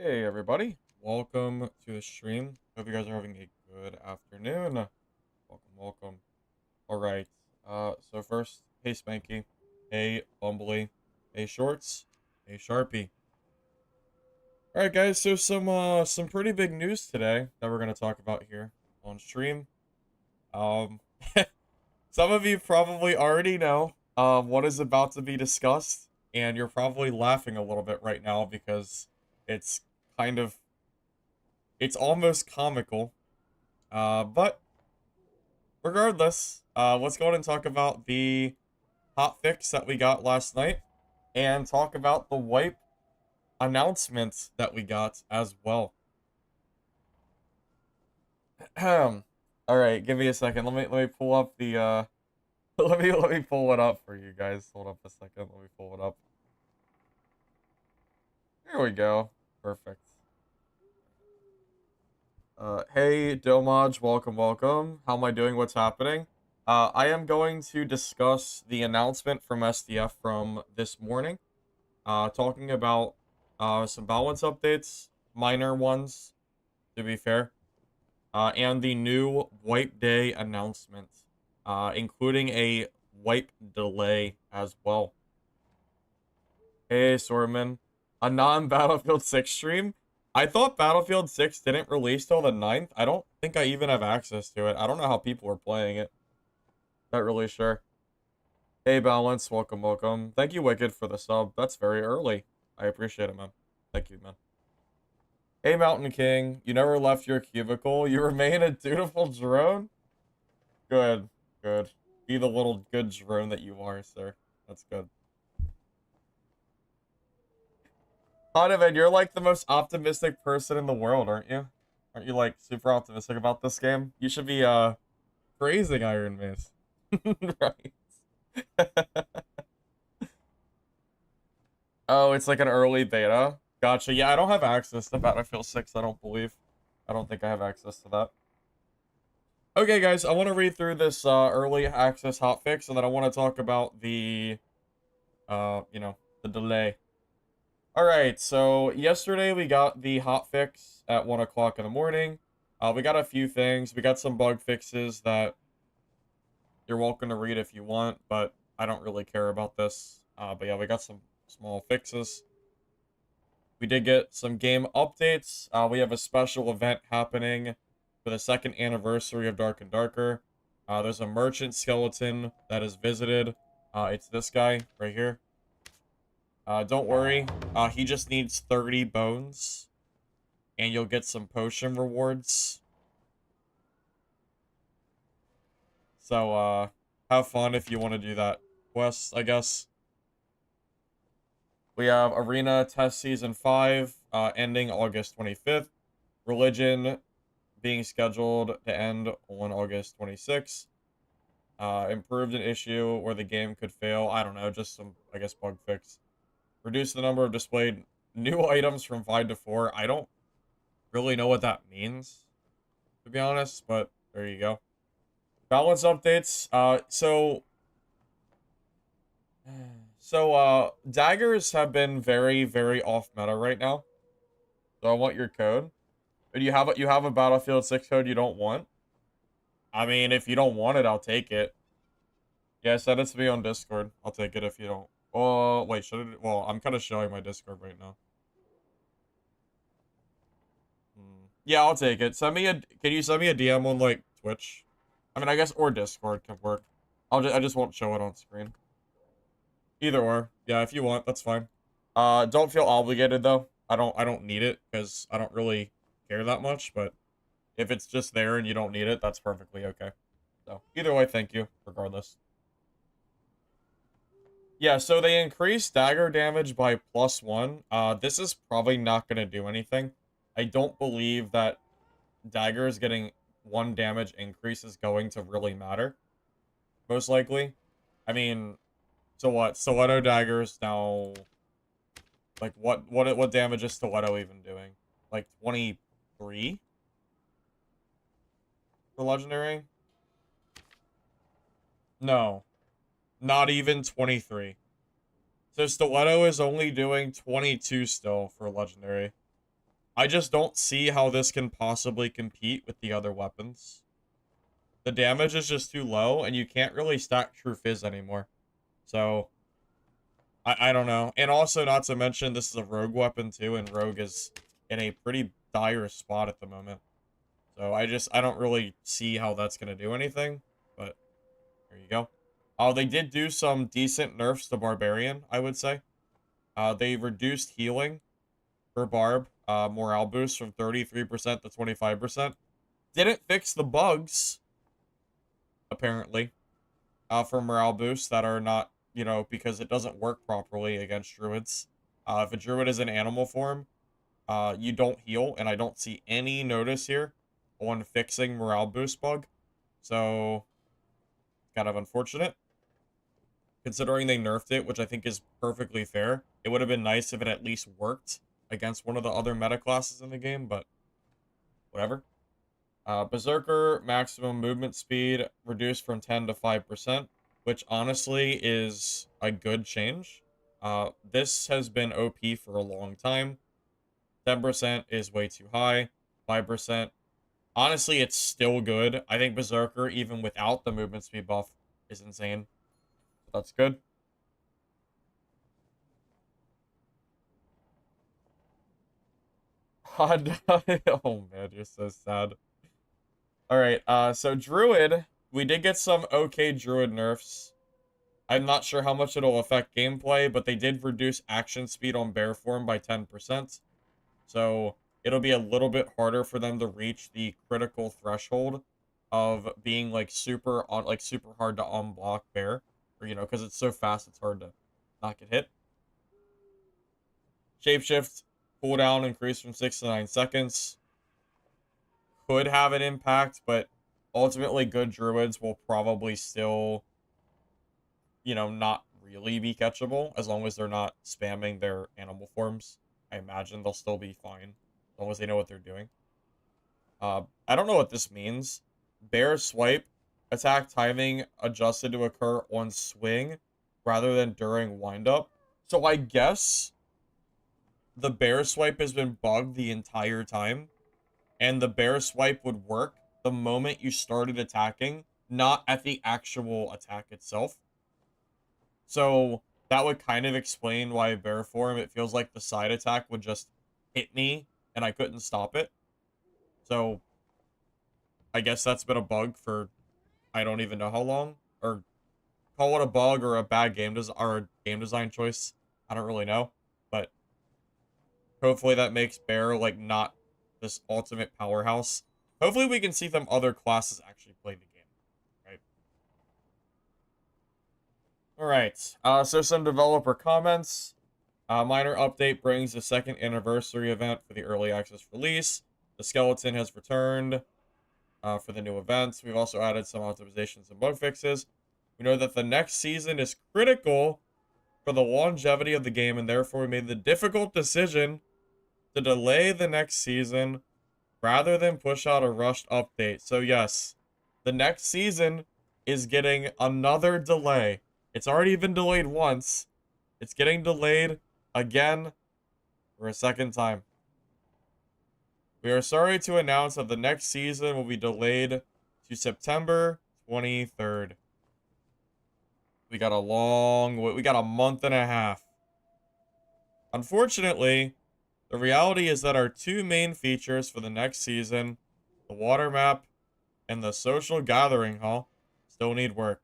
Hey everybody, welcome to the stream. Hope you guys are having a good afternoon. Welcome. Alright, so first, hey Spanky, hey Bumbly, hey Shorts, hey Sharpie. Alright guys, so some pretty big news today that we're gonna talk about here on stream. Um some of you probably already know what is about to be discussed, and you're probably laughing a little bit right now because it's kind of it's almost comical. But regardless, let's go ahead and talk about the hot fix that we got last night and talk about the wipe announcement that we got as well. All right, give me a second. Let me pull up the let me pull it up for you guys. Hold up a second. Let me pull it up. Here we go. Perfect. Hey, Domaj, welcome. How am I doing? What's happening? I am going to discuss the announcement from SDF from this morning, talking about some balance updates, minor ones, to be fair, and the new wipe day announcement, including a wipe delay as well. Hey, Sorman, a non-Battlefield 6 stream? I thought Battlefield 6 didn't release till the 9th. I don't think I even have access to it. I don't know how people are playing it. Not really sure. Hey, Balance, welcome. Thank you, Wicked, for the sub. That's very early. I appreciate it, man. Thank you, man. Hey, Mountain King, you never left your cubicle. You remain a dutiful drone? Good. Be the little good drone that you are, sir. That's good. Donovan, you're like the most optimistic person in the world, aren't you? Aren't you like super optimistic about this game? You should be praising Iron Mace. Right. Oh, it's like an early beta. Gotcha. Yeah, I don't have access to Battlefield 6, I don't believe. I don't think I have access to that. Okay, guys, I want to read through this early access hotfix, and then I want to talk about the, the delay. Alright, so yesterday we got the hotfix at 1 o'clock in the morning. We got a few things. We got some bug fixes that you're welcome to read if you want, but I don't really care about this. But yeah, we got some small fixes. We did get some game updates. We have a special event happening for the second anniversary of Dark and Darker. There's a merchant skeleton that is visited. It's this guy right here. Don't worry. He just needs 30 bones. And you'll get some potion rewards. So, have fun if you want to do that quest, I guess. We have Arena Test Season 5, ending August 25th. Religion being scheduled to end on August 26th. Improved an issue where the game could fail. I don't know, just some, I guess, bug fix. Reduce the number of displayed new items from 5 to 4. I don't really know what that means, to be honest, but there you go. Balance updates. So daggers have been very, very off meta right now. So I want your code. But you have a Battlefield 6 code you don't want? I mean, if you don't want it, I'll take it. Yeah, send it to me on Discord. I'll take it if you don't. Oh, wait, should it? Well, I'm kind of showing my Discord right now. Yeah, I'll take it. Can you send me a DM on, like, Twitch? I mean, I guess, or Discord can work. I just won't show it on screen. Either or. Yeah, if you want, that's fine. Don't feel obligated, though. I don't need it, because I don't really care that much, but if it's just there and you don't need it, that's perfectly okay. So, either way, thank you, regardless. Yeah, so they increased dagger damage by +1. This is probably not going to do anything. I don't believe that daggers getting 1 damage increase is going to really matter. Most likely. I mean, so what? Stiletto daggers now... Like, what damage is Stiletto even doing? Like, 23? For Legendary? No. Not even 23. So Stiletto is only doing 22 still for Legendary. I just don't see how this can possibly compete with the other weapons. The damage is just too low, and you can't really stack True Fizz anymore. So, I don't know. And also, not to mention, this is a rogue weapon too, and rogue is in a pretty dire spot at the moment. So I don't really see how that's going to do anything, but there you go. They did do some decent nerfs to Barbarian, I would say. They reduced healing for Barb, morale boost from 33% to 25%. Didn't fix the bugs, apparently, for morale boosts that are not, because it doesn't work properly against druids. If a druid is in animal form, you don't heal, and I don't see any notice here on fixing morale boost bug. So, kind of unfortunate. Considering they nerfed it, which I think is perfectly fair. It would have been nice if it at least worked against one of the other meta classes in the game, but whatever. Berserker maximum movement speed reduced from 10 to 5%, which honestly is a good change. This has been OP for a long time. 10% is way too high. 5%. Honestly, it's still good. I think Berserker, even without the movement speed buff, is insane. So that's good. Oh man, you're so sad. Alright, so Druid, we did get some okay Druid nerfs. I'm not sure how much it'll affect gameplay, but they did reduce action speed on bear form by 10%. So it'll be a little bit harder for them to reach the critical threshold of being like super hard to unblock bear. Or because it's so fast it's hard to not get hit. Shapeshift cooldown increased from 6 to 9 seconds. Could have an impact, but ultimately good druids will probably still, not really be catchable as long as they're not spamming their animal forms. I imagine they'll still be fine as long as they know what they're doing. I don't know what this means. Bear swipe attack timing adjusted to occur on swing rather than during windup. So I guess the bear swipe has been bugged the entire time, and the bear swipe would work the moment you started attacking, not at the actual attack itself. So that would kind of explain why bear form, it feels like the side attack would just hit me and I couldn't stop it. So I guess that's been a bug for I don't even know how long, or call it a bug or a bad game design choice. I don't really know, but hopefully that makes bear like not this ultimate powerhouse. Hopefully we can see some other classes actually play the game, right? Alright, so some developer comments. Minor update brings the second anniversary event for the early access release. The skeleton has returned for the new events. We've also added some optimizations and bug fixes. We know that the next season is critical for the longevity of the game, and therefore we made the difficult decision to delay the next season rather than push out a rushed update. So yes, the next season is getting another delay. It's already been delayed once. It's getting delayed again for a second time. We are sorry to announce that the next season will be delayed to September 23rd. We got a month and a half. Unfortunately, the reality is that our two main features for the next season, the water map and the social gathering hall, still need work.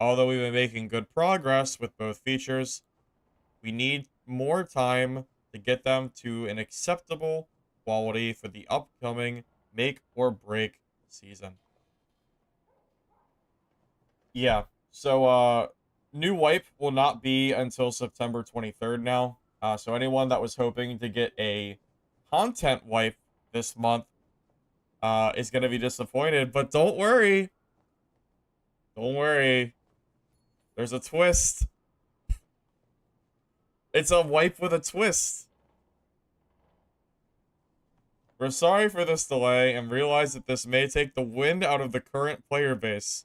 Although we've been making good progress with both features, we need more time to get them to an acceptable quality for the upcoming make or break season. Yeah, so new wipe will not be until September 23rd now. So anyone that was hoping to get a content wipe this month is going to be disappointed. But don't worry. Don't worry. There's a twist. It's a wipe with a twist. We're sorry for this delay and realize that this may take the wind out of the current player base.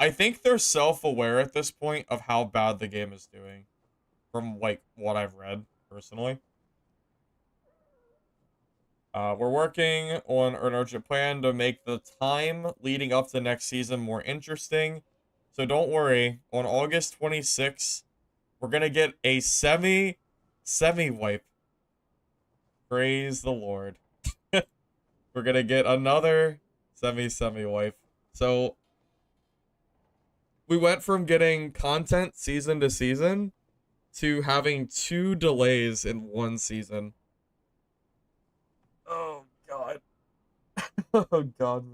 I think they're self-aware at this point of how bad the game is doing. From, like, what I've read, personally. We're working on an urgent plan to make the time leading up to next season more interesting. So don't worry, on August 26th, we're gonna get a semi-wipe. Praise the Lord. We're gonna get another semi-wipe. So we went from getting content season to season to having 2 delays in one season. Oh god. Oh god,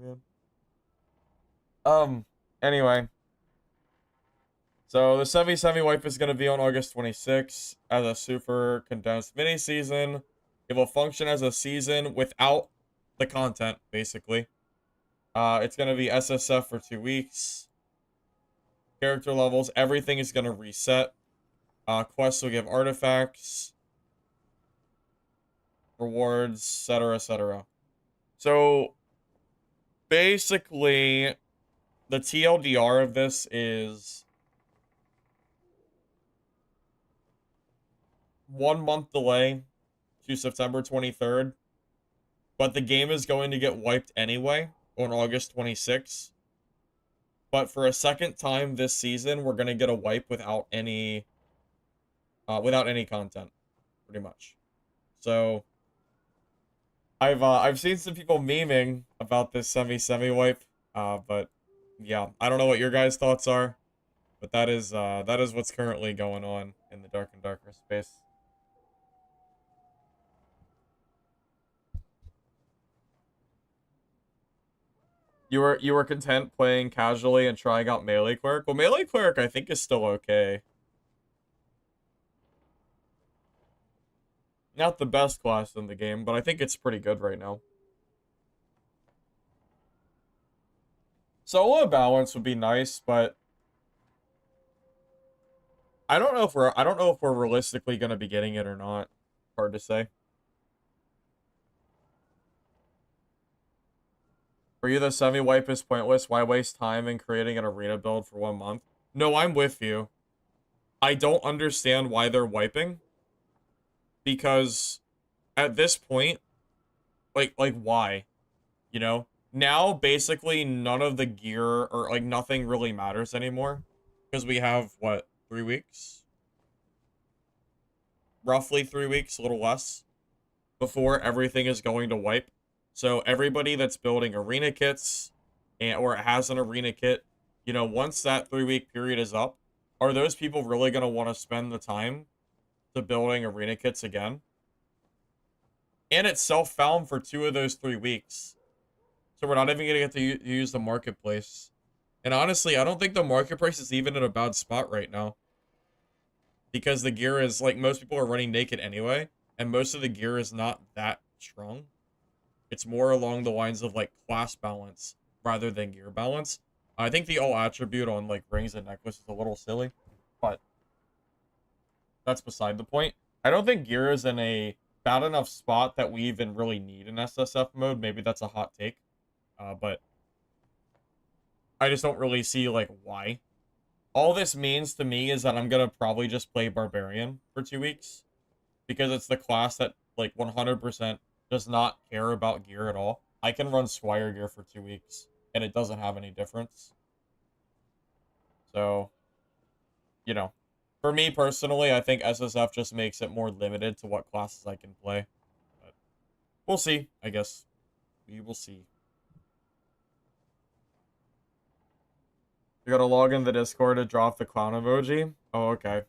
man. Anyway. So the semi wipe is going to be on August 26th as a super condensed mini season. It will function as a season without the content, basically. It's going to be SSF for 2 weeks. Character levels, everything is going to reset. Quests will give artifacts, rewards, etc., etc. So basically, the TLDR of this is 1 month delay to September 23rd, but the game is going to get wiped anyway on August 26th. But for a second time this season, we're going to get a wipe without any content, pretty much. So I've seen some people memeing about this semi wipe, but yeah, I don't know what your guys' thoughts are, but that is what's currently going on in the Dark and Darker space. You were content playing casually and trying out Melee Cleric? Well, Melee Cleric I think is still okay. Not the best class in the game, but I think it's pretty good right now. Solo balance would be nice, but I don't know if we're realistically gonna be getting it or not. Hard to say. For you, the semi-wipe is pointless. Why waste time in creating an arena build for 1 month? No, I'm with you. I don't understand why they're wiping. Because at this point, like why? You know? Now, basically, none of the gear, or, like, nothing really matters anymore. Because we have, what, 3 weeks? Roughly 3 weeks, a little less. Before everything is going to wipe. So everybody that's building arena kits, or has an arena kit, you know, once that 3-week period is up, are those people really going to want to spend the time to building arena kits again? And it's self-found for 2 of those 3 weeks. So we're not even going to get to use the marketplace. And honestly, I don't think the marketplace is even in a bad spot right now. Because the gear is, like, most people are running naked anyway. And most of the gear is not that strong. It's more along the lines of, like, class balance rather than gear balance. I think the all attribute on, like, rings and necklaces is a little silly. But that's beside the point. I don't think gear is in a bad enough spot that we even really need an SSF mode. Maybe that's a hot take. But I just don't really see, like, why. All this means to me is that I'm going to probably just play Barbarian for 2 weeks. Because it's the class that, like, 100% does not care about gear at all. I can run Squire gear for 2 weeks, and it doesn't have any difference. So, you know, for me personally, I think SSF just makes it more limited to what classes I can play. But we'll see, I guess. We will see. You gotta log in the Discord to drop the clown emoji. Oh, okay.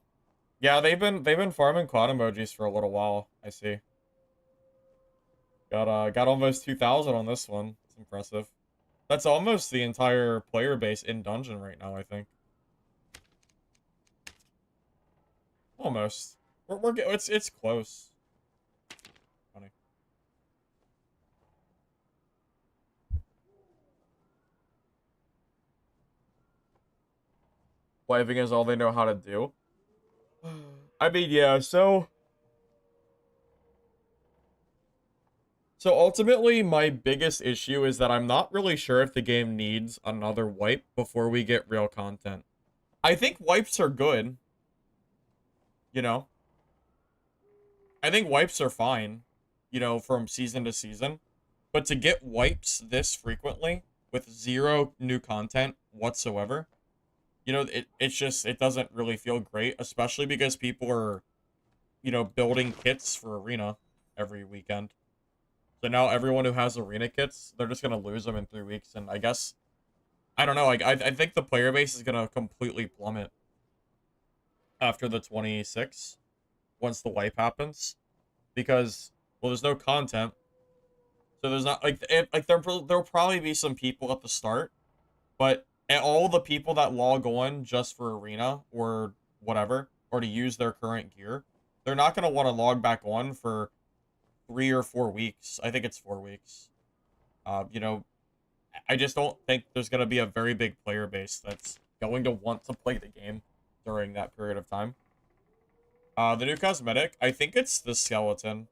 Yeah, they've been farming clown emojis for a little while. I see. Got almost 2,000 on this one. It's impressive. That's almost the entire player base in dungeon right now, I think. Almost. It's close. Funny. Wiping is all they know how to do. I mean, yeah, so ultimately, my biggest issue is that I'm not really sure if the game needs another wipe before we get real content. I think wipes are good. You know? I think wipes are fine. you know, from season to season. But to get wipes this frequently with zero new content whatsoever, you know, it's just, it doesn't really feel great, especially because people are, you know, building kits for Arena every weekend. So now everyone who has Arena kits, they're just going to lose them in 3 weeks. And I guess, I don't know, like, I think the player base is going to completely plummet after the 26 once the wipe happens. Because, well, there's no content. So there's not, like, there'll probably be some people at the start, but all the people that log on just for Arena or whatever, or to use their current gear, they're not going to want to log back on for 3 or 4 weeks. I think it's 4 weeks. You know, I just don't think there's going to be a very big player base that's going to want to play the game during that period of time. The new cosmetic, I think it's the skeleton.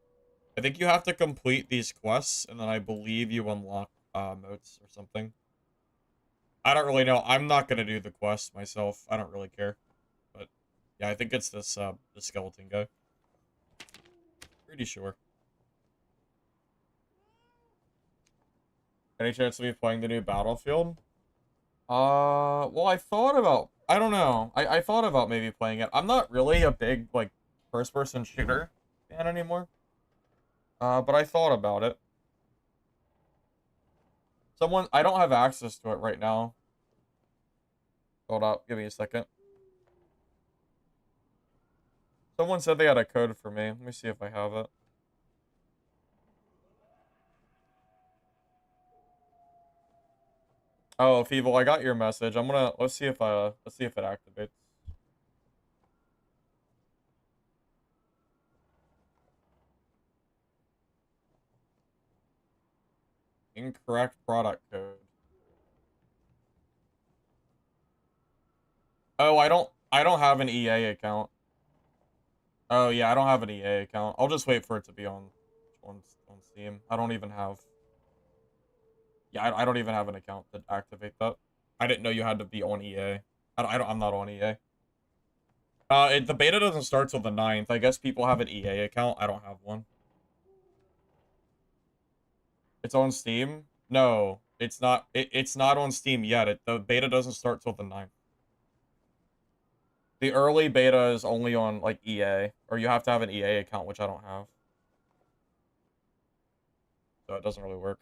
I think you have to complete these quests, and then I believe you unlock motes or something. I don't really know. I'm not going to do the quest myself. I don't really care. But, yeah, I think it's this the skeleton guy. Pretty sure. Any chance of me playing the new Battlefield? Well, I don't know. I thought about maybe playing it. I'm not really a big, like, first-person shooter fan anymore. But I thought about it. I don't have access to it right now. Hold up, give me a second. Someone said they had a code for me. Let me see if I have it. Oh, Feeble, I got your message. Let's see if it activates. Incorrect product code. Oh, I don't have an EA account. Oh yeah, I don't have an EA account. I'll just wait for it to be on Steam. I don't even have. Yeah, I don't even have an account to activate that. I didn't know you had to be on EA. I'm not on EA. The beta doesn't start till the 9th. I guess people have an EA account. I don't have one. It's on Steam? No, it's not. It's not on Steam yet. The beta doesn't start till the 9th. The early beta is only on, like, EA. Or you have to have an EA account, which I don't have. So it doesn't really work.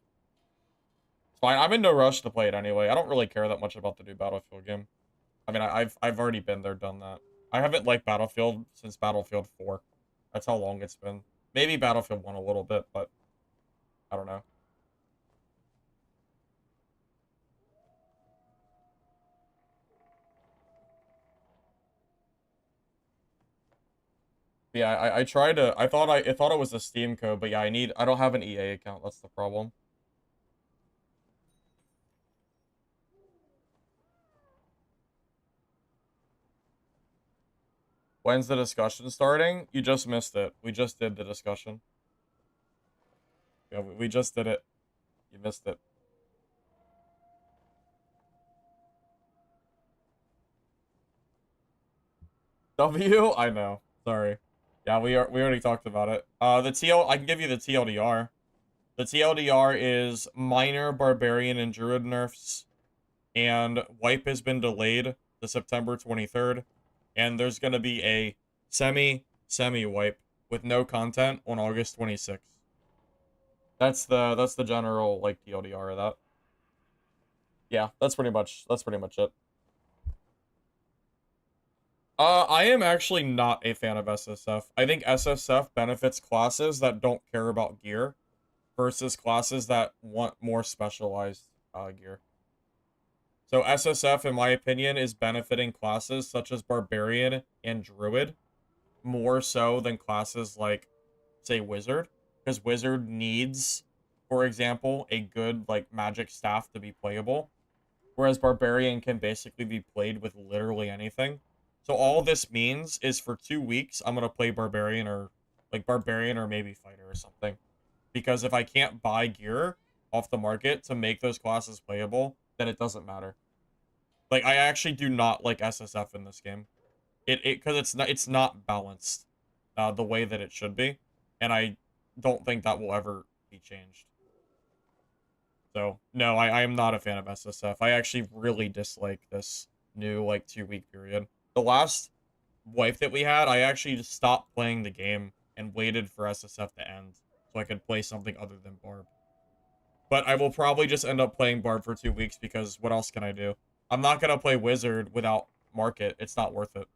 It's fine. I'm in no rush to play it anyway. I don't really care that much about the new Battlefield game. I mean, I've already been there, done that. I haven't liked Battlefield since Battlefield 4. That's how long it's been. Maybe Battlefield 1 a little bit, but I don't know. Yeah, I tried to. I thought it was a Steam code, but yeah, I don't have an EA account. That's the problem. When's the discussion starting? You just missed it. We just did the discussion. Yeah, we just did it. You missed it. W? I know. Sorry. Yeah, we already talked about it. I can give you the TLDR. The TLDR is minor Barbarian and Druid nerfs, and wipe has been delayed to September 23rd, and there's gonna be a semi wipe with no content on August 26th. That's the general, like, TLDR of that. Yeah, that's pretty much it. I am actually not a fan of SSF. I think SSF benefits classes that don't care about gear versus classes that want more specialized gear. So SSF, in my opinion, is benefiting classes such as Barbarian and Druid more so than classes like, say, Wizard, because Wizard needs, for example, a good, like, magic staff to be playable, whereas Barbarian can basically be played with literally anything. So all this means is for 2 weeks, I'm gonna play Barbarian or maybe Fighter or something, because if I can't buy gear off the market to make those classes playable, then it doesn't matter. Like, I actually do not like SSF in this game. Because it's not balanced the way that it should be, and don't think that will ever be changed. So, no, I am not a fan of SSF. I actually really dislike this new, like, 2-week period. The last wipe that we had, I actually just stopped playing the game and waited for SSF to end so I could play something other than Barb. But I will probably just end up playing Barb for 2 weeks because what else can I do? I'm not going to play Wizard without Market. It's not worth it.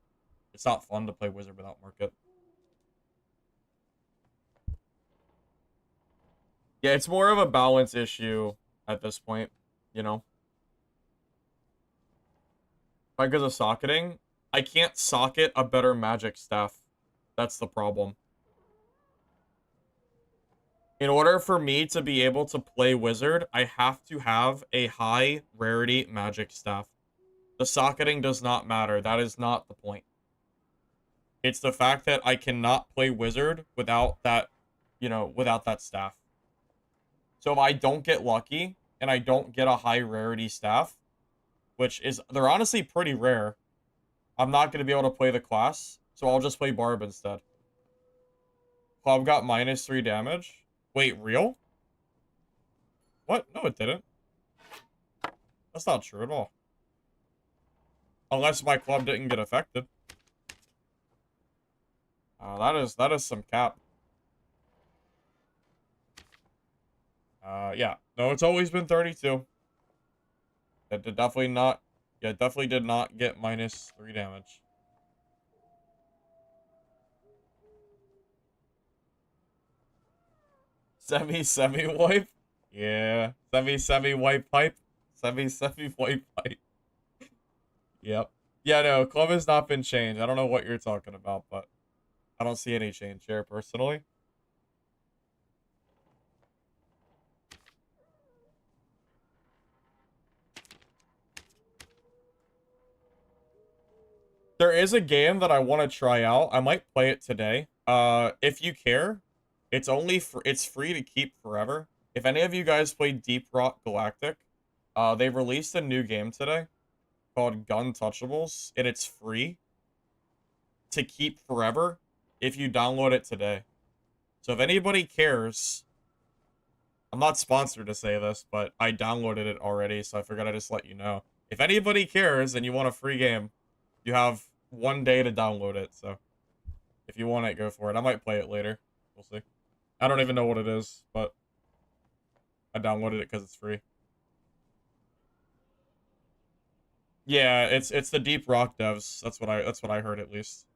It's not fun to play Wizard without Market. Yeah, it's more of a balance issue at this point, you know? Because of socketing, I can't socket a better magic staff. That's the problem. In order for me to be able to play Wizard, I have to have a high rarity magic staff. The socketing does not matter. That is not the point. It's the fact that I cannot play Wizard without that, without that staff. So if I don't get lucky and I don't get a high rarity staff, which is, they're honestly pretty rare, I'm not going to be able to play the class, so I'll just play Barb instead. Club got -3 damage. Wait, real? What? No, it didn't. That's not true at all. Unless my club didn't get affected. That is some cap. Yeah. No, it's always been 32. That did definitely not... Yeah, definitely did not get -3 damage. Semi wipe? Yeah. Semi wipe pipe? Semi wipe pipe. Yep. Yeah, no, club has not been changed. I don't know what you're talking about, but I don't see any change here, personally. There is a game that I want to try out. I might play it today. If you care, it's free to keep forever. If any of you guys played Deep Rock Galactic, they released a new game today called Gun Touchables, and it's free to keep forever if you download it today. So if anybody cares, I'm not sponsored to say this, but I downloaded it already, so I figured I'd just let you know. If anybody cares and you want a free game, you have 1 day to download it, so if you want it, go for it. I might play it later. We'll see. I don't even know what it is, but I downloaded it because it's free. Yeah, it's the Deep Rock devs. That's what I heard at least.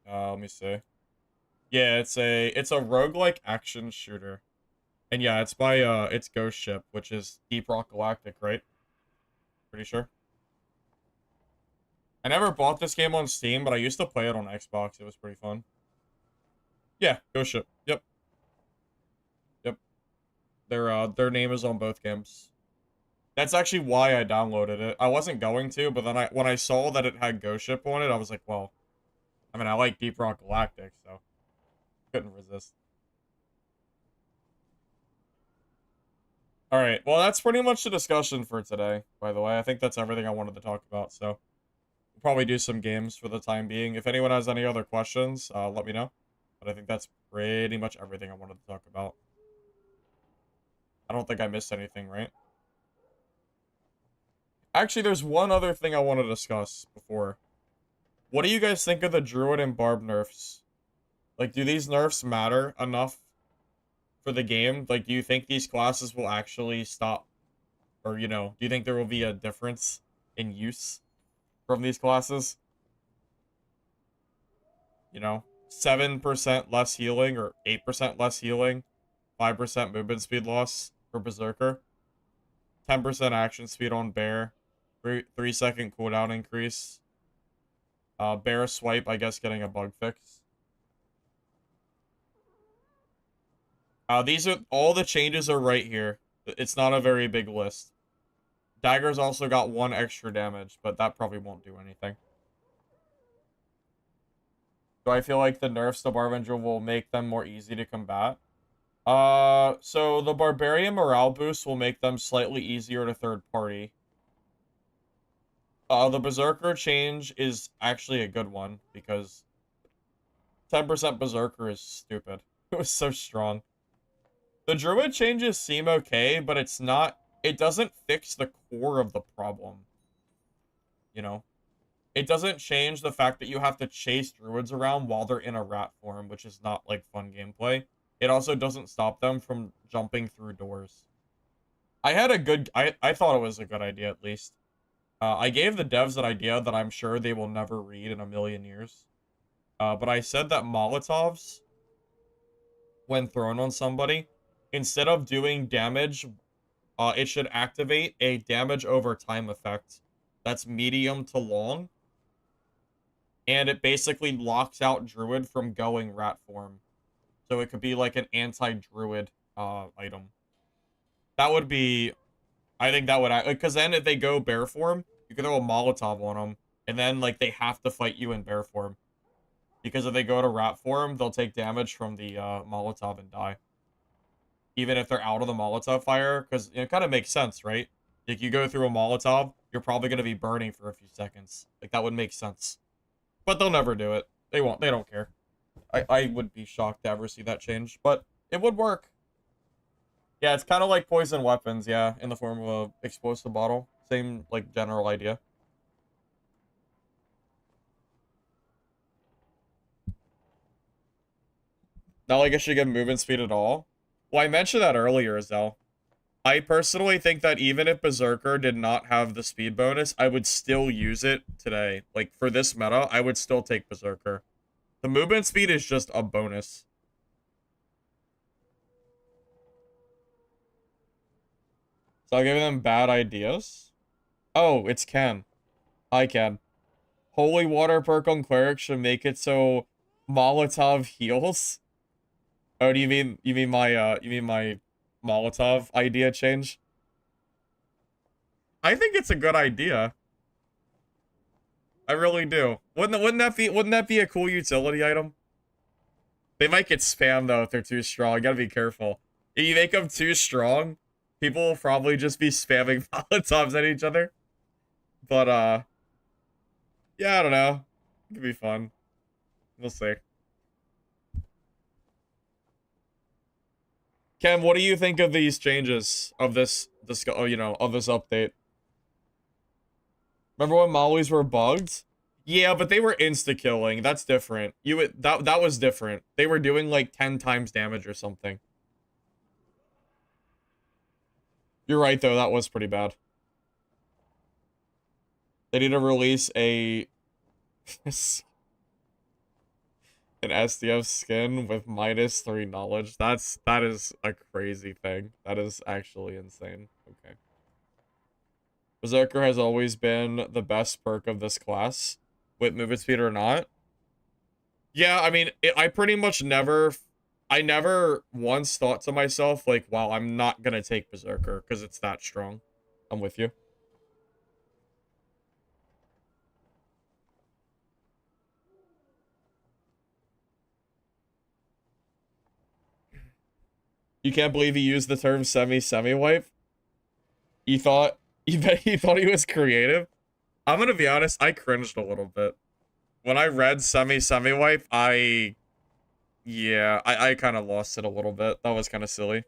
Let me see. Yeah, it's a roguelike action shooter. And yeah, it's by it's Ghost Ship, which is Deep Rock Galactic, right? Pretty sure. I never bought this game on Steam, but I used to play it on Xbox. It was pretty fun. Yeah, Ghost Ship. Yep. Yep. Their name is on both games. That's actually why I downloaded it. I wasn't going to, but then when I saw that it had Ghost Ship on it, I was like, well, I mean, I like Deep Rock Galactic, so couldn't resist. All right, well, that's pretty much the discussion for today, by the way. I think that's everything I wanted to talk about, so we'll probably do some games for the time being. If anyone has any other questions, let me know. But I think that's pretty much everything I wanted to talk about. I don't think I missed anything, right? Actually, there's one other thing I want to discuss before. What do you guys think of the Druid and Barb nerfs? Like, do these nerfs matter enough for the game? Like, do you think these classes will actually stop? Or, do you think there will be a difference in use from these classes? 7% less healing or 8% less healing, 5% movement speed loss for Berserker, 10% action speed on Bear, 3-second cooldown increase, Bear Swipe, I guess, getting a bug fix. These are all the changes are right here. It's not a very big list. Dagger's also got 1 extra damage, but that probably won't do anything. Do I feel like the nerfs to Barbendrall will make them more easy to combat? So the Barbarian morale boost will make them slightly easier to third party. The Berserker change is actually a good one because 10% Berserker is stupid. It was so strong. The Druid changes seem okay, but it's not, it doesn't fix the core of the problem, you know? It doesn't change the fact that you have to chase Druids around while they're in a rat form, which is not, like, fun gameplay. It also doesn't stop them from jumping through doors. I thought it was a good idea, at least. I gave the devs an idea that I'm sure they will never read in a million years. But I said that Molotovs, when thrown on somebody, instead of doing damage, it should activate a damage over time effect that's medium to long. And it basically locks out Druid from going rat form. So it could be like an anti-Druid item. That would be, I think that would, because then if they go bear form, you can throw a Molotov on them, and then like they have to fight you in bear form. Because if they go to rat form, they'll take damage from the Molotov and die. Even if they're out of the Molotov fire, because it kind of makes sense, right? Like you go through a Molotov, you're probably going to be burning for a few seconds. Like that would make sense. But they'll never do it. They won't. They don't care. I would be shocked to ever see that change, but it would work. Yeah, it's kind of like poison weapons, yeah, in the form of a explosive bottle. Same, like, general idea. Not like it should get movement speed at all. Well, I mentioned that earlier, Zell. I personally think that even if Berserker did not have the speed bonus, I would still use it today. Like, for this meta, I would still take Berserker. The movement speed is just a bonus. So I'll give them bad ideas. Oh, it's Ken. Hi, Ken. Holy water perk on cleric should make it so Molotov heals. Oh, do you mean my Molotov idea change? I think it's a good idea. I really do. Wouldn't that be a cool utility item? They might get spammed though if they're too strong. You gotta be careful. If you make them too strong, people will probably just be spamming Molotovs at each other. But yeah, I don't know. It could be fun. We'll see. Ken, what do you think of these changes of this of this update? Remember when mollies were bugged? Yeah, but they were insta-killing. That's different. That was different. They were doing like 10 times damage or something. You're right though, that was pretty bad. They need to release a an SDF skin with -3 knowledge. That is a crazy thing. That is actually insane. Okay. Berserker has always been the best perk of this class, with movement speed or not. Yeah, I mean, I pretty much I never once thought to myself, like, wow, I'm not gonna take Berserker, because it's that strong. I'm with you. You can't believe he used the term semi-wipe? You thought, you bet he thought he was creative? I'm gonna be honest, I cringed a little bit. When I read semi-wipe, yeah, I kind of lost it a little bit. That was kind of silly.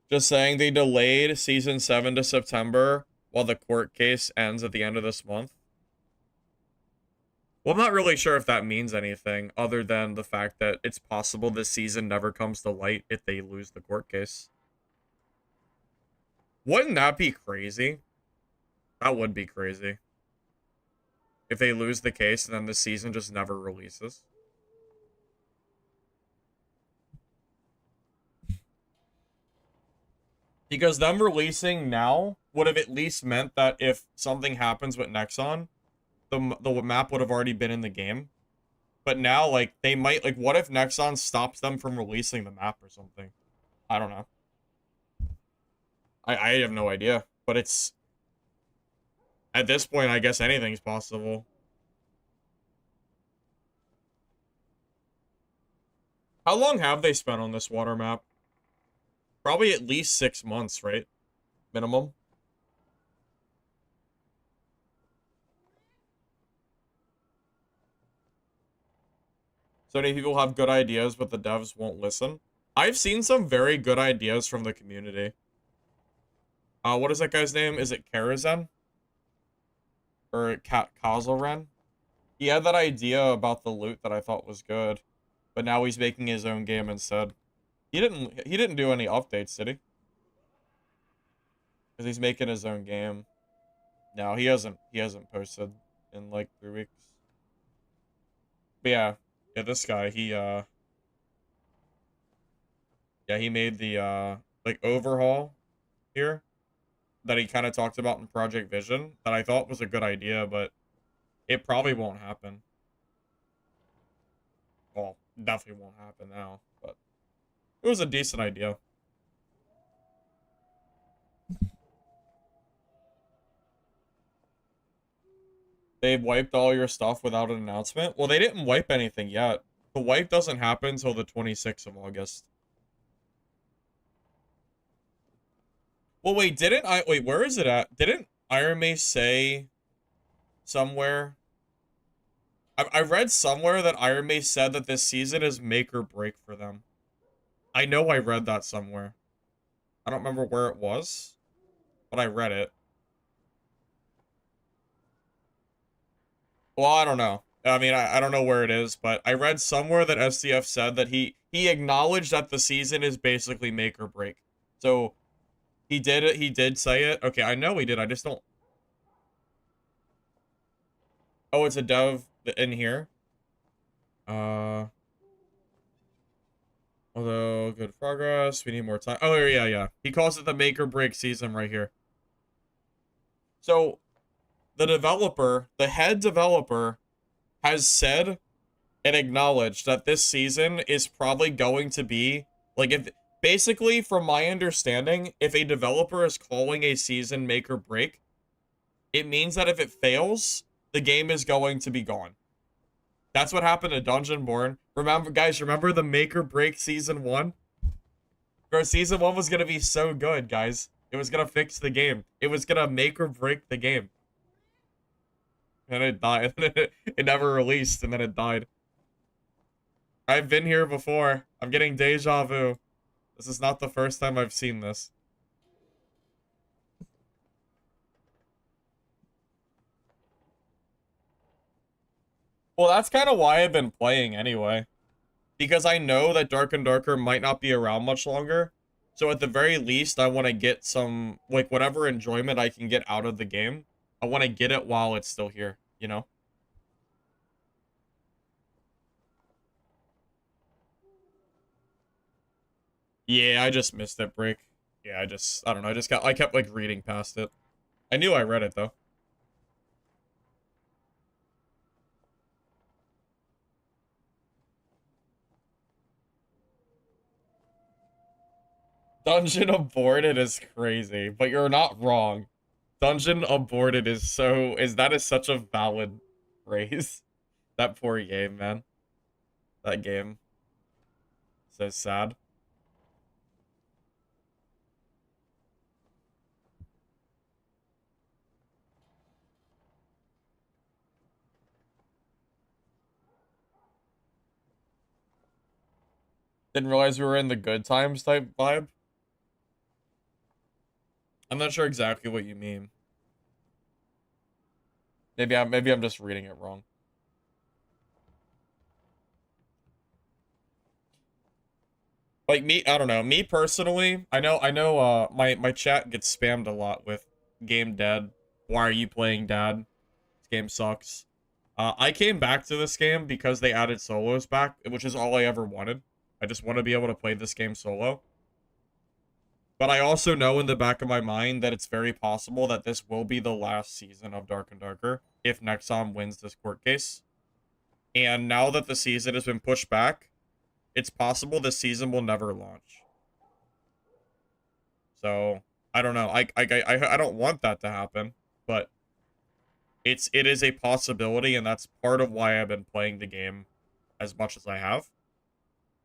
Just saying they delayed Season 7 to September while the court case ends at the end of this month. Well, I'm not really sure if that means anything other than the fact that it's possible this season never comes to light if they lose the court case. Wouldn't that be crazy? That would be crazy. If they lose the case and then the season just never releases. Because them releasing now would have at least meant that if something happens with Nexon, the map would have already been in the game. But now, like, they might, like, what if Nexon stops them from releasing the map or something? I don't know. I have no idea. But it's... At this point, I guess anything's possible. How long have they spent on this water map? Probably at least 6 months, right? Minimum. So many people have good ideas, but the devs won't listen. I've seen some very good ideas from the community. What is that guy's name? Is it Karazen? Or Kazelren? He had that idea about the loot that I thought was good, but now he's making his own game instead. He didn't do any updates, did he? Because he's making his own game. No, he hasn't posted in like 3 weeks. But yeah, this guy, yeah, he made the like overhaul here that he kind of talked about in Project Vision that I thought was a good idea, but it probably won't happen. Well, definitely won't happen now, but it was a decent idea. They wiped all your stuff without an announcement? Well, they didn't wipe anything yet. The wipe doesn't happen until the 26th of August. Well, wait, wait, where is it at? Didn't Iron Mace say somewhere? I read somewhere that Iron Mace said that this season is make or break for them. I know I read that somewhere. I don't remember where it was, but I read it. Well, I don't know. I mean, I don't know where it is, but I read somewhere that SDF said that he acknowledged that the season is basically make or break. So he did it. He did say it. Okay, I know he did. I just don't. Oh, it's a dev in here. Although good progress, we need more time. Oh yeah. He calls it the make or break season right here. So the developer, the head developer, has said and acknowledged that this season is probably going to be like, if basically from my understanding, if a developer is calling a season make or break, it means that if it fails, the game is going to be gone. That's what happened to Dungeonborn. Remember, guys, remember the make or break season 1? Bro, season 1 was gonna be so good, guys. It was gonna fix the game. It was gonna make or break the game. And it died. It never released, and then it died. I've been here before. I'm getting deja vu. This is not the first time I've seen this. Well, that's kind of why I've been playing anyway. Because I know that Dark and Darker might not be around much longer. So at the very least, I want to get some, like, whatever enjoyment I can get out of the game. I want to get it while it's still here, you know? Yeah, I just missed that break. Yeah, I don't know, I kept, like, reading past it. I knew I read it, though. Dungeon aborted is crazy, but you're not wrong. Dungeon aborted that is such a valid phrase. That poor game, man. That game. So sad. Didn't realize we were in the good times type vibe. I'm not sure exactly what you mean. Maybe I'm just reading it wrong. Like me, I don't know. Me personally, I know my chat gets spammed a lot with game dead. Why are you playing dad? This game sucks. I came back to this game because they added solos back, which is all I ever wanted. I just want to be able to play this game solo. But I also know in the back of my mind that it's very possible that this will be the last season of Dark and Darker if Nexon wins this court case. And now that the season has been pushed back, it's possible this season will never launch. So, I don't know. I don't want that to happen, but it is a possibility, and that's part of why I've been playing the game as much as I have.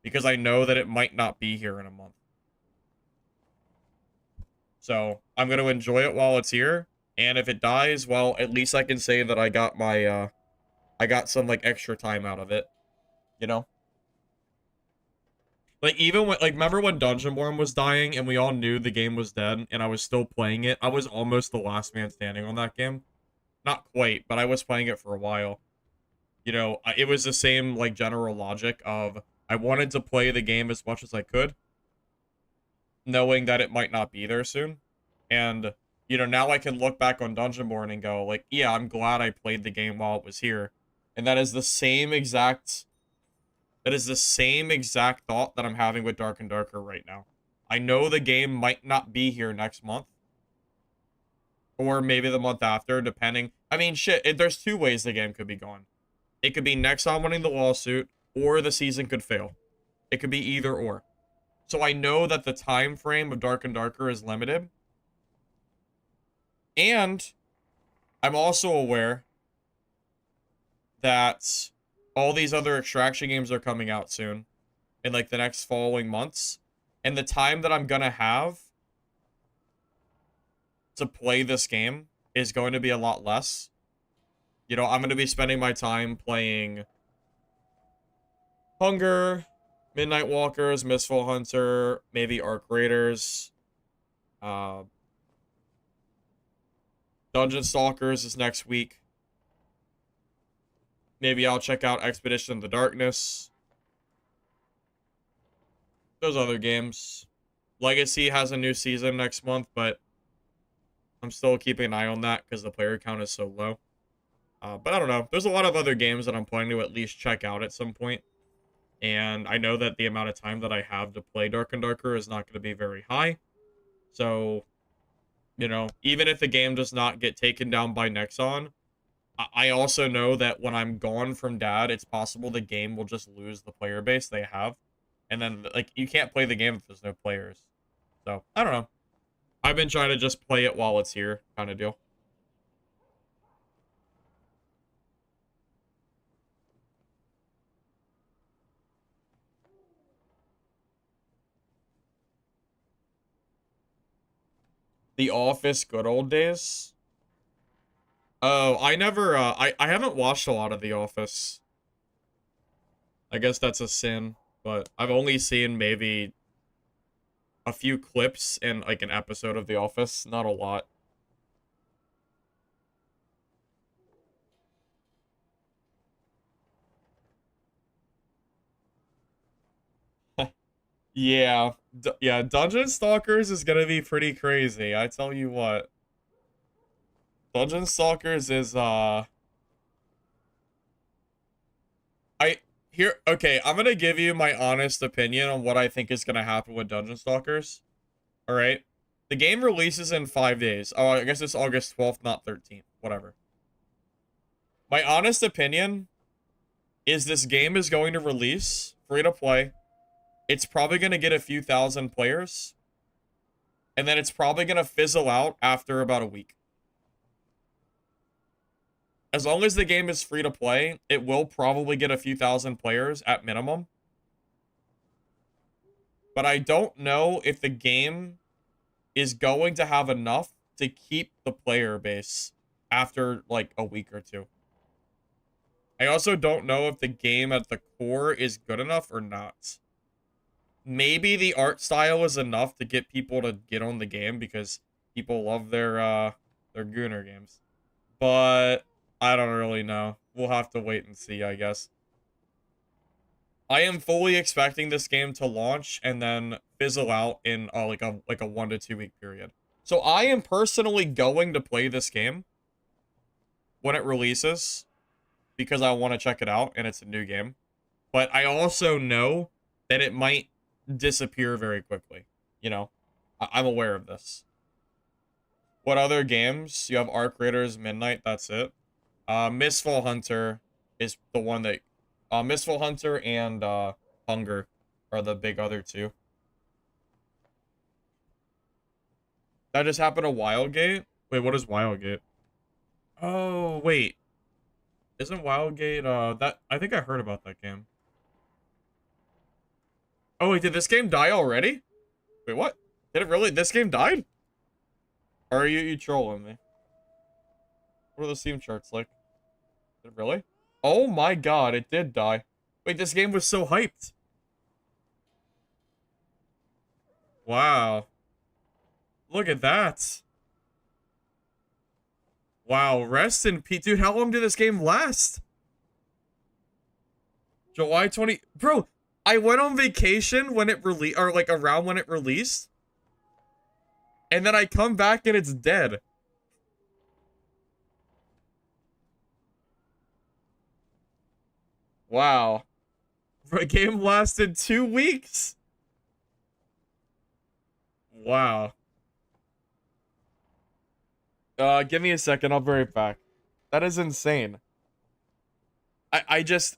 Because I know that it might not be here in a month. So, I'm going to enjoy it while it's here. And if it dies, well, at least I can say that I got my, I got some, like, extra time out of it. You know? Like, even when, like, remember when Dungeonborn was dying and we all knew the game was dead and I was still playing it? I was almost the last man standing on that game. Not quite, but I was playing it for a while. You know, it was the same, like, general logic of I wanted to play the game as much as I could, knowing that it might not be there soon. And, you know, now I can look back on Dungeonborn and go, like, yeah, I'm glad I played the game while it was here. And that is the same exact thought that I'm having with Dark and Darker right now. I know the game might not be here next month. Or maybe the month after, depending. I mean, shit, there's two ways the game could be gone. It could be Nexon winning the lawsuit, or the season could fail. It could be either or. So I know that the time frame of Dark and Darker is limited. And I'm also aware that all these other extraction games are coming out soon in like the next following months. And the time that I'm gonna have to play this game is going to be a lot less. You know, I'm going to be spending my time playing Hunger, Midnight Walkers, Mistfall Hunter, maybe Arc Raiders. Dungeon Stalkers is next week. Maybe I'll check out Expedition in the Darkness. Those other games. Legacy has a new season next month, but I'm still keeping an eye on that because the player count is so low. But I don't know. There's a lot of other games that I'm planning to at least check out at some point. And I know that the amount of time that I have to play Dark and Darker is not going to be very high. So, you know, even if the game does not get taken down by Nexon, I also know that when I'm gone from Dad, it's possible the game will just lose the player base they have. And then, like, you can't play the game if there's no players. So, I don't know. I've been trying to just play it while it's here, kind of deal. The Office good old days? Oh, I never, I haven't watched a lot of The Office. I guess that's a sin, but I've only seen maybe a few clips in, like, an episode of The Office. Not a lot. Yeah. Yeah, Dungeon Stalkers is gonna be pretty crazy, I tell you what. Dungeon Stalkers is, okay, I'm gonna give you my honest opinion on what I think is gonna happen with Dungeon Stalkers. Alright? The game releases in 5 days. Oh, I guess it's August 12th, not 13th. Whatever. My honest opinion is this game is going to release free to play. It's probably going to get a few thousand players. And then it's probably going to fizzle out after about a week. As long as the game is free to play, it will probably get a few thousand players at minimum. But I don't know if the game is going to have enough to keep the player base after, like, a week or two. I also don't know if the game at the core is good enough or not. Maybe the art style is enough to get people to get on the game because people love their Gooner games. But I don't really know. We'll have to wait and see, I guess. I am fully expecting this game to launch and then fizzle out in like a 1 to 2 week period. So I am personally going to play this game when it releases because I want to check it out and it's a new game. But I also know that it might disappear very quickly. You know, I'm aware of this. What other games? You have Arc Raiders, Midnight, that's it. Mistfall Hunter is the one that... Mistfall Hunter and Hunger are the big other two. That just happened to Wildgate? Wait, what is Wildgate? Oh, wait. Isn't Wildgate, that... I think I heard about that game. Oh, wait, did this game die already? Wait, what? Did it really? This game died? Or are you trolling me? What are the Steam charts like? Did it really? Oh my god, it did die. Wait, this game was so hyped. Wow. Look at that. Wow, rest in peace. Dude, how long did this game last? July 20... Bro, I went on vacation when it released, or like around when it released. And then I come back and it's dead. Wow. The game lasted 2 weeks. Wow. Give me a second. I'll be right back. That is insane. I just...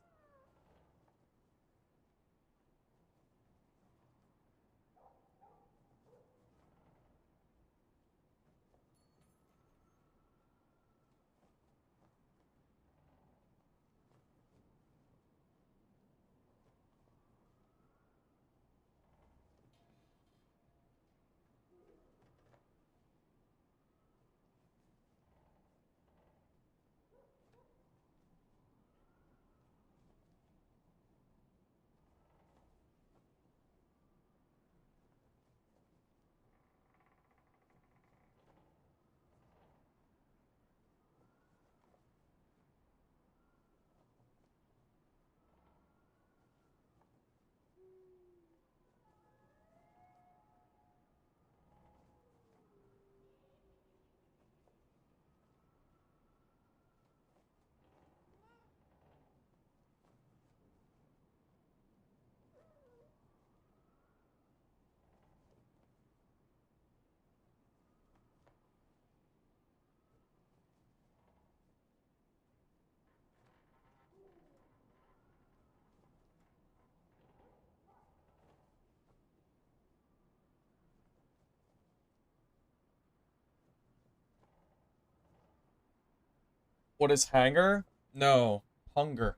What is hanger? No. Hunger.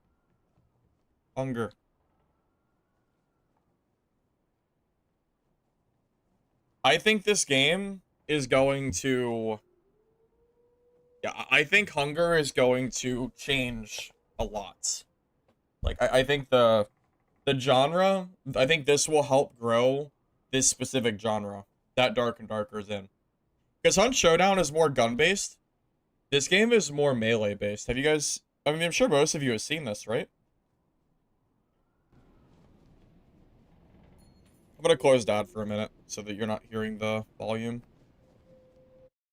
Hunger. I think this game is going to... Yeah, I think hunger is going to change a lot. Like, I think the genre, I think this will help grow this specific genre that Dark and Darker is in. Because Hunt Showdown is more gun-based. This game is more melee-based. Have you guys... I mean, I'm sure most of you have seen this, right? I'm gonna close that for a minute so that you're not hearing the volume.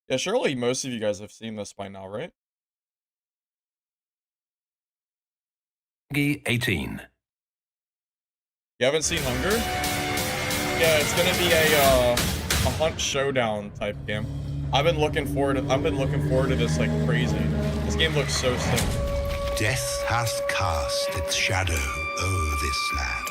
Yeah, surely most of you guys have seen this by now, right? 18. You haven't seen Hunger? Yeah, it's gonna be a Hunt Showdown type game. I've been looking forward to this like crazy. This game looks so sick. Death hath cast its shadow o'er this land.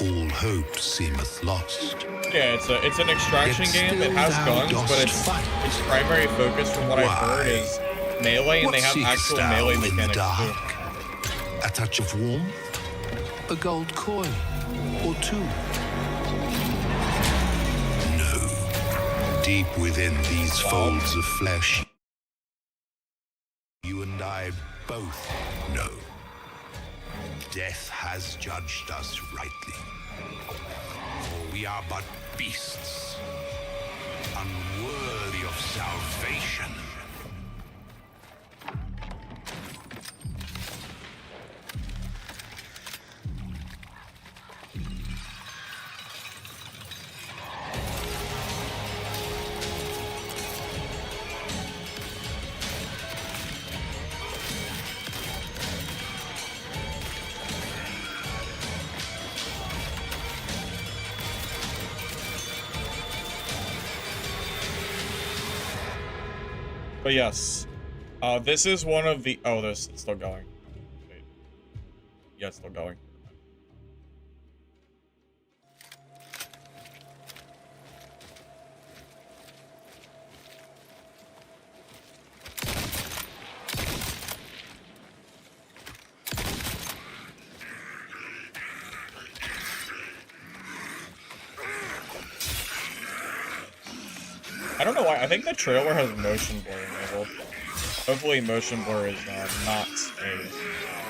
All hope seemeth lost. Yeah, it's an extraction game. It has guns, but its primary focus, from what I've heard, is melee, and they have actual melee mechanics too. A touch of warmth, a gold coin, or two. No, deep within these folds of flesh, you and I both know. Death has judged us rightly. For we are but beasts, unworthy of salvation. But yes, this is one of the... Oh, it's still going. Wait. Yeah, it's still going. I don't know why. I think the trailer has motion blur enabled. Hopefully motion blur is not a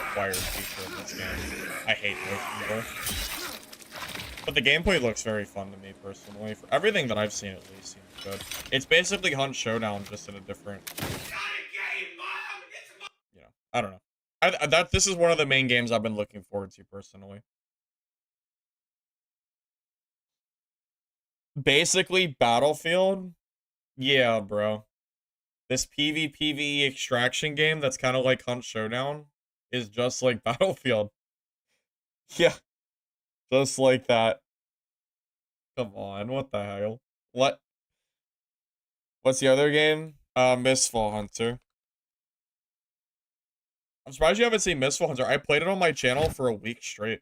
required feature in this game. I hate motion blur. But the gameplay looks very fun to me, personally. For everything that I've seen, at least, seems good. It's basically Hunt Showdown, just in a different... You know, I don't know. This is one of the main games I've been looking forward to, personally. Basically, Battlefield? Yeah, bro. This PvPvE extraction game that's kind of like Hunt Showdown is just like Battlefield. Yeah, just like that. Come on, what the hell? What? What's the other game? Mistfall Hunter. I'm surprised you haven't seen Mistfall Hunter. I played it on my channel for a week straight.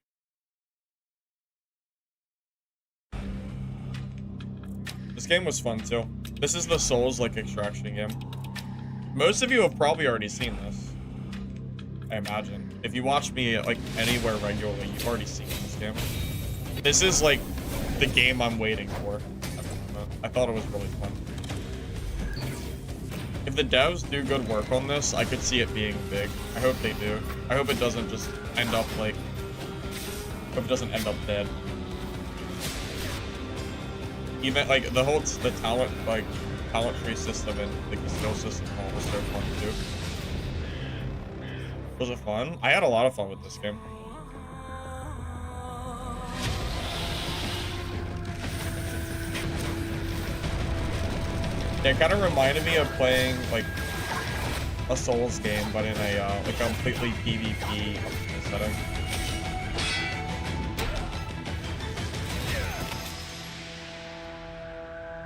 This game was fun too. This is the Souls like extraction game. Most of you have probably already seen this, I imagine. If you watch me like anywhere regularly, you've already seen this game. This is like the game I'm waiting for at the moment. I thought it was really fun. If the devs do good work on this, I could see it being big. I hope they do. I hope it doesn't just end up like... I hope it doesn't end up dead. Even, like, the talent, like, talent tree system and, like, the skill system all was so fun, too. Was it fun? I had a lot of fun with this game. It kind of reminded me of playing, like, a Souls game, but in a, like, completely PvP setting.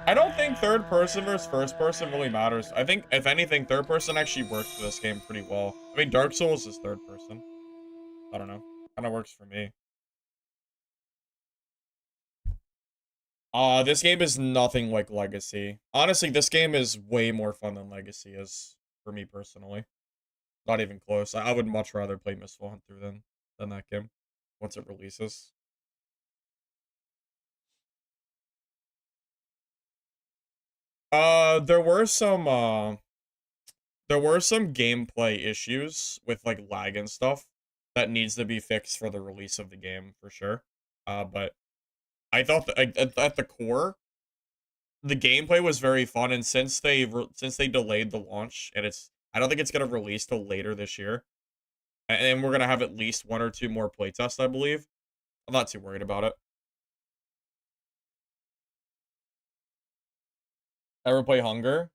I don't think third person versus first person really matters. I think, if anything, third person actually works for this game pretty well. I mean, Dark Souls is third person. I don't know. Kind of works for me. This game is nothing like Legacy. Honestly, this game is way more fun than Legacy is, for me personally. Not even close. I would much rather play Mistfall Hunter than that game, once it releases. There were some, gameplay issues with, like, lag and stuff that needs to be fixed for the release of the game, for sure. But I thought that, like, at the core, the gameplay was very fun, and since they delayed the launch, and I don't think it's gonna release till later this year, and we're gonna have at least 1 or 2 more playtests, I believe. I'm not too worried about it. Ever play Hunger?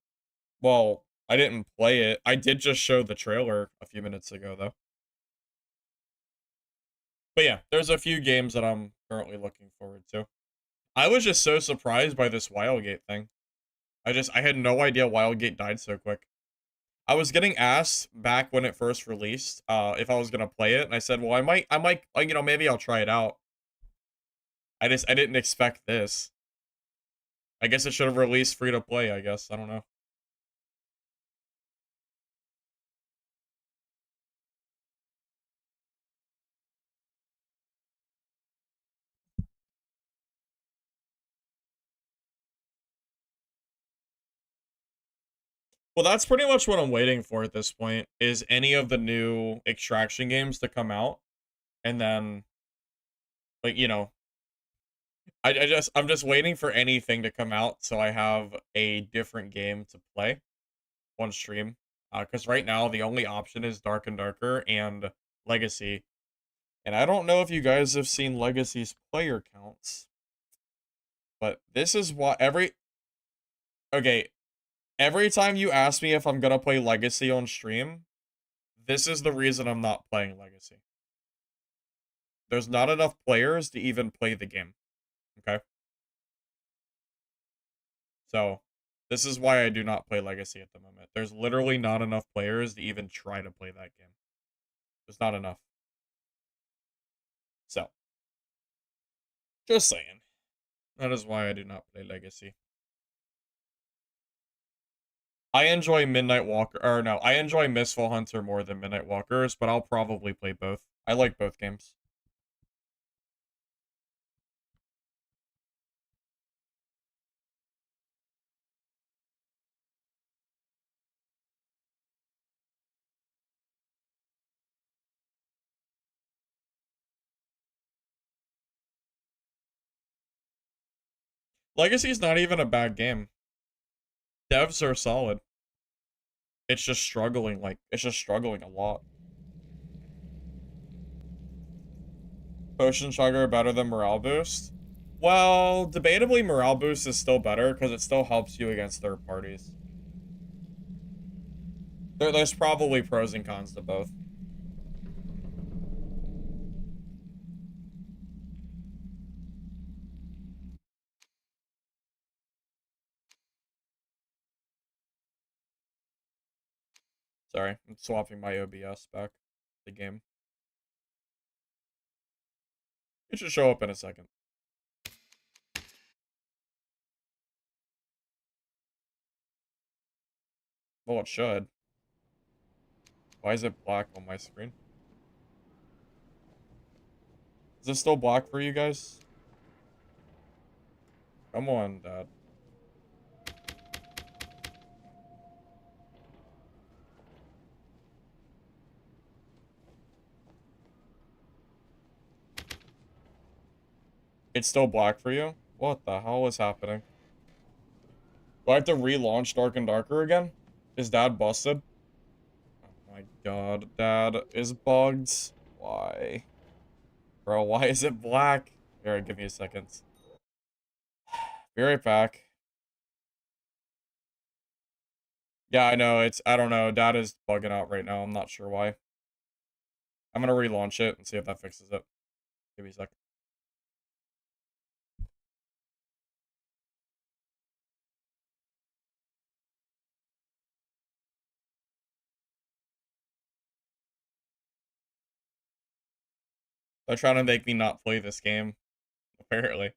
Well, I didn't play it. I did just show the trailer a few minutes ago, though. But yeah, there's a few games that I'm currently looking forward to. I was just so surprised by this Wildgate thing. I had no idea Wildgate died so quick. I was getting asked back when it first released, if I was gonna play it, and I said, well, like, you know, maybe I'll try it out. I didn't expect this. I guess it should have released free to play, I guess. I don't know. Well, that's pretty much what I'm waiting for at this point, is any of the new extraction games to come out, and then, like, you know, I'm just waiting for anything to come out so I have a different game to play on stream. Because right now the only option is Dark and Darker and Legacy. And I don't know if you guys have seen Legacy's player counts, but this is what okay, every time you ask me if I'm gonna play Legacy on stream, this is the reason I'm not playing Legacy. There's not enough players to even play the game. Okay? So, this is why I do not play Legacy at the moment. There's literally not enough players to even try to play that game. There's not enough. So, just saying. That is why I do not play Legacy. I enjoy Midnight Walker, or no, I enjoy Mistfall Hunter more than Midnight Walkers, but I'll probably play both. I like both games. Legacy's not even a bad game. Devs are solid. It's just struggling, it's just struggling a lot. Potion Sugar better than Morale Boost? Well, debatably Morale Boost is still better because it still helps you against third parties. There's probably pros and cons to both. Sorry, I'm swapping my OBS back to the game. It should show up in a second. Well, it should. Why is it black on my screen? Is this still black for you guys? Come on, Dad. It's still black for you? What the hell is happening? Do I have to relaunch Dark and Darker again? Is Dad busted? Oh my god, Dad is bugged. Why? Bro, why is it black? Here, give me a second. Be right back. Yeah, I know, I don't know, Dad is bugging out right now, I'm not sure why. I'm gonna relaunch it and see if that fixes it. Give me a sec. They're trying to make me not play this game, apparently.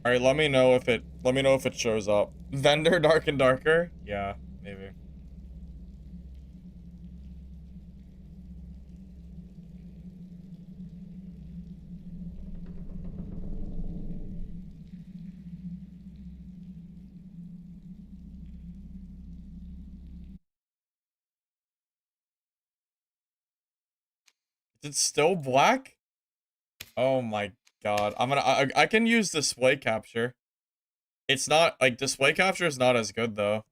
Alright, let me know if it shows up. Vendor Dark and Darker? Yeah, maybe. Is it still black? Oh my god. I can use display capture. It's not, display capture is not as good though.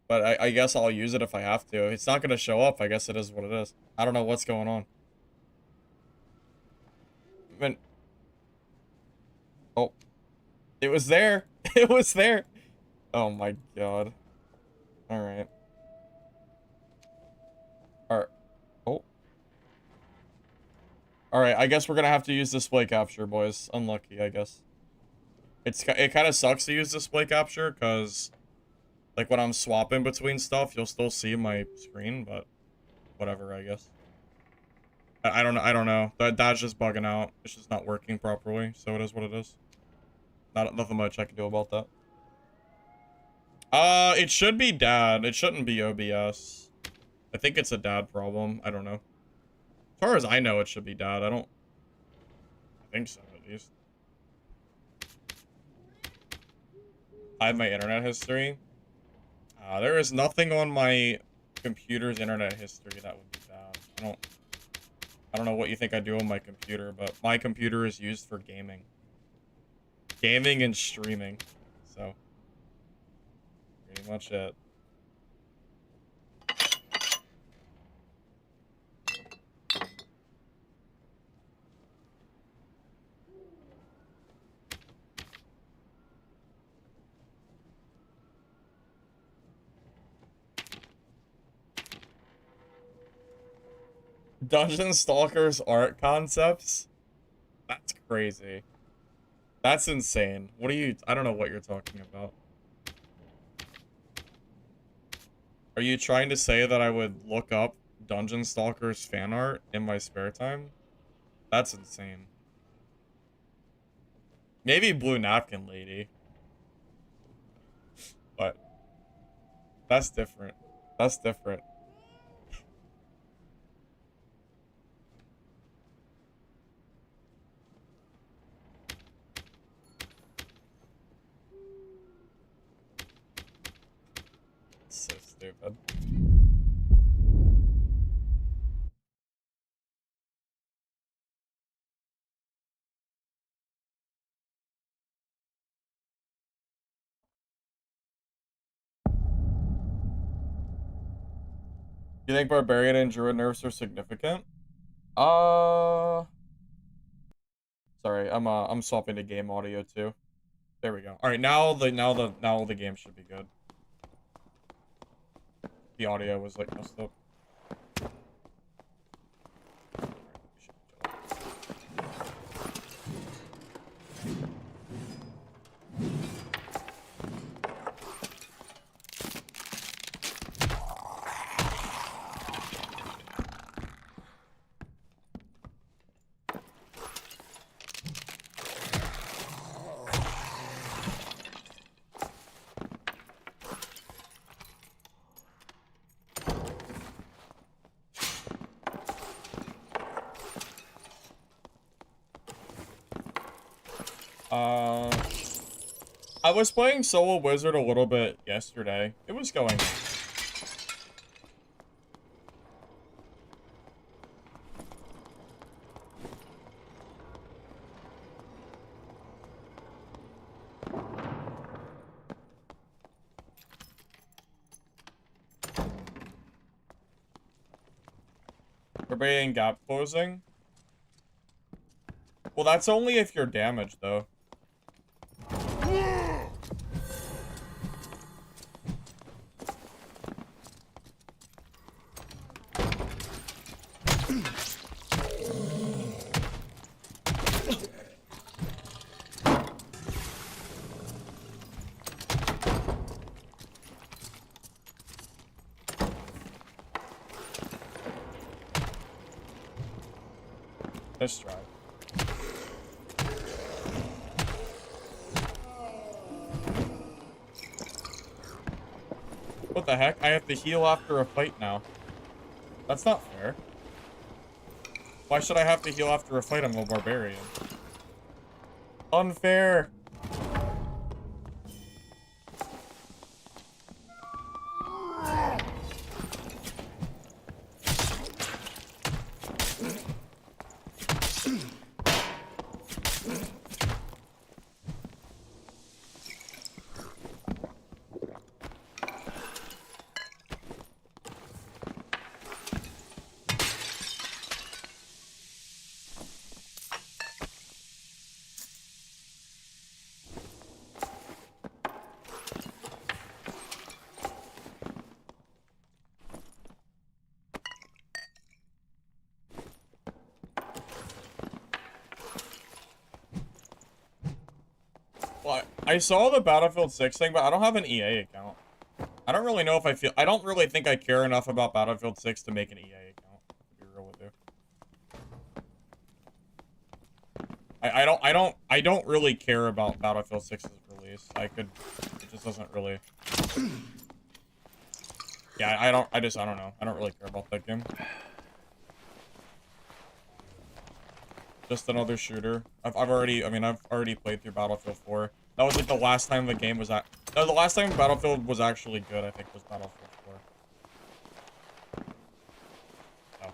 But I guess I'll use it if I have to. It's not gonna show up, I guess it is what it is. I don't know what's going on. I mean, oh. It was there. It was there. Oh my god. Alright. Alright. Oh. Alright, I guess we're gonna have to use display capture, boys. Unlucky, I guess. It kind of sucks to use display capture, because, like, when I'm swapping between stuff, you'll still see my screen, but whatever, I guess. I don't know. That's just bugging out. It's just not working properly, so it is what it is. Nothing much I can do about that. It should be Dad. It shouldn't be OBS. I think it's a Dad problem. I don't know. As far as I know, it should be Dad. I think so, at least. Hide my internet history. There is nothing on my computer's internet history that would be bad. I don't know what you think I do on my computer, but my computer is used for gaming. Gaming and streaming. So, pretty much it. Dungeon Stalkers art concepts? That's crazy. That's insane. What are you... I don't know what you're talking about. Are you trying to say that I would look up Dungeon Stalkers fan art in my spare time? That's insane. Maybe Blue Napkin Lady. But that's different. That's different. So stupid. You think Barbarian and Druid nerfs are significant? Sorry, I'm swapping to game audio too. There we go. All right, now the game should be good. The audio was like messed up. I was playing Solo Wizard a little bit yesterday. It was going. Barbarian gap closing? Well, that's only if you're damaged, though. Let's try. What the heck? I have to heal after a fight now. That's not fair. Why should I have to heal after a fight? I'm a barbarian. Unfair. Well, I saw the Battlefield 6 thing, but I don't have an EA account. I don't really know if I don't really think I care enough about Battlefield 6 to make an EA account, to be real with you. I don't really care about Battlefield 6's release. It just doesn't really. Yeah, I don't know. I don't really care about that game. Just another shooter. I've already played through Battlefield 4. That was like the last time the game was no, the last time Battlefield was actually good, I think, was Battlefield 4. Oh,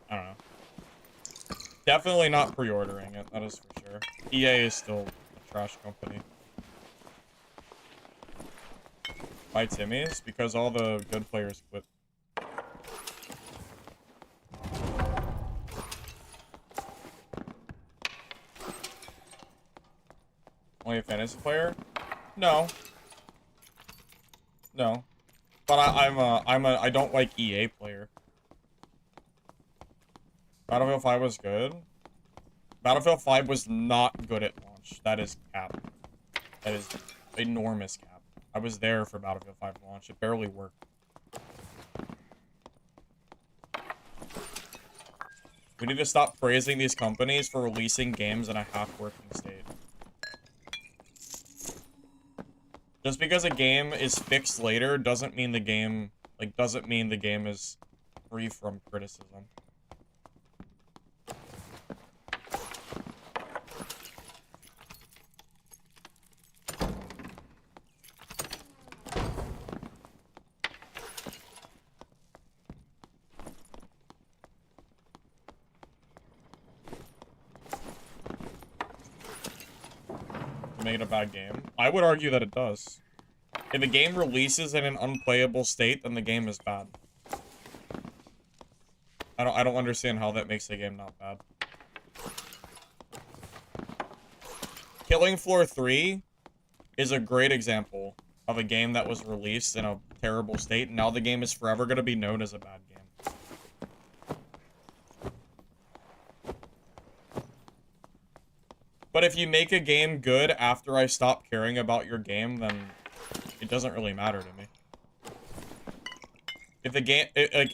I don't know. Definitely not pre-ordering it, that is for sure. EA is still a trash company. Why Timmy's? Because all the good players quit. Only a fantasy player? No. No. But I don't like EA player. Battlefield 5 was good. Battlefield 5 was not good at launch. That is cap. That is enormous cap. I was there for Battlefield 5 launch. It barely worked. We need to stop praising these companies for releasing games in a half-working state. Just because a game is fixed later doesn't mean the game is free from criticism. make it a bad game? I would argue that it does. If a game releases in an unplayable state, then the game is bad. I don't understand how that makes a game not bad. Killing Floor 3 is a great example of a game that was released in a terrible state, and now the game is forever going to be known as a bad game. But if you make a game good after I stop caring about your game, then it doesn't really matter to me. If the game, like,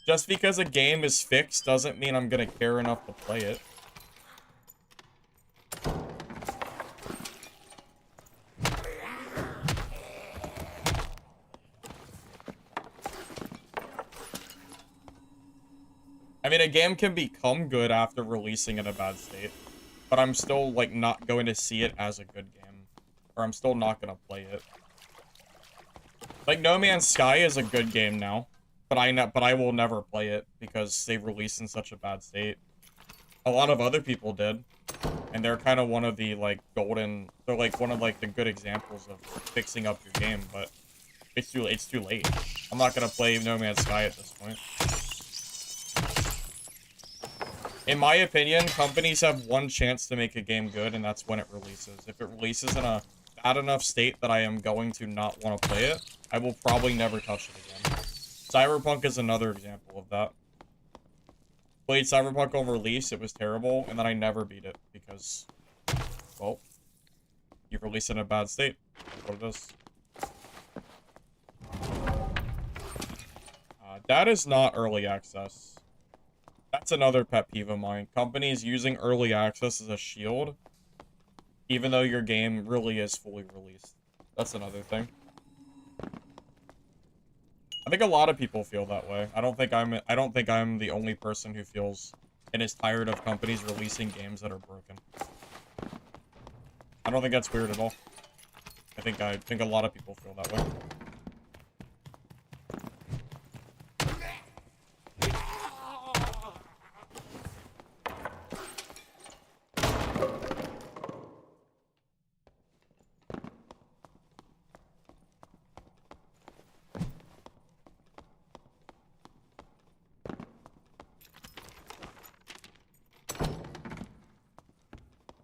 just because a game is fixed doesn't mean I'm gonna care enough to play it. I mean, a game can become good after releasing in a bad state, but I'm still, like, not going to see it as a good game. Or I'm still not gonna play it. Like, No Man's Sky is a good game now, but I will never play it because they released in such a bad state. A lot of other people did, and they're kind of one of the, like, they're, like, one of, like, the good examples of fixing up your game, but it's too late. I'm not gonna play No Man's Sky at this point. In my opinion, companies have one chance to make a game good, and that's when it releases. If it releases in a bad enough state that I am going to not want to play it, I will probably never touch it again. Cyberpunk is another example of that. Played Cyberpunk on release, it was terrible, and then I never beat it because, well, you release it in a bad state. That's what it is. That is not early access. That's another pet peeve of mine. Companies using early access as a shield, even though your game really is fully released. That's another thing. I think a lot of people feel that way. I don't think I'm the only person who feels and is tired of companies releasing games that are broken. I don't think that's weird at all. I think a lot of people feel that way.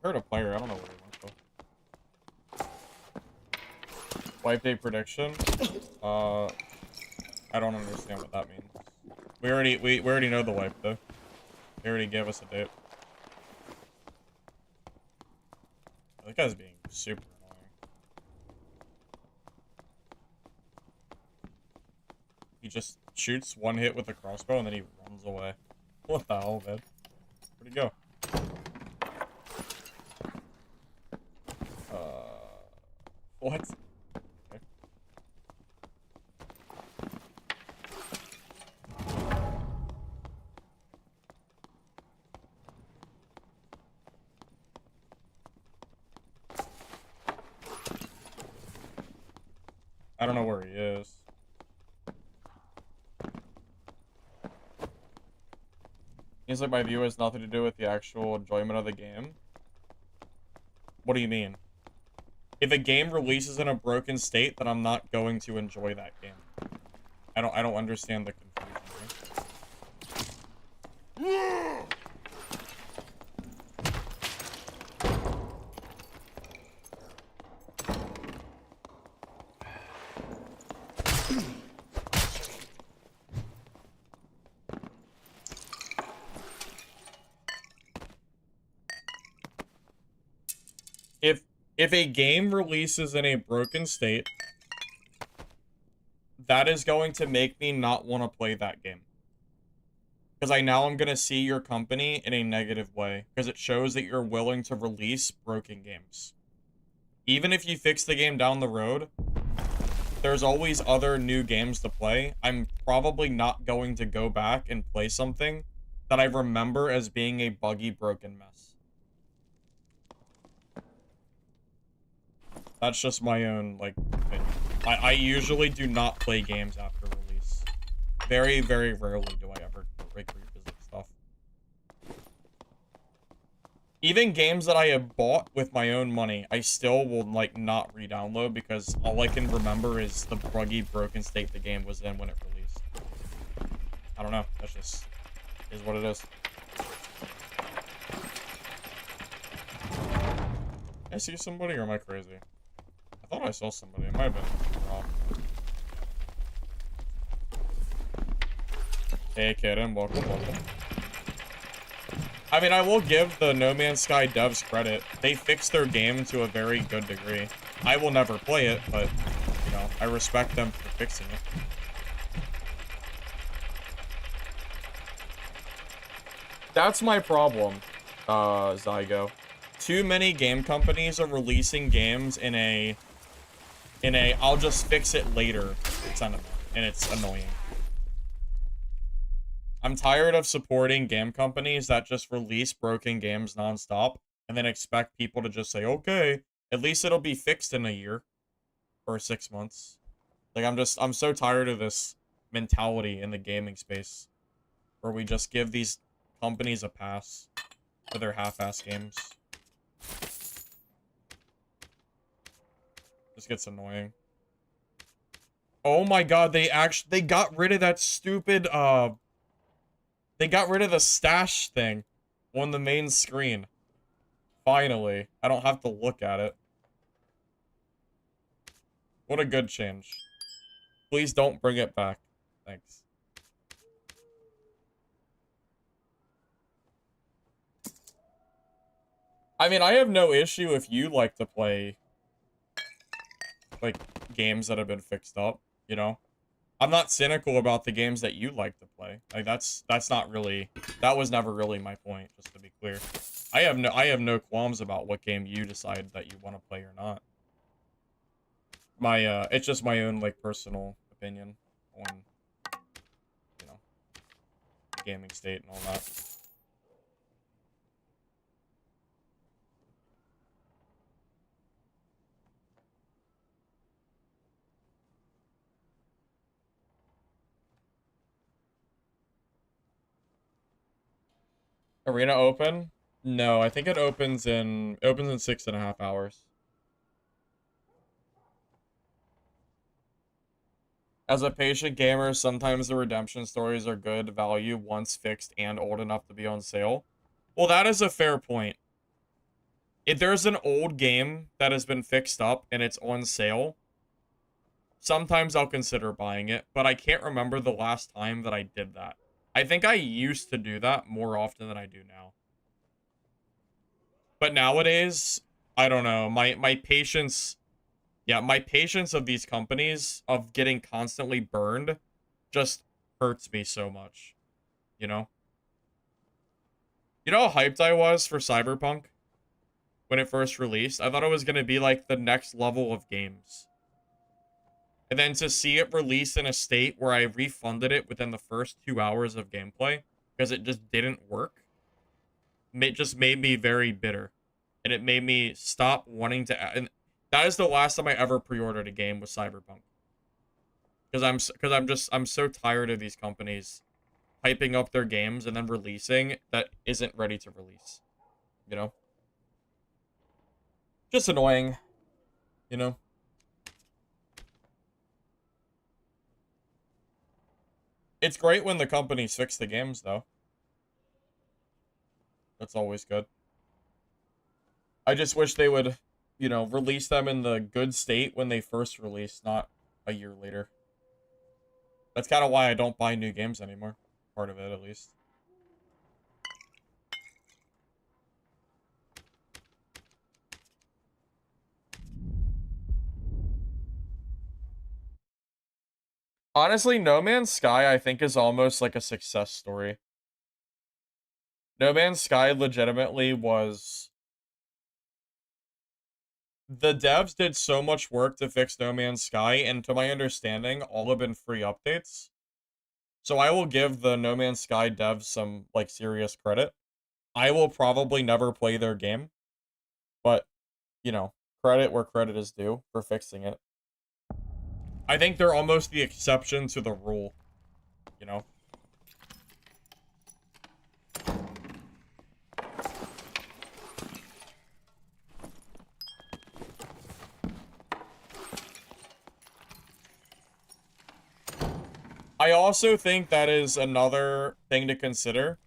Heard a player, I don't know where he went though. Wipe day prediction? I don't understand what that means. We already know the wipe though. They already gave us a date. That guy's being super annoying. He just shoots one hit with a crossbow and then he runs away. What the hell, man? Where'd he go? What? Okay. I don't know where he is. Seems like my view has nothing to do with the actual enjoyment of the game. What do you mean? If a game releases in a broken state, then I'm not going to enjoy that game. I don't understand the confusion here. If a game releases in a broken state, that is going to make me not want to play that game. Because I'm going to see your company in a negative way. Because it shows that you're willing to release broken games. Even if you fix the game down the road, there's always other new games to play. I'm probably not going to go back and play something that I remember as being a buggy, broken mess. That's just my own, like, opinion. I usually do not play games after release. Very, very rarely do I ever revisit stuff. Even games that I have bought with my own money, I still will, like, not re-download because all I can remember is the buggy, broken state the game was in when it released. I don't know. That's just is what it is. I see somebody or am I crazy? I thought I saw somebody. It might have been wrong. Hey, Kaden. Welcome. I mean, I will give the No Man's Sky devs credit. They fixed their game to a very good degree. I will never play it, but, you know, I respect them for fixing it. That's my problem, Zygo. Too many game companies are releasing games in a I'll just fix it later sentiment, and it's annoying. I'm tired of supporting game companies that just release broken games nonstop and then expect people to just say, okay, at least it'll be fixed in a year or 6 months. Like, I'm so tired of this mentality in the gaming space where we just give these companies a pass for their half-ass games. This gets annoying. Oh my god, they got rid of that stupid, they got rid of the stash thing on the main screen. Finally. I don't have to look at it. What a good change. Please don't bring it back. Thanks. I mean, I have no issue if you like to play, like, games that have been fixed up, you know? I'm not cynical about the games that you like to play. Like, that's not really, that was never really my point, just to be clear. I have no qualms about what game you decide that you want to play or not. It's just my own, like, personal opinion on, you know, the gaming state and all that. Arena open? No, I think it opens in 6.5 hours. As a patient gamer, sometimes the redemption stories are good value once fixed and old enough to be on sale. Well, that is a fair point. If there's an old game that has been fixed up and it's on sale, sometimes I'll consider buying it, but I can't remember the last time that I did that. I think I used to do that more often than I do now. But nowadays, I don't know. My patience, yeah, my patience of these companies of getting constantly burned just hurts me so much. You know? You know how hyped I was for Cyberpunk when it first released? I thought it was going to be like the next level of games. And then to see it released in a state where I refunded it within the first 2 hours of gameplay because it just didn't work, it just made me very bitter. And it made me stop wanting to... And that is the last time I ever pre-ordered a game with Cyberpunk. Because I'm so tired of these companies hyping up their games and then releasing that isn't ready to release. You know? Just annoying. You know? It's great when the companies fix the games, though. That's always good. I just wish they would, you know, release them in the good state when they first released, not a year later. That's kind of why I don't buy new games anymore. Part of it, at least. Honestly, No Man's Sky, I think, is almost like a success story. No Man's Sky legitimately was... The devs did so much work to fix No Man's Sky, and to my understanding, all have been free updates. So I will give the No Man's Sky devs some, like, serious credit. I will probably never play their game, but, you know, credit where credit is due for fixing it. I think they're almost the exception to the rule, you know? I also think that is another thing to consider.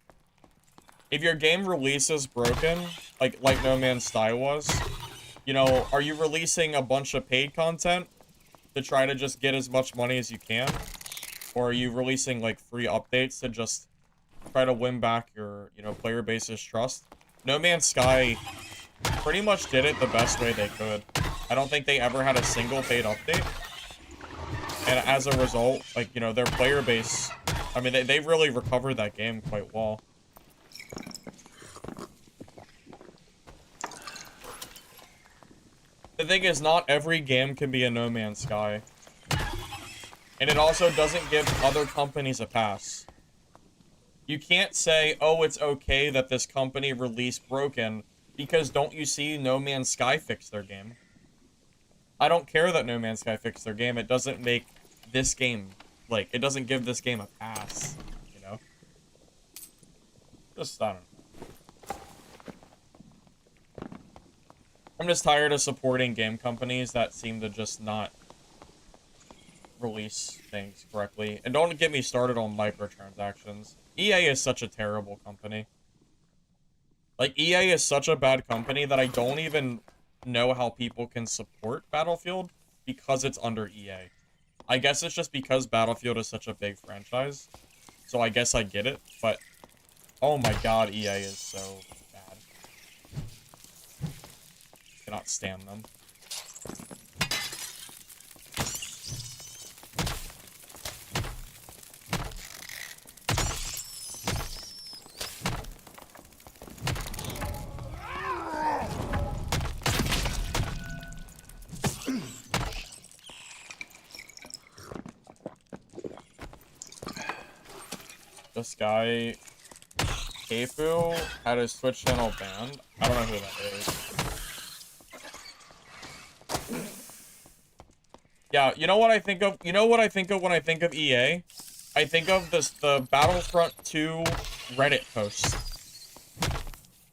If your game releases broken, like No Man's Sky was, you know, are you releasing a bunch of paid content to try to just get as much money as you can? Or are you releasing, like, free updates to just try to win back your, you know, player base's trust? No Man's Sky pretty much did it the best way they could. I don't think they ever had a single paid update. And as a result, like, you know, their player base, I mean, they really recovered that game quite well. The thing is, not every game can be a No Man's Sky. And it also doesn't give other companies a pass. You can't say, oh, it's okay that this company released broken, because don't you see No Man's Sky fixed their game? I don't care that No Man's Sky fixed their game. It doesn't make this game, like, it doesn't give this game a pass, you know? Just, I don't know. I'm just tired of supporting game companies that seem to just not release things correctly. And don't get me started on microtransactions. EA is such a terrible company. Like, EA is such a bad company that I don't even know how people can support Battlefield because it's under EA. I guess it's just because Battlefield is such a big franchise. So I guess I get it, but oh my god, EA is so bad. Cannot stand them. This guy, Keifu, had his Twitch channel banned. I don't know who that is. Yeah, you know what I think of? You know what I think of when I think of EA? I think of the Battlefront 2 Reddit posts.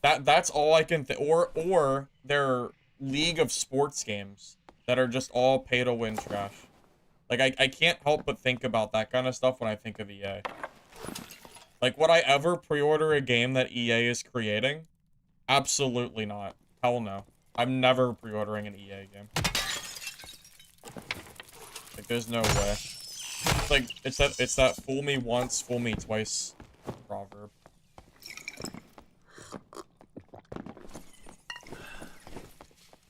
That's all I can think. Or their League of Sports games that are just all pay-to-win trash. Like, I can't help but think about that kind of stuff when I think of EA. Like, would I ever pre-order a game that EA is creating? Absolutely not. Hell no. I'm never pre-ordering an EA game. Like, there's no way. It's like, it's that fool me once, fool me twice proverb.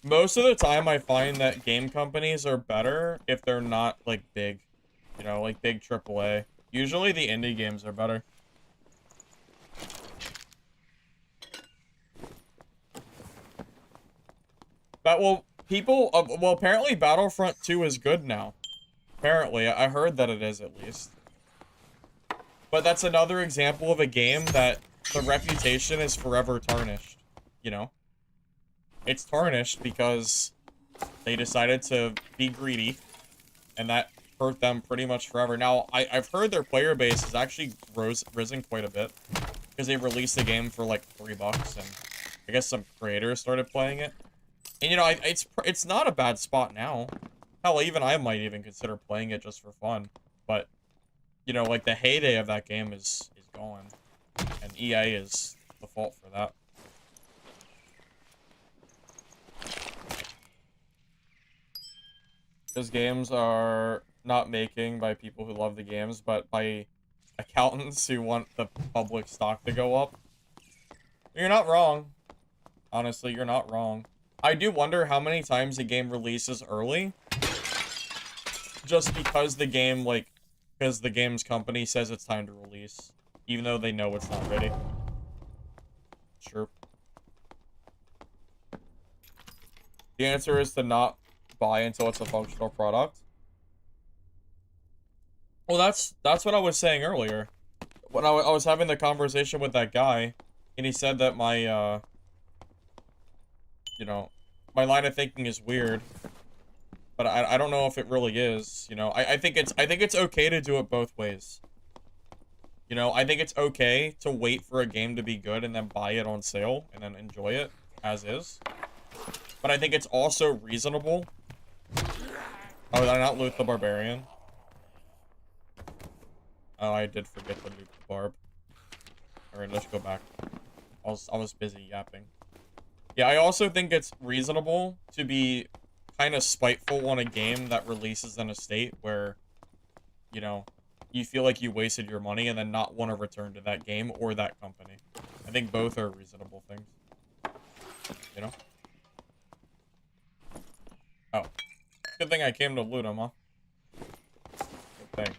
Most of the time, I find that game companies are better if they're not, like, big. You know, like, big AAA. Usually, the indie games are better. But, well, people... well, apparently Battlefront 2 is good now. Apparently. I heard that it is, at least. But that's another example of a game that the reputation is forever tarnished. You know? It's tarnished because they decided to be greedy. And that hurt them pretty much forever. Now, I've heard their player base has actually risen quite a bit. Because they released the game for, like, $3. And I guess some creators started playing it. And, you know, it's not a bad spot now. Hell, even I might even consider playing it just for fun. But, you know, like, the heyday of that game is gone. And EA is the fault for that. Because games are not making by people who love the games, but by accountants who want the public stock to go up. You're not wrong. Honestly, you're not wrong. I do wonder how many times a game releases early. Just because the game, like, because the game's company says it's time to release. Even though they know it's not ready. Sure. The answer is to not buy until it's a functional product. Well, that's what I was saying earlier. When I was having the conversation with that guy, and he said that my, you know, my line of thinking is weird, but I don't know if it really is. You know, I think it's okay to do it both ways. You know, I think it's okay to wait for a game to be good and then buy it on sale and then enjoy it as is. But I think it's also reasonable. Oh, did I not loot the Barbarian? Oh, I did forget to nuke the barb. Alright, let's go back. I was busy yapping. Yeah, I also think it's reasonable to be kind of spiteful on a game that releases in a state where, you know, you feel like you wasted your money and then not want to return to that game or that company. I think both are reasonable things. You know? Oh. Good thing I came to loot him, huh? Good thing.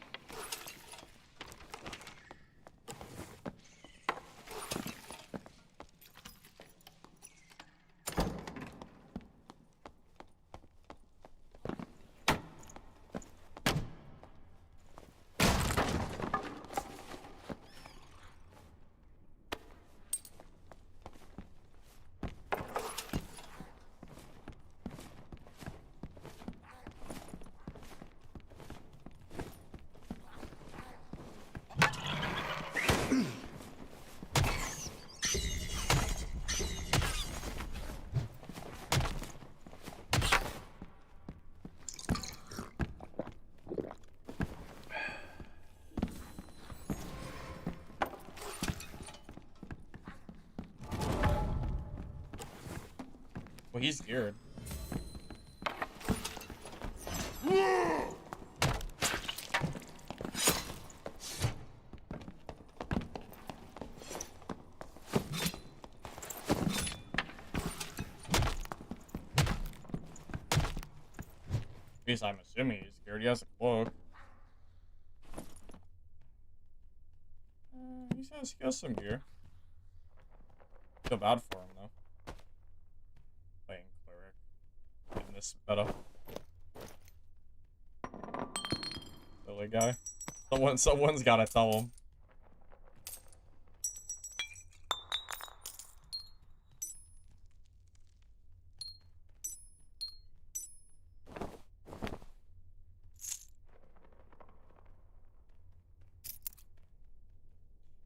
Well, he's geared. At least I'm assuming he's geared. He has a cloak. He has some gear. Feel bad for him, though. Playing cleric in this meta. Silly guy. Someone's gotta tell him.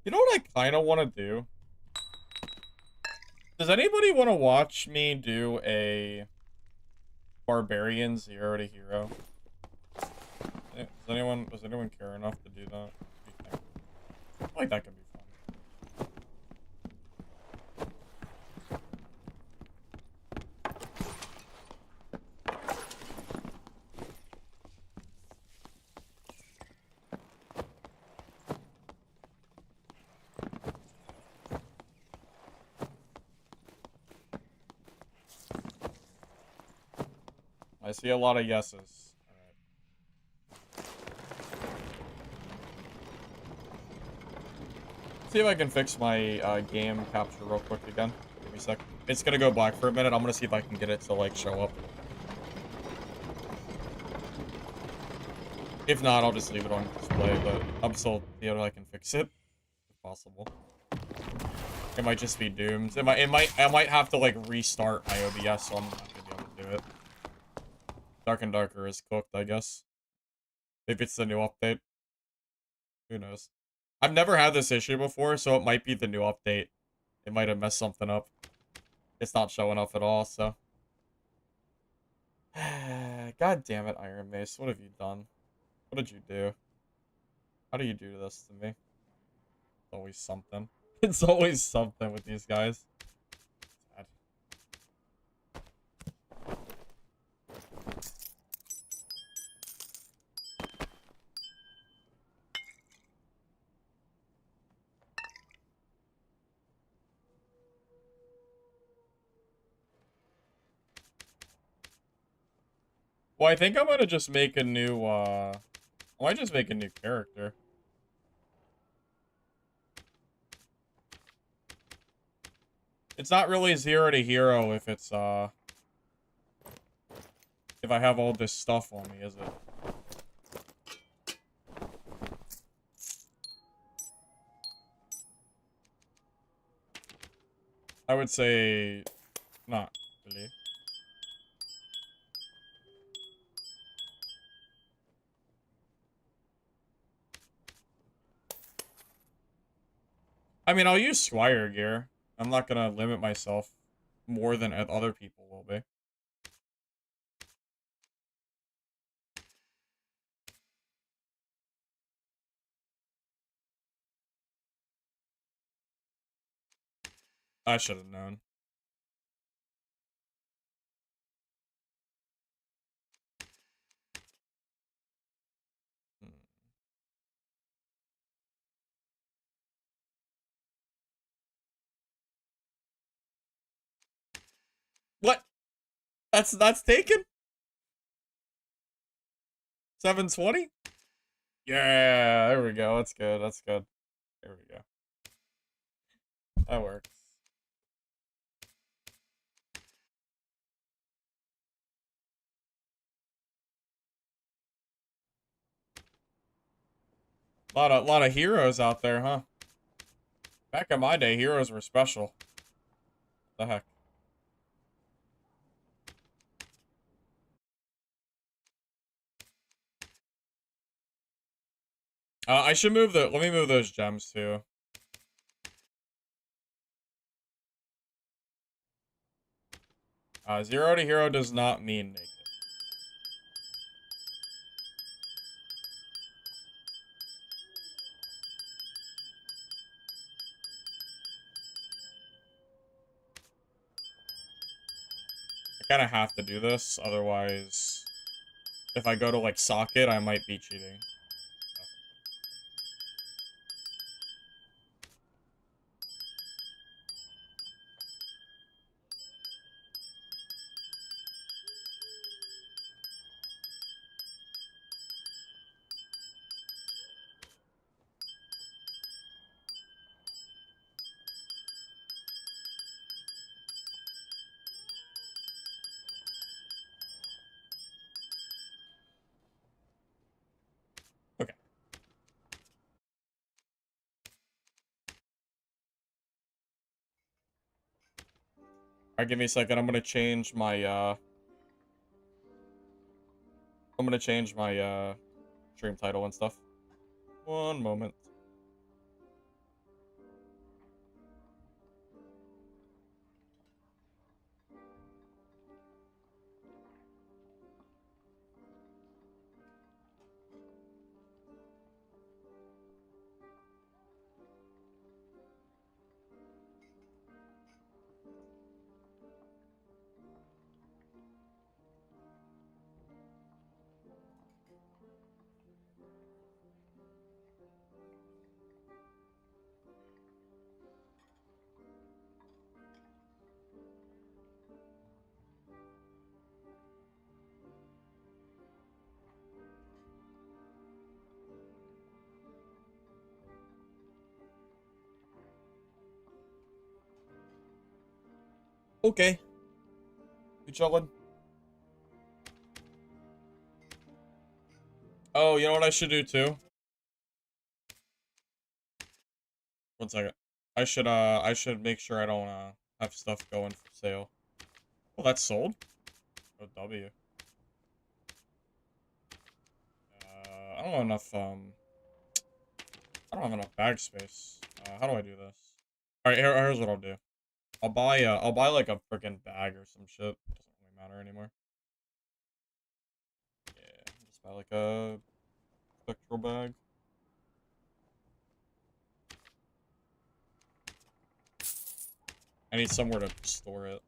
You know what I kind of want to do? Does anybody want to watch me do a Barbarian 0 to hero? Does anyone care enough to do that? What do you think? I feel like that could be fun. I see a lot of yeses. Alright. See if I can fix my game capture real quick again. Give me a sec. It's gonna go black for a minute. I'm gonna see if I can get it to, like, show up. If not, I'll just leave it on display, but I'm still see if I can fix it. If possible. It might just be doomed. I might have to, like, restart my OBS, so I'm not gonna be able to do it. Dark and Darker is cooked, I guess. Maybe it's the new update. Who knows? I've never had this issue before, so it might be the new update. It might have messed something up. It's not showing up at all, so. God damn it, Iron Mace. What have you done? What did you do? How do you do this to me? It's always something. It's always something with these guys. Sad. Well, I think I'm gonna just make a new, I might just make a new character. It's not really 0 to hero if it's, if I have all this stuff on me, is it? I would say not really. I mean, I'll use Squire gear. I'm not gonna limit myself more than other people will be. I should have known. Hmm. What? That's taken? 720? Yeah, there we go. That's good. That's good. There we go. That works. Lot of heroes out there, huh? Back in my day, heroes were special. What the heck? I should move the. Let me move those gems too. Zero to hero does not mean naked. I kind of have to do this, otherwise, if I go to like socket, I might be cheating. Okay. Alright, give me a second. I'm gonna change my stream title and stuff. One moment. Okay. You chillin'? Oh, you know what I should do too? One second. I should make sure I don't have stuff going for sale. Oh, that's sold? Oh, W. I don't have enough I don't have enough bag space. How do I do this? Alright, here's what I'll do. I'll buy like a freaking bag or some shit. Doesn't really matter anymore. Yeah, just buy like a spectral bag. I need somewhere to store it.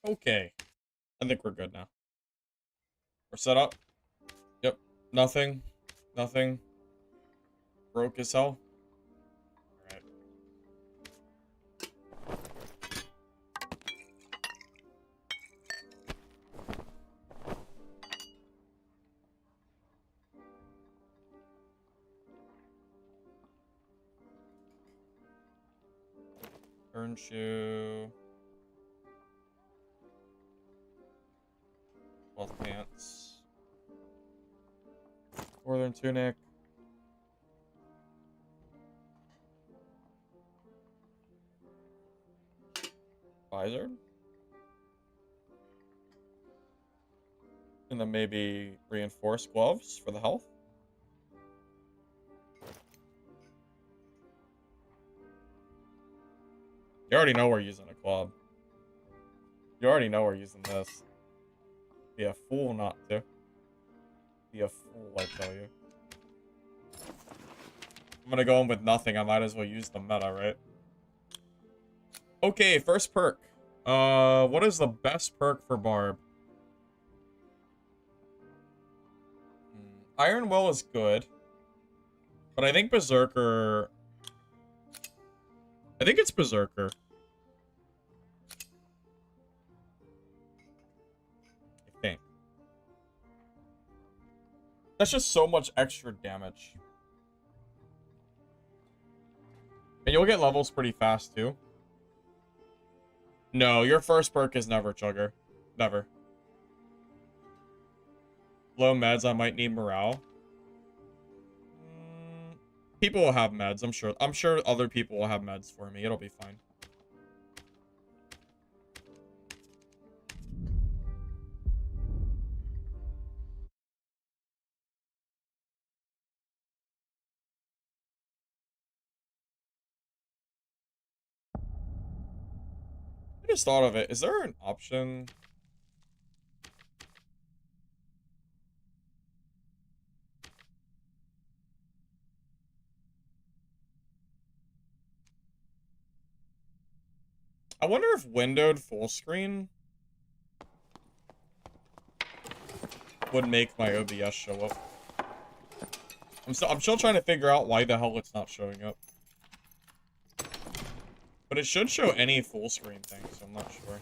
Okay. I think we're good now. We're set up. Yep. Nothing. Nothing. Broke as hell. Alright. Turn shoe. Cloth pants. Northern tunic. Visor. And then maybe reinforced gloves for the health. You already know we're using a club. You already know we're using this. Be a fool not to. Be a fool, I tell you. I'm gonna go in with nothing. I might as well use the meta, right? Okay, first perk. What is the best perk for Barb? Iron Will is good. But I think Berserker... I think it's Berserker. I think. That's just so much extra damage. And you'll get levels pretty fast, too. No, your first perk is never Chugger. Never. Low meds, I might need morale. People will have meds, I'm sure. I'm sure other people will have meds for me. It'll be fine. I just thought of it. Is there an option? I wonder if windowed full screen would make my OBS show up. I'm still trying to figure out why the hell it's not showing up. But it should show any full screen thing, so I'm not sure.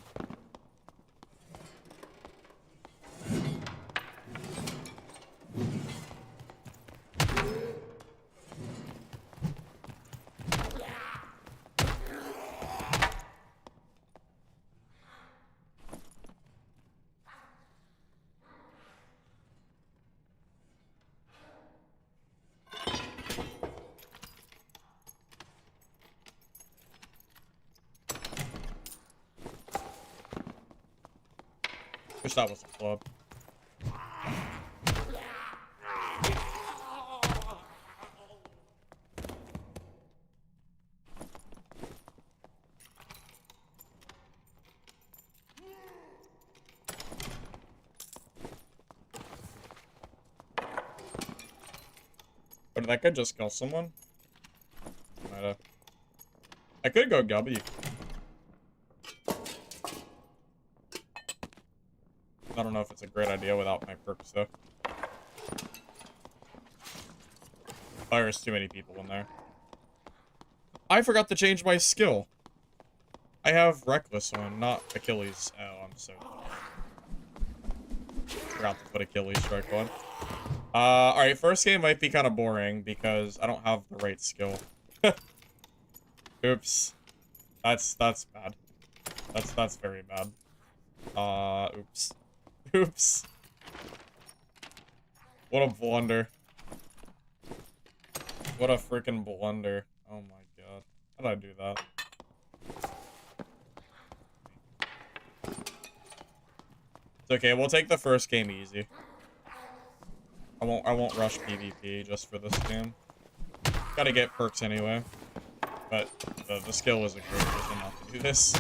Wish that was a club. Or did that guy just kill someone? Might have. I could go W. I don't know if it's a great idea without my perks, though. There's too many people in there. I forgot to change my skill. I have Reckless on, not Achilles. Oh, I'm so... Forgot to put Achilles Strike on. Alright, first game might be kind of boring because I don't have the right skill. Oops. That's bad. That's very bad. Oops. Oops. What a blunder. What a freaking blunder. Oh my god. How did I do that? It's okay, we'll take the first game easy. I won't rush PvP just for this game. Gotta get perks anyway. But the skill is a great reason not to do this.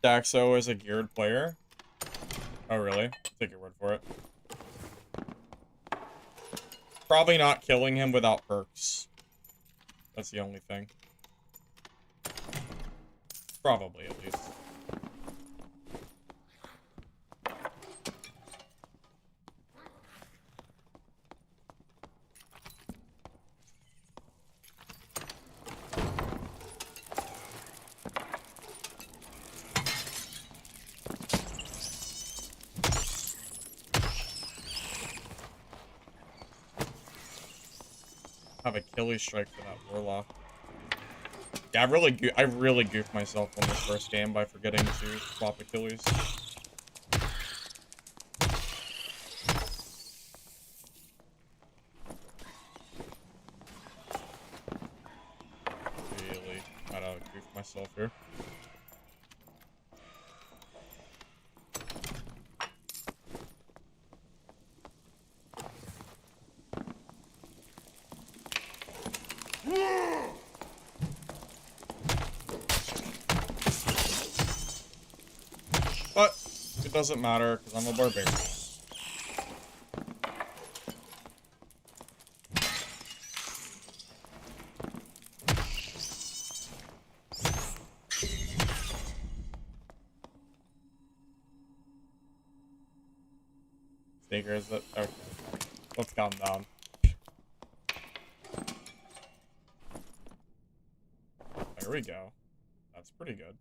Daxo is a geared player? Oh, really? I'll take your word for it. Probably not killing him without perks. That's the only thing. Probably, at least. Have Achilles Strike for that Warlock. Yeah, I really goofed myself on this first game by forgetting to swap Achilles. Really gotta goof myself here. But it doesn't matter because I'm a barbarian. Sneaker is that okay? Let's calm down. There we go. That's pretty good.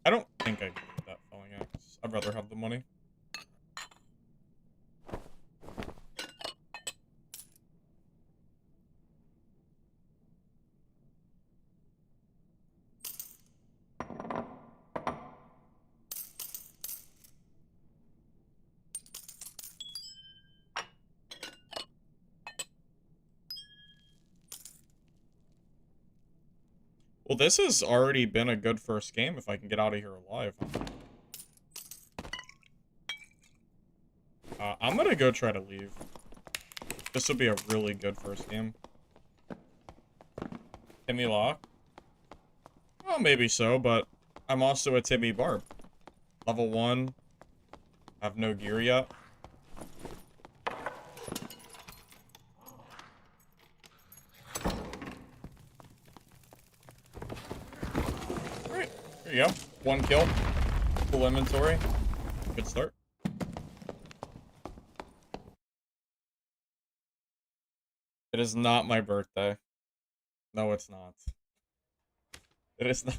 I don't think I can get that falling axe. I'd rather have the money. Well, this has already been a good first game if I can get out of here alive. I'm gonna go try to leave. This will be a really good first game. Timmy Lock? Well, maybe so, but I'm also a Timmy Barb. Level 1. I have no gear yet. Alright, there you go. 1 kill. Full inventory. Good start. It is not my birthday. No, it's not. It is not.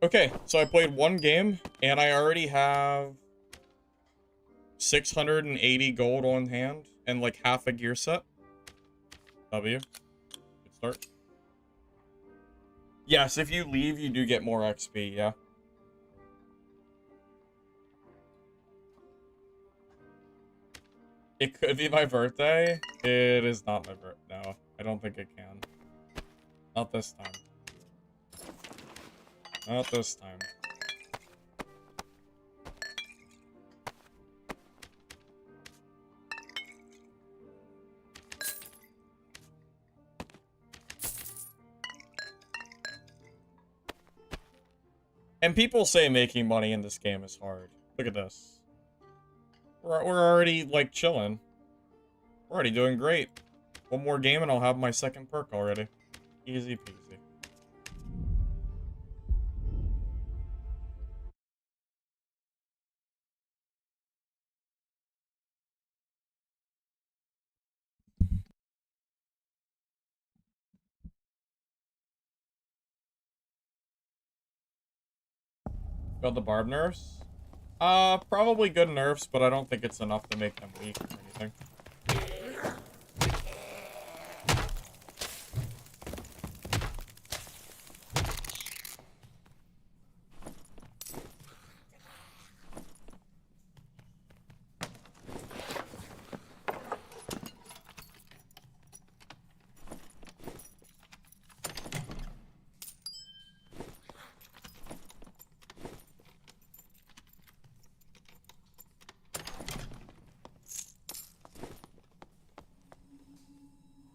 Okay, so I played 1 game, and I already have 680 gold on hand, and like half a gear set. W. Good start. Yes, if you leave, you do get more XP, yeah. It could be my birthday. It is not my birthday. No, I don't think it can. Not this time. Not this time. And people say making money in this game is hard. Look at this. We're already, like, chilling. We're already doing great. 1 more game and I'll have my 2nd perk already. Easy peasy. Got the barb nerfs? Probably good nerfs, but I don't think it's enough to make them weak or anything.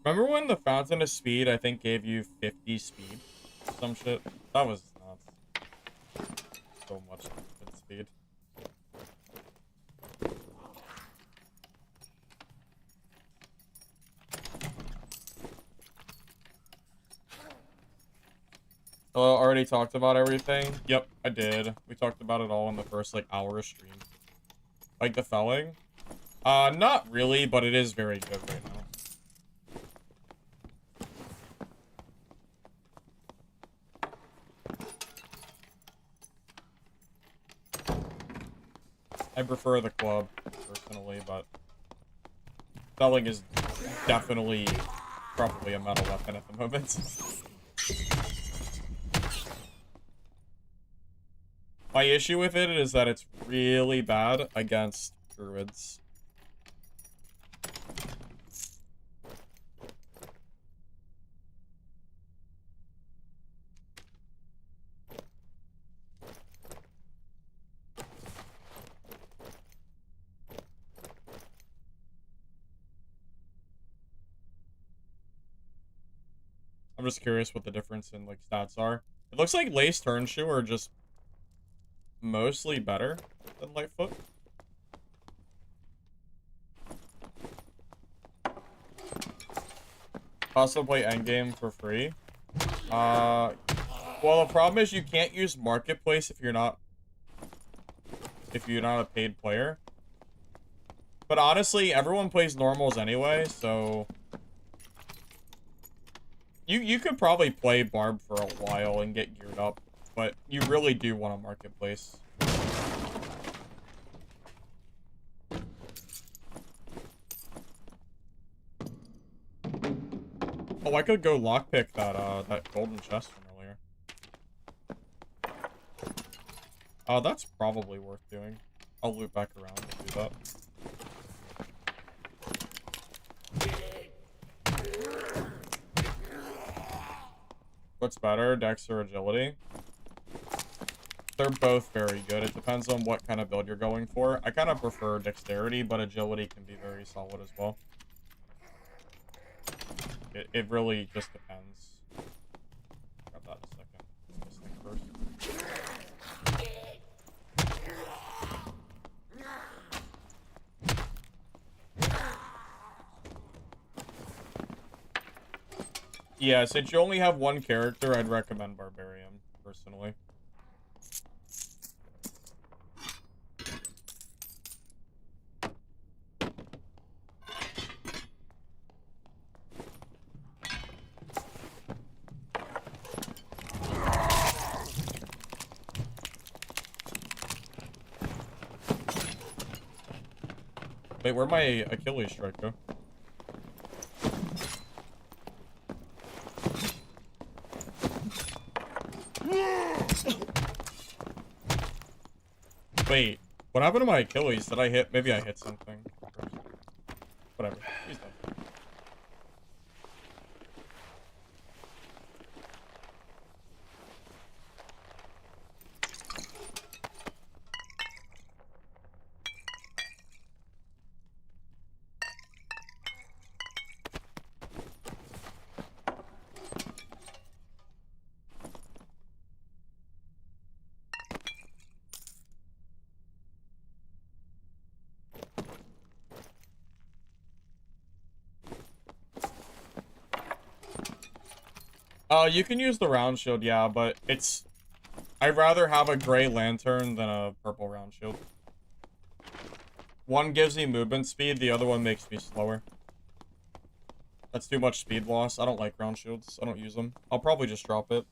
Remember when the Fountain of Speed, I think, gave you 50 speed? Some shit? That was nuts. so much movement speed. Already talked about everything? Yep, I did. We talked about it all in the first, like, hour of stream. Like the felling? Not really, but it is very good right now. I prefer the club, personally, but felling is definitely probably a metal weapon at the moment. My issue with it is that it's really bad against druids. I'm just curious what the difference in, like, stats are. It looks like Lace Turnshoe are just mostly better than Lightfoot. Also play endgame for free. Well, the problem is you can't use Marketplace if you're not a paid player. But honestly, everyone plays normals anyway, so you could probably play Barb for a while and get geared up, but you really do want a Marketplace. Oh, I could go lockpick that golden chest from earlier. That's probably worth doing. I'll loop back around and do that. What's better, Dex or Agility? They're both very good. It depends on what kind of build you're going for. I kind of prefer Dexterity, but Agility can be very solid as well. It really just depends. Grab that in a second. This thing first. Yeah, since you only have one character, I'd recommend Barbarian, personally. Wait, where'd my Achilles strike go? Wait, what happened to my Achilles? Did I hit? Maybe I hit something. Whatever. He's dead. You can use the round shield, yeah, but it's... I'd rather have a gray lantern than a purple round shield. One gives me movement speed, the other one makes me slower. That's too much speed loss. I don't like round shields. I don't use them. I'll probably just drop it.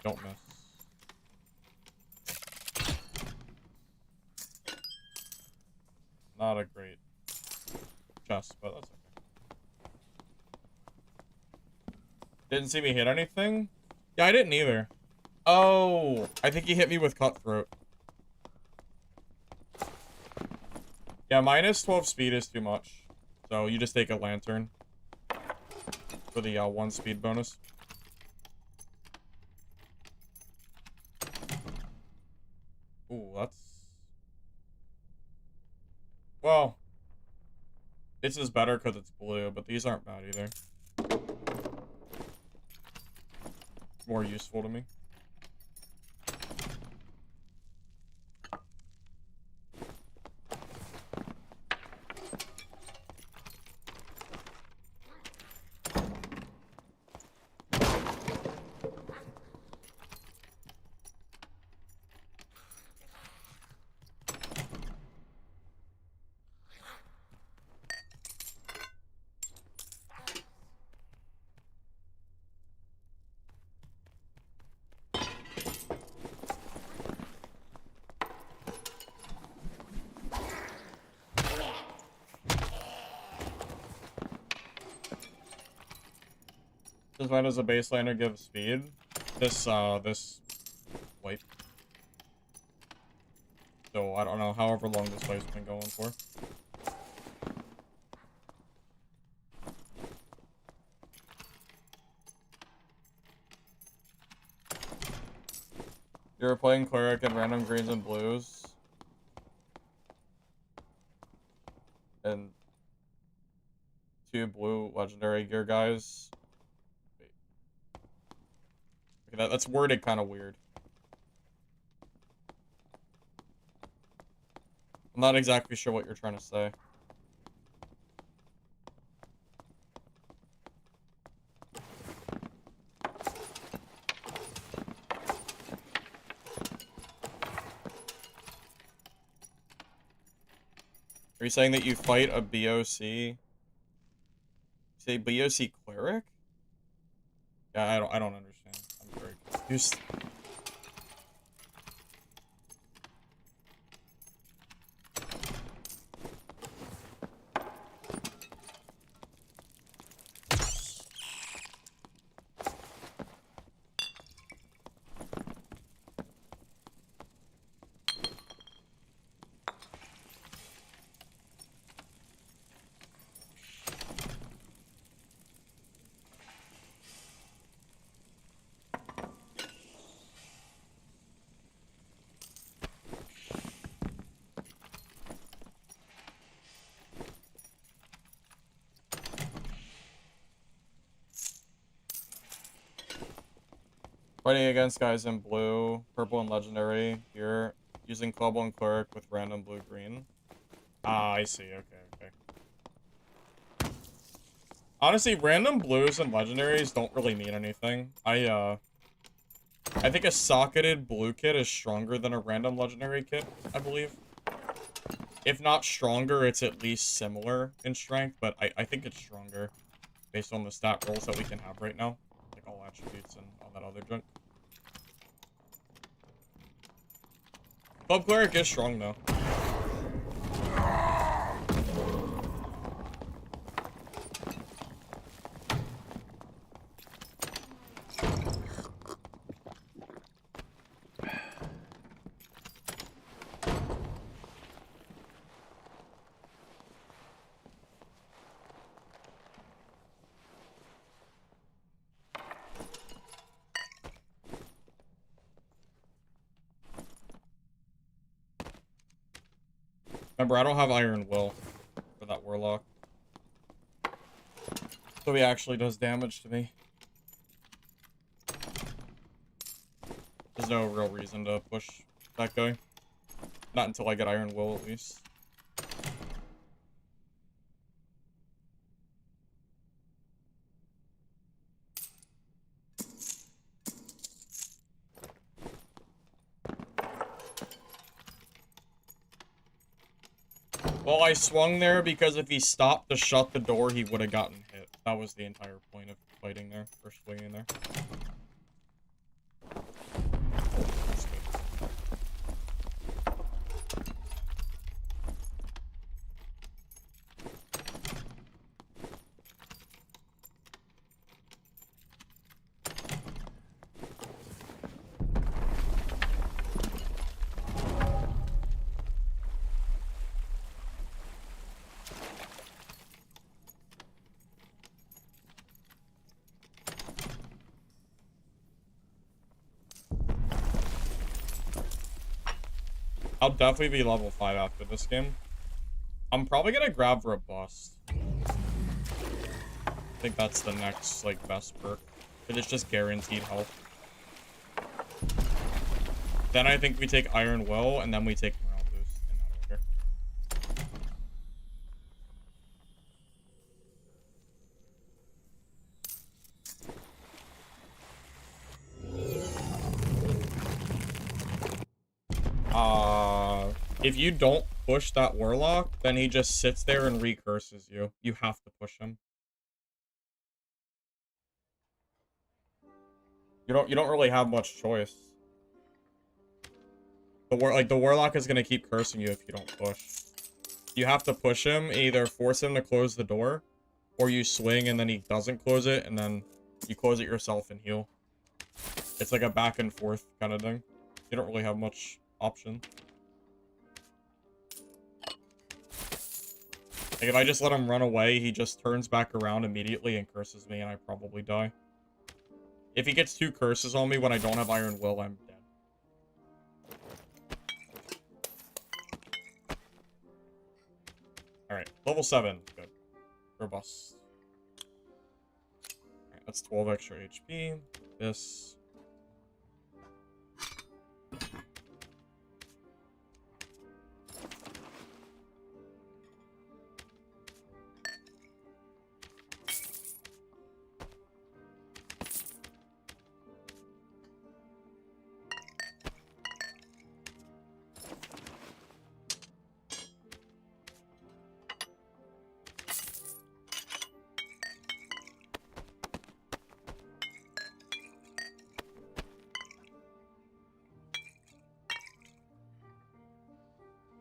Don't miss. Not a great chest, but that's okay. Didn't see me hit anything? Yeah, I didn't either. Oh, I think he hit me with Cutthroat. Yeah, minus 12 speed is too much. So you just take a lantern for the 1 speed bonus. Ooh, that's... Well, this is better because it's blue, but these aren't bad either. more useful to me. Does mine as a baseliner give speed? This wipe. So I don't know, however long this fight's been going for. You're playing cleric and random greens and blues. And 2 blue legendary gear guys. Wait. Okay, that's worded kind of weird. I'm not exactly sure what you're trying to say. Are you saying that you fight a BOC? Say BOC cleric? Yeah, I don't understand. I'm very confused. Fighting against guys in blue, purple, and legendary here, using club and cleric with random blue green. Ah, I see. Okay. Honestly, random blues and legendaries don't really mean anything. I think a socketed blue kit is stronger than a random legendary kit, I believe. If not stronger, it's at least similar in strength, but I think it's stronger based on the stat rolls that we can have right now. Like all attributes and all that other junk. Club cleric is strong though. Remember, I don't have Iron Will for that Warlock. So he actually does damage to me. There's no real reason to push that guy. Not until I get Iron Will, at least. Well, I swung there because if he stopped to shut the door, he would have gotten hit. That was the entire point of fighting there, or swinging there. I'll definitely be level 5 after this game. I'm probably gonna grab Robust. I think that's the next, like, best perk. But it's just guaranteed health. Then I think we take Iron Will, and then we take Morale Boost in that order. If you don't push that Warlock, then he just sits there and recurses you. You have to push him. You don't really have much choice. The Warlock is gonna keep cursing you if you don't push. You have to push him, either force him to close the door, or you swing and then he doesn't close it, and then you close it yourself and heal. It's like a back and forth kind of thing. You don't really have much option. Like, if I just let him run away, he just turns back around immediately and curses me, and I probably die. If he gets 2 curses on me when I don't have Iron Will, I'm dead. Alright, level 7. Good. Robust. Alright, that's 12 extra HP. This.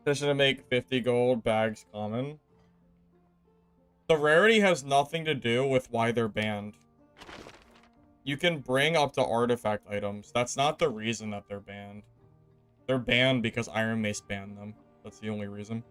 Petition to make 50 gold bags common. The rarity has nothing to do with why they're banned. You can bring up to artifact items. That's not the reason that they're banned. They're banned because Iron Mace banned them. That's the only reason.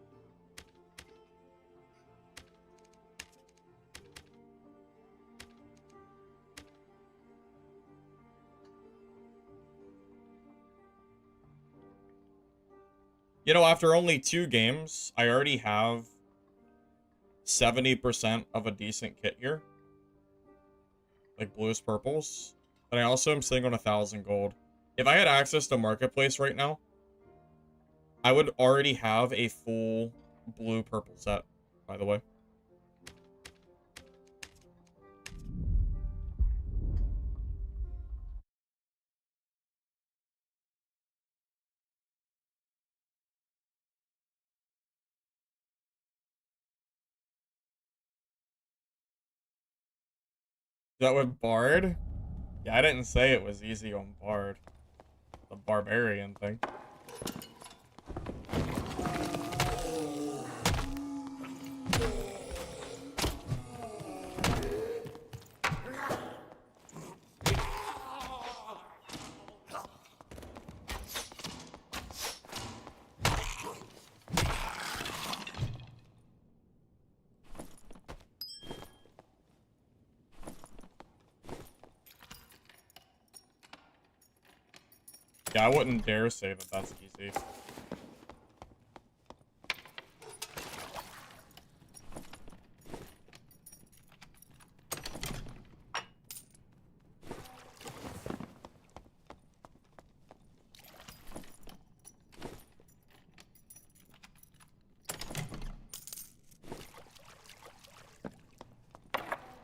You know, after only 2 games, I already have 70% of a decent kit here. Like blues, purples. But I also am sitting on 1,000 gold. If I had access to Marketplace right now, I would already have a full blue purple set, by the way. Is that with Bard? Yeah, I didn't say it was easy on Bard. The Barbarian thing. Yeah, I wouldn't dare say that that's easy.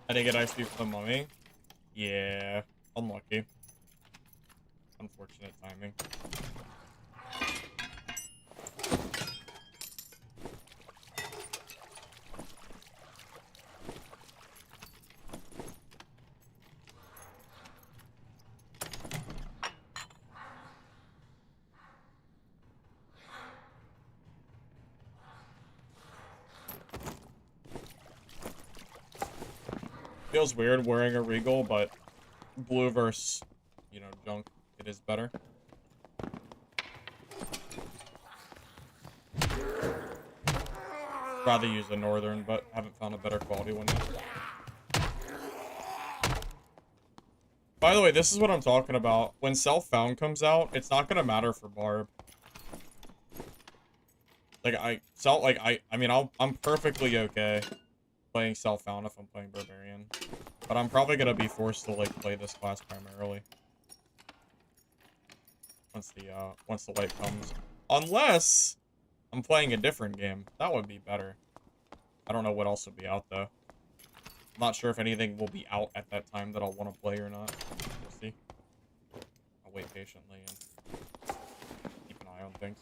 I didn't get XP for the mummy. Yeah, unlucky. Unfortunate timing. Feels weird wearing a regal, but blue versus, you know, junk, it is better. Rather use a northern, but haven't found a better quality one yet. By the way, this is what I'm talking about. When Self-Found comes out, it's not gonna matter for Barb. Like, I'm perfectly okay playing Self-Found if I'm playing Barbarian. But I'm probably gonna be forced to, like, play this class primarily. once the light comes. Unless I'm playing a different game. That would be better. I don't know what else would be out, though. I'm not sure if anything will be out at that time that I'll want to play or not. We'll see. I'll wait patiently and keep an eye on things.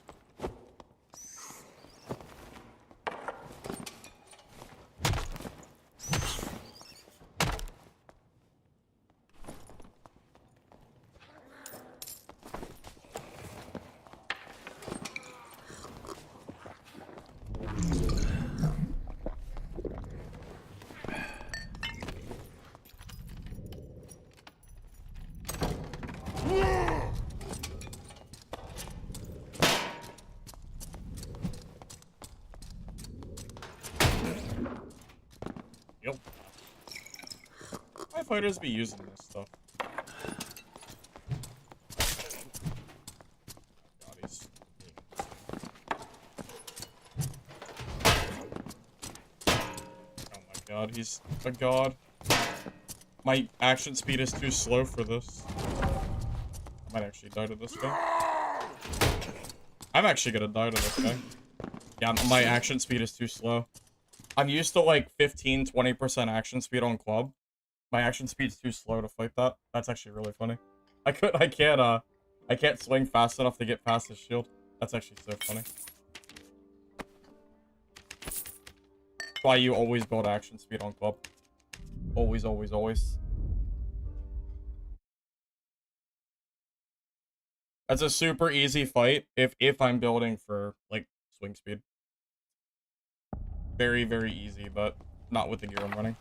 Yep. Why fighters be using this stuff? God, he's... Oh my god, he's a god. My action speed is too slow for this. I might actually die to this guy. I'm actually gonna die to this guy. Yeah, my action speed is too slow. I'm used to like 15-20% action speed on club. My action speed's too slow to fight that. That's actually really funny. I can't swing fast enough to get past his shield. That's actually so funny. That's why you always build action speed on club. Always, always, always. That's a super easy fight if I'm building for like swing speed. Very, very easy, but not with the gear I'm running.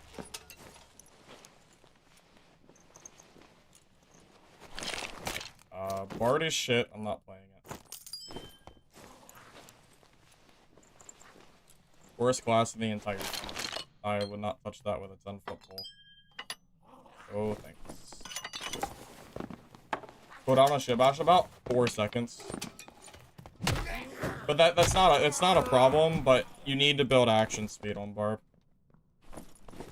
Bard is shit. I'm not playing it. Worst class in the entire game. I would not touch that with a 10-foot pole. Oh, thanks. Go down on Shibash about 4 seconds. But it's not a problem, but you need to build action speed on Barb.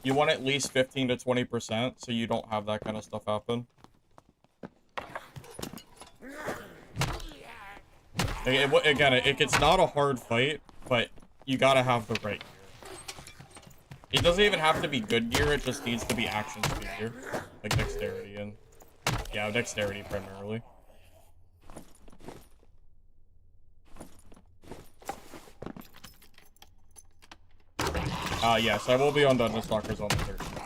You want at least 15 to 20% so you don't have that kind of stuff happen. Again, it's not a hard fight, but you gotta have the right gear. It doesn't even have to be good gear, it just needs to be action speed gear. Like dexterity and... yeah, dexterity primarily. Yes, I will be on Dungeon Stalkers on the 13th.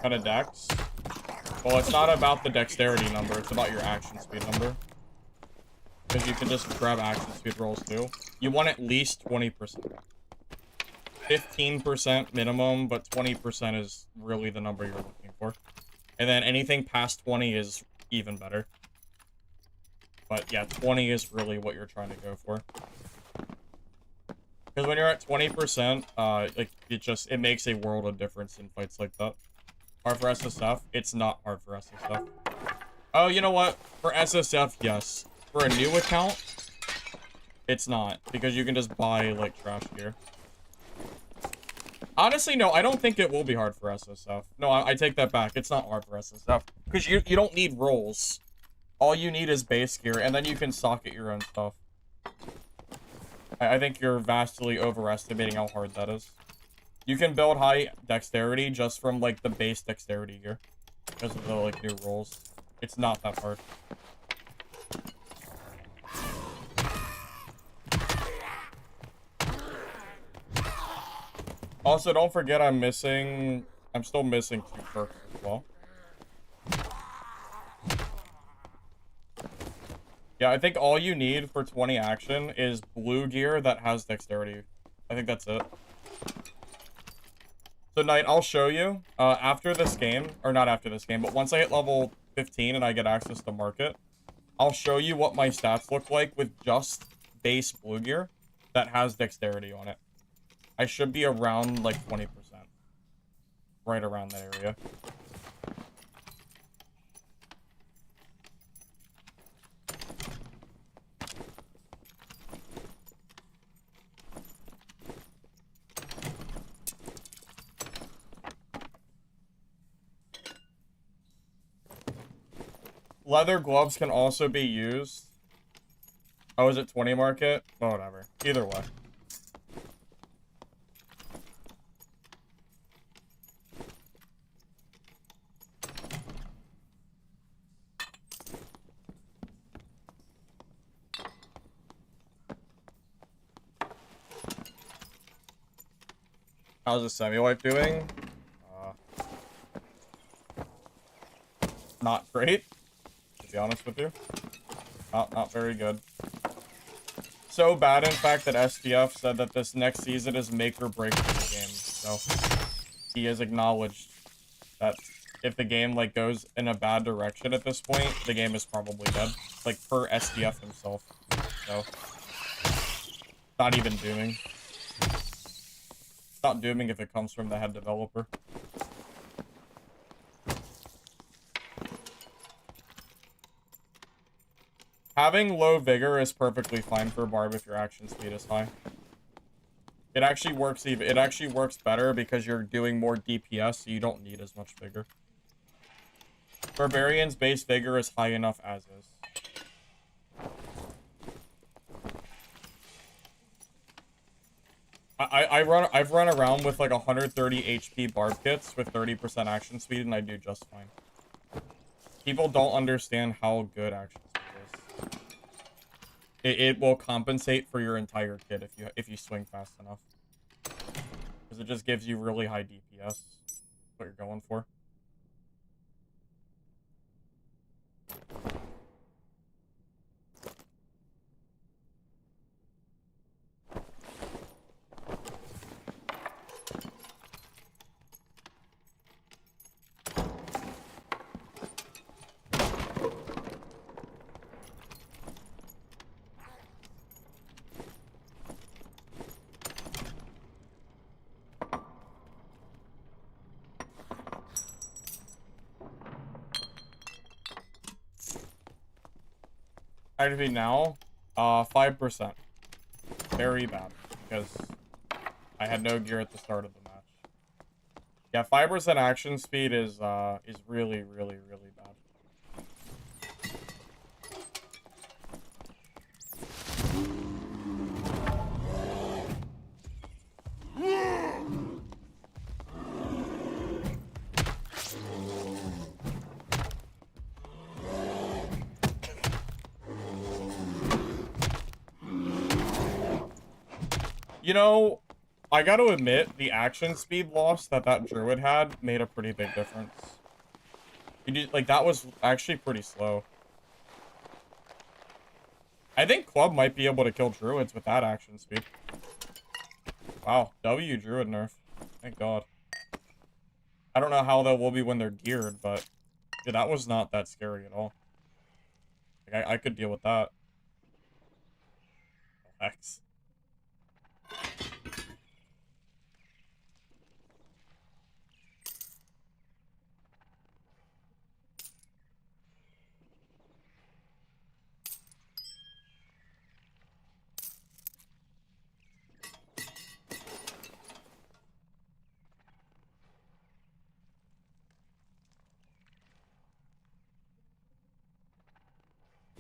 Kind of dex. Well, it's not about the dexterity number, it's about your action speed number. Because you can just grab action speed rolls too. You want at least 20%. 15% minimum, but 20% is really the number you're looking for. And then anything past 20 is even better. But yeah, 20 is really what you're trying to go for. Because when you're at 20%, like, it makes a world of difference in fights like that. Hard for SSF? It's not hard for SSF. Oh, you know what? For SSF, yes. For a new account, it's not. Because you can just buy, like, trash gear. Honestly, no, I don't think it will be hard for SSF. No, I take that back. It's not hard for SSF. Because you don't need rolls. All you need is base gear, and then you can socket your own stuff. I think you're vastly overestimating how hard that is. You can build high dexterity just from, like, the base dexterity gear. Because of the, like, new rolls. It's not that hard. Also, don't forget I'm still missing 2 perks as well. Yeah, I think all you need for 20 action is blue gear that has dexterity. I think that's it. So, Knight, I'll show you, after this game, or not after this game, but once I hit level 15 and I get access to market, I'll show you what my stats look like with just base blue gear that has dexterity on it. I should be around, like, 20%. Right around that area. Leather gloves can also be used. Oh, is it 20 market? Oh, whatever. Either way. How's the semi-wipe doing? Not great, to be honest with you. Not very good. So bad, in fact, that SDF said that this next season is make or break for the game. So he has acknowledged that if the game like goes in a bad direction at this point, the game is probably dead. Like per SDF himself. So not even dooming. It's not dooming if it comes from the head developer. Having low vigor is perfectly fine for Barb if your action speed is high. It actually works better because you're doing more DPS, so you don't need as much vigor. Barbarian's base vigor is high enough as is. I've run around with like 130 HP Barb kits with 30% action speed, and I do just fine. People don't understand how good action speed is. It will compensate for your entire kit if you swing fast enough. Because it just gives you really high DPS. That's what you're going for. Activate now, 5%. Very bad, because I had no gear at the start of the match. Yeah, 5% action speed is really, really, really bad. You know, I gotta admit, the action speed loss that Druid had made a pretty big difference. Like, that was actually pretty slow. I think Club might be able to kill Druids with that action speed. Wow, W Druid nerf. Thank God. I don't know how that will be when they're geared, but yeah, that was not that scary at all. Like, I could deal with that. X.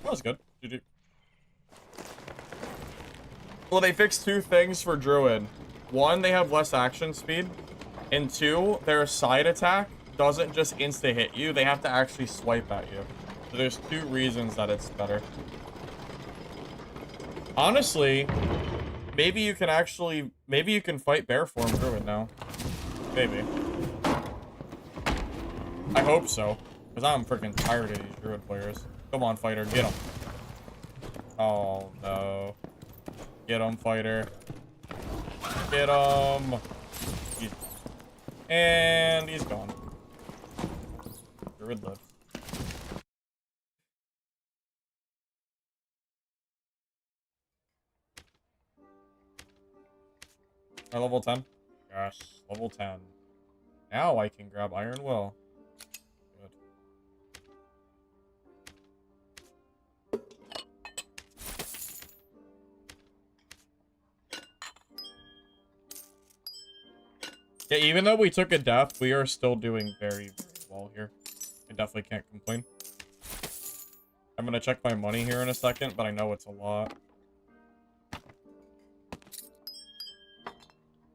That was good. GG. Well, they fixed two things for Druid. One, they have less action speed. And two, their side attack doesn't just insta-hit you. They have to actually swipe at you. So there's two reasons that it's better. Honestly, maybe you can fight bear form Druid now. Maybe. I hope so. Because I'm freaking tired of these Druid players. Come on, fighter, get him. Oh, no. Get him, fighter. Get him. And he's gone. Druid lives. Or level 10? Yes, level 10. Now I can grab Iron Will. Yeah, even though we took a death, we are still doing very, very well here. I definitely can't complain. I'm gonna check my money here in a second, but I know it's a lot.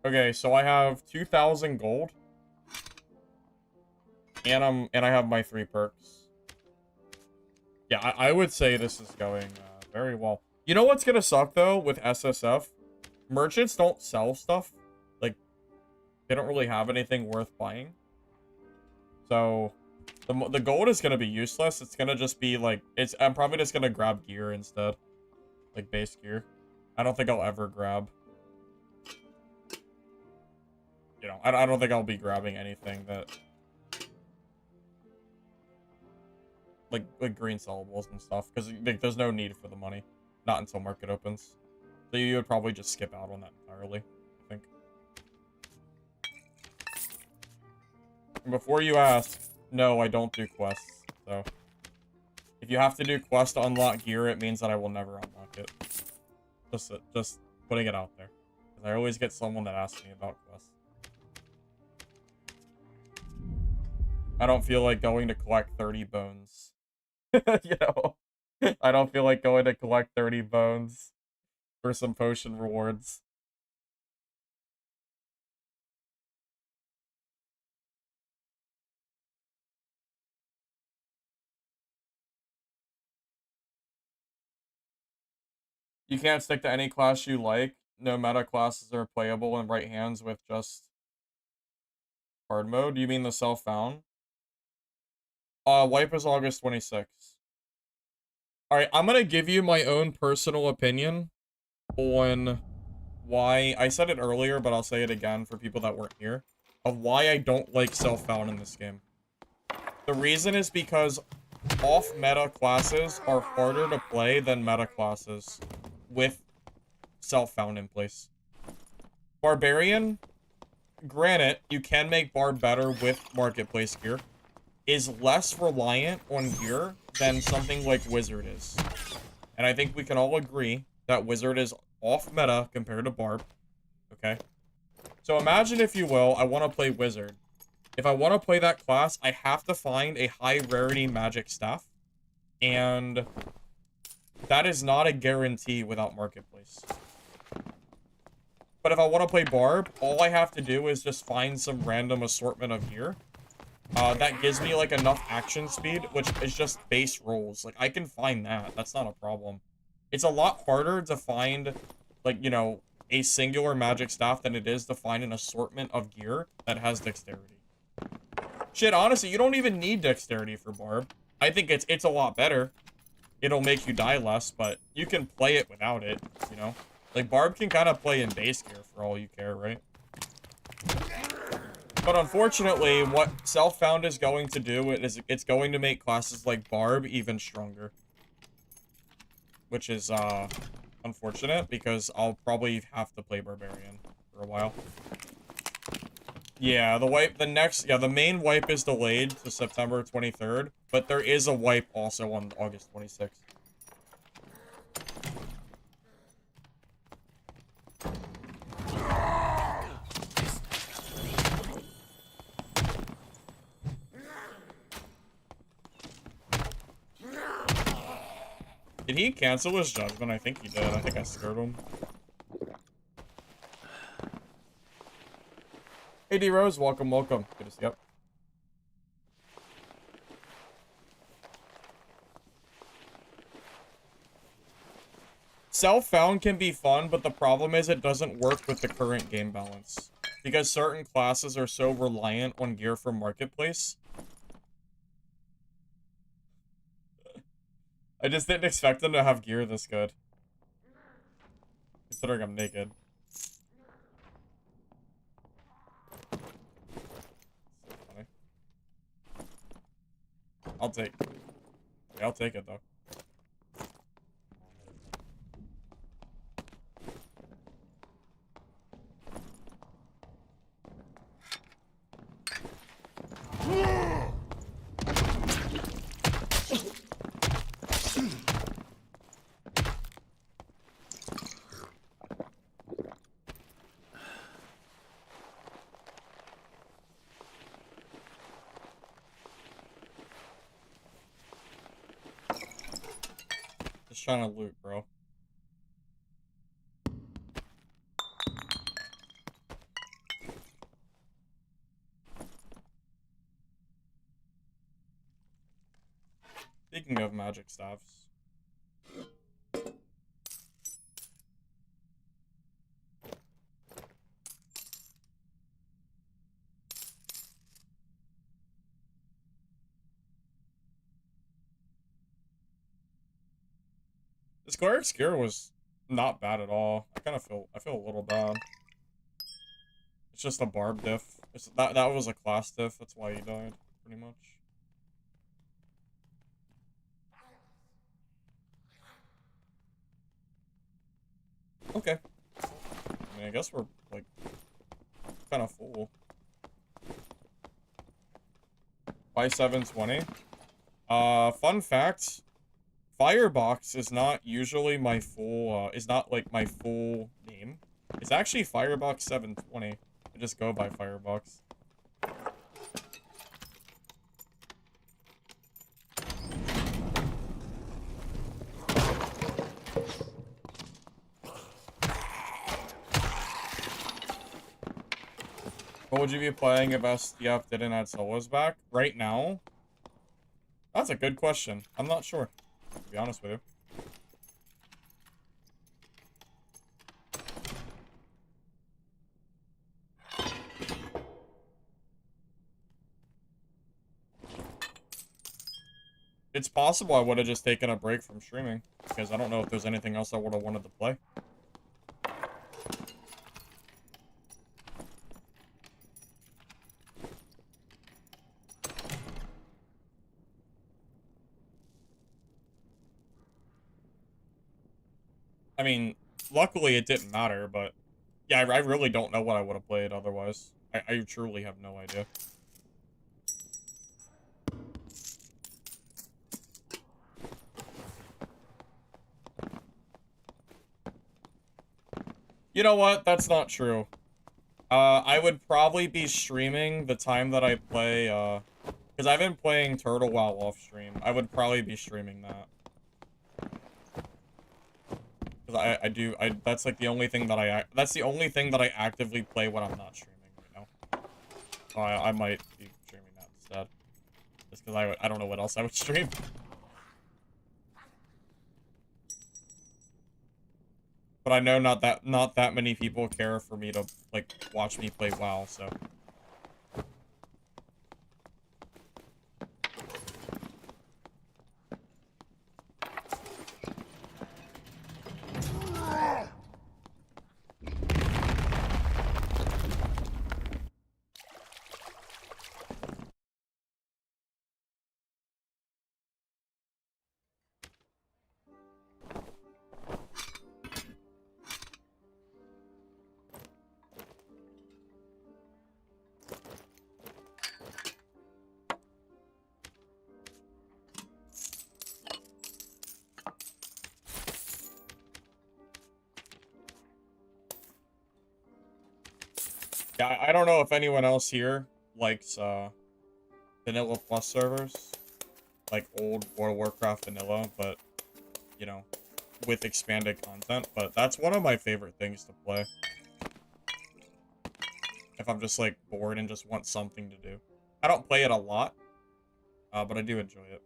Okay, so I have 2,000 gold. And I have my 3 perks. Yeah, I would say this is going very well. You know what's gonna suck though with SSF? Merchants don't sell stuff. Like, they don't really have anything worth buying. So the gold is gonna be useless. It's gonna just be like I'm probably just gonna grab gear instead. Like base gear. I don't think I'll ever grab. You know, I don't think I'll be grabbing anything that like green sellables and stuff, because like, there's no need for the money. Not until market opens. So you would probably just skip out on that entirely, I think. And before you ask, no, I don't do quests. So if you have to do quests to unlock gear, it means that I will never unlock it. Just putting it out there. Because I always get someone that asks me about quests. I don't feel like going to collect 30 bones. You know? I don't feel like going to collect 30 bones for some potion rewards. You can't stick to any class you like. No meta classes are playable in right hands with just hard mode. You mean the self-found? Wipe is August 26th. Alright, I'm gonna give you my own personal opinion on why, I said it earlier, but I'll say it again for people that weren't here, of why I don't like self-found in this game. The reason is because off-meta classes are harder to play than meta classes with self-found in place. Barbarian, granted, you can make Barb better with marketplace gear, is less reliant on gear than something like Wizard is. And I think we can all agree that Wizard is off-meta compared to Barb. Okay? So imagine, if you will, I want to play Wizard. If I want to play that class, I have to find a high-rarity magic staff. And that is not a guarantee without Marketplace. But if I want to play Barb, all I have to do is just find some random assortment of gear. That gives me, like, enough action speed, which is just base rolls. Like, I can find that. That's not a problem. It's a lot harder to find, like, you know, a singular magic staff than it is to find an assortment of gear that has dexterity. Shit, honestly, you don't even need dexterity for Barb. I think it's a lot better. It'll make you die less, but you can play it without it, you know? Like, Barb can kind of play in base gear for all you care, right? But unfortunately, what Self-Found is going to do is it's going to make classes like Barb even stronger. Which is, unfortunate, because I'll probably have to play Barbarian for a while. Yeah, the main wipe is delayed to September 23rd, but there is a wipe also on August 26th. Did he cancel his judgment? I think he did. I think I scared him. Hey, D-Rose. Welcome, welcome. Good to see you. Self-found can be fun, but the problem is it doesn't work with the current game balance. Because certain classes are so reliant on gear from Marketplace. I just didn't expect them to have gear this good. Considering I'm naked. So funny. I'll take it though. trying to loot, bro. Speaking of magic staffs. This cleric's gear was not bad at all. I feel a little bad. It's just a barb diff. That was a class diff, that's why he died, pretty much. Okay. I mean, I guess we're, like, kind of full. By 720. Fun fact. Firebox is not usually my full, is not, like, my full name. It's actually Firebox 720. I just go by Firebox. What would you be playing if SDF didn't add solos back? Right now? That's a good question. I'm not sure, to be honest with you. It's possible I would have just taken a break from streaming, because I don't know if there's anything else I would have wanted to play. I mean, luckily it didn't matter, but yeah, I really don't know what I would have played otherwise. I truly have no idea. You know what? That's not true. I would probably be streaming the time that I play, because I've been playing Turtle WoW off stream. I would probably be streaming that. Because that's like the only thing that that's the only thing that I actively play when I'm not streaming right now. So I might be streaming that instead. Just because I don't know what else I would stream. But I know not that many people care for me to, like, watch me play WoW, so. Yeah, I don't know if anyone else here likes, Vanilla Plus servers. Like old World of Warcraft Vanilla, but, you know, with expanded content. But that's one of my favorite things to play. If I'm just, like, bored and just want something to do. I don't play it a lot, but I do enjoy it.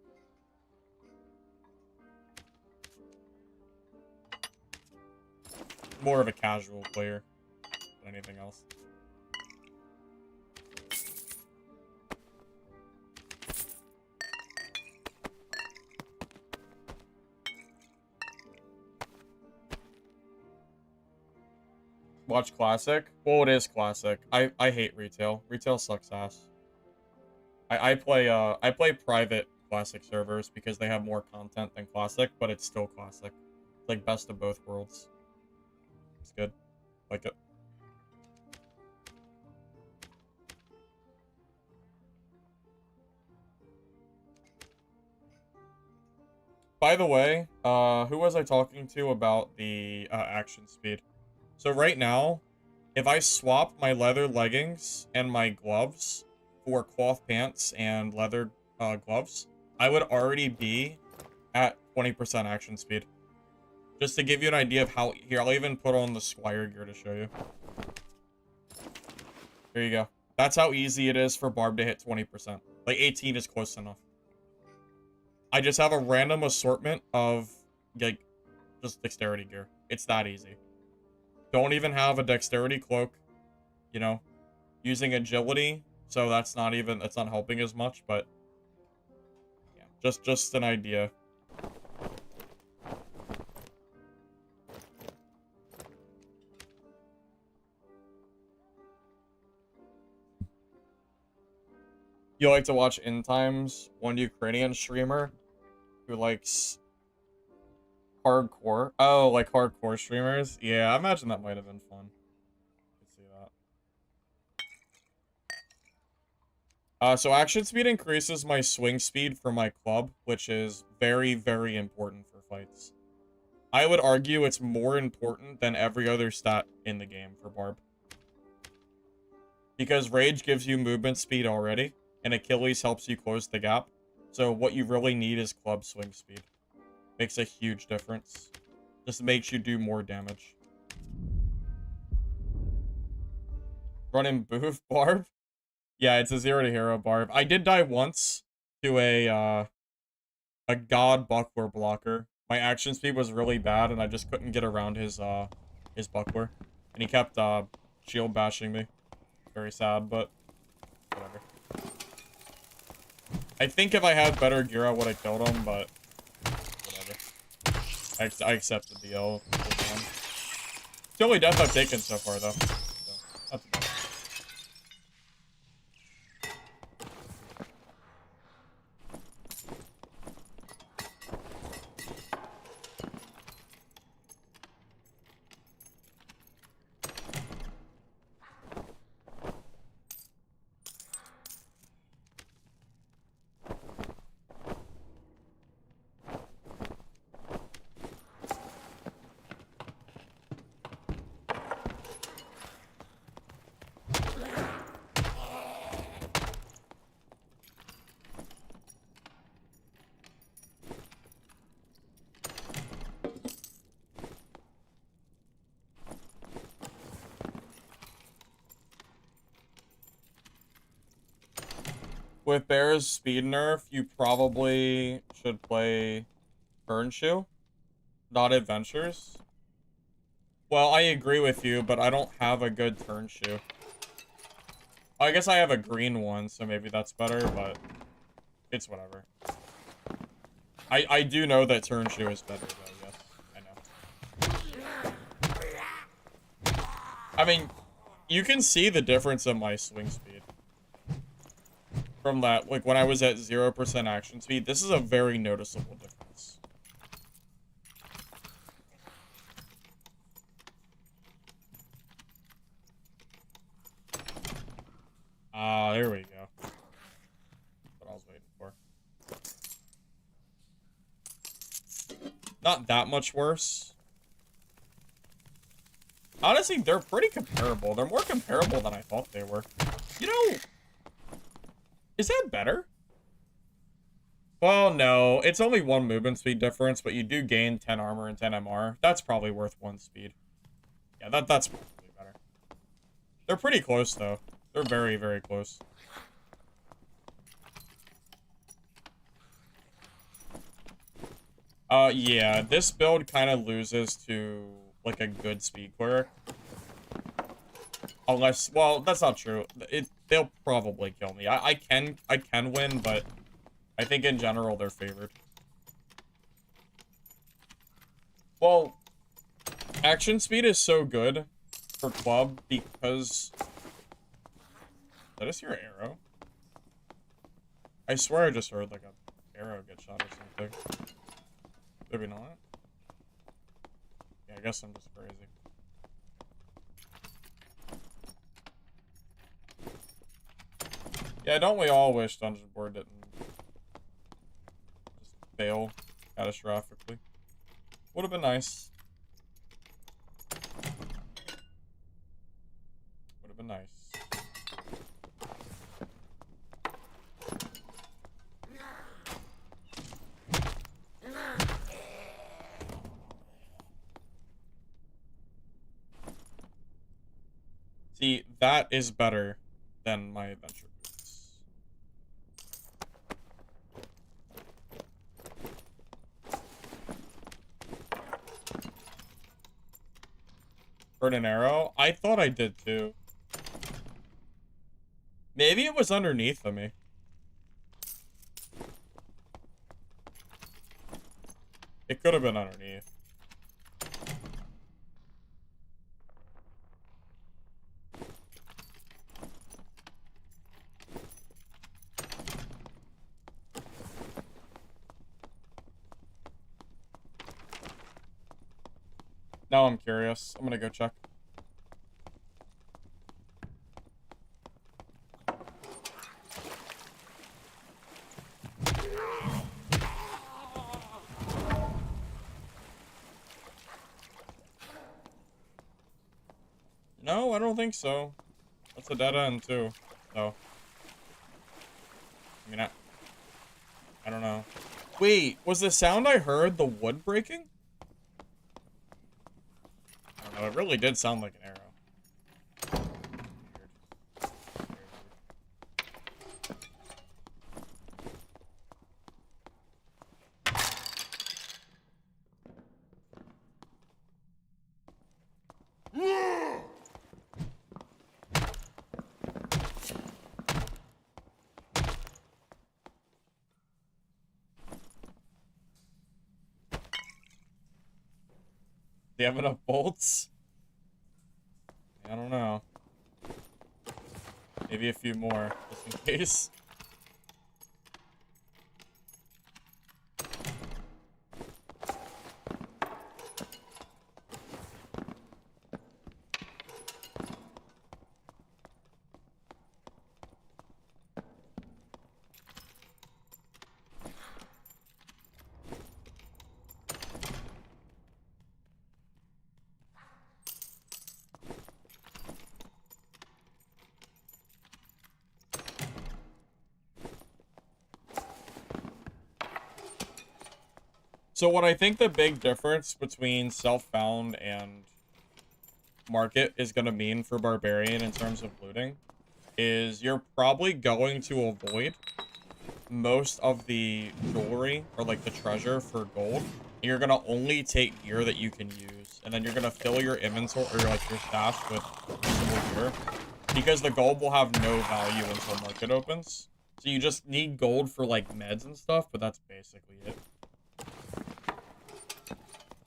More of a casual player than anything else. Watch Classic? Well, it is Classic. I hate retail. Retail sucks ass. I play private Classic servers because they have more content than Classic, but it's still Classic. It's like best of both worlds. It's good. Like it. By the way, who was I talking to about the action speed? So right now, if I swap my leather leggings and my gloves for cloth pants and leather gloves, I would already be at 20% action speed. Just to give you an idea of how... Here, I'll even put on the Squire gear to show you. There you go. That's how easy it is for Barb to hit 20%. Like, 18 is close enough. I just have a random assortment of, like, just dexterity gear. It's that easy. Don't even have a dexterity cloak, you know, using agility, so that's not helping as much, but yeah, just an idea. You like to watch End Times, one Ukrainian streamer who likes hardcore. Oh, like hardcore streamers? Yeah, I imagine that might have been fun. I could see that. So action speed increases my swing speed for my club, which is very, very important for fights. I would argue it's more important than every other stat in the game for Barb. Because Rage gives you movement speed already, and Achilles helps you close the gap. So what you really need is club swing speed. Makes a huge difference. Just makes you do more damage. Running Booth Barb? Yeah, it's a 0 to hero Barb. I did die once to a god buckler blocker. My action speed was really bad, and I just couldn't get around his buckler. And he kept shield bashing me. Very sad, but whatever. I think if I had better gear, I would have killed him, but whatever. I accepted the L. It's the only death I've taken so far, though. So, that's about it. With Bear's speed nerf, you probably should play Burn Shoe, not Adventures. Well, I agree with you, but I don't have a good turn shoe. I guess I have a green one, so maybe that's better, but it's whatever. I do know that turn shoe is better, though, yes. I know. I mean, you can see the difference in my swing speed. From that, like, when I was at 0% action speed, this is a very noticeable difference. There we go. That's what I was waiting for. Not that much worse. Honestly, they're pretty comparable. They're more comparable than I thought they were. You know, is that better? Well, no. It's only 1 movement speed difference, but you do gain 10 armor and 10 MR. That's probably worth 1 speed. Yeah, that's probably better. They're pretty close, though. They're very, very close. Yeah, this build kind of loses to, like, a good speed cleric. Unless, well, that's not true. They'll probably kill me. I can win, but I think in general they're favored. Well, action speed is so good for club because... Did I just hear an arrow? I swear I just heard, like, a arrow get shot or something. Maybe not. Yeah, I guess I'm just crazy. Yeah, don't we all wish Dungeon Board didn't just fail catastrophically? Would have been nice. Would have been nice. that is better than my adventure boots. Heard an arrow? I thought I did too. Maybe it was underneath of me. It could have been underneath. Now I'm curious. I'm gonna go check. No, I don't think so. That's a dead end too. So, I mean, I don't know. Wait, was the sound I heard the wood breaking? I don't know. It really did sound like an arrow. Do you have enough bolts? I don't know. Maybe a few more, just in case. So what I think the big difference between self-found and market is going to mean for Barbarian in terms of looting is you're probably going to avoid most of the jewelry or like the treasure for gold. You're going to only take gear that you can use, and then you're going to fill your inventory or like your stash with usable gear because the gold will have no value until market opens. So you just need gold for like meds and stuff, but that's basically it.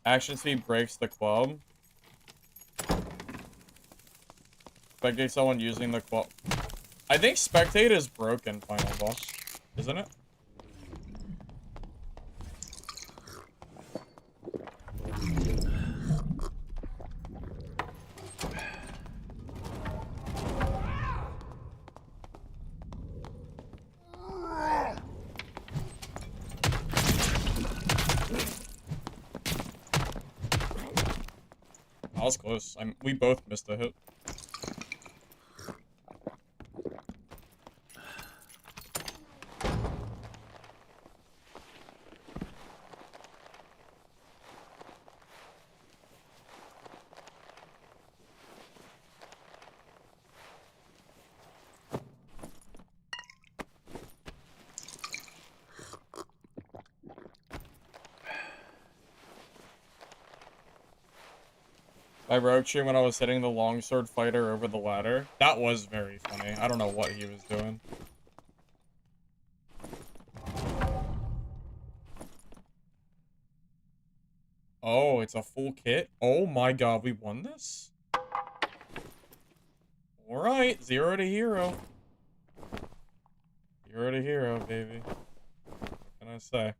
Action speed breaks the club. Spectate someone using the club. I think spectate is broken, final boss. Isn't it? That was close. We both missed a hit. My rogue stream when I was hitting the longsword fighter over the ladder. That was very funny. I don't know what he was doing. Oh, it's a full kit? Oh my god, we won this? Alright, 0 to hero. 0 to hero, baby. What can I say?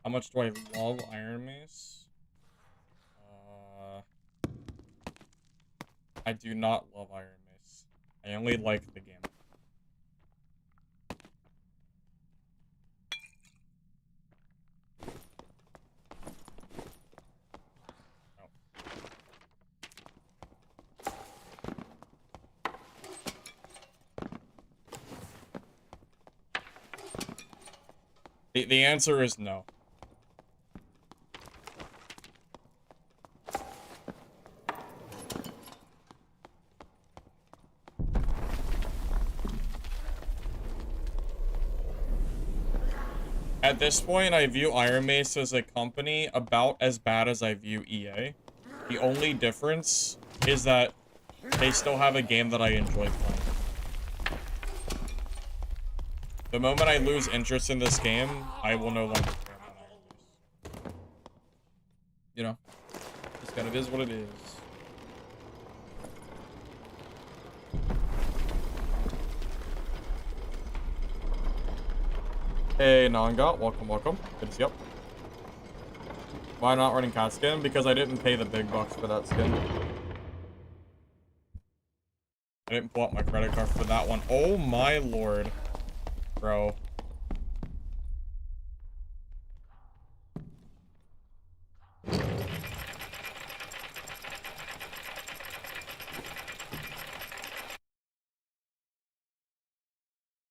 How much do I love Iron Mace? I do not love Iron Mace. I only like the game. The answer is no. At this point, I view Iron Mace as a company about as bad as I view EA. The only difference is that they still have a game that I enjoy playing. The moment I lose interest in this game, I will no longer play on Iron Mace. You know, just kind of is what it is. Hey, Nongot, welcome, welcome. Good to see you. Why not running cat skin? Because I didn't pay the big bucks for that skin. I didn't pull out my credit card for that one. Oh my lord. Bro.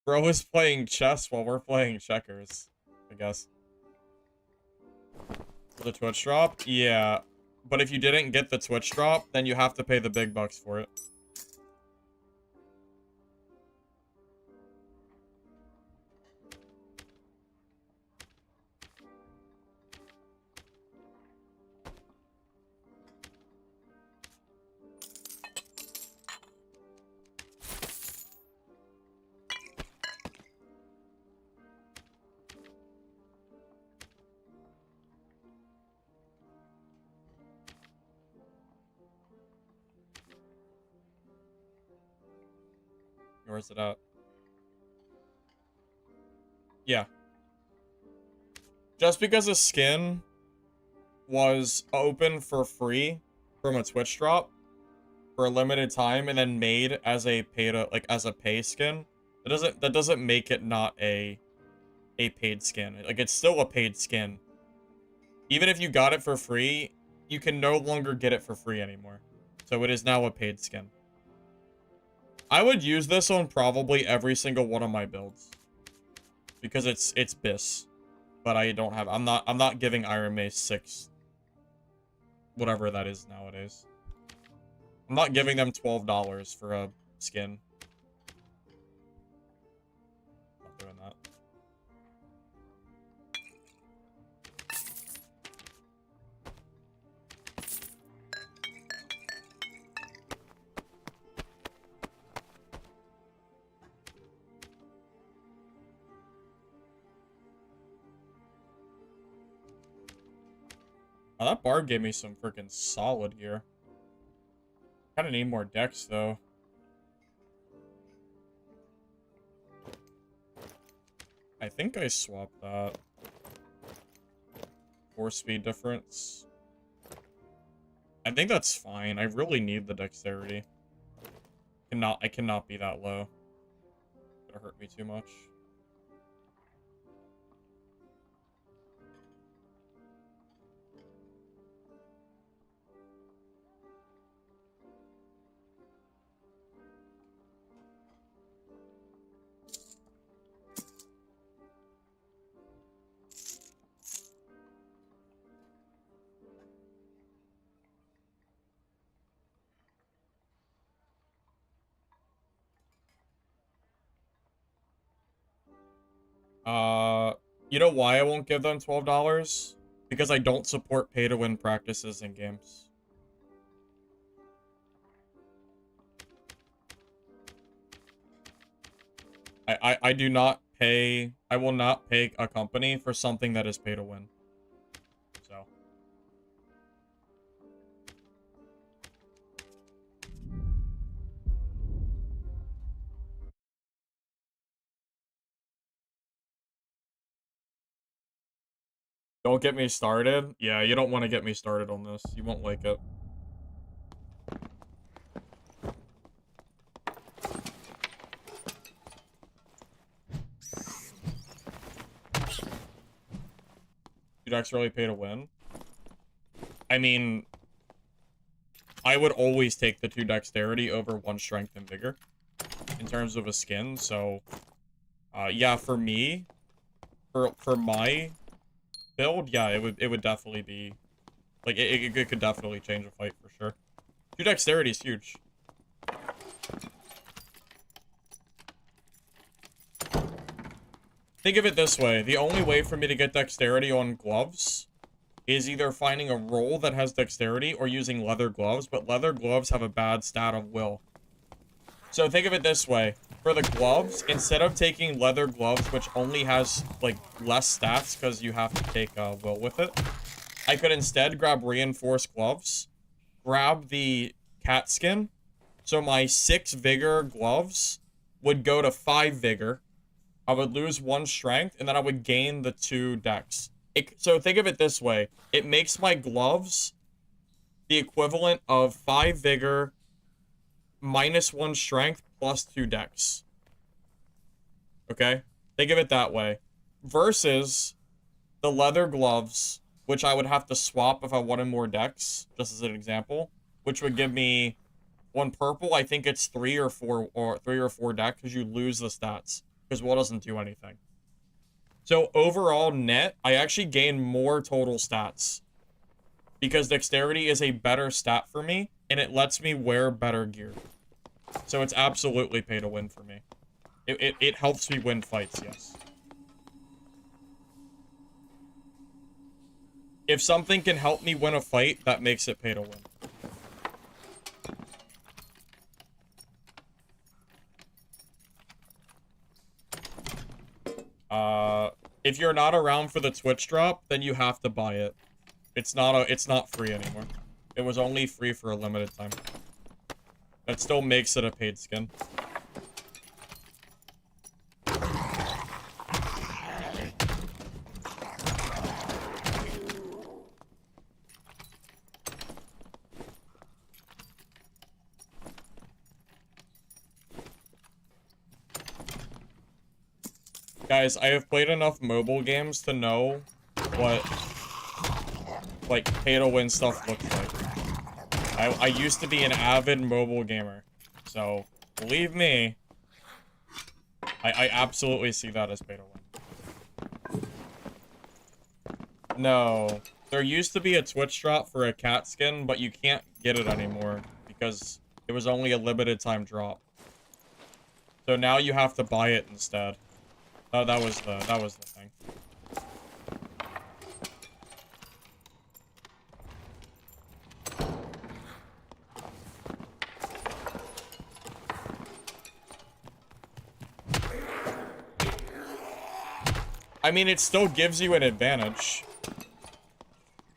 Bro is playing chess while we're playing checkers, I guess. The Twitch drop? Yeah. But if you didn't get the Twitch drop, then you have to pay the big bucks for it. Where's it at? Yeah. Just because a skin was open for free from a Twitch drop for a limited time and then made as a pay skin, that doesn't make it not a paid skin. Like, it's still a paid skin. Even if you got it for free, you can no longer get it for free anymore. So it is now a paid skin. I would use this on probably every single one of my builds. Because it's BIS. But I don't have I'm not giving Iron Mace 6 whatever that is nowadays. I'm not giving them $12 for a skin. Not doing that. Oh, that bar gave me some freaking solid gear. Kinda need more decks, though. I think I swapped that. 4-speed difference. I think that's fine. I really need the dexterity. I cannot be that low. It's gonna hurt me too much. You know why I won't give them $12? Because I don't support pay-to-win practices in games. I do not pay... I will not pay a company for something that is pay-to-win. Don't get me started. Yeah, you don't want to get me started on this. You won't like it. Two decks really pay to win. I mean, I would always take the 2 dexterity over 1 strength and vigor in terms of a skin. So, yeah, for me, for my build, yeah, it would definitely be like it could definitely change a fight for sure. 2 dexterity is huge. Think of it this way: the only way for me to get dexterity on gloves is either finding a roll that has dexterity or using leather gloves, but leather gloves have a bad stat of will. So think of it this way: for the gloves, instead of taking leather gloves, which only has, like, less stats because you have to take will with it, I could instead grab reinforced gloves, grab the cat skin, so my 6 vigor gloves would go to 5 vigor, I would lose 1 strength, and then I would gain the 2 dex. So think of it this way: it makes my gloves the equivalent of 5 vigor, minus 1 strength, plus 2 dex. Okay? Think of it that way. Versus the leather gloves, which I would have to swap if I wanted more dex, just as an example, which would give me 1 purple. I think it's 3 or 4 dex, because you lose the stats, because will doesn't do anything. So overall net, I actually gain more total stats, because dexterity is a better stat for me, and it lets me wear better gear. So it's absolutely pay to win for me. It helps me win fights, yes. If something can help me win a fight, that makes it pay to win. If you're not around for the Twitch drop, then you have to buy it. It's not free anymore. It was only free for a limited time. That still makes it a paid skin. Guys, I have played enough mobile games to know what, like, pay-to-win stuff looks like. I used to be an avid mobile gamer, so believe me, I absolutely see that as pay-to-win. No, there used to be a Twitch drop for a cat skin, but you can't get it anymore because it was only a limited time drop. So now you have to buy it instead. Oh, that was the thing. I mean, it still gives you an advantage.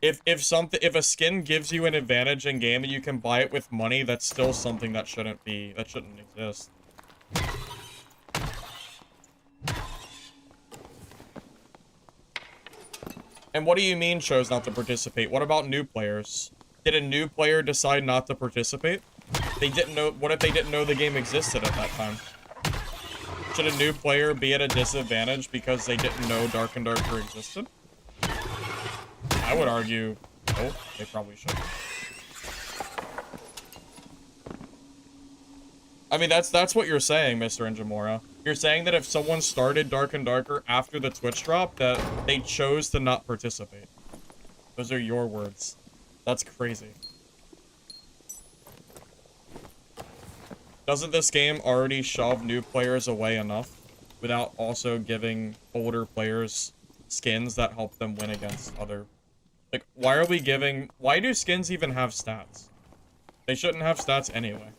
If a skin gives you an advantage in game and you can buy it with money, that's still something that shouldn't exist. And what do you mean chose not to participate? What about new players? Did a new player decide not to participate? They didn't know. What if they didn't know the game existed at that time? Should a new player be at a disadvantage because they didn't know Dark and Darker existed? I would argue, no, they probably should. I mean, that's what you're saying, Mr. Injamura. You're saying that if someone started Dark and Darker after the Twitch drop, that they chose to not participate. Those are your words. That's crazy. Doesn't this game already shove new players away enough without also giving older players skins that help them win against other... Like, why do skins even have stats? They shouldn't have stats anyway.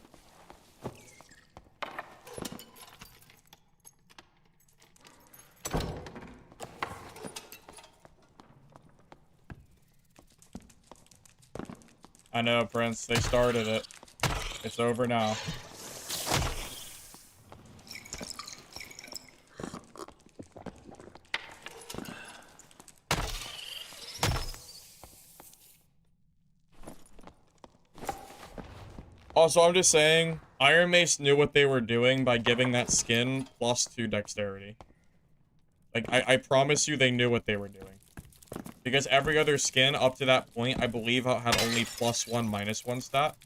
I know, Prince. They started it. It's over now. Also, I'm just saying, Iron Mace knew what they were doing by giving that skin +2 dexterity. Like, I promise you they knew what they were doing. Because every other skin up to that point, I believe, had only +1, -1 stat.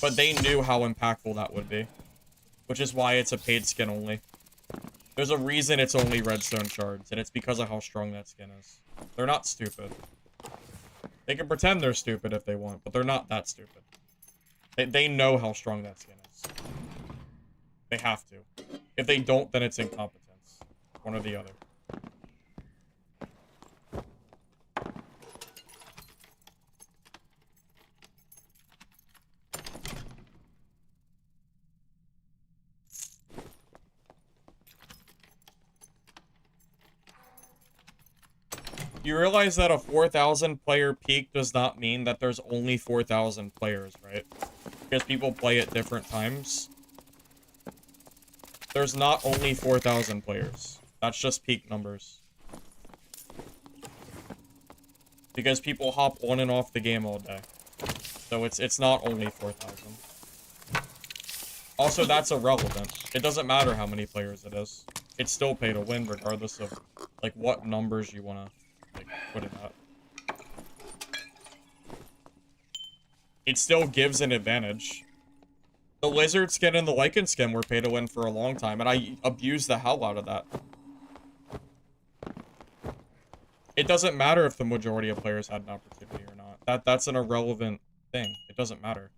But they knew how impactful that would be. Which is why it's a paid skin only. There's a reason it's only redstone shards, and it's because of how strong that skin is. They're not stupid. They can pretend they're stupid if they want, but they're not that stupid. They know how strong that skin is. They have to. If they don't, then it's incompetence. One or the other. You realize that a 4,000 player peak does not mean that there's only 4,000 players, right? Because people play at different times. There's not only 4,000 players. That's just peak numbers. Because people hop on and off the game all day. So it's not only 4,000. Also, that's irrelevant. It doesn't matter how many players it is. It's still pay to win regardless of, like, what numbers you want to, like, put it at. It still gives an advantage. The lizard skin and the lichen skin were pay to win for a long time, and I abused the hell out of that. It doesn't matter if the majority of players had an opportunity or not. That's an irrelevant thing. It doesn't matter.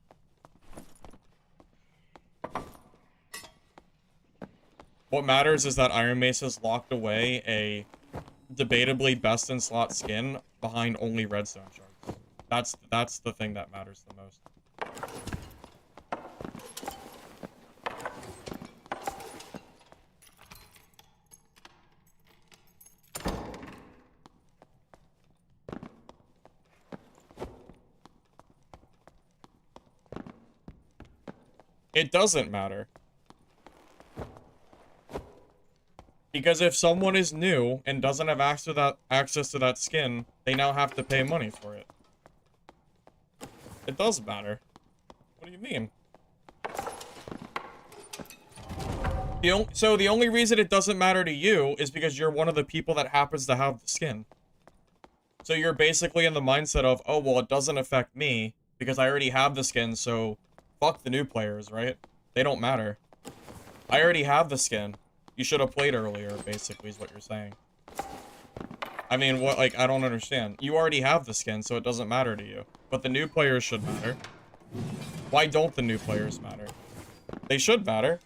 What matters is that Iron Mace has locked away a debatably best in slot skin behind only redstone shards. That's the thing that matters the most. It doesn't matter. Because if someone is new and doesn't have access to that skin, they now have to pay money for it. It does matter. What do you mean? So the only reason it doesn't matter to you is because you're one of the people that happens to have the skin. So you're basically in the mindset of, oh, well, it doesn't affect me because I already have the skin, so fuck the new players, right? They don't matter. I already have the skin. You should have played earlier, basically, is what you're saying. I mean, what, like, I don't understand. You already have the skin, so it doesn't matter to you. But the new players should matter. Why don't the new players matter? They should matter.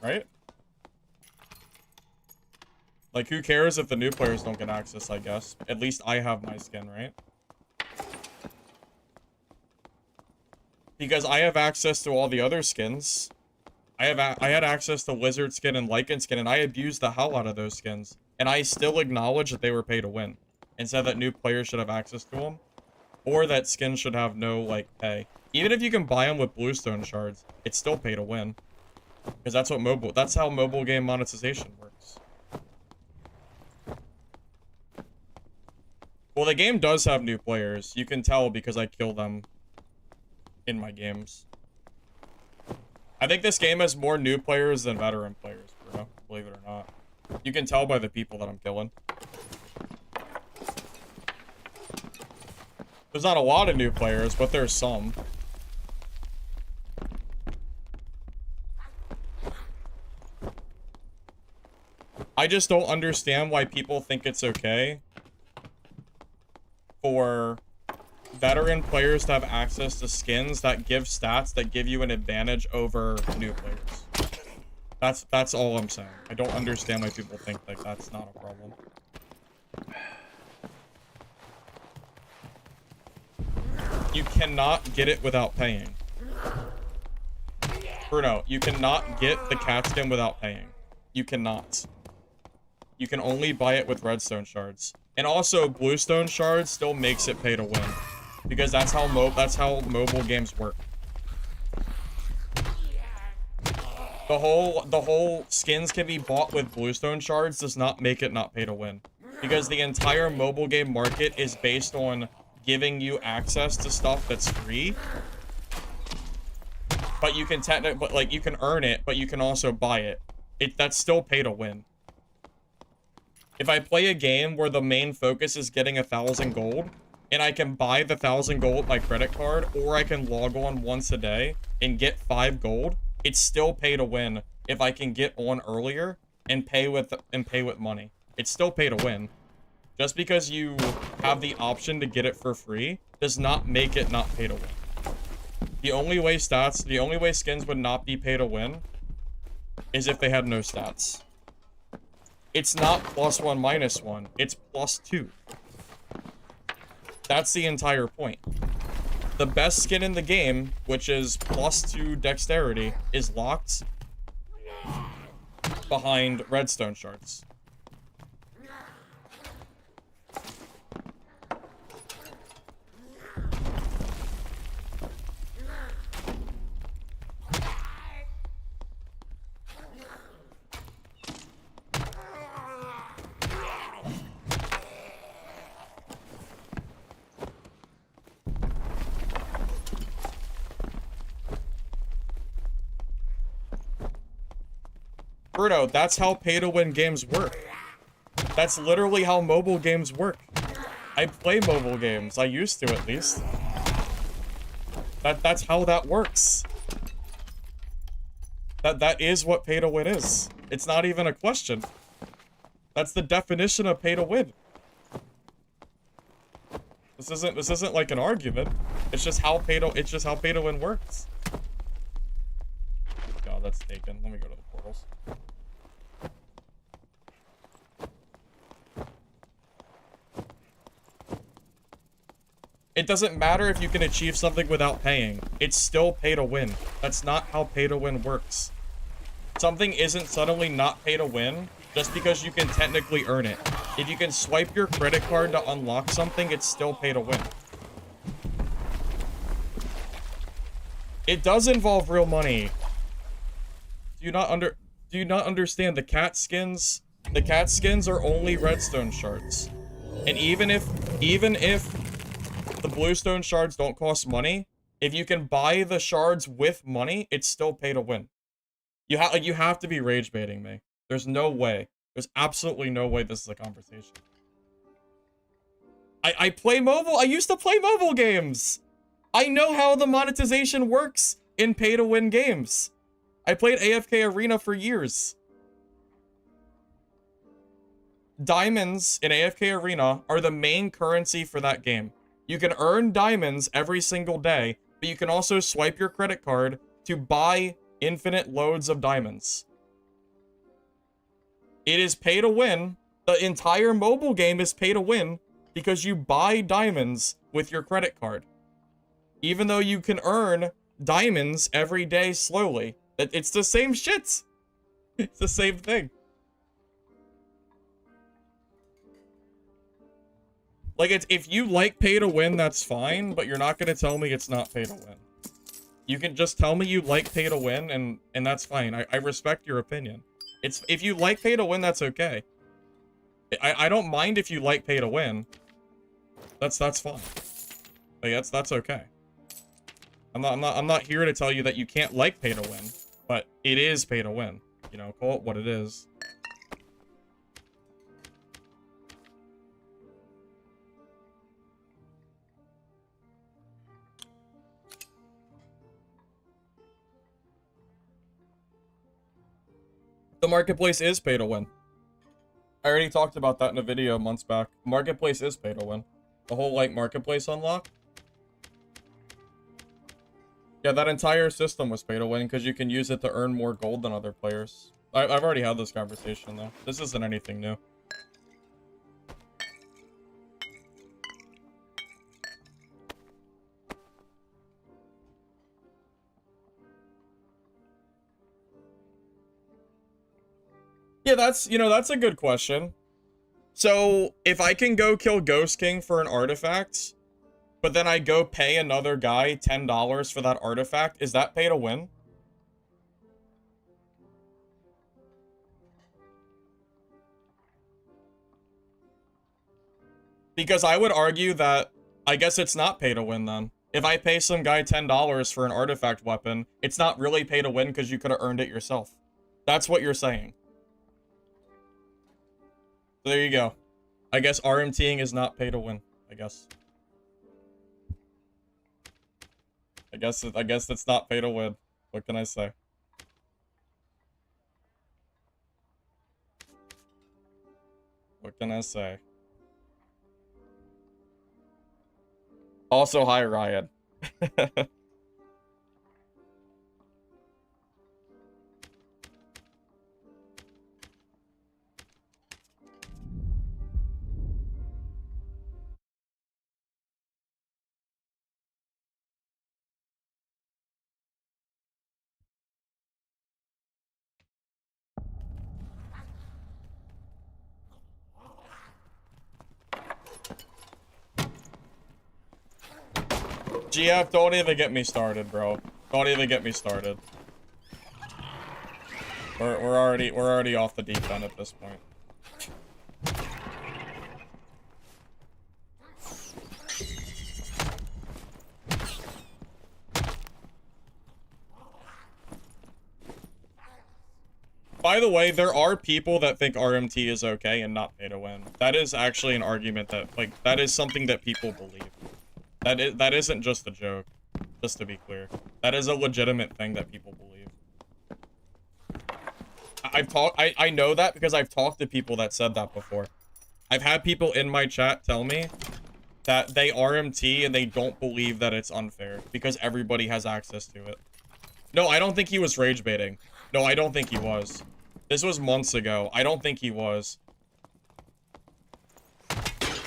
Right? Like, who cares if the new players don't get access, I guess. At least I have my skin, right? Because I have access to all the other skins. I had access to lizard skin and lichen skin, and I abused the hell out of those skins. And I still acknowledge that they were pay to win. And said that new players should have access to them. Or that skins should have no, like, pay. Even if you can buy them with bluestone shards, it's still pay to win. Because that's how mobile game monetization works. Well, the game does have new players. You can tell because I kill them in my games. I think this game has more new players than veteran players, Bruno, believe it or not. You can tell by the people that I'm killing. There's not a lot of new players, but there's some. I just don't understand why people think it's okay for veteran players to have access to skins that give stats that give you an advantage over new players. That's all I'm saying. I don't understand why people think like that's not a problem. You cannot get it without paying. Bruno, you cannot get the cat skin without paying. You cannot. You can only buy it with redstone shards. And also, bluestone shards still makes it pay to win. Because that's how mobile games work. The whole skins can be bought with bluestone shards does not make it not pay to win. Because the entire mobile game market is based on giving you access to stuff that's free but you can but like you can earn it, but you can also buy it. That's still pay to win. If I play a game where the main focus is getting 1,000 gold, and I can buy the 1,000 gold with my credit card, or I can log on once a day and get 5 gold, it's still pay to win if I can get on earlier and pay with money. It's still pay to win. Just because you have the option to get it for free does not make it not pay to win. The only way skins would not be pay to win is if they had no stats. It's not +1, -1. It's +2. That's the entire point. The best skin in the game, which is +2 dexterity, is locked behind redstone shards. Bruno, that's how pay-to-win games work. That's literally how mobile games work. I play mobile games. I used to, at least. That's how that works. That is what pay-to-win is. It's not even a question. That's the definition of pay-to-win. This isn't like an argument. It's just how pay-to-win works. God, that's taken. Let me go to the portals. It doesn't matter if you can achieve something without paying. It's still pay to win. That's not how pay to win works. Something isn't suddenly not pay to win just because you can technically earn it. If you can swipe your credit card to unlock something, it's still pay to win. It does involve real money. Do you not understand the cat skins? The cat skins are only redstone shards. And even if the bluestone shards don't cost money, if you can buy the shards with money, it's still pay to win. You have to be rage baiting me. There's no way. There's absolutely no way this is a conversation. I play mobile. I used to play mobile games. I know how the monetization works in pay to win games. I played AFK Arena for years. Diamonds in AFK Arena are the main currency for that game. You can earn diamonds every single day, but you can also swipe your credit card to buy infinite loads of diamonds. It is pay to win. The entire mobile game is pay to win because you buy diamonds with your credit card. Even though you can earn diamonds every day slowly. It's the same shit. It's the same thing. Like, if you like pay to win, that's fine, but you're not gonna tell me it's not pay to win. You can just tell me you like pay to win, and that's fine. I respect your opinion. If you like pay to win, that's okay. I don't mind if you like pay to win. That's fine. Like, that's okay. I'm not here to tell you that you can't like pay to win, but it is pay to win. You know, call it what it is. The marketplace is pay to win. I already talked about that in a video months back. Marketplace is pay to win. The whole, like, marketplace unlock. Yeah, that entire system was pay to win because you can use it to earn more gold than other players. I've already had this conversation, though. This isn't anything new. Yeah, that's a good question. So, if I can go kill Ghost King for an artifact, but then I go pay another guy $10 for that artifact, is that pay to win? Because I would argue that, I guess it's not pay to win then. If I pay some guy $10 for an artifact weapon, it's not really pay to win because you could have earned it yourself. That's what you're saying. So there you go. I guess RMTing is not pay to win, I guess. I guess that's not pay to win. What can I say? What can I say? Also, hi, Ryan. GF, don't even get me started, bro. Don't even get me started. We're already off the deep end at this point. By the way, there are people that think RMT is okay and not pay to win. That is actually an argument that, like, that is something that people believe. That isn't just a joke, just to be clear. That is a legitimate thing that people believe. I know that because I've talked to people that said that before. I've had people in my chat tell me that they RMT and they don't believe that it's unfair because everybody has access to it. No, I don't think he was rage baiting. No, I don't think he was. This was months ago. I don't think he was.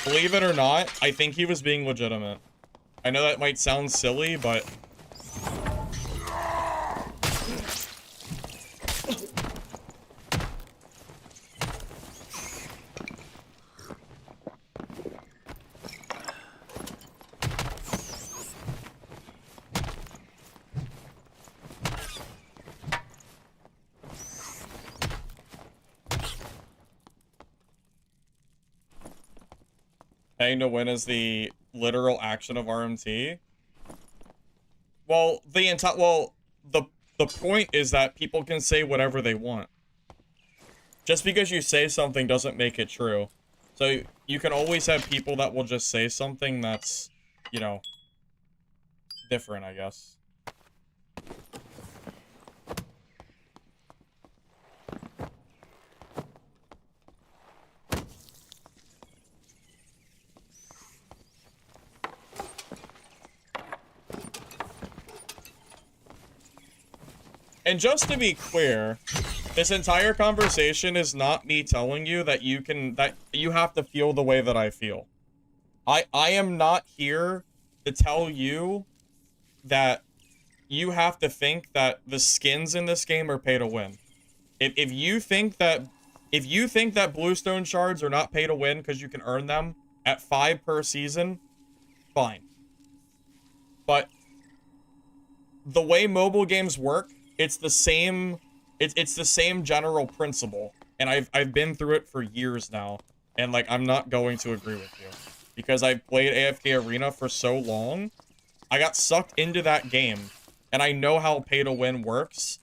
Believe it or not, I think he was being legitimate. I know that might sound silly, but... Paying to win is the literal action of RMT. Well, the point is that people can say whatever they want. Just because you say something doesn't make it true. So you can always have people that will just say something that's, you know, different, I guess. And just to be clear, this entire conversation is not me telling you that you have to feel the way that I feel. I am not here to tell you that you have to think that the skins in this game are pay to win. If you think that bluestone shards are not pay to win because you can earn them at 5 per season, fine. But the way mobile games work, it's the same general principle. And I've been through it for years now. And like I'm not going to agree with you. Because I've played AFK Arena for so long. I got sucked into that game. And I know how pay to win works.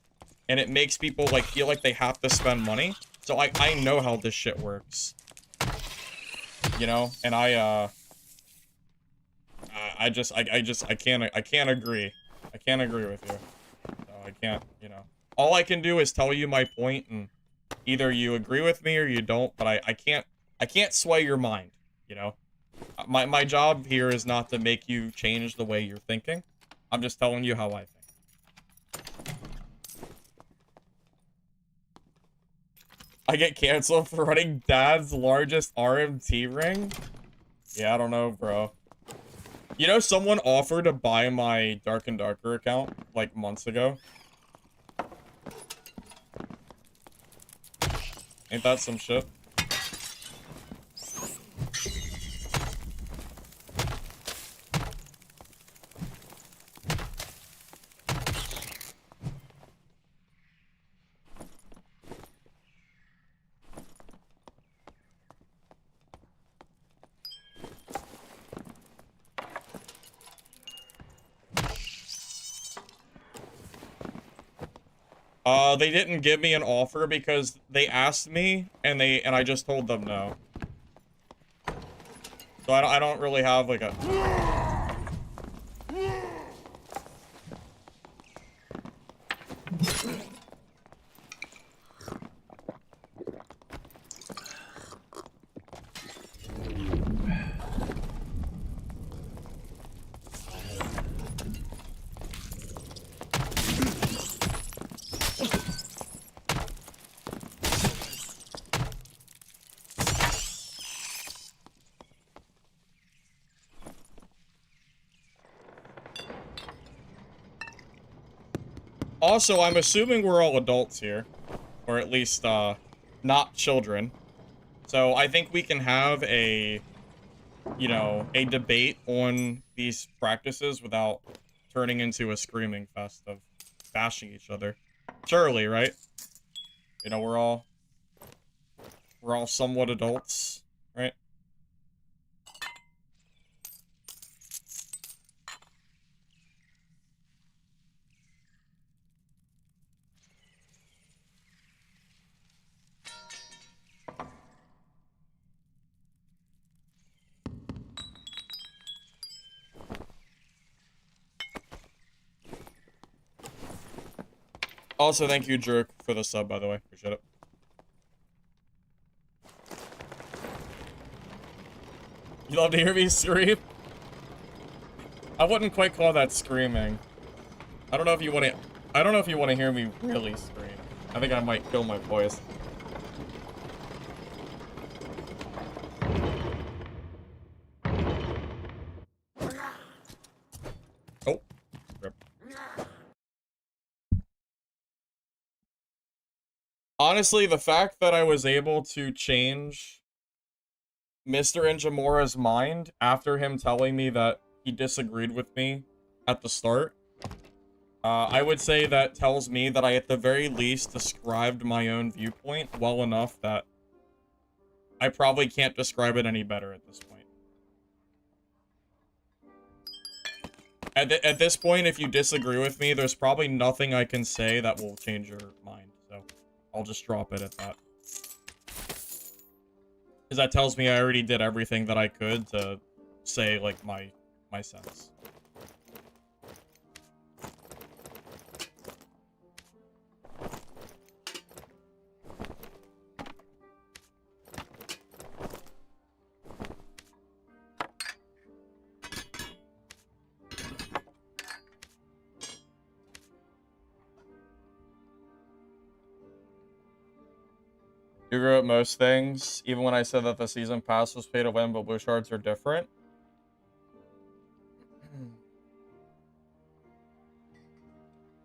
And it makes people like feel like they have to spend money. So I know how this shit works. You know? And I can't agree. I can't agree with you. So I can't, you know. All I can do is tell you my point, and either you agree with me or you don't, but I can't sway your mind, you know. My job here is not to make you change the way you're thinking. I'm just telling you how I think. I get canceled for running Dad's largest RMT ring? Yeah, I don't know, bro. You know, someone offered to buy my Dark and Darker account, like, months ago. Ain't that some shit? They didn't give me an offer because they asked me, and I just told them no. So I don't really have, like, a... Also, I'm assuming we're all adults here. Or at least, not children. So I think we can have a, you know, a debate on these practices without turning into a screaming fest of bashing each other. Surely, right? You know, we're all somewhat adults, right? Also, thank you, Jerk, for the sub, by the way. Appreciate it. You love to hear me scream? I wouldn't quite call that screaming. I don't know if you want to hear me really scream. I think I might kill my voice. Oh. Rip. Honestly, the fact that I was able to change Mr. Injamura's mind after him telling me that he disagreed with me at the start, I would say that tells me that I at the very least described my own viewpoint well enough that I probably can't describe it any better at this point. At this point, if you disagree with me, there's probably nothing I can say that will change your mind, so I'll just drop it at that. Because that tells me I already did everything that I could to say, like, my sense. You agree with most things, even when I said that the season pass was pay to win, but blue shards are different.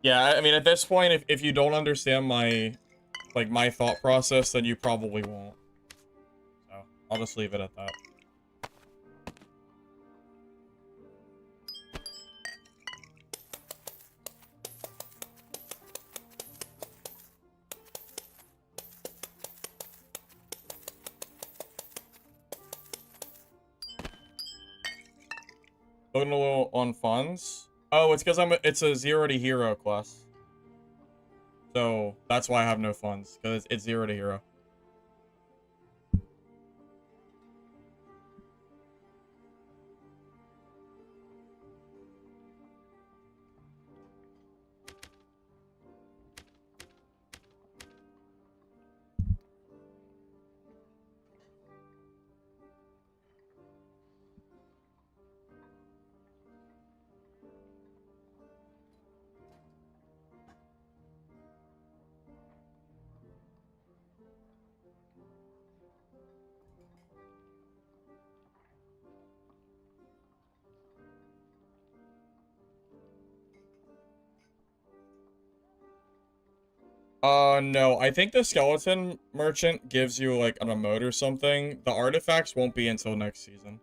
Yeah, I mean, at this point, if you don't understand my thought process, then you probably won't. So, I'll just leave it at that. Looking a little on funds. Oh, it's because it's a 0 to hero class. So, that's why I have no funds, because it's 0 to hero. No, I think the skeleton merchant gives you, like, an emote or something. The artifacts won't be until next season.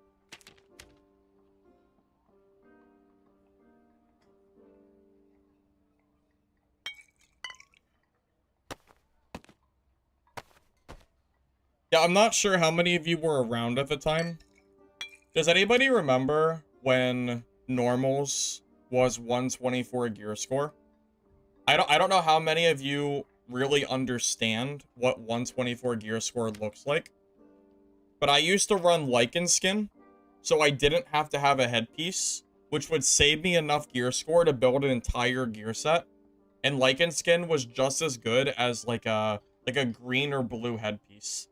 Yeah, I'm not sure how many of you were around at the time. Does anybody remember when normals was 124 gear score? I don't know how many of you really understand what 124 gear score looks like, but I used to run Lycan skin, so I didn't have to have a headpiece, which would save me enough gear score to build an entire gear set. And Lycan skin was just as good as like a green or blue headpiece.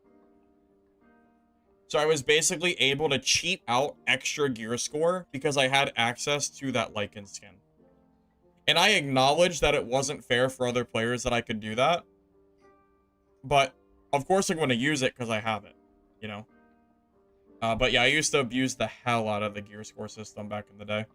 So I was basically able to cheat out extra gear score because I had access to that Lycan skin. And I acknowledge that it wasn't fair for other players that I could do that. But, of course I'm going to use it because I have it, you know? But yeah, I used to abuse the hell out of the gear score system back in the day.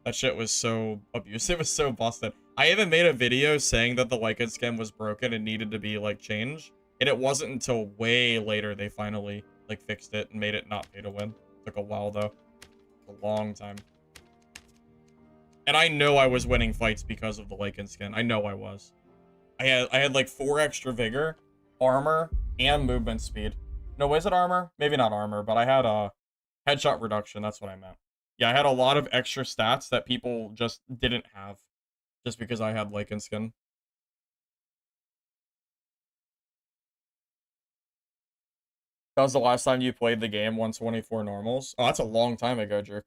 That shit was so abusive. It was so busted. I even made a video saying that the Lycan skin was broken and needed to be, like, changed. And it wasn't until way later they finally, like, fixed it and made it not pay to win. Took a while, though. A long time. And I know I was winning fights because of the Lycan skin. I know I was. I had like 4 extra vigor, armor, and movement speed. No, is it armor? Maybe not armor, but I had a headshot reduction. That's what I meant. Yeah, I had a lot of extra stats that people just didn't have. Just because I had Lycan skin. That was the last time you played the game, 124 normals? Oh, that's a long time ago, jerk.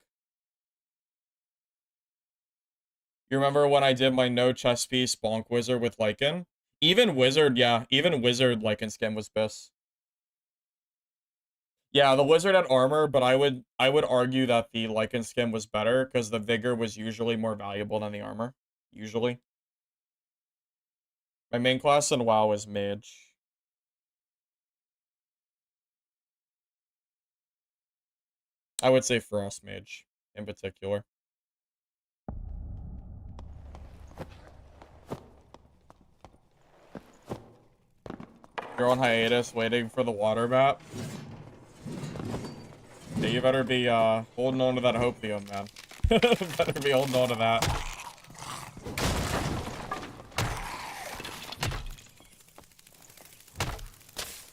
You remember when I did my no chest piece bonk wizard with Lycan? Even wizard, yeah, even wizard Lycan skin was BIS. Yeah, the wizard had armor, but I would argue that the Lycan skin was better because the vigor was usually more valuable than the armor. Usually. My main class in WoW is mage. I would say frost mage in particular. You're on hiatus waiting for the water map. Yeah, you better be holding on to that hopium, man. Better be holding on to that.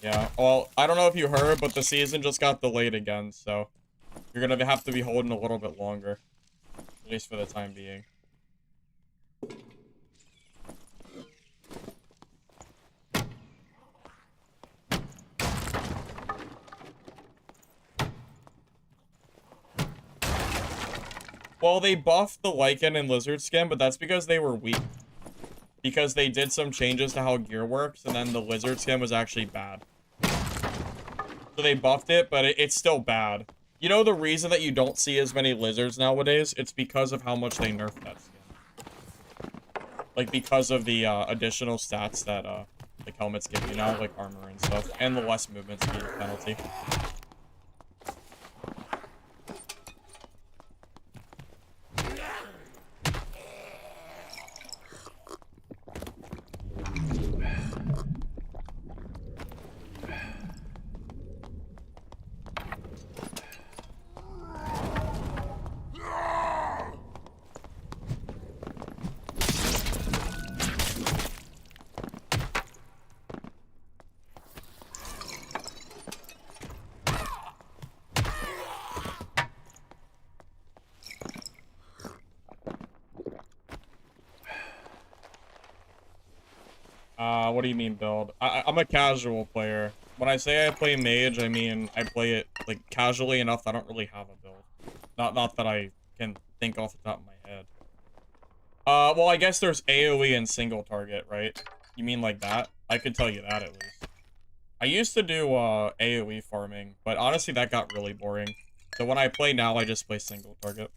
Yeah, well, I don't know if you heard, but the season just got delayed again, so you're gonna have to be holding a little bit longer. At least for the time being. Well, they buffed the Lycan and Lizard skin, but that's because they were weak. Because they did some changes to how gear works, and then the Lizard skin was actually bad. So they buffed it, but it's still bad. You know the reason that you don't see as many lizards nowadays? It's because of how much they nerfed that skin. Like, because of the additional stats that like helmets give you now, like armor and stuff, and the less movement speed penalty. What do you mean build? I'm a casual player. When I say I play mage, I mean I play it like casually enough that I don't really have a build. Not that I can think off the top of my head. Well, I guess there's AoE and single target, right? You mean like that? I could tell you that at least. I used to do AoE farming, but honestly that got really boring. So when I play now, I just play single target.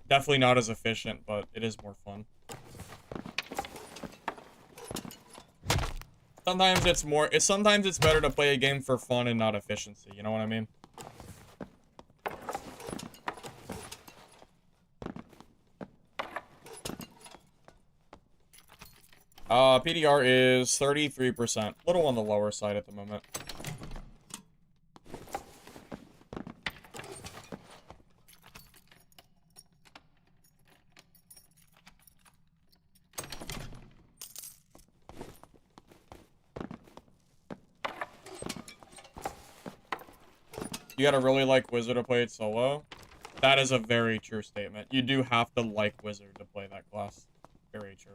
Definitely not as efficient, but it is more fun. Sometimes it's better to play a game for fun and not efficiency, you know what I mean? PDR is 33%. A little on the lower side at the moment. You gotta really like Wizard to play it solo. That is a very true statement. You do have to like Wizard to play that class. Very true.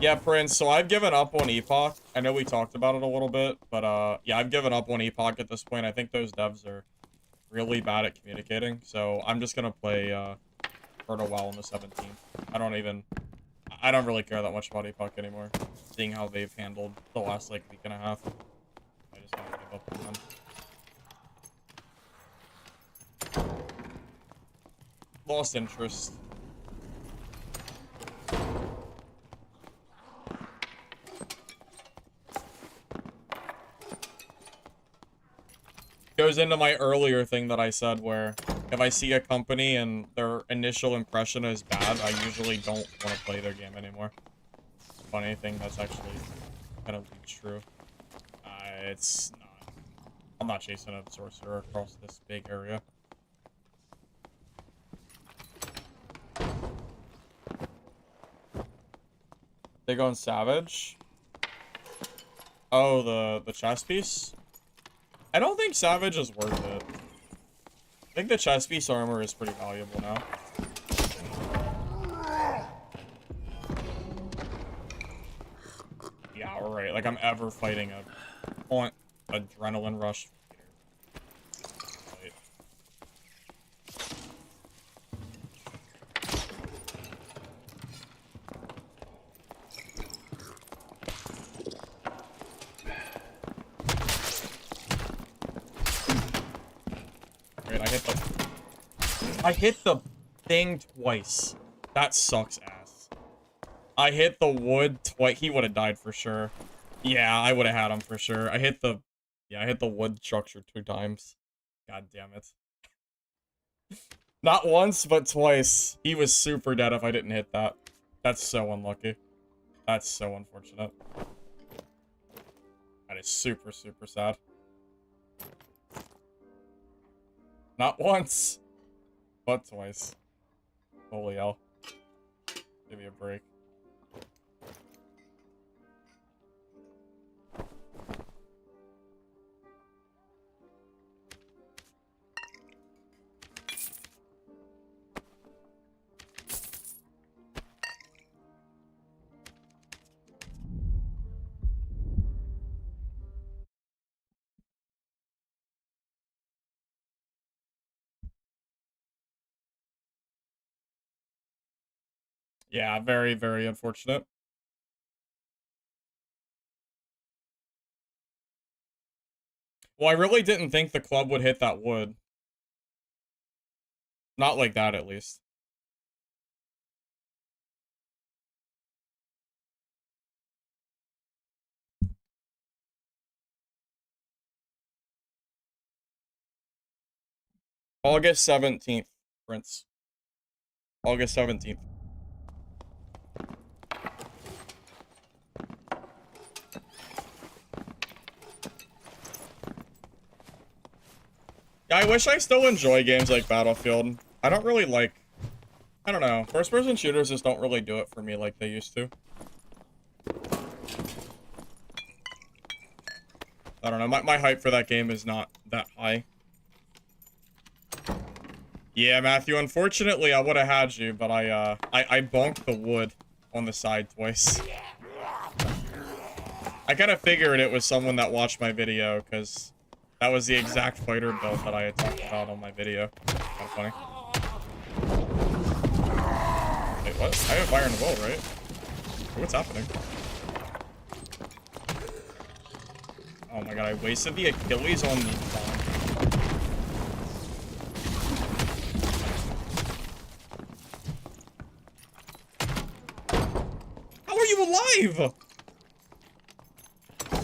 Yeah, Prince, so I've given up on Epoch. I know we talked about it a little bit, but yeah, I've given up on Epoch at this point. I think those devs are really bad at communicating, so I'm just gonna play for a while on the 17th. I don't really care that much about Epoch anymore, seeing how they've handled the last, like, week and a half. I just gotta give up on them. Lost interest. Goes into my earlier thing that I said where if I see a company and their initial impression is bad, I usually don't want to play their game anymore. Funny thing, that's actually kind of true. It's not. I'm not chasing a sorcerer across this big area. They going Savage? Oh, the chest piece? I don't think Savage is worth it. I think the chest piece armor is pretty valuable now. Yeah, right. Like I'm ever fighting a adrenaline rush. I hit the thing twice. That sucks ass. I hit the wood twice. He would have died for sure. Yeah, I would have had him for sure. I hit the wood structure 2 times. God damn it. Not once, but twice. He was super dead if I didn't hit that. That's so unlucky. That's so unfortunate. That is super, super sad. Not once, but twice. Holy hell. Give me a break. Yeah, very, very unfortunate. Well, I really didn't think the club would hit that wood. Not like that, at least. August 17th, Prince. August 17th. Yeah, I wish I still enjoy games like Battlefield. I don't really like... I don't know. First-person shooters just don't really do it for me like they used to. I don't know. My hype for that game is not that high. Yeah, Matthew, unfortunately, I would have had you, but I bonked the wood on the side twice. I kind of figured it was someone that watched my video, because that was the exact fighter build that I had talked about on my video. Kind of funny. Wait, what? I have fire in the bow, right? What's happening? Oh my god, I wasted the Achilles on the bomb. How are you alive?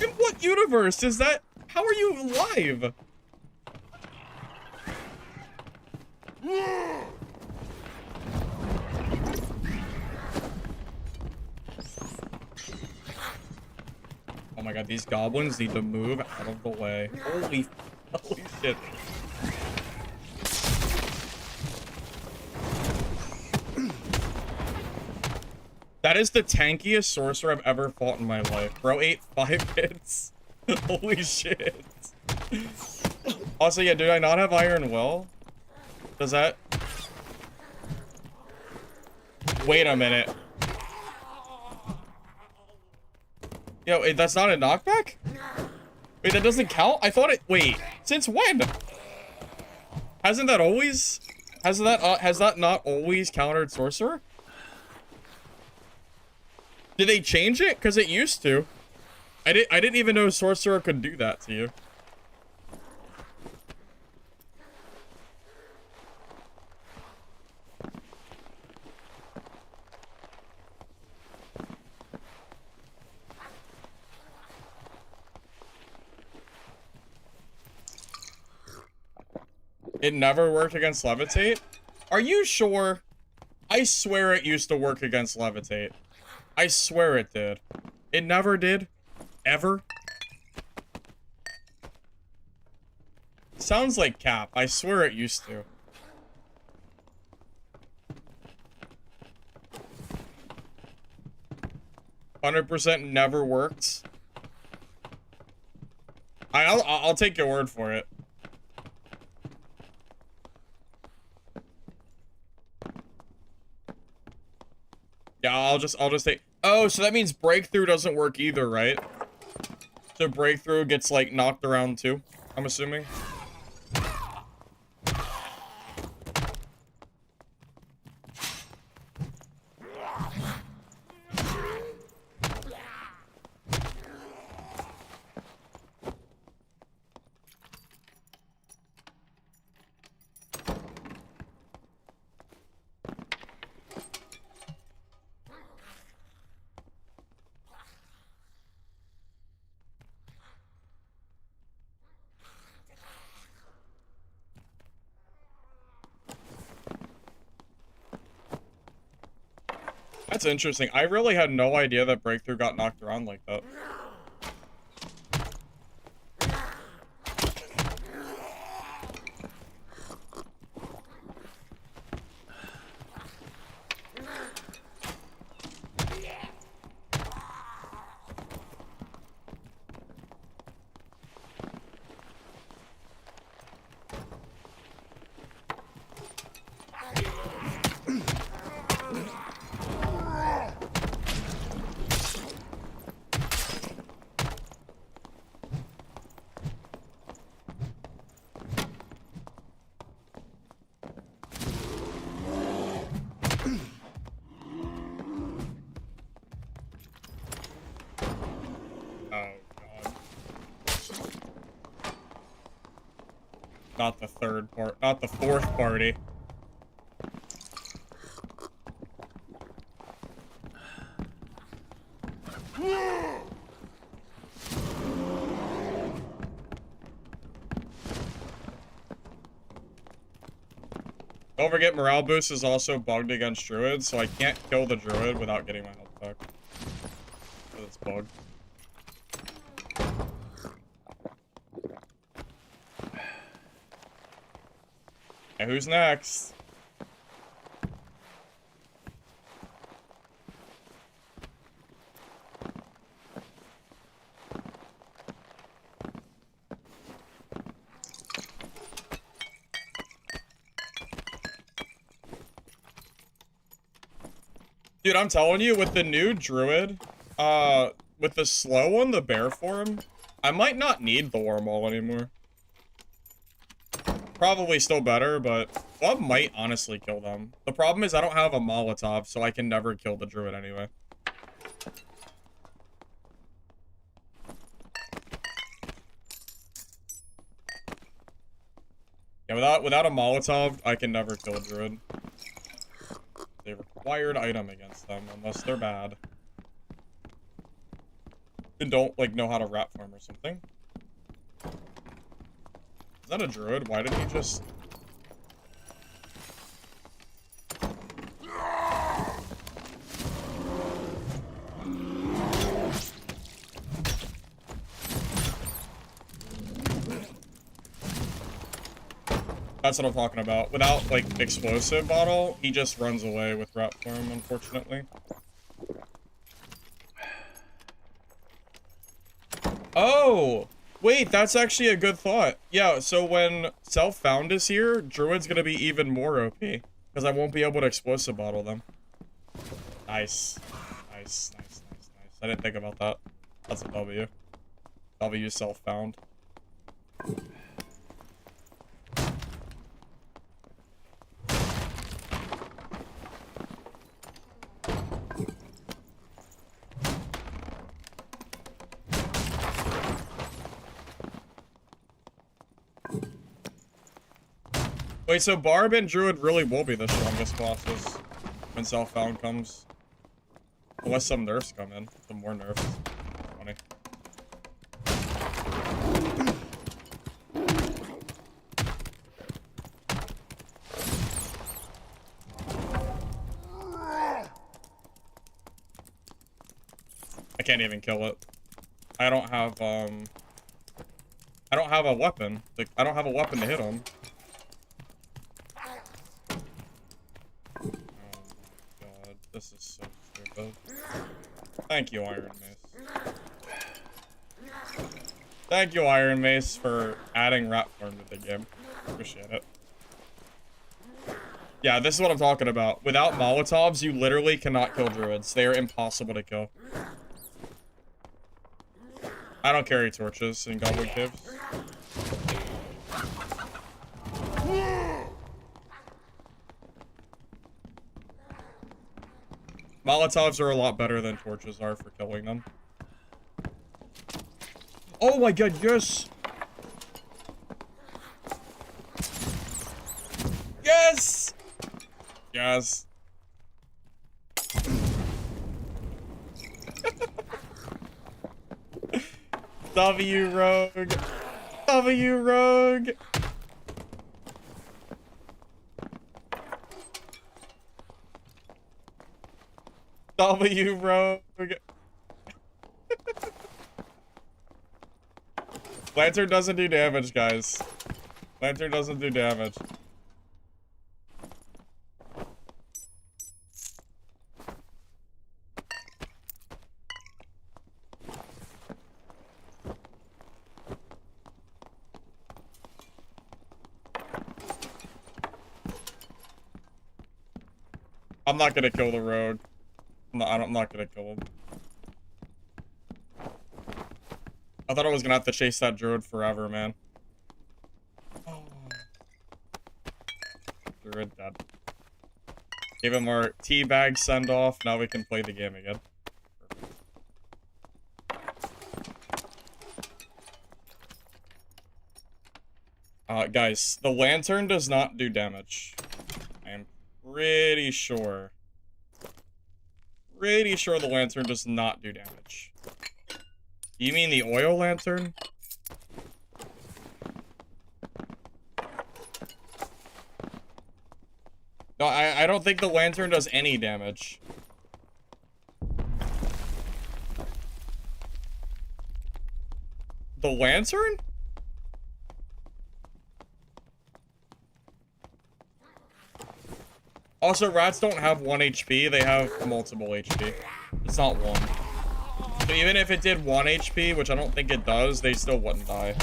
In what universe is that? How are you alive? Oh my god, these goblins need to move out of the way. Holy shit. That is the tankiest sorcerer I've ever fought in my life. Bro ate 5 hits. Holy shit. Also, yeah, do I not have Iron Will? Does that... Wait a minute. Yo, wait, that's not a knockback? Wait, that doesn't count? I thought it... Wait, since when? Hasn't that always... has that not always countered sorcerer? Did they change it? Because it used to. I didn't even know sorcerer could do that to you. It never worked against levitate? Are you sure? I swear it used to work against levitate. I swear it did. It never did. Ever. Sounds like cap. I swear it used to. %, never worked. I'll take your word for it. Yeah, I'll just take... Oh, so that means breakthrough doesn't work either, right? So breakthrough gets, like, knocked around too, I'm assuming. That's interesting. I really had no idea that breakthrough got knocked around like that. Not the third part, not the fourth party. Don't forget, morale boost is also bugged against Druid, so I can't kill the Druid without getting my health back. Because it's bugged. Okay, who's next? Dude, I'm telling you, with the new Druid, with the slow one, the bear form, I might not need the Wormhole anymore. Probably still better, but Club might honestly kill them. The problem is I don't have a Molotov, so I can never kill the Druid anyway. Yeah, without a Molotov, I can never kill a Druid. A required item against them, unless they're bad. And don't, like, know how to rat farm or something. Is that a Druid? Why didn't he just... That's what I'm talking about. Without, like, explosive bottle, he just runs away with rat form, unfortunately. Oh! Wait, that's actually a good thought. Yeah, so when Self-Found is here, Druid's gonna be even more OP. Because I won't be able to explosive bottle them. Nice. Nice, nice, nice, nice. I didn't think about that. That's a W. W Self-Found. Wait, so Barb and Druid really will be the strongest classes when Self-Found comes. Unless some nerfs come in. Some more nerfs. Funny. I can't even kill it. I don't have a weapon. Like, I don't have a weapon to hit him. This is so stupid. Thank you, Iron Mace. Thank you, Iron Mace, for adding rat form to the game. Appreciate it. Yeah, this is what I'm talking about. Without Molotovs, you literally cannot kill Druids. They are impossible to kill. I don't carry torches in Goblin Caves. Molotovs are a lot better than torches are for killing them. Oh my god, yes! Yes! Yes. W Rogue. W Rogue. W Rogue. Lantern doesn't do damage, guys. Lantern doesn't do damage. I'm not gonna kill the rogue. I'm not gonna kill him. I thought I was gonna have to chase that druid forever, man. Oh. Druid dead. Give him our teabag send-off. Now we can play the game again. Guys, the lantern does not do damage. I am pretty sure. Pretty sure the lantern does not do damage. You mean the oil lantern? No, I don't think the lantern does any damage. The lantern? Also, rats don't have 1 HP, they have multiple HP. It's not 1. So even if it did 1 HP, which I don't think it does, they still wouldn't die.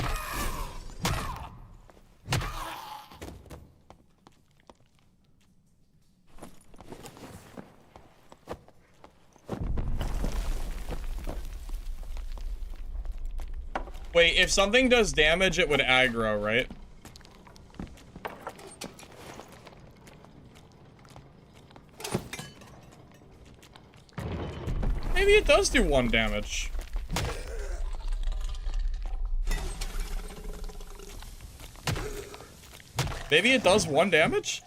Wait, if something does damage, it would aggro, right? Maybe it does do 1 damage. Maybe it does 1 damage?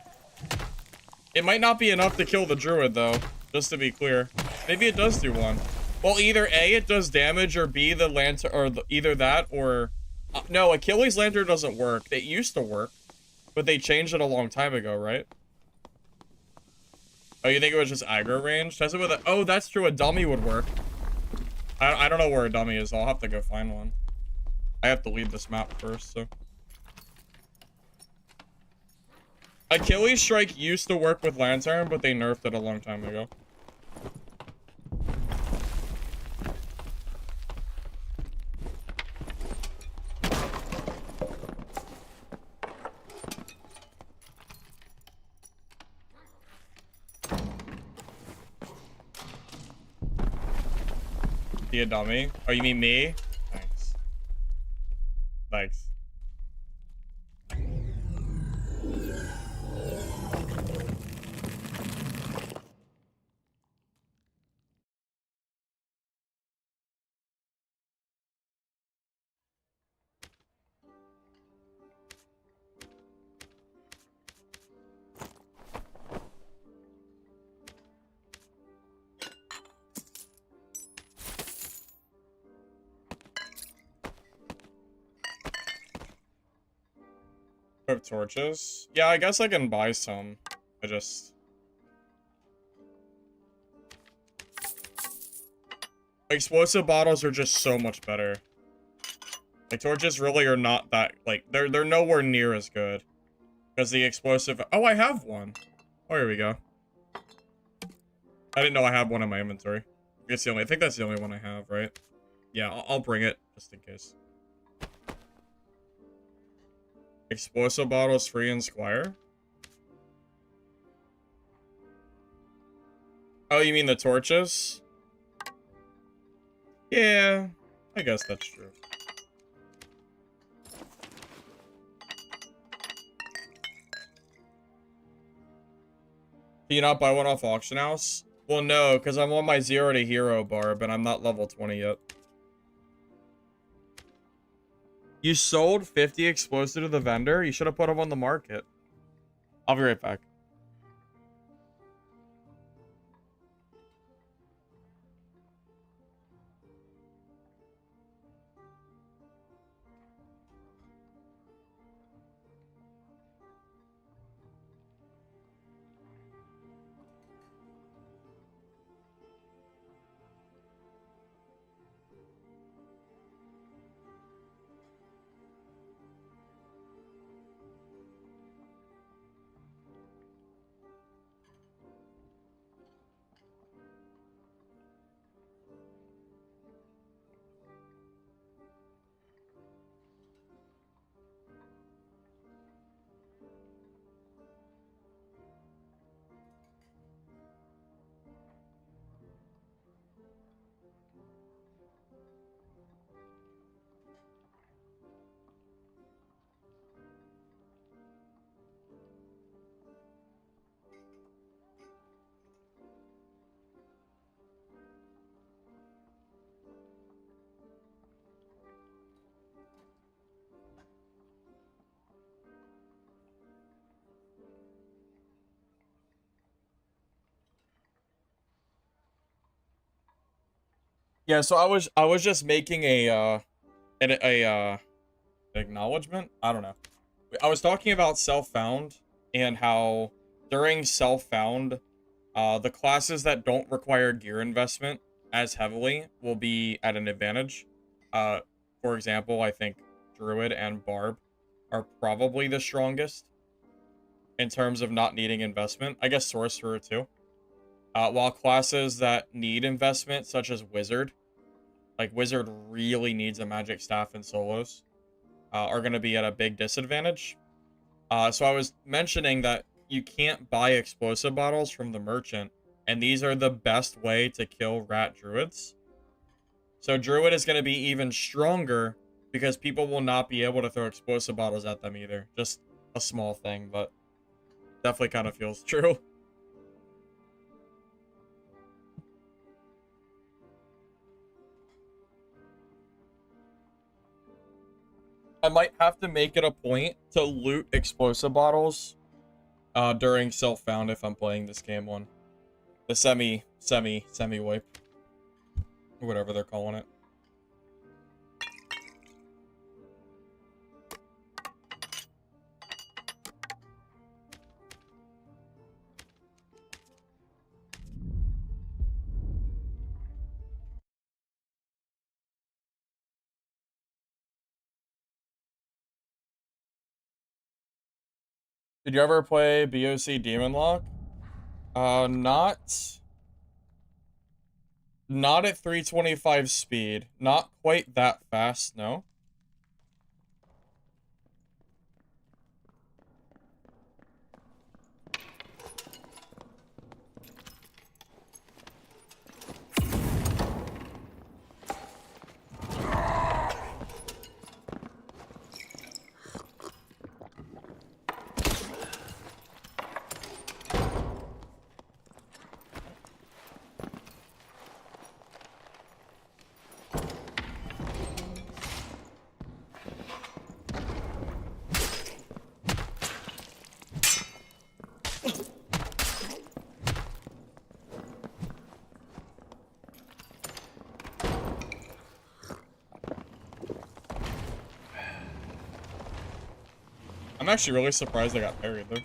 It might not be enough to kill the druid, though, just to be clear. Maybe it does do 1. Well, either A, it does damage, or B, the lantern, or either that, or... no, Achilles' lantern doesn't work. It used to work, but they changed it a long time ago, right? Oh, you think it was just aggro range? Test it with a... oh, that's true. A dummy would work. I don't know where a dummy is. I'll have to go find one. I have to leave this map first, so... Achilles Strike used to work with Lantern, but they nerfed it a long time ago. Be a dummy. Oh, you mean me? Thanks. Thanks. Equip torches. Yeah, I guess I can buy some. I just... Explosive bottles are just so much better. Like, torches really are not that... Like, they're nowhere near as good. Because the explosive... Oh, I have one. Oh, here we go. I didn't know I had one in my inventory. I think that's the only one I have, right? Yeah, I'll bring it, just in case. Explosive bottles free in Squire? Oh, you mean the torches? Yeah, I guess that's true. Can you not buy one off auction house? Well, no, because I'm on my 0 to hero bar, but I'm not level 20 yet. You sold 50 explosive to the vendor? You should have put them on the market. I'll be right back. Yeah, so I was just making an acknowledgement. I don't know. I was talking about self-found and how during self-found, the classes that don't require gear investment as heavily will be at an advantage. For example, I think Druid and Barb are probably the strongest in terms of not needing investment. I guess Sorcerer too. While classes that need investment, such as Wizard, like Wizard really needs a magic staff in solos, are going to be at a big disadvantage. So I was mentioning that you can't buy explosive bottles from the merchant, and these are the best way to kill rat druids. So Druid is going to be even stronger because people will not be able to throw explosive bottles at them either. Just a small thing, but definitely kind of feels true. I might have to make it a point to loot explosive bottles during self-found if I'm playing this game one. The semi wipe. Or whatever they're calling it. Did you ever play BOC Demon Lock? Not at 325 speed. Not quite that fast, no. actually really surprised I got parried there.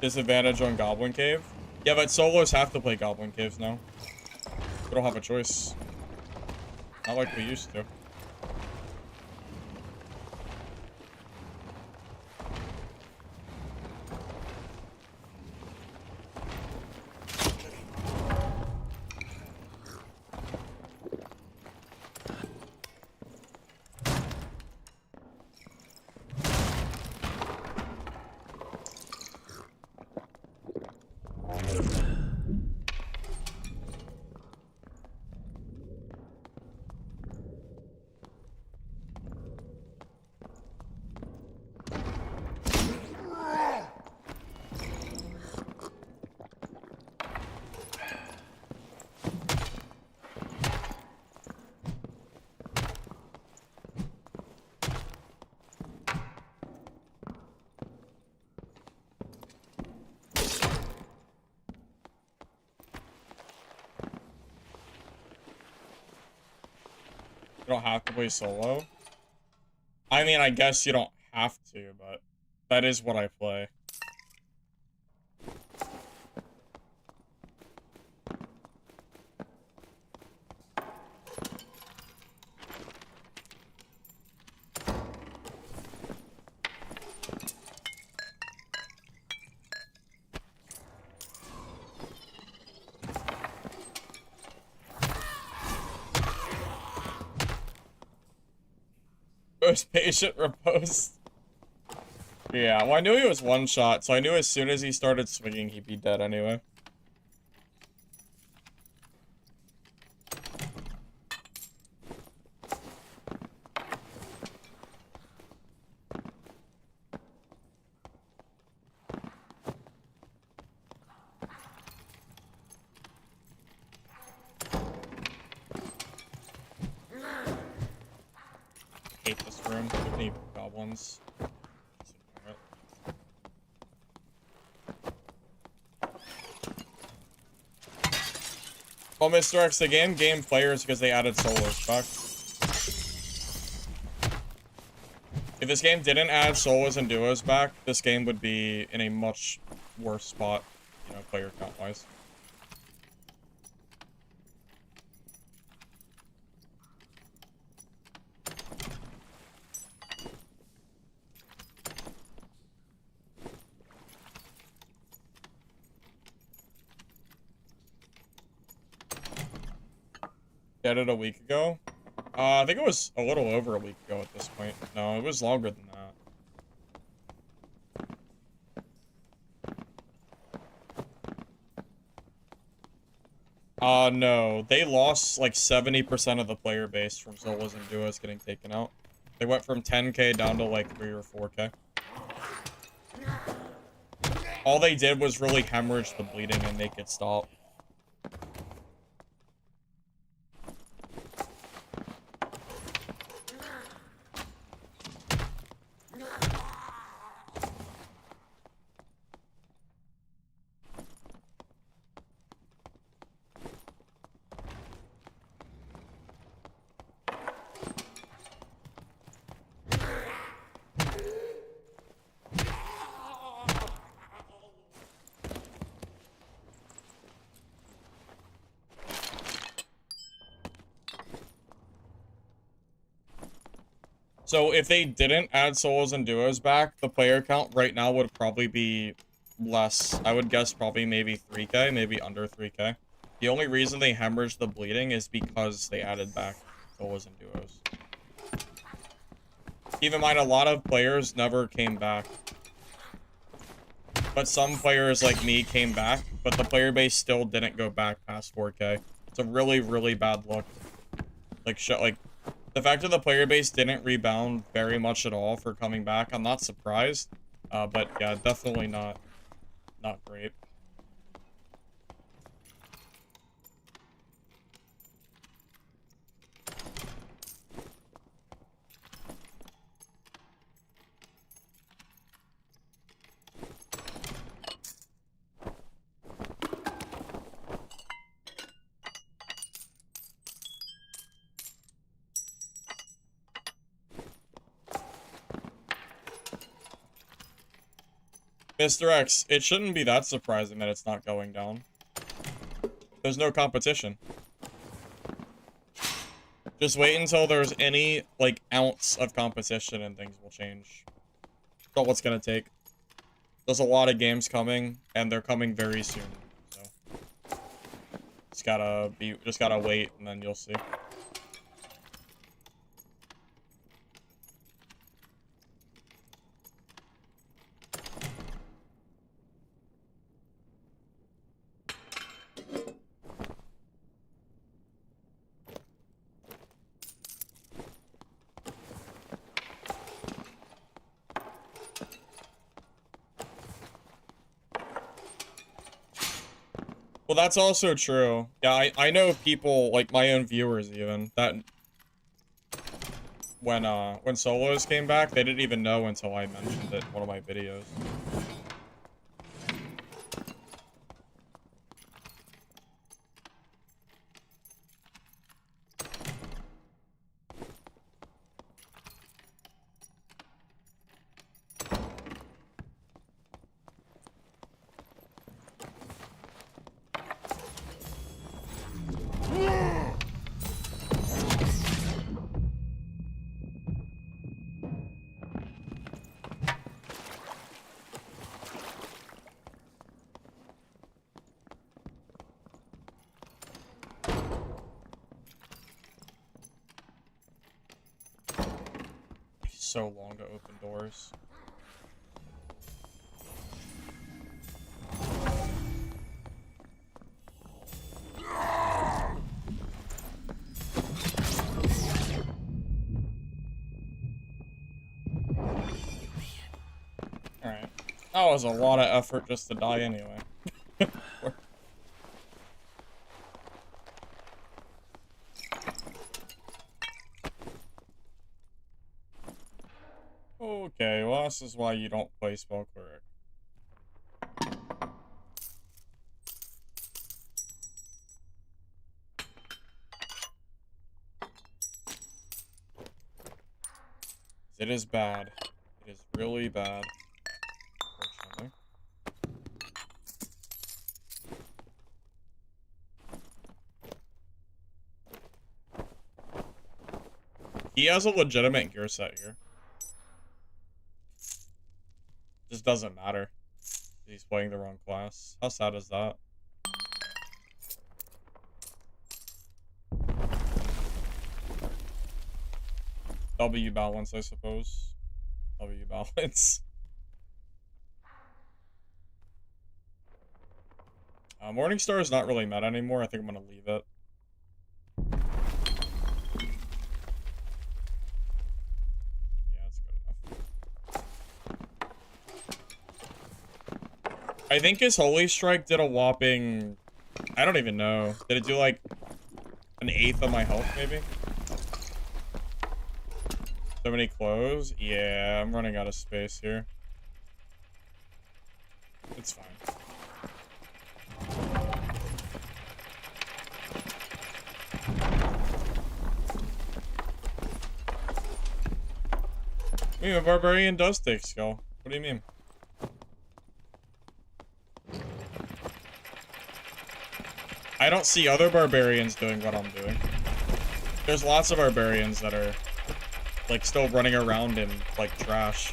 Disadvantage on Goblin Cave? Yeah, but solos have to play Goblin Caves now. We don't have a choice. Not like we used to. You don't have to play solo. I mean, I guess you don't have to, but that is what I play. Most patient riposte. Yeah, well, I knew he was one shot, so I knew as soon as he started swinging, he'd be dead anyway. Hate this room. Too many goblins. Well, Mr. X, the game players because they added solos back. If this game didn't add solos and duos back, this game would be in a much worse spot, you know, player count-wise. Get it a week ago? I think it was a little over a week ago at this point. No, it was longer than that. No. They lost like 70% of the player base from solos and duos getting taken out. They went from 10k down to like 3 or 4k. All they did was really hemorrhage the bleeding and make it stop. So if they didn't add solos and duos back, the player count right now would probably be less. I would guess probably maybe 3k, maybe under 3k. The only reason they hemorrhaged the bleeding is because they added back solos and duos. Keep in mind, a lot of players never came back. But some players like me came back, but the player base still didn't go back past 4k. It's a really, really bad look. Like, the fact that the player base didn't rebound very much at all for coming back, I'm not surprised. But yeah, definitely not great. Mr. X, it shouldn't be that surprising that it's not going down. There's no competition. Just wait until there's any, like, ounce of competition and things will change. That's all it's gonna take. There's a lot of games coming, and they're coming very soon, so. Just gotta wait, and then you'll see. Well, that's also true. Yeah, I know people, like my own viewers even, that when solos came back, they didn't even know until I mentioned it in one of my videos. So long to open doors. Alright. That was a lot of effort just to die anyway. Okay, well this is why you don't play spell cleric. It is bad. It is really bad. Unfortunately. He has a legitimate gear set here. Just doesn't matter. He's playing the wrong class. How sad is that? W balance, I suppose. W balance. Morningstar is not really meta anymore. I think I'm gonna leave it. Yeah, it's good enough. I think his Holy Strike did a whopping... I don't even know. Did it do like an 1/8 of my health, maybe? So many clothes? Yeah, I'm running out of space here. It's fine. I mean, a Barbarian does take skill. What do you mean? I don't see other Barbarians doing what I'm doing. There's lots of Barbarians that are, like, still running around in, like, trash.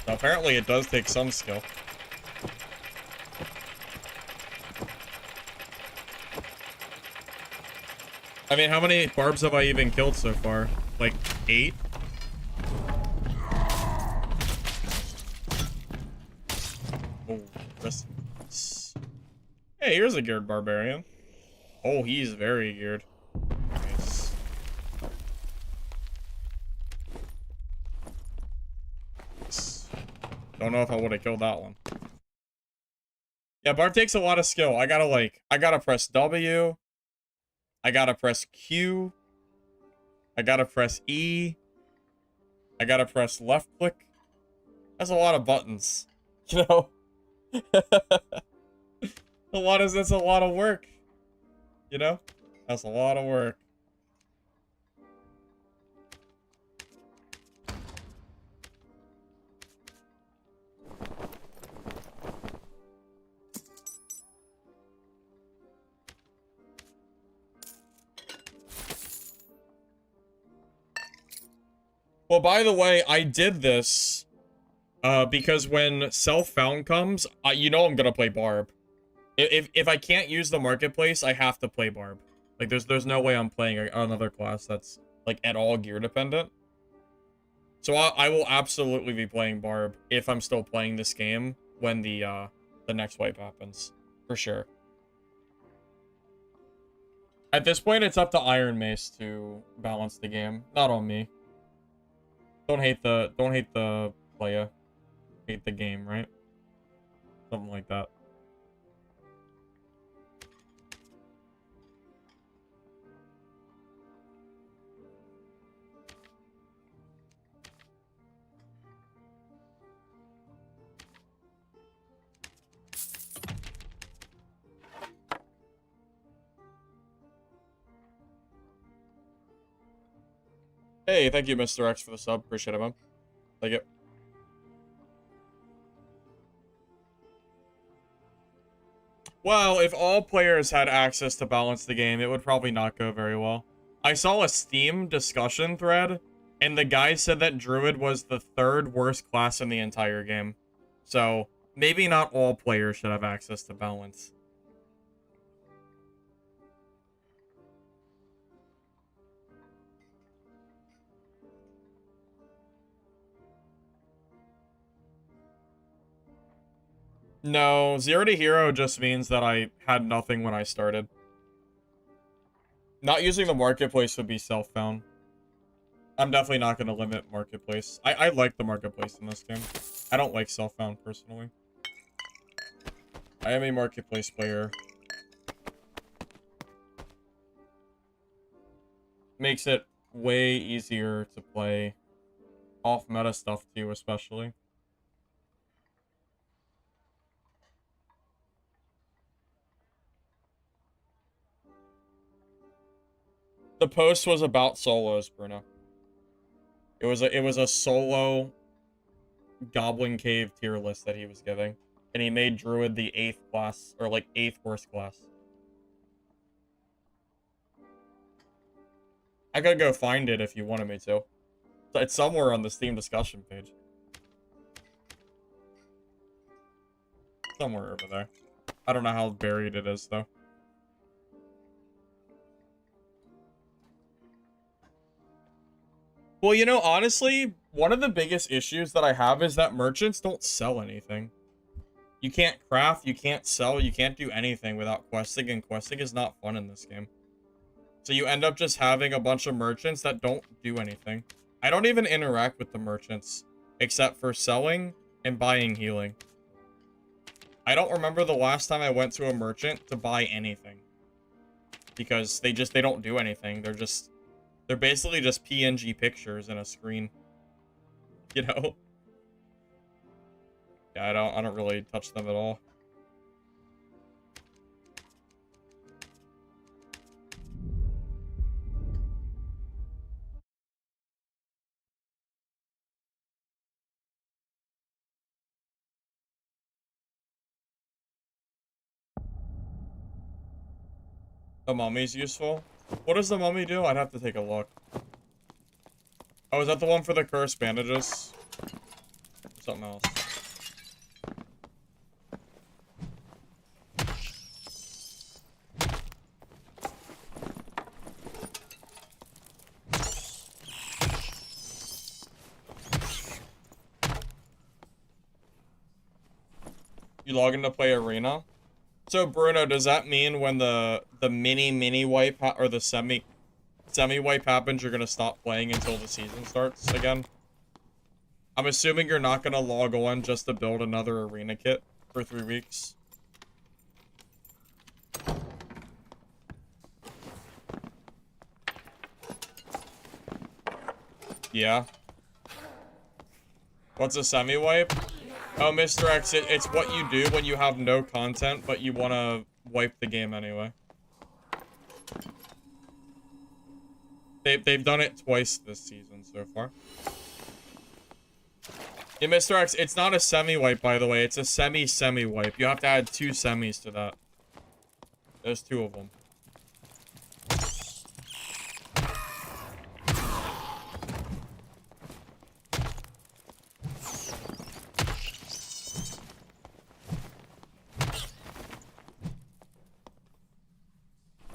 So apparently it does take some skill. I mean, how many barbs have I even killed so far? Like, 8? Oh, rest in peace. Hey, here's a geared Barbarian. Oh, he's very geared. Nice. Don't know if I would have killed that one. Yeah, Barb takes a lot of skill. I gotta press W. I gotta press Q. I gotta press E. I gotta press left click. That's a lot of buttons. You know? That's a lot of work. You know? That's a lot of work. Well, by the way, I did this because when self-found comes, you know I'm gonna play Barb. If I can't use the marketplace, I have to play Barb. Like, there's no way I'm playing another class that's, like, at all gear dependent. So I will absolutely be playing Barb if I'm still playing this game when the next wipe happens. For sure. At this point, it's up to Iron Mace to balance the game. Not on me. Don't hate the player. Hate the game, right? Something like that. Hey, thank you, Mr. X, for the sub. Appreciate it, man. Thank you. Well, if all players had access to balance the game, it would probably not go very well. I saw a Steam discussion thread, and the guy said that Druid was the 3rd worst class in the entire game. So, maybe not all players should have access to balance. No, 0 to hero just means that I had nothing when I started. Not using the marketplace would be self-found. I'm definitely not going to limit marketplace. I like the marketplace in this game. I don't like self-found personally. I am a marketplace player. Makes it way easier to play off-meta stuff too, especially. The post was about solos, Bruno. It was a solo Goblin Cave tier list that he was giving. And he made Druid the 8th class, or like 8th worst class. I could go find it if you wanted me to. It's somewhere on the Steam discussion page. Somewhere over there. I don't know how buried it is, though. Well, you know, honestly, one of the biggest issues that I have is that merchants don't sell anything. You can't craft, you can't sell, you can't do anything without questing, and questing is not fun in this game. So you end up just having a bunch of merchants that don't do anything. I don't even interact with the merchants, except for selling and buying healing. I don't remember the last time I went to a merchant to buy anything. Because they don't do anything. They're basically just PNG pictures in a screen. You know? Yeah, I don't really touch them at all. The mummy's useful? What does the mummy do? I'd have to take a look. Oh, is that the one for the cursed bandages? Something else. You log in to play arena? So Bruno, does that mean when the mini wipe or the semi wipe happens, you're gonna stop playing until the season starts again? I'm assuming you're not gonna log on just to build another arena kit for 3 weeks. Yeah. What's a semi wipe? Oh, Mr. X, it's what you do when you have no content, but you want to wipe the game anyway. They've done it twice this season so far. Yeah, Mr. X, it's not a semi-wipe, by the way. It's a semi-wipe. You have to add 2 semis to that. There's 2 of them.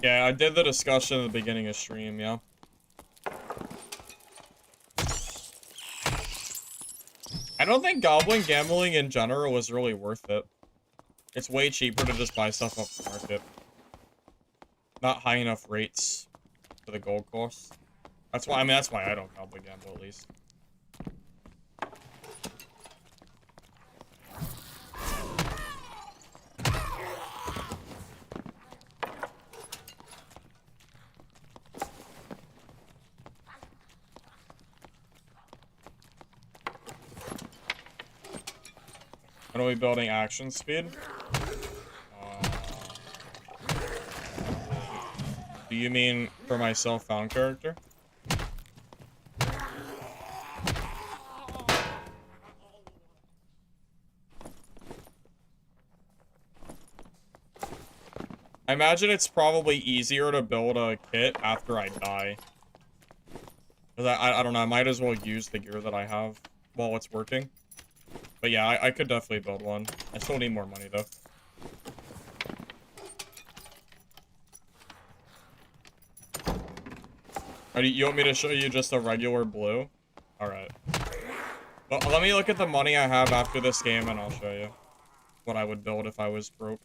Yeah, I did the discussion at the beginning of stream, yeah. I don't think goblin gambling in general was really worth it. It's way cheaper to just buy stuff off the market. Not high enough rates for the gold cost. That's why, I mean, that's why I don't goblin gamble, at least. When are we building action speed? Do you mean for my self-found character? I imagine it's probably easier to build a kit after I die. Cause I don't know, I might as well use the gear that I have while it's working. But yeah, I could definitely build one. I still need more money, though. You want me to show you just a regular blue? Alright. Well, let me look at the money I have after this game, and I'll show you what I would build if I was broke.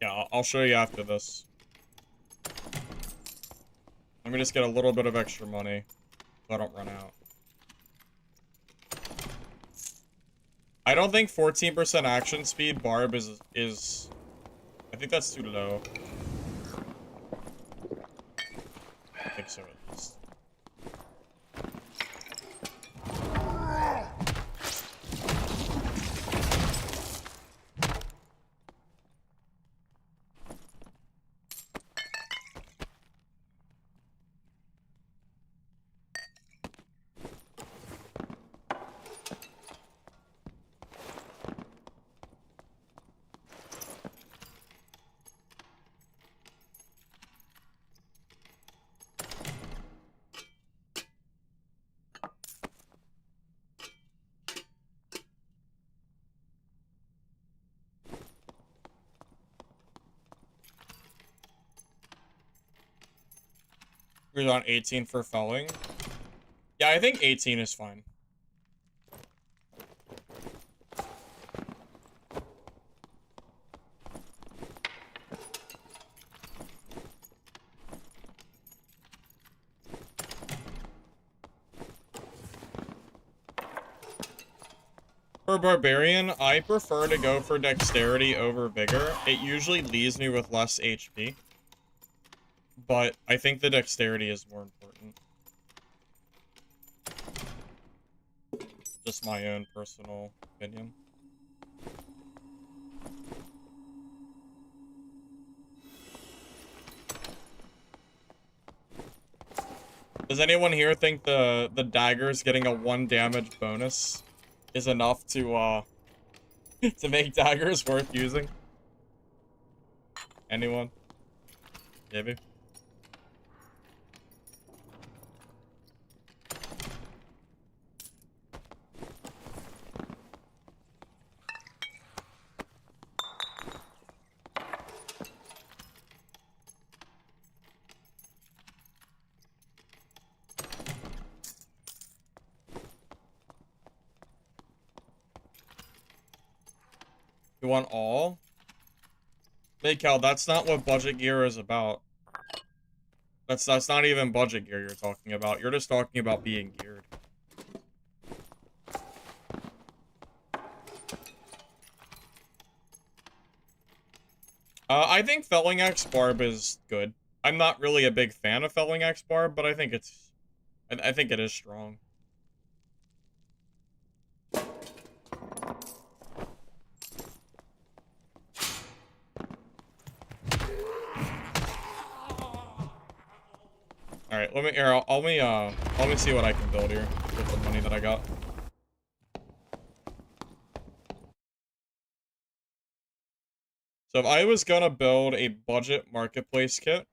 Yeah, I'll show you after this. Let me just get a little bit of extra money so I don't run out. I don't think 14% action speed barb is... I think that's too low. I think so, at least. We're on 18 for felling. Yeah, I think 18 is fine. For Barbarian, I prefer to go for dexterity over vigor. It usually leaves me with less HP. But I think the dexterity is more important. Just my own personal opinion. Does anyone here think the daggers getting a 1 damage bonus is enough to to make daggers worth using? Anyone? Maybe. You want all? Hey Cal, that's not what budget gear is about. That's not even budget gear you're talking about. You're just talking about being geared. I think Felling Axe Barb is good. I'm not really a big fan of Felling Axe Barb, but I think I think it is strong. All right, let me see what I can build here with the money that I got. So if I was gonna build a budget marketplace kit,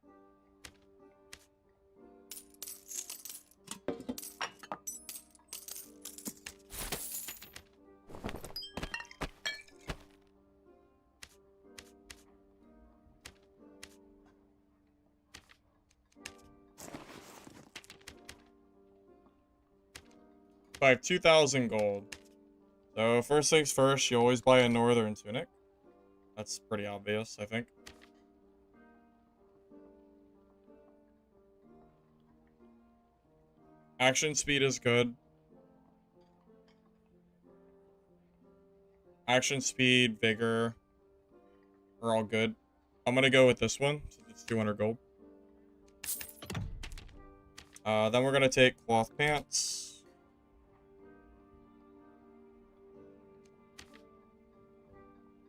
So I have 2,000 gold. So first things first, you always buy a northern tunic. That's pretty obvious, I think. Action speed is good. Action speed, vigor are all good. I'm gonna go with this one since it's 200 gold. Then we're gonna take cloth pants.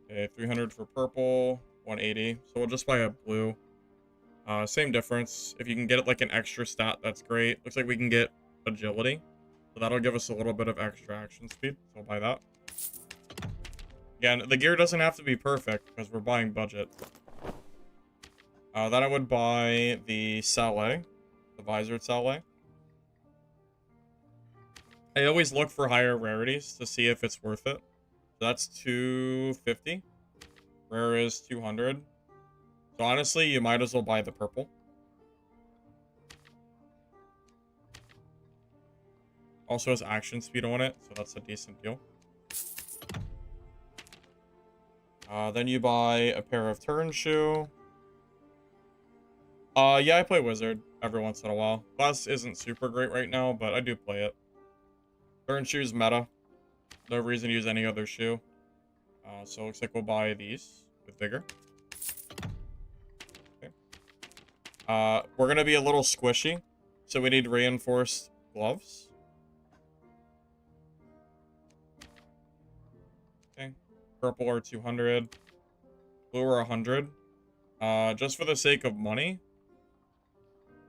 Okay, 300 for purple, 180. So we'll just buy a blue. Same difference. If you can get it like an extra stat, that's great. Looks like we can get agility. So that'll give us a little bit of extra action speed. So we'll buy that. Again, the gear doesn't have to be perfect because we're buying budget. Then I would buy the Saleh, the visored Saleh. I always look for higher rarities to see if it's worth it. So that's 250. Rare is 200. So honestly, you might as well buy the purple. Also has action speed on it, so that's a decent deal. Then you buy a pair of turn shoe. Yeah, I play wizard every once in a while. Class isn't super great right now, but I do play it. Turn shoe's meta. No reason to use any other shoe. So it looks like we'll buy these with vigor. Okay. We're gonna be a little squishy, so we need reinforced gloves. Okay. Purple are 200. Blue are 100. Just for the sake of money.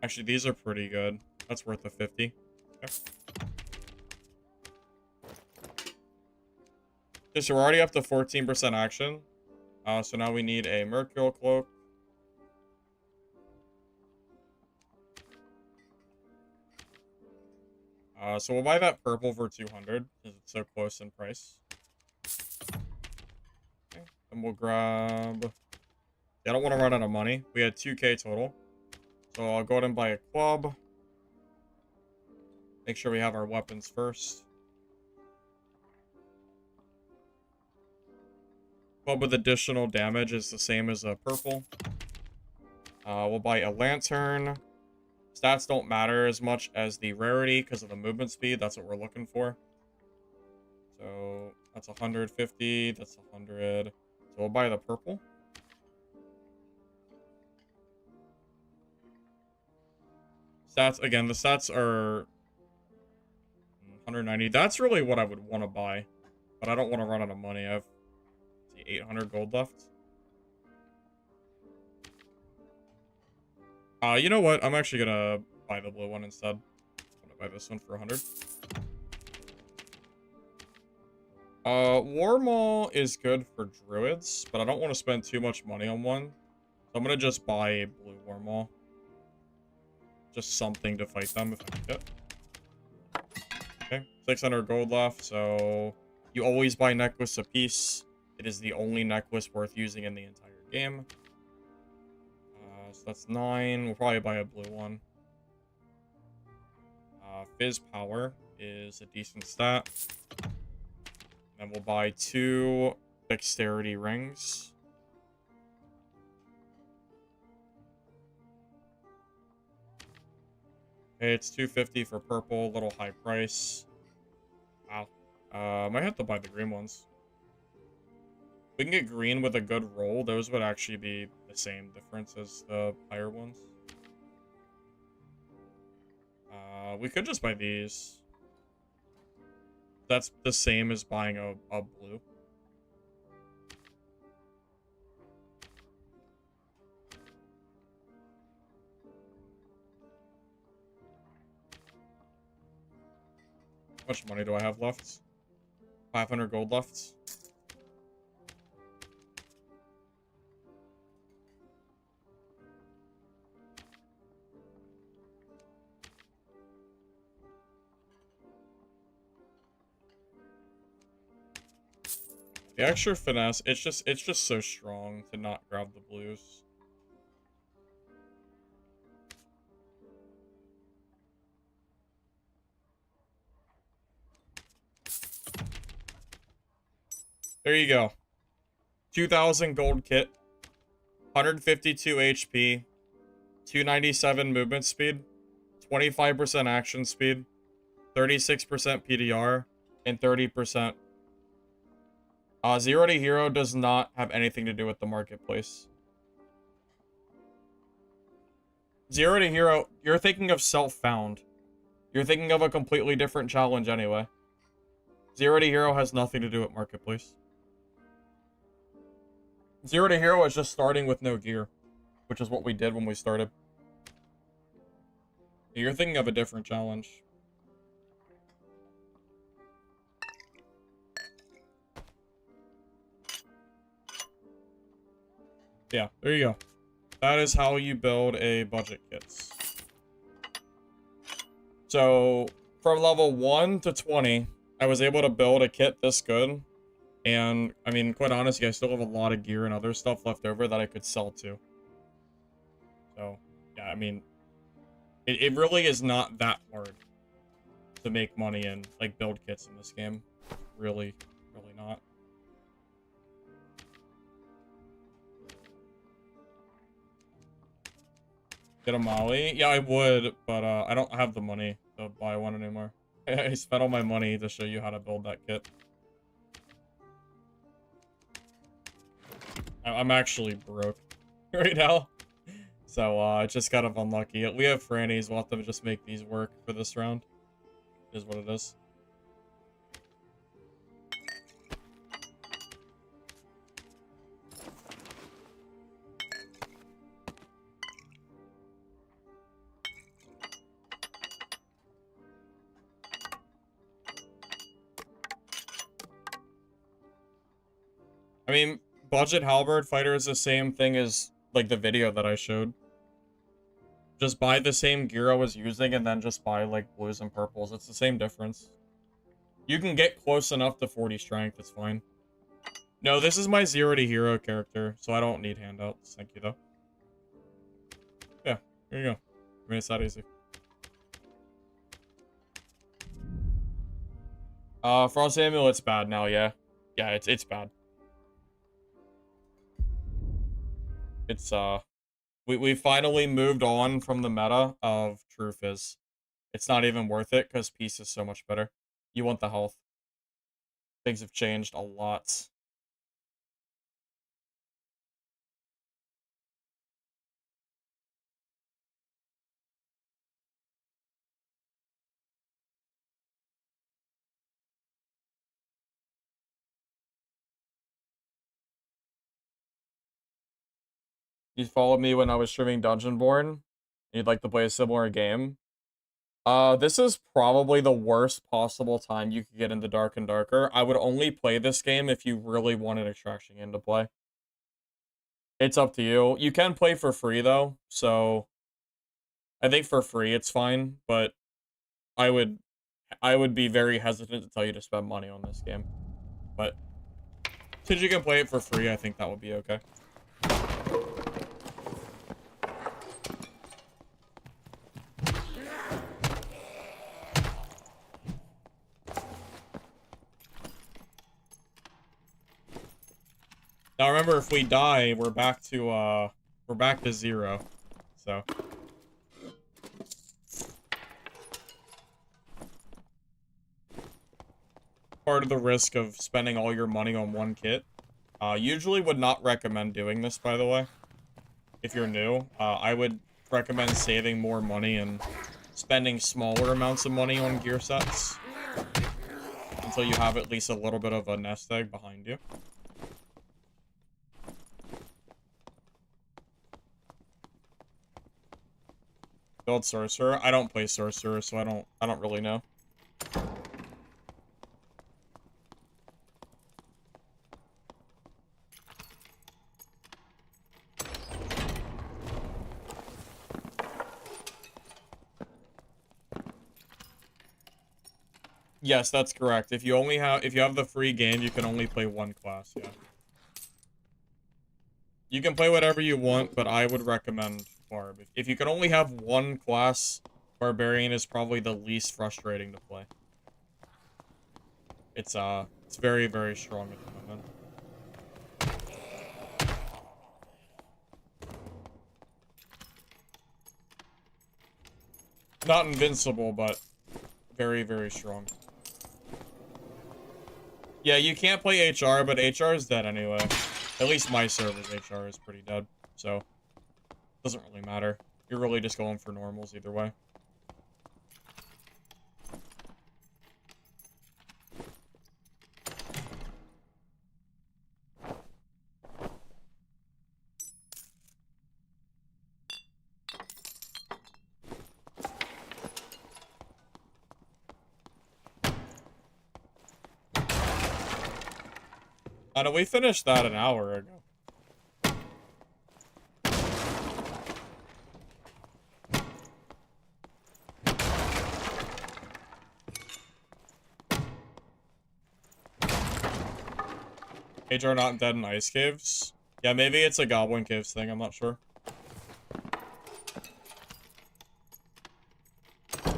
Actually, these are pretty good. That's worth a 50. Okay. Okay, so we're already up to 14% action. So now we need a Mercurial Cloak. So we'll buy that purple for 200 because it's so close in price. Okay, then we'll grab... Yeah, I don't want to run out of money. We had 2k total. So I'll go ahead and buy a club. Make sure we have our weapons first. Club with additional damage is the same as a purple. We'll buy a lantern. Stats don't matter as much as the rarity because of the movement speed. That's what we're looking for. So that's 150. That's 100. So we'll buy the purple. Stats, again, the stats are 190. That's really what I would want to buy. But I don't want to run out of money. I have 800 gold left. You know what? I'm actually gonna buy the blue one instead. I'm gonna buy this one for 100. War Maul is good for druids, but I don't want to spend too much money on one. So I'm gonna just buy a blue War Maul. Just something to fight them if I need it. Okay, 600 gold left, so you always buy necklace a piece. It is the only necklace worth using in the entire game. So that's 9. We'll probably buy a blue one. Fizz power is a decent stat. Then we'll buy 2 dexterity rings. Okay, it's 250 for purple, a little high price. Wow. Might have to buy the green ones. If we can get green with a good roll, those would actually be the same difference as the higher ones. We could just buy these. That's the same as buying a blue. How much money do I have left? 500 gold left. The extra finesse, it's just so strong to not grab the blues. There you go. 2,000 gold kit, 152 HP, 297 movement speed, 25% action speed, 36% PDR, and 30%. 0 to hero does not have anything to do with the marketplace. 0 to hero, you're thinking of self-found. You're thinking of a completely different challenge anyway. 0 to hero has nothing to do with marketplace. 0 to hero is just starting with no gear, which is what we did when we started. You're thinking of a different challenge. Yeah, there you go. That is how you build a budget kits. So, from level 1 to 20, I was able to build a kit this good. And, I mean, quite honestly, I still have a lot of gear and other stuff left over that I could sell to. So, yeah, I mean, it really is not that hard to make money and, like, build kits in this game. Really, really not. Get a Molly? Yeah, I would, but I don't have the money to buy one anymore. I spent all my money to show you how to build that kit. I'm actually broke right now. So, it's just kind of unlucky. We have Frannies. We'll have to just make these work for this round. It is what it is. I mean, budget halberd fighter is the same thing as, like, the video that I showed. Just buy the same gear I was using and then just buy, like, blues and purples. It's the same difference. You can get close enough to 40 strength, it's fine. No, this is my 0 to hero character, so I don't need handouts. Thank you, though. Yeah, here you go. I mean, it's that easy. Frost Amulet's bad now, yeah. Yeah, it's bad. It's, we finally moved on from the meta of True Fizz. It's not even worth it, because Peace is so much better. You want the health. Things have changed a lot. You followed me when I was streaming Dungeonborn. You'd like to play a similar game. This is probably the worst possible time you could get into Dark and Darker. I would only play this game if you really wanted Extraction Game to play. It's up to you. You can play for free, though, so I think for free it's fine, but I would be very hesitant to tell you to spend money on this game. But since you can play it for free, I think that would be okay. Now remember, if we die, we're back to 0. So part of the risk of spending all your money on one kit. Usually would not recommend doing this, by the way. If you're new, I would recommend saving more money and spending smaller amounts of money on gear sets until you have at least a little bit of a nest egg behind you. Build Sorcerer. I don't play Sorcerer, so I don't really know. Yes, that's correct. If you have the free game, you can only play one class, yeah. You can play whatever you want, but I would recommend Barb. If you can only have one class, Barbarian is probably the least frustrating to play. It's It's very, very strong at the moment. Not invincible, but very, very strong. Yeah, you can't play HR, but HR is dead anyway. At least my server's HR is pretty dead, so doesn't really matter. You're really just going for normals either way. I know we finished that an hour ago. HR not dead in ice caves? Yeah, maybe it's a goblin caves thing, I'm not sure.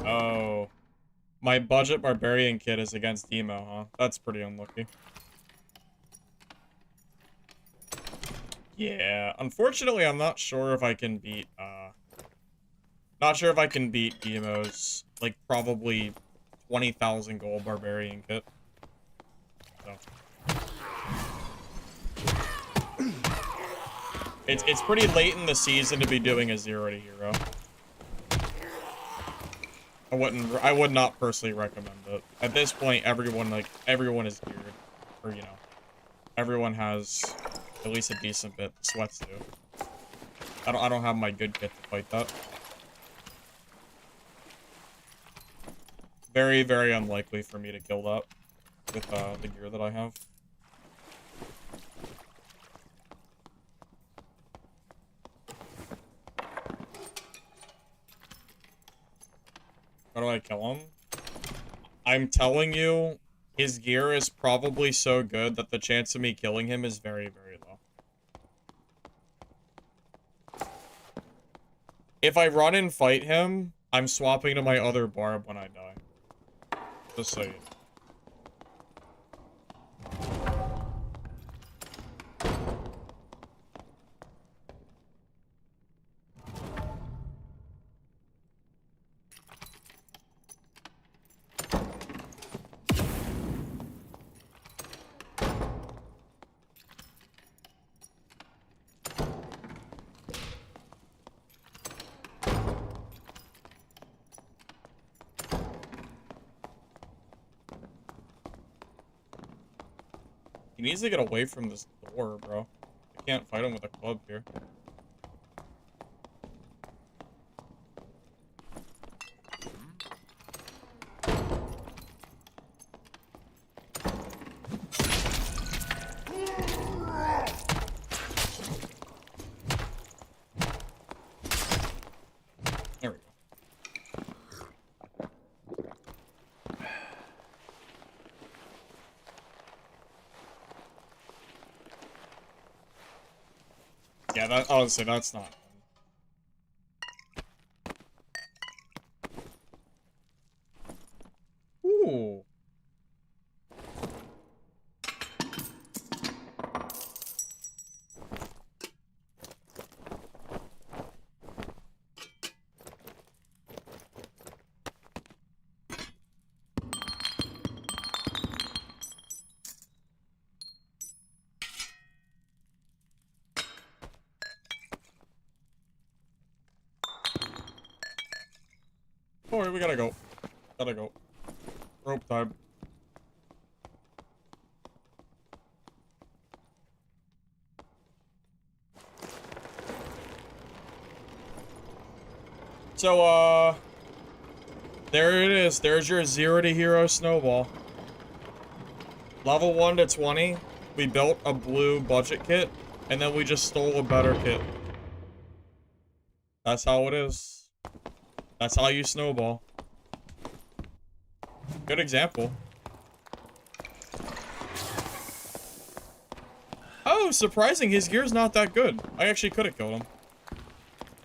Oh. My budget barbarian kit is against Demo, huh? That's pretty unlucky. Yeah, unfortunately, I'm not sure if I can beat, not sure if I can beat Demo's, like, probably 20,000 gold barbarian kit. So. It's pretty late in the season to be doing a 0 to hero. I would not personally recommend it. At this point, everyone is geared. Or, you know, everyone has at least a decent bit. The sweats do. I don't have my good kit to fight that. Very, very unlikely for me to kill that with the gear that I have. How do I kill him? I'm telling you, his gear is probably so good that the chance of me killing him is very, very low. If I run and fight him, I'm swapping to my other barb when I die. Just so you know. He needs to get away from this door, bro. I can't fight him with a club here. There we go. Yeah, that honestly, that's not. Ooh. Alright, we gotta go. Gotta go. Rope time. So, there it is. There's your 0 to hero snowball. Level 1 to 20, we built a blue budget kit, and then we just stole a better kit. That's how it is. That's how you snowball. Good example. Oh, surprising, his gear's not that good. I actually could have killed him.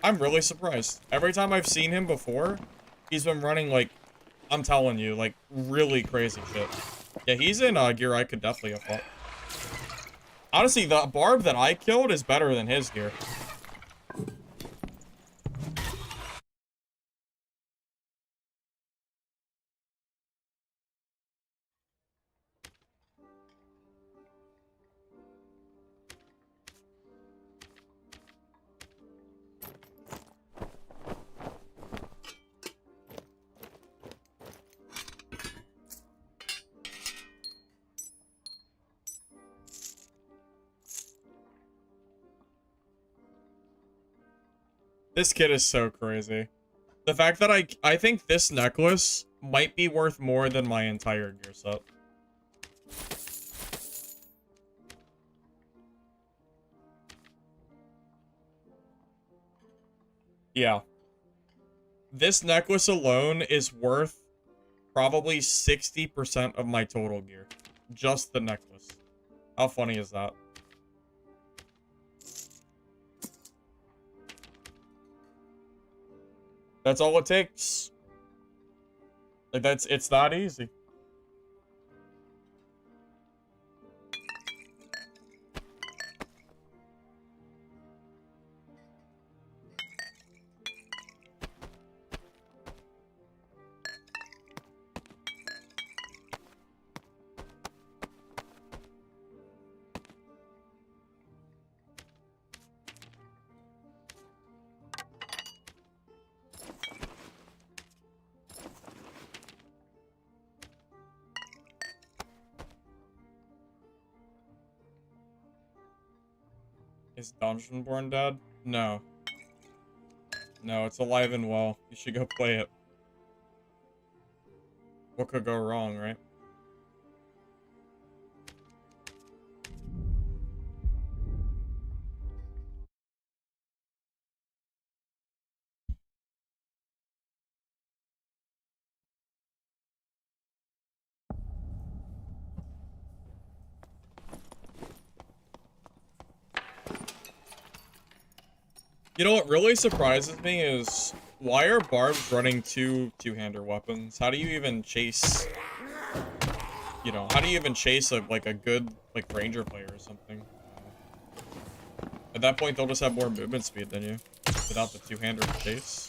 I'm really surprised. Every time I've seen him before, he's been running like, I'm telling you, like really crazy shit. Yeah, he's in gear I could definitely have fought. Honestly, the barb that I killed is better than his gear. This kid is so crazy. The fact that I think this necklace might be worth more than my entire gear set. Yeah. This necklace alone is worth probably 60% of my total gear. Just the necklace. How funny is that? That's all it takes. Like, it's that easy. Is Dungeonborn dead? No. No, it's alive and well. You should go play it. What could go wrong, right? You know what really surprises me is why are barbs running two-hander weapons? How do you even chase, you know, how do you even chase a good ranger player or something? At that point they'll just have more movement speed than you without the two-hander chase.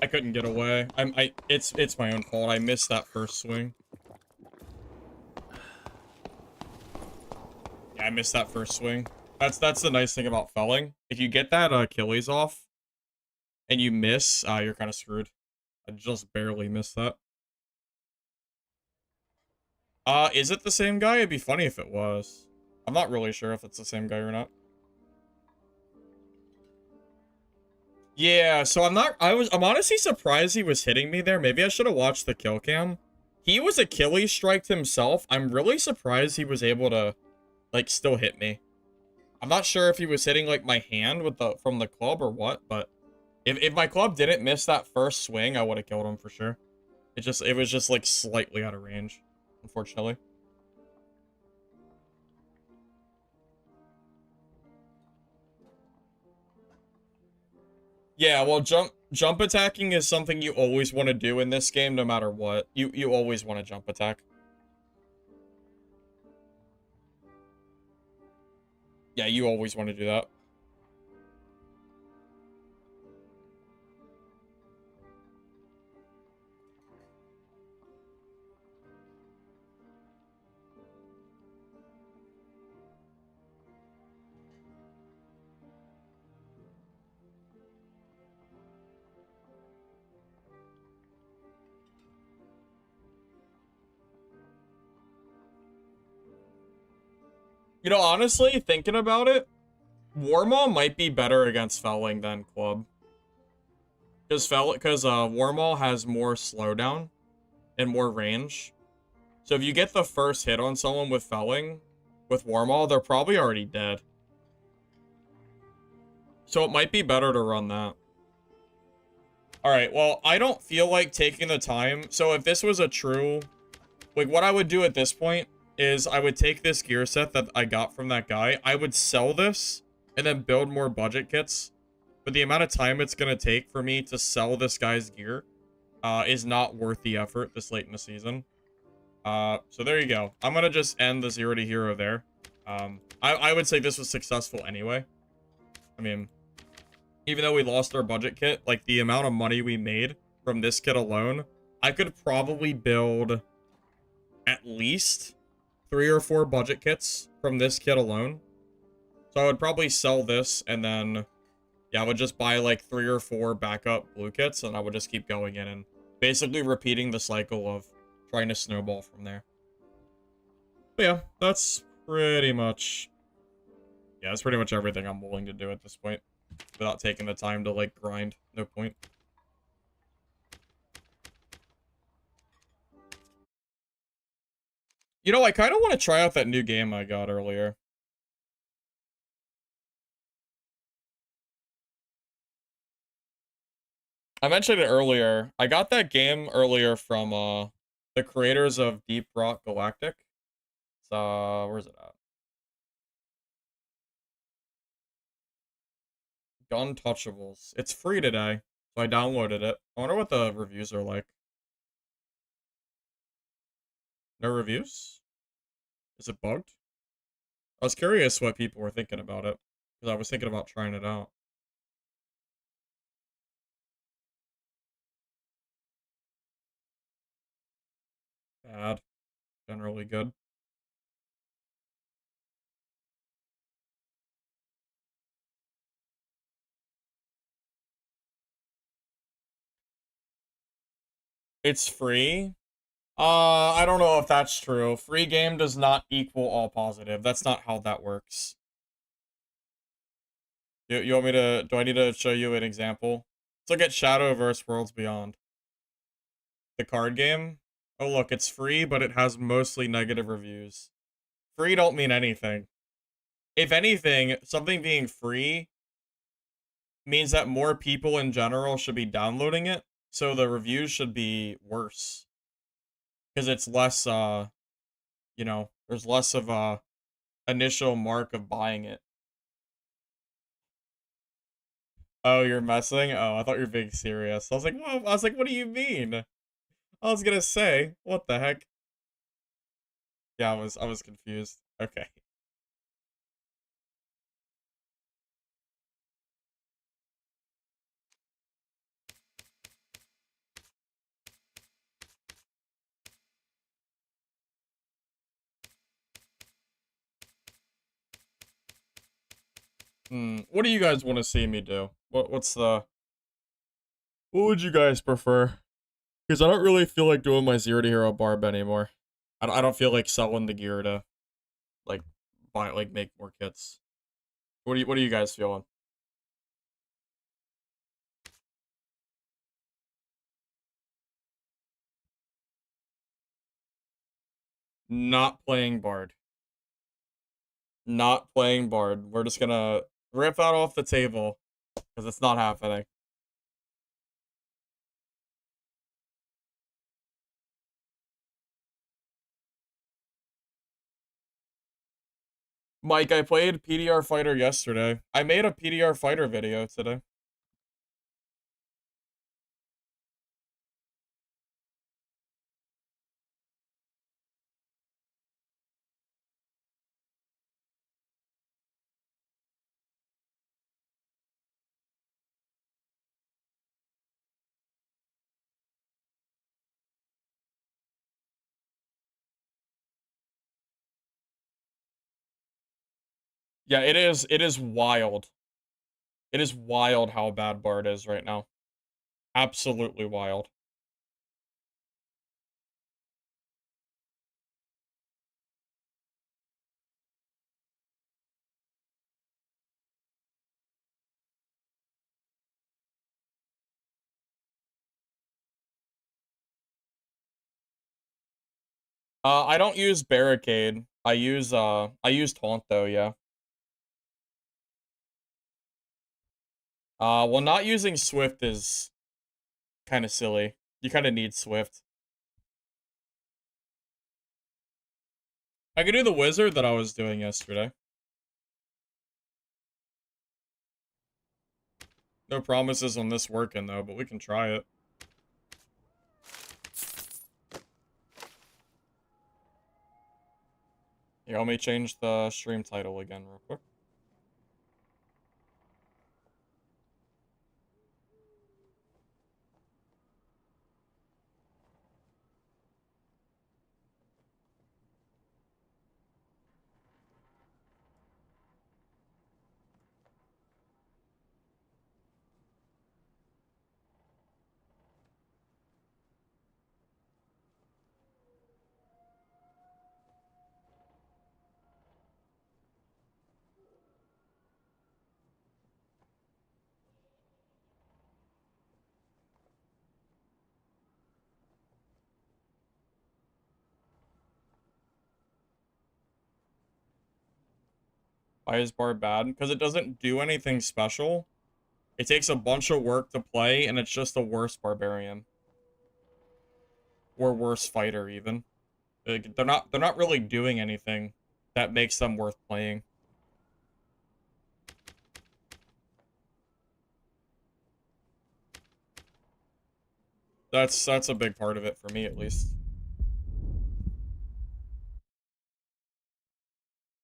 I couldn't get away. It's my own fault. I missed that first swing. Yeah, I missed that first swing. That's the nice thing about felling. If you get that Achilles off and you miss, you're kind of screwed. I just barely missed that. Is it the same guy? It'd be funny if it was. I'm not really sure if it's the same guy or not. Yeah, so I'm honestly surprised he was hitting me there. Maybe I should have watched the kill cam. He was Achilles striked himself. I'm really surprised he was able to, like, still hit me. I'm not sure if he was hitting, like, my hand with from the club or what, but if my club didn't miss that first swing, I would have killed him for sure. It was just, like, slightly out of range, unfortunately. Yeah, well, jump attacking is something you always want to do in this game, no matter what. You always want to jump attack. Yeah, you always want to do that. You know, honestly, thinking about it, Warmaw might be better against Felling than Club. Because Warmaw has more slowdown and more range. So if you get the first hit on someone with Felling, with Warmaw, they're probably already dead. So it might be better to run that. Alright, well, I don't feel like taking the time. So if this was a true... Like, what I would do at this point is I would take this gear set that I got from that guy. I would sell this and then build more budget kits. But the amount of time it's going to take for me to sell this guy's gear is not worth the effort this late in the season. So there you go. I'm going to just end the 0 to hero there. I would say this was successful anyway. I mean, even though we lost our budget kit, like the amount of money we made from this kit alone, I could probably build at least 3 or 4 budget kits from this kit alone. So I would probably sell this and then, yeah, I would just buy like 3 or 4 backup blue kits and I would just keep going in and basically repeating the cycle of trying to snowball from there. But yeah, that's pretty much... Yeah, that's pretty much everything I'm willing to do at this point. Without taking the time to, like, grind. No point. You know, I kind of want to try out that new game I got earlier. I mentioned it earlier. I got that game earlier from, the creators of Deep Rock Galactic. It's, where's it at? Untouchables. It's free today, so I downloaded it. I wonder what the reviews are like. No reviews? Is it bugged? I was curious what people were thinking about it, because I was thinking about trying it out. Bad. Generally good. It's free? I don't know if that's true. Free game does not equal all positive. That's not how that works. You want me to... Do I need to show you an example? Let's look at Shadowverse Worlds Beyond. The card game? Oh, look, it's free, but it has mostly negative reviews. Free don't mean anything. If anything, something being free means that more people in general should be downloading it, so the reviews should be worse. Because it's less, you know, there's less of a initial mark of buying it. Oh, you're messing? Oh, I thought you were being serious. I was like, whoa, I was like, what do you mean? I was gonna say, what the heck? Yeah, I was confused. Okay. What do you guys want to see me do? What's the... What would you guys prefer? Because I don't really feel like doing my 0 to hero barb anymore. I don't feel like selling the gear to, like, buy, like, make more kits. What are you guys feeling? Not playing Bard. Not playing Bard. We're just gonna rip that off the table. Because it's not happening. Mike, I played PDR Fighter yesterday. I made a PDR Fighter video today. Yeah, it is wild. It is wild how bad Bard is right now. Absolutely wild. I don't use barricade. I use taunt though, yeah. Well, not using swift is kind of silly. You kind of need swift. I could do the wizard that I was doing yesterday. No promises on this working though, but we can try it. Yeah, let me change the stream title again real quick. Why is Bar bad? Because it doesn't do anything special. It takes a bunch of work to play, and it's just a worse Barbarian. Or worse fighter, even. Like, they're not really doing anything that makes them worth playing. That's a big part of it for me, at least.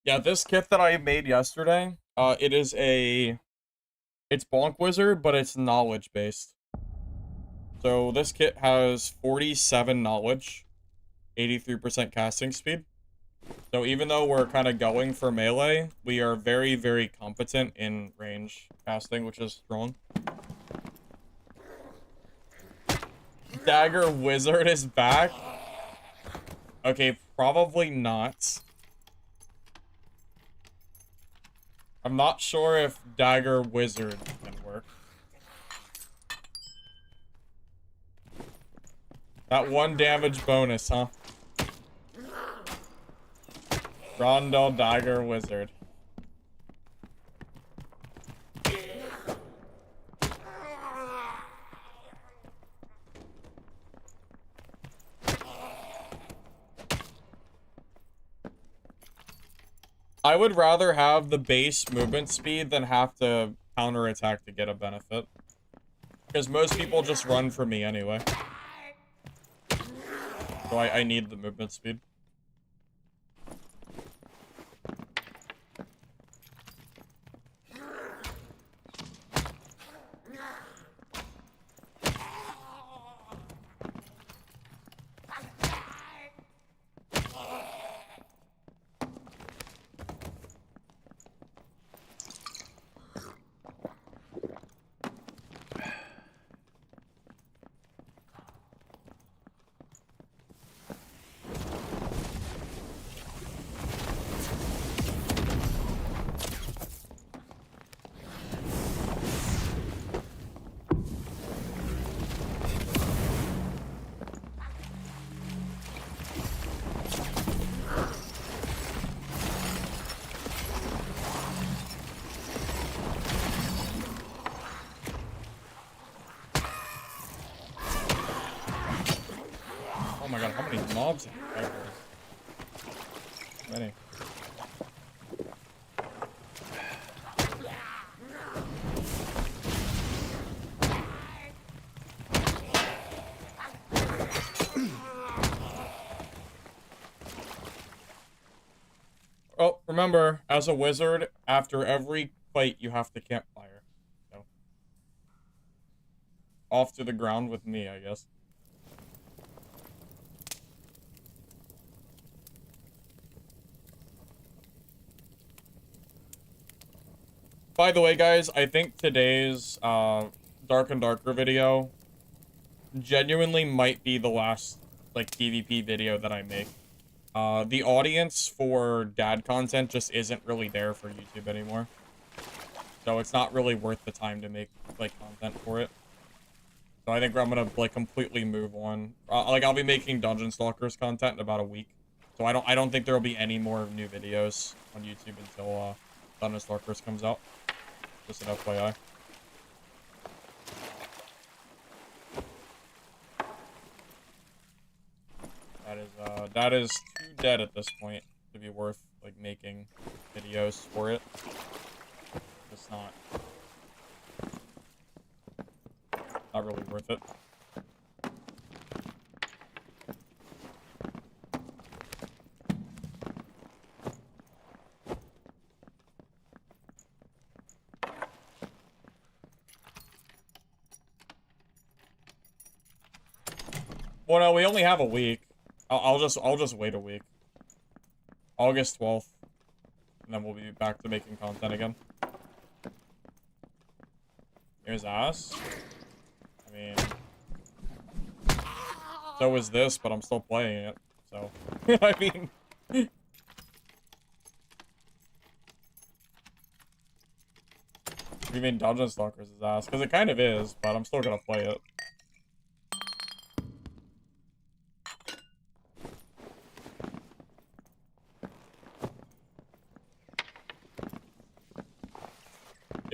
Yeah, this kit that I made yesterday, it's Bonk Wizard, but it's knowledge based. So this kit has 47 knowledge, 83% casting speed. So even though we're kind of going for melee, we are very, very competent in range casting, which is strong. Dagger Wizard is back. Okay, probably not. I'm not sure if Dagger Wizard can work. That 1 damage bonus, huh? Rondel Dagger Wizard. I would rather have the base movement speed than have to counterattack to get a benefit. Because most people just run for me anyway. So I need the movement speed. Oh my god, how many mobs are there? Many. Oh, remember, as a wizard, after every fight, you have to campfire. So, off to the ground with me, I guess. By the way, guys, I think today's Dark and Darker video genuinely might be the last, like, PvP video that I make. The audience for dad content just isn't really there for YouTube anymore. So it's not really worth the time to make, like, content for it. So I think I'm gonna, like, completely move on. Like, I'll be making Dungeon Stalkers content in about a week. So I don't think there will be any more new videos on YouTube until Thunderstalkers comes out. Just an FYI. That is too dead at this point to be worth like making videos for it. It's not really worth it. Well, no, we only have a week. I'll just wait a week. August 12th. And then we'll be back to making content again. Here's ass. I mean... So is this, but I'm still playing it. So... I mean... You mean Dungeon Stalkers is ass? Because it kind of is, but I'm still gonna play it.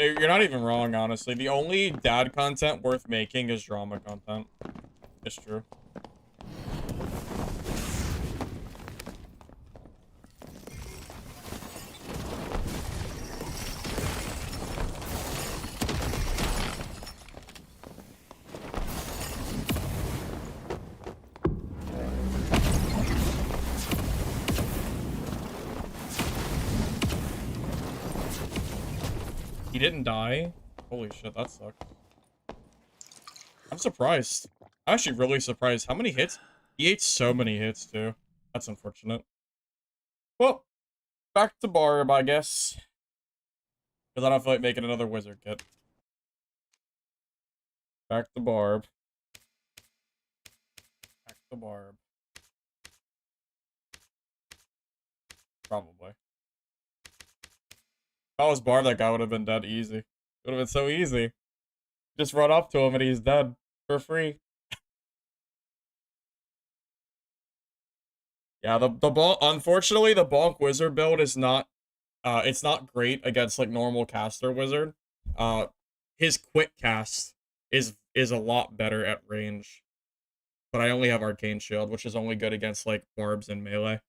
You're not even wrong, honestly. The only dad content worth making is drama content. It's true. He didn't die? Holy shit, that sucks. I'm surprised. I'm actually really surprised. How many hits? He ate so many hits, too. That's unfortunate. Well, back to Barb, I guess. Because I don't feel like making another wizard kit. Back to Barb. Back to Barb. Probably. If I was Barb, that guy would have been dead easy. It would have been so easy. Just run up to him and he's dead. For free. Yeah, the bonk, unfortunately, the bonk wizard build is not, it's not great against, like, normal caster wizard. His quick cast is a lot better at range. But I only have Arcane Shield, which is only good against, like, barbs and melee.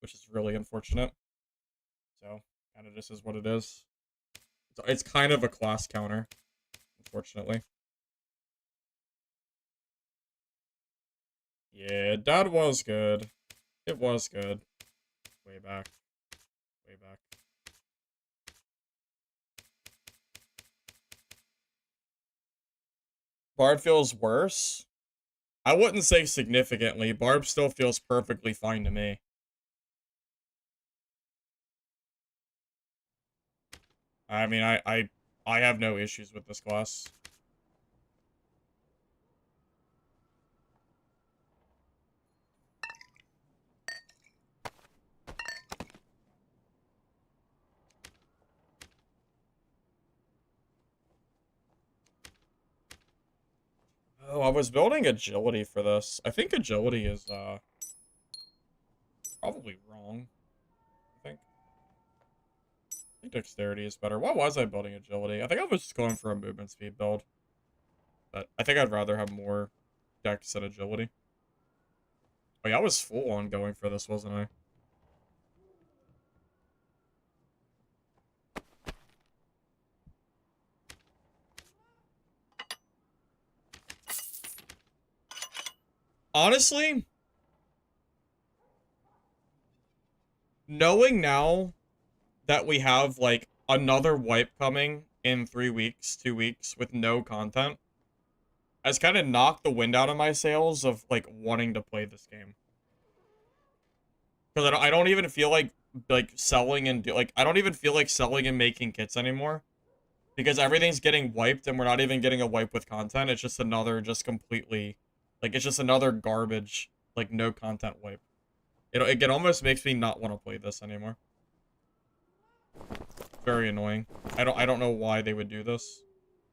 Which is really unfortunate. So, kind of just is what it is. It's kind of a class counter, unfortunately. Yeah, Dad was good. It was good. Way back. Way back. Barb feels worse? I wouldn't say significantly. Barb still feels perfectly fine to me. I mean, I have no issues with this class. Oh, I was building agility for this. I think agility is, probably wrong. I think dexterity is better. Why was I building agility? I think I was just going for a movement speed build. But I think I'd rather have more dex than agility. Oh yeah, I was full on going for this, wasn't I? Honestly, knowing now that we have, like, another wipe coming in 3 weeks, 2 weeks, with no content, has kind of knocked the wind out of my sails of, like, wanting to play this game. Because I don't even feel like selling and I don't even feel like selling and making kits anymore. Because everything's getting wiped and we're not even getting a wipe with content. It's just another, just completely, like, it's just another garbage, like, no content wipe. It almost makes me not want to play this anymore. Very annoying. I don't know why they would do this.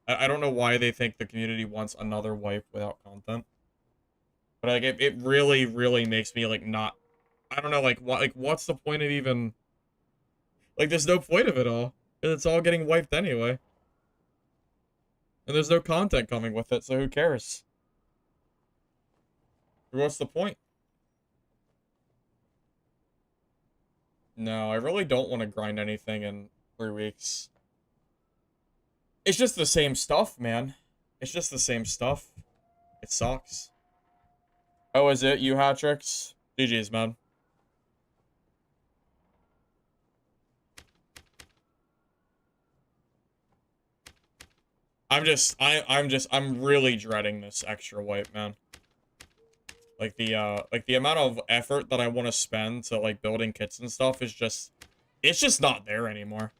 I don't know why they think the community wants another wipe without content. But, like, it really, really makes me, like, not... I don't know, like, what's the point of even... Like, there's no point of it all. It's all getting wiped anyway. And there's no content coming with it, so who cares? What's the point? No, I really don't want to grind anything in 3 weeks. It's just the same stuff, man. It's just the same stuff. It sucks. Oh, is it you, Hatrix? GG's, man. I'm really dreading this extra wipe, man. Like the amount of effort that I want to spend to, like, building kits and stuff is just, it's just not there anymore.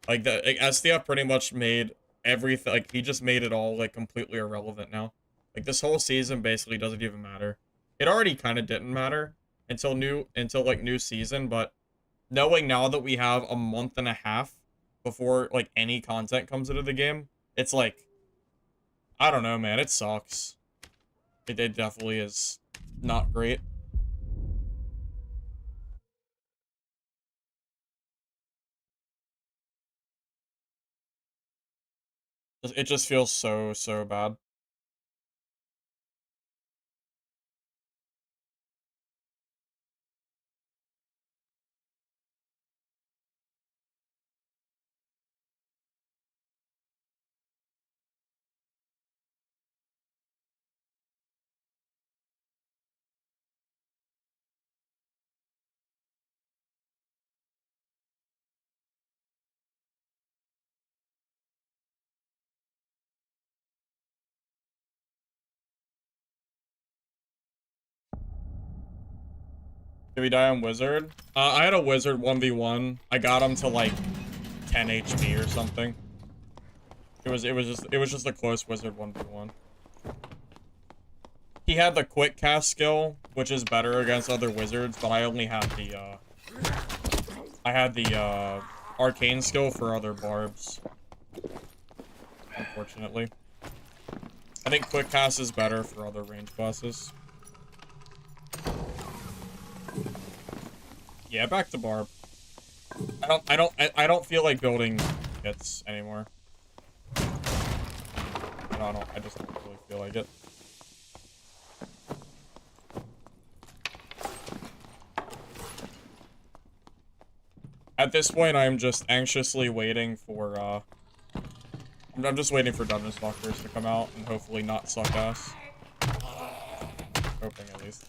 Like, SDF pretty much made everything, like, he just made it all, like, completely irrelevant now. Like, this whole season basically doesn't even matter. It already kind of didn't matter until like, new season, but knowing now that we have a month and a half before, like, any content comes into the game, it's like, I don't know, man, it sucks. It definitely is not great. It just feels so bad. Did we die on Wizard? I had a Wizard 1v1. I got him to, like, 10 HP or something. It was just a close Wizard 1v1. He had the quick cast skill, which is better against other wizards, but I only had the arcane skill for other barbs. Unfortunately. I think quick cast is better for other range classes. Yeah, back to barb. I don't feel like building kits anymore. I just don't really feel like it. At this point, I'm just anxiously waiting for, I'm just waiting for Dungeon Stalkers to come out and hopefully not suck ass. Hoping, at least.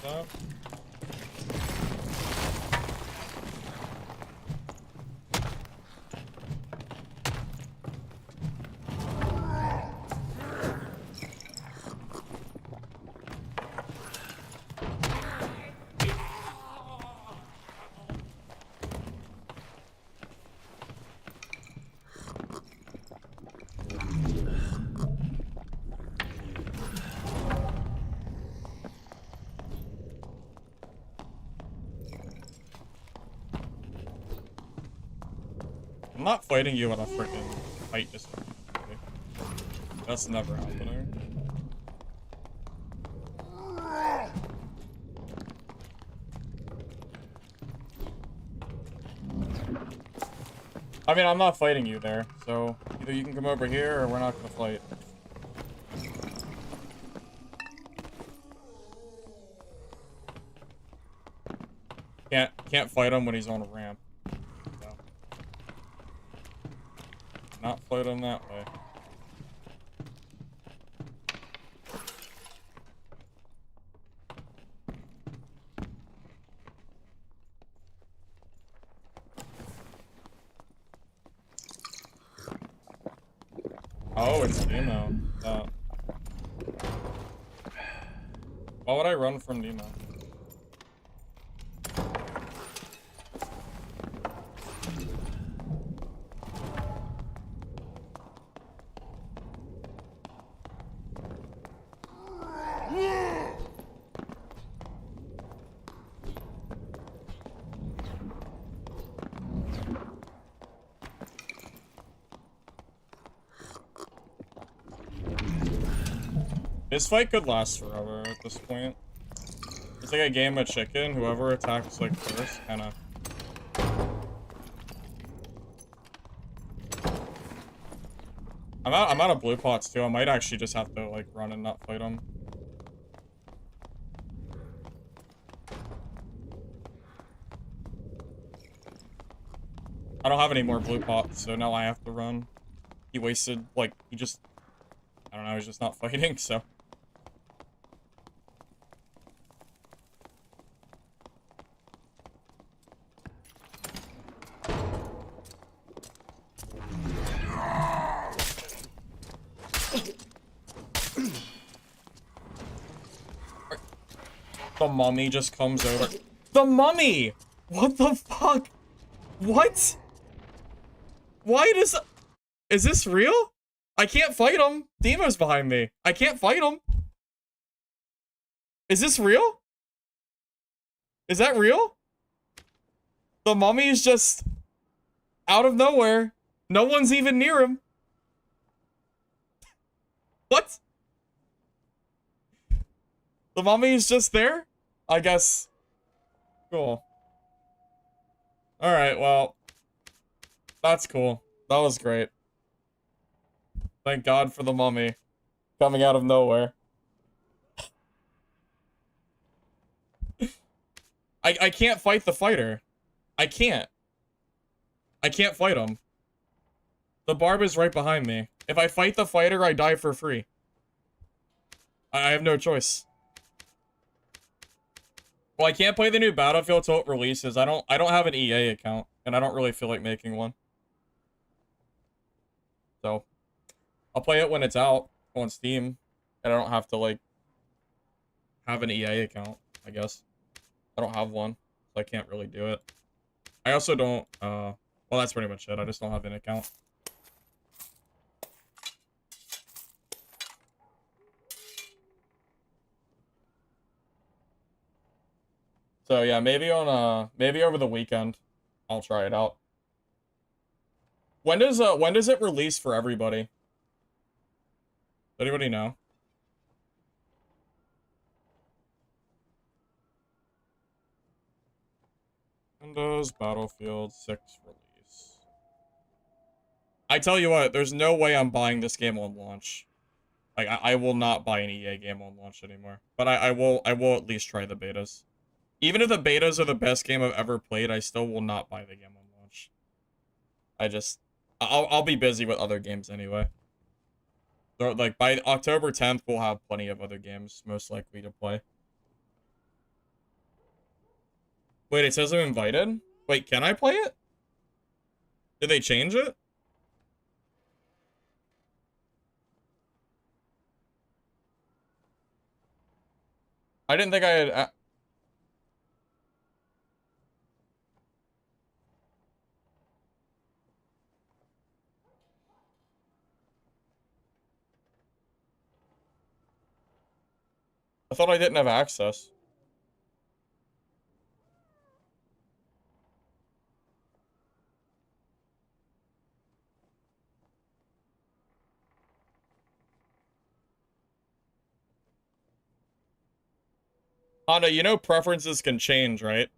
Up. I'm not fighting you at a freaking height distance. That's never happening. I mean, I'm not fighting you there, so either you can come over here or we're not gonna fight. Can't fight him when he's on a ramp. So. Not fight him that way. Oh, it's Nemo. Why would I run from Nemo? This fight could last forever at this point. It's like a game of chicken. Whoever attacks like first, kind of. I'm out of blue pots too. I might actually just have to like run and not fight them. I don't have any more blue pots, so now I have to run. He wasted like I don't know. He's just not fighting, so. The mummy just comes over. The mummy! What the fuck? What? Why does... Is this real? I can't fight him. Demo's behind me. I can't fight him. Is this real? Is that real? The mummy is just... out of nowhere. No one's even near him. What? The mummy is just there? I guess. Cool. Alright, well. That's cool. That was great. Thank God for the mummy. Coming out of nowhere. I can't fight the fighter. I can't. I can't fight him. The barb is right behind me. If I fight the fighter, I die for free. I have no choice. Well, I can't play the new Battlefield till it releases. I don't have an EA account, and I don't really feel like making one. So, I'll play it when it's out on Steam, and I don't have to, like, have an EA account, I guess. I don't have one, so I can't really do it. I also don't, well, that's pretty much it. I just don't have an account. So yeah, maybe over the weekend, I'll try it out. When does it release for everybody? Does anybody know? When does Battlefield 6 release? I tell you what, there's no way I'm buying this game on launch. Like I will not buy an EA game on launch anymore. But I will at least try the betas. Even if the betas are the best game I've ever played, I still will not buy the game on launch. I'll be busy with other games anyway. So, like, by October 10th, we'll have plenty of other games, most likely, to play. Wait, it says I'm invited? Wait, can I play it? Did they change it? I didn't think I had... I thought I didn't have access. Honda, you know preferences can change, right?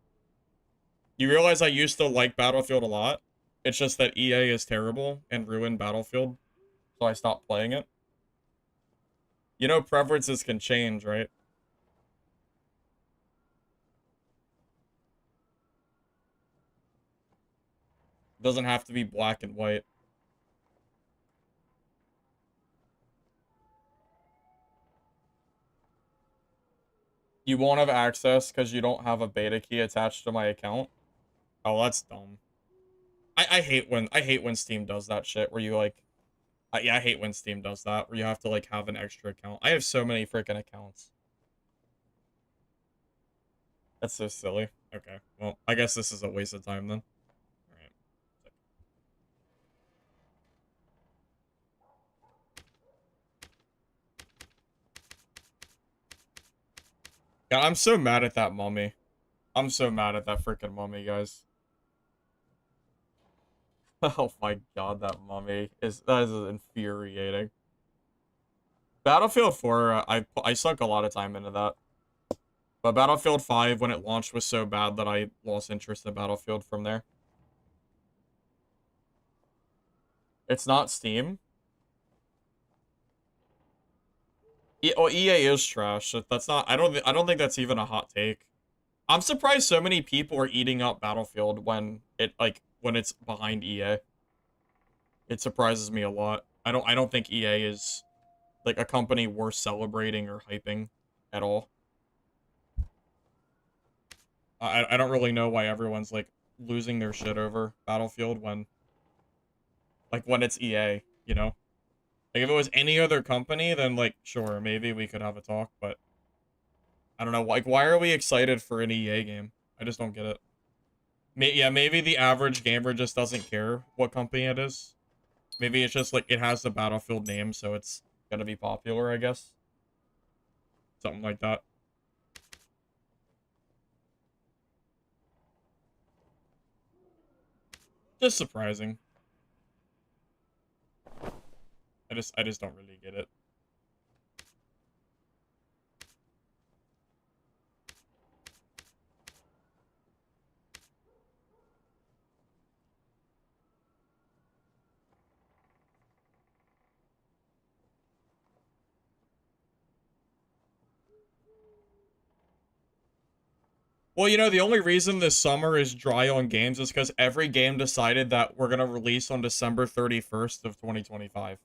You realize I used to like Battlefield a lot? It's just that EA is terrible and ruined Battlefield, so I stopped playing it. You know preferences can change, right? It doesn't have to be black and white. You won't have access because you don't have a beta key attached to my account. Oh, that's dumb. I hate when Steam does that shit where you like... yeah, I hate when Steam does that where you have to like have an extra account. I have so many freaking accounts. That's so silly. Okay, well, I guess this is a waste of time then. Alright. Yeah, I'm so mad at that mummy. I'm so mad at that freaking mummy, guys. Oh my god, that mummy that is infuriating. Battlefield 4, I sunk a lot of time into that. But Battlefield 5, when it launched, was so bad that I lost interest in Battlefield from there. It's not Steam. EA is trash. That's not. I don't think that's even a hot take. I'm surprised so many people are eating up Battlefield when when it's behind EA. It surprises me a lot. I don't think EA is like a company worth celebrating or hyping at all. I don't really know why everyone's like losing their shit over Battlefield when it's EA, you know? Like if it was any other company, then like sure, maybe we could have a talk, but I don't know, like why are we excited for an EA game? I just don't get it. Yeah, maybe the average gamer just doesn't care what company it is. Maybe it's just like it has the Battlefield name, so it's gonna be popular, I guess. Something like that. Just surprising. I just don't really get it. Well, you know, the only reason this summer is dry on games is because every game decided that we're gonna release on December 31st of 2025.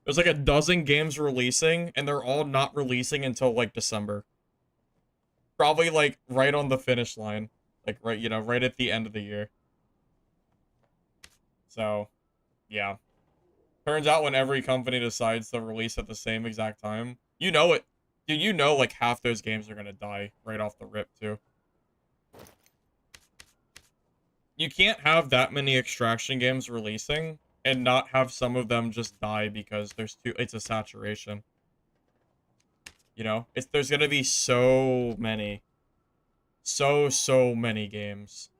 There's like a dozen games releasing, and they're all not releasing until like December. Probably like right on the finish line. Like right, you know, right at the end of the year. So, yeah. Turns out when every company decides to release at the same exact time, you know it. Dude, you know like half those games are gonna die right off the rip too. You can't have that many extraction games releasing and not have some of them just die because it's a saturation. You know? There's gonna be so many. So many games.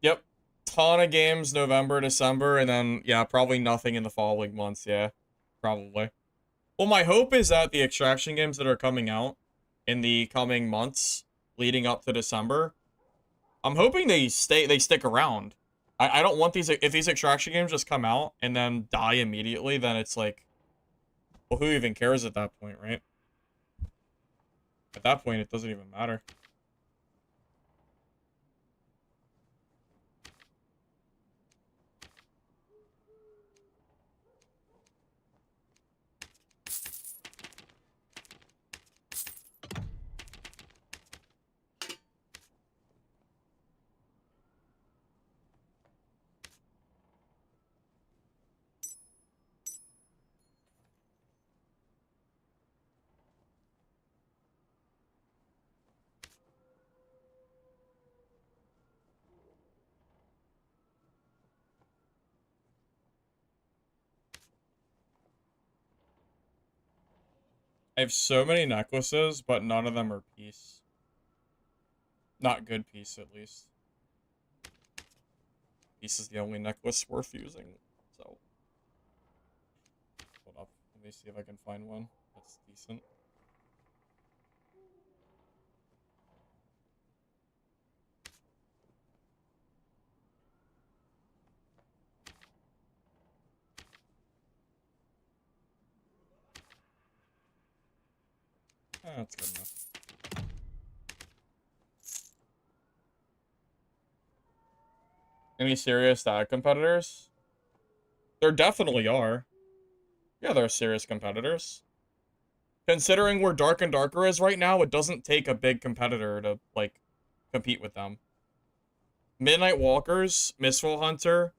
Yep. Ton of games November, December, and then, yeah, probably nothing in the following months, yeah. Probably. Well, my hope is that the extraction games that are coming out in the coming months leading up to December, I'm hoping they stick around. I don't want if these extraction games just come out and then die immediately, then it's like, well, who even cares at that point, right? At that point, it doesn't even matter. I have so many necklaces, but none of them are peace. Not good peace, at least. Peace is the only necklace worth using, so. Hold up. Let me see if I can find one that's decent. That's good enough. Any serious static competitors? There definitely are. Yeah, there are serious competitors. Considering where Dark and Darker is right now, it doesn't take a big competitor to, like, compete with them. Midnight Walkers, Mistfall Hunter,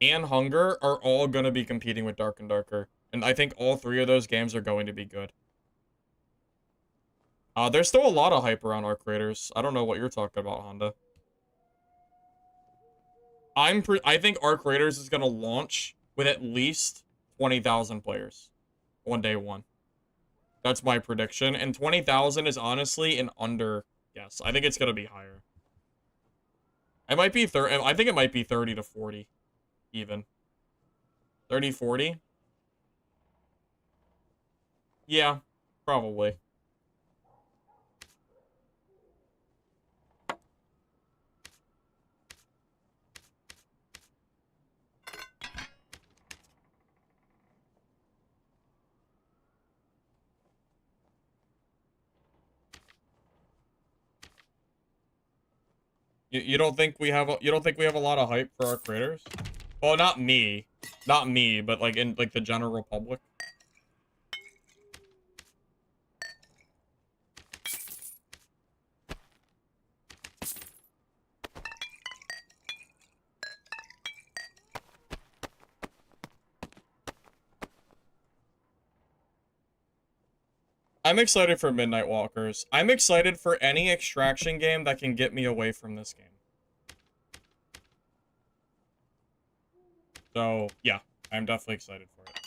and Hunger are all going to be competing with Dark and Darker. And I think all three of those games are going to be good. There's still a lot of hype around Arc Raiders. I don't know what you're talking about, Honda. I think Arc Raiders is gonna launch with at least 20,000 players on day one. That's my prediction, and 20,000 is honestly an under guess. I think it's gonna be higher. It might be 30. I think it might be 30 to 40, even 30, 40. Yeah, probably. You don't think we have a lot of hype for our creators? Well, not me, but like in like the general public. I'm excited for Midnight Walkers. I'm excited for any extraction game that can get me away from this game. So, yeah, I'm definitely excited for it.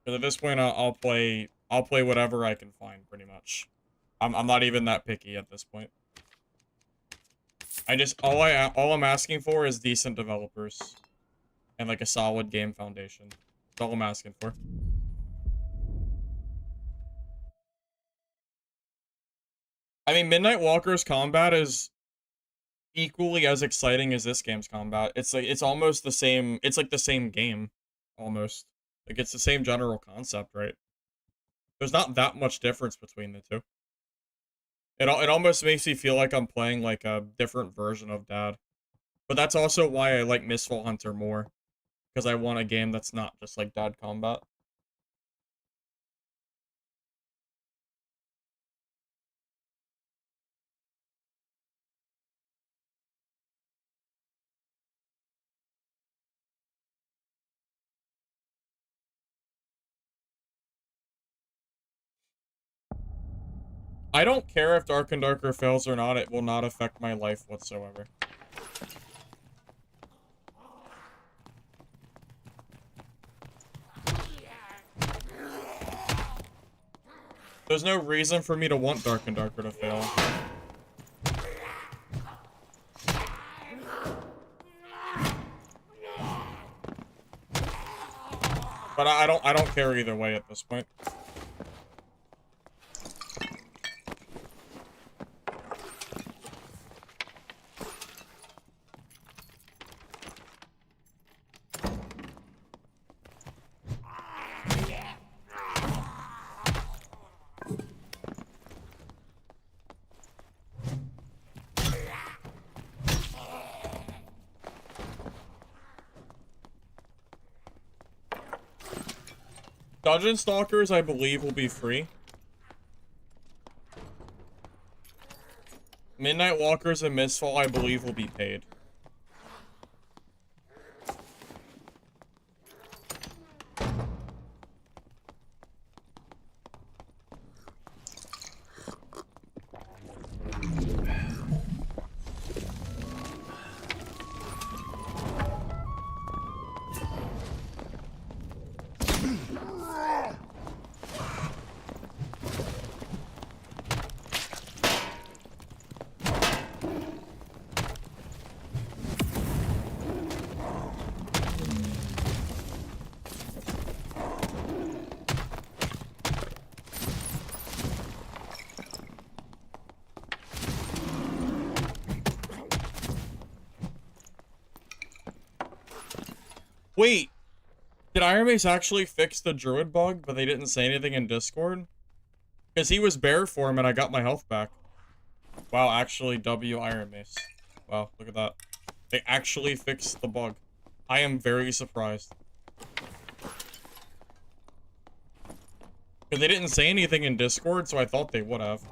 Because at this point, I'll play whatever I can find, pretty much. I'm not even that picky at this point. All I'm asking for is decent developers and like a solid game foundation. That's all I'm asking for. I mean, Midnight Walker's combat is equally as exciting as this game's combat. It's like it's almost the same. It's like the same game, almost. Like it's the same general concept, right? There's not that much difference between the two. It almost makes me feel like I'm playing like a different version of Dad. But that's also why I like Mistfall Hunter more, because I want a game that's not just like Dad combat. I don't care if Dark and Darker fails or not, it will not affect my life whatsoever. There's no reason for me to want Dark and Darker to fail. But I don't care either way at this point. Dungeon Stalkers, I believe, will be free. Midnight Walkers and Mistfall, I believe, will be paid. Wait, did Iron Mace actually fix the Druid bug, but they didn't say anything in Discord? Because he was bear form and I got my health back. Wow, actually, W Iron Mace. Wow, look at that. They actually fixed the bug. I am very surprised. Because they didn't say anything in Discord, so I thought they would have.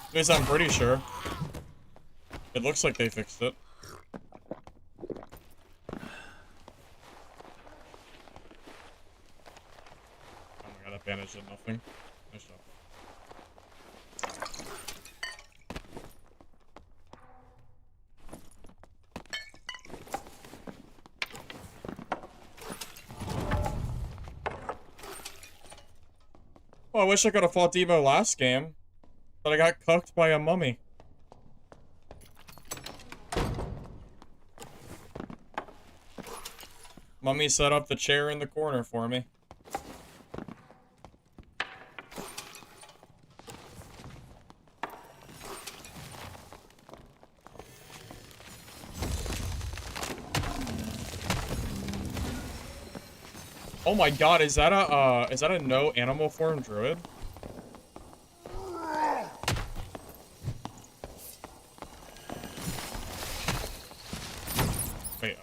At least I'm pretty sure. It looks like they fixed it. I said nothing. Nice job. Well, I wish I could have fought Demo last game, but I got cucked by a mummy. Mummy set up the chair in the corner for me. Oh my god, is that a no animal form druid? Wait.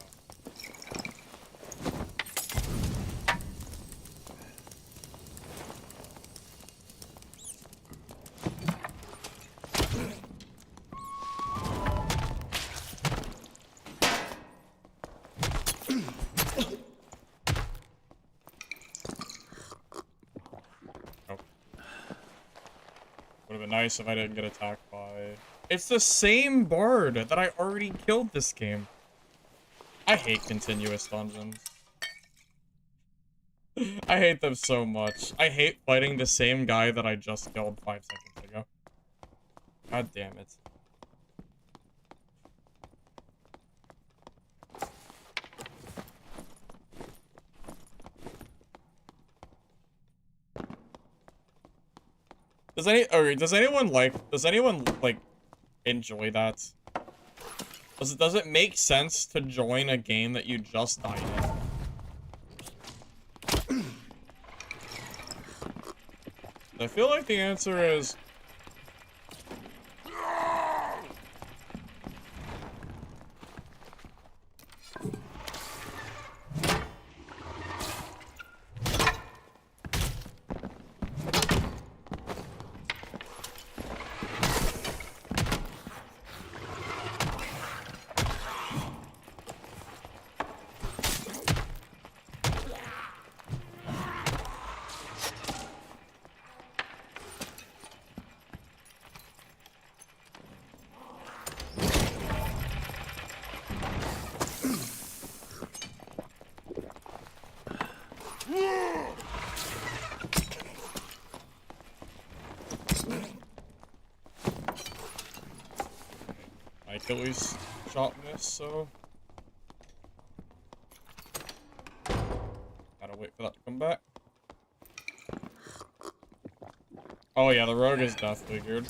Would have been nice if I didn't get attacked by... It's the same bard that I already killed this game. I hate continuous dungeons. I hate them so much. I hate fighting the same guy that I just killed 5 seconds ago. God damn it. Does anyone like enjoy that? Does it make sense to join a game that you just died in? I feel like the answer is Achilles shot this, so gotta wait for that to come back. Oh yeah, the rogue is death figured.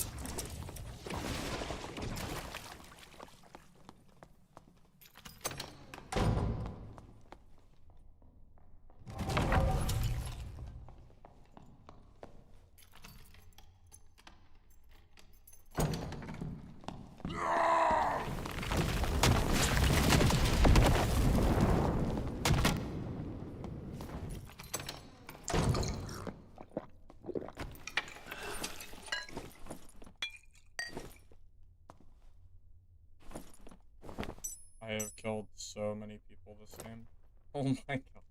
I have killed so many people this game. Oh my god.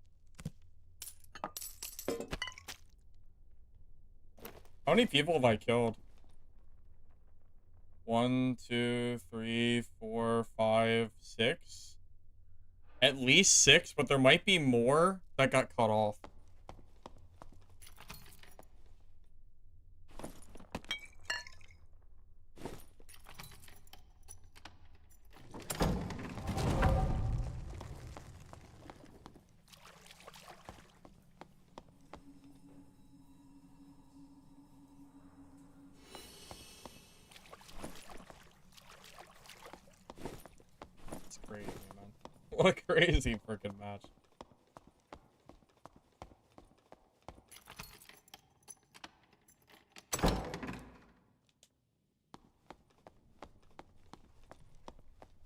How many people have I killed? 1, 2, 3, 4, 5, 6? At least 6, but there might be more that got cut off. Crazy, man. What a crazy freaking match.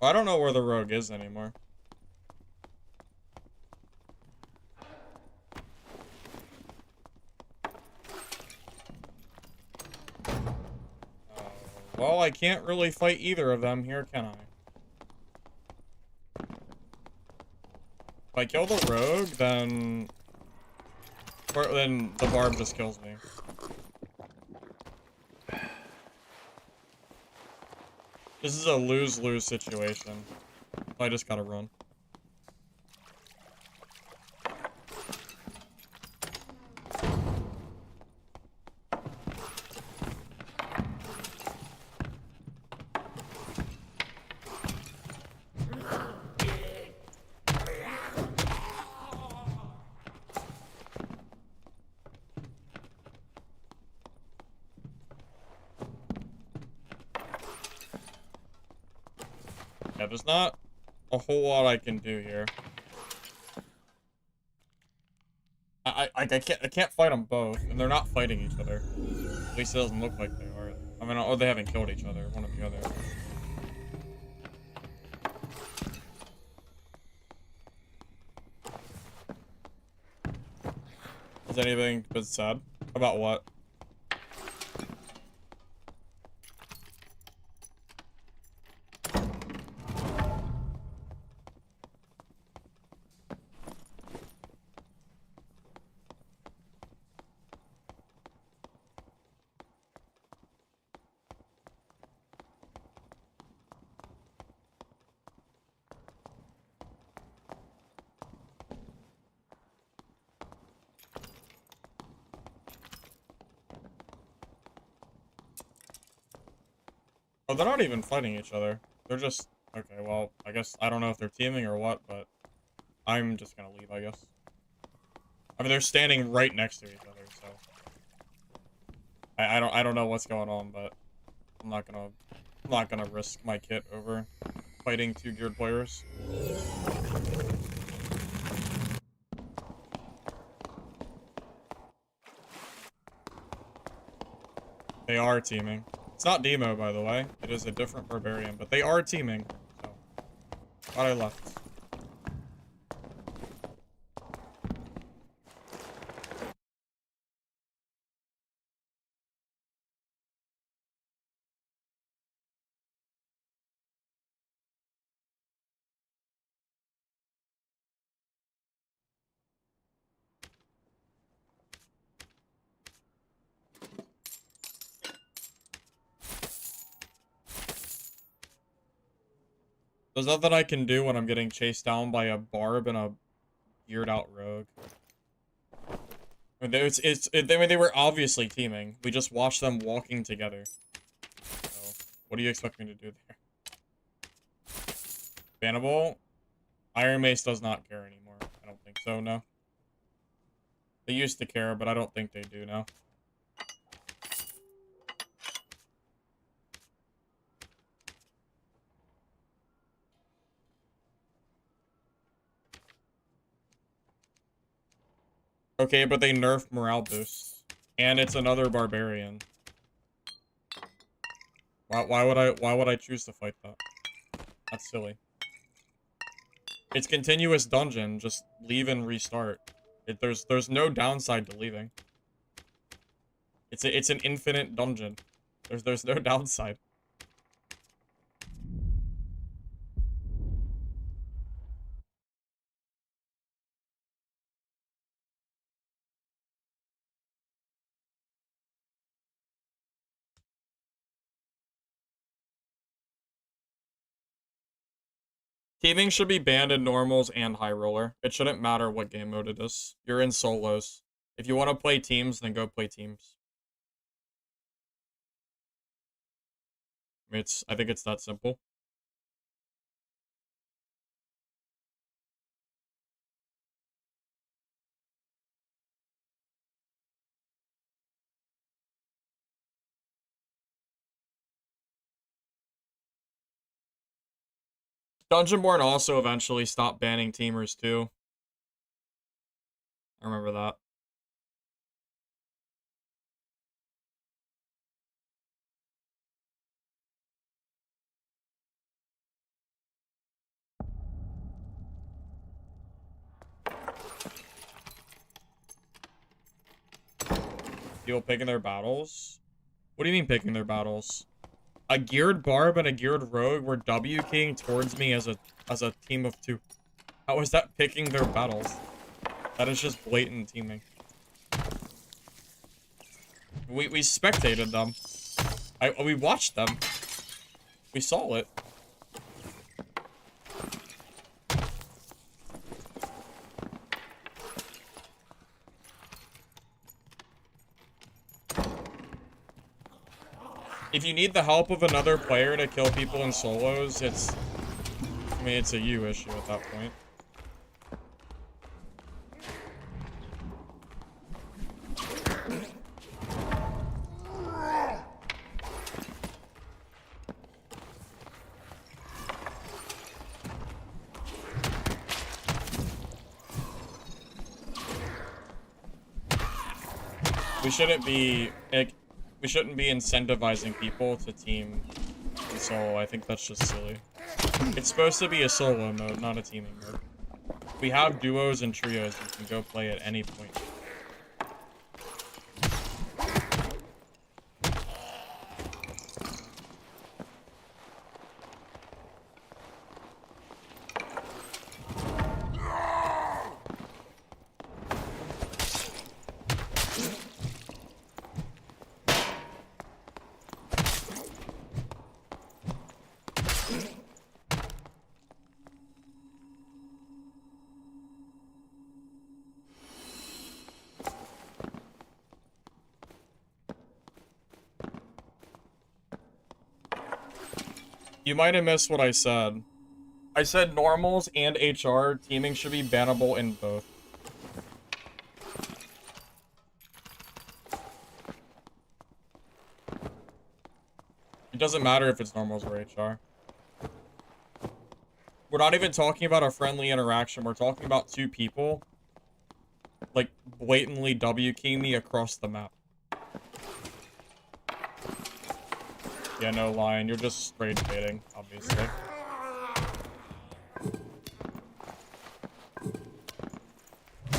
I don't know where the rogue is anymore. Well, I can't really fight either of them here, can I? If I kill the rogue, then then the barb just kills me. This is a lose-lose situation. I just gotta run. Yeah, there's not a whole lot I can do here. I can't fight them both, and they're not fighting each other. At least it doesn't look like they are. I mean, or they haven't killed each other, one or the other. Has anything been said? About what? Oh, they're not even fighting each other. They're just... Okay, well, I guess... I don't know if they're teaming or what, but... I'm just gonna leave, I guess. I mean, they're standing right next to each other, so... I don't know what's going on, but... I'm not gonna risk my kit over fighting two geared players. They are teaming. It's not Demo, by the way. It is a different Barbarian, but they are teaming. So, thought I left. There's nothing I can do when I'm getting chased down by a barb and a geared out rogue. I mean, they were obviously teaming. We just watched them walking together. So, what do you expect me to do there? Bannable? Iron Mace does not care anymore. I don't think so, no. They used to care, but I don't think they do now. Okay, but they nerfed morale boosts. And it's another Barbarian. Why would I choose to fight that? That's silly. It's continuous dungeon, just leave and restart. There's no downside to leaving. It's an infinite dungeon. There's no downside. Teaming should be banned in normals and high roller. It shouldn't matter what game mode it is. You're in solos. If you want to play teams, then go play teams. I think it's that simple. Dungeonborn also eventually stopped banning teamers too. I remember that. People picking their battles? What do you mean picking their battles? A geared barb and a geared rogue were W keying towards me as a team of two. How is that picking their battles? That is just blatant teaming. We spectated them. We watched them. We saw it. If you need the help of another player to kill people in solos, it's... I mean, it's a you issue at that point. We shouldn't be, like, we shouldn't be incentivizing people to team in solo. I think that's just silly. It's supposed to be a solo mode, not a teaming mode. We have duos and trios you can go play at any point. You might have missed what I said. I said normals and HR teaming should be bannable in both. It doesn't matter if it's normals or HR. We're not even talking about a friendly interaction. We're talking about two people, like, blatantly W-keying me across the map. Yeah, no lying. You're just rage baiting, obviously.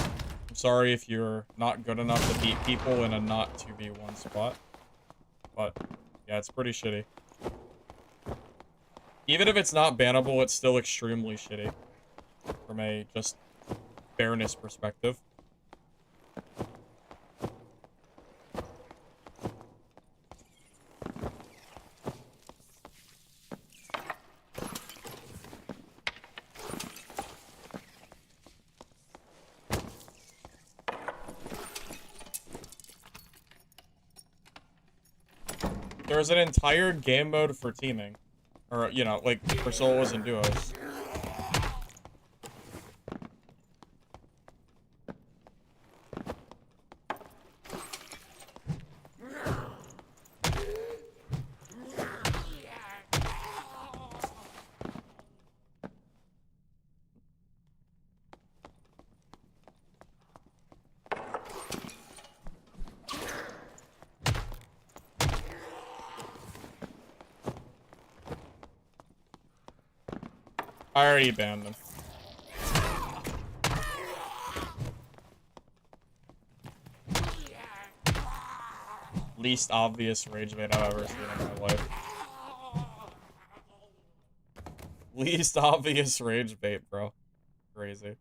I'm sorry if you're not good enough to beat people in a not 2v1 spot. But, yeah, it's pretty shitty. Even if it's not bannable, it's still extremely shitty. From a, just, fairness perspective. There's an entire game mode for teaming. Or, you know, like, for solos and duos. I already banned them. Least obvious rage bait I've ever seen in my life. Least obvious rage bait, bro. Crazy.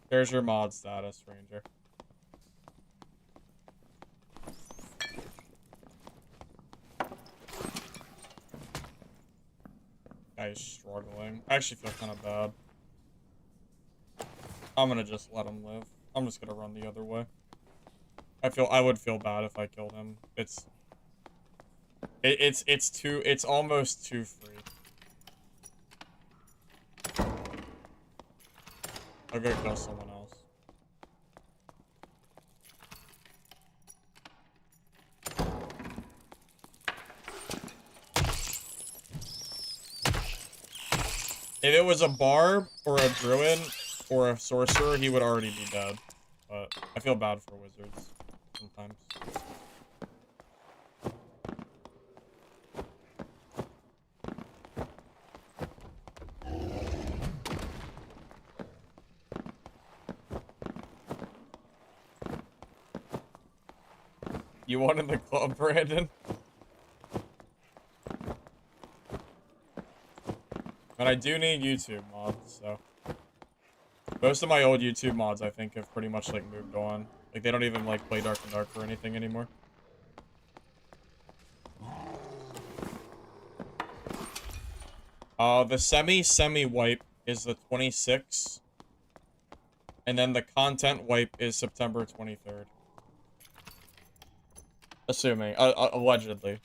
There's your mod status, Ranger. Guy's struggling. I actually feel kind of bad. I'm gonna just let him live. I'm just gonna run the other way. I would feel bad if I killed him. It's almost too free. I'll go kill someone else. If it was a barb or a druid or a sorcerer, he would already be dead. But I feel bad for wizards sometimes. You won in the club, Brandon? But I do need YouTube mods, so. Most of my old YouTube mods, I think, have pretty much, like, moved on. Like, they don't even, like, play Dark and Dark or anything anymore. The semi wipe is the 26th. And then the content wipe is September 23rd. Assuming. Allegedly.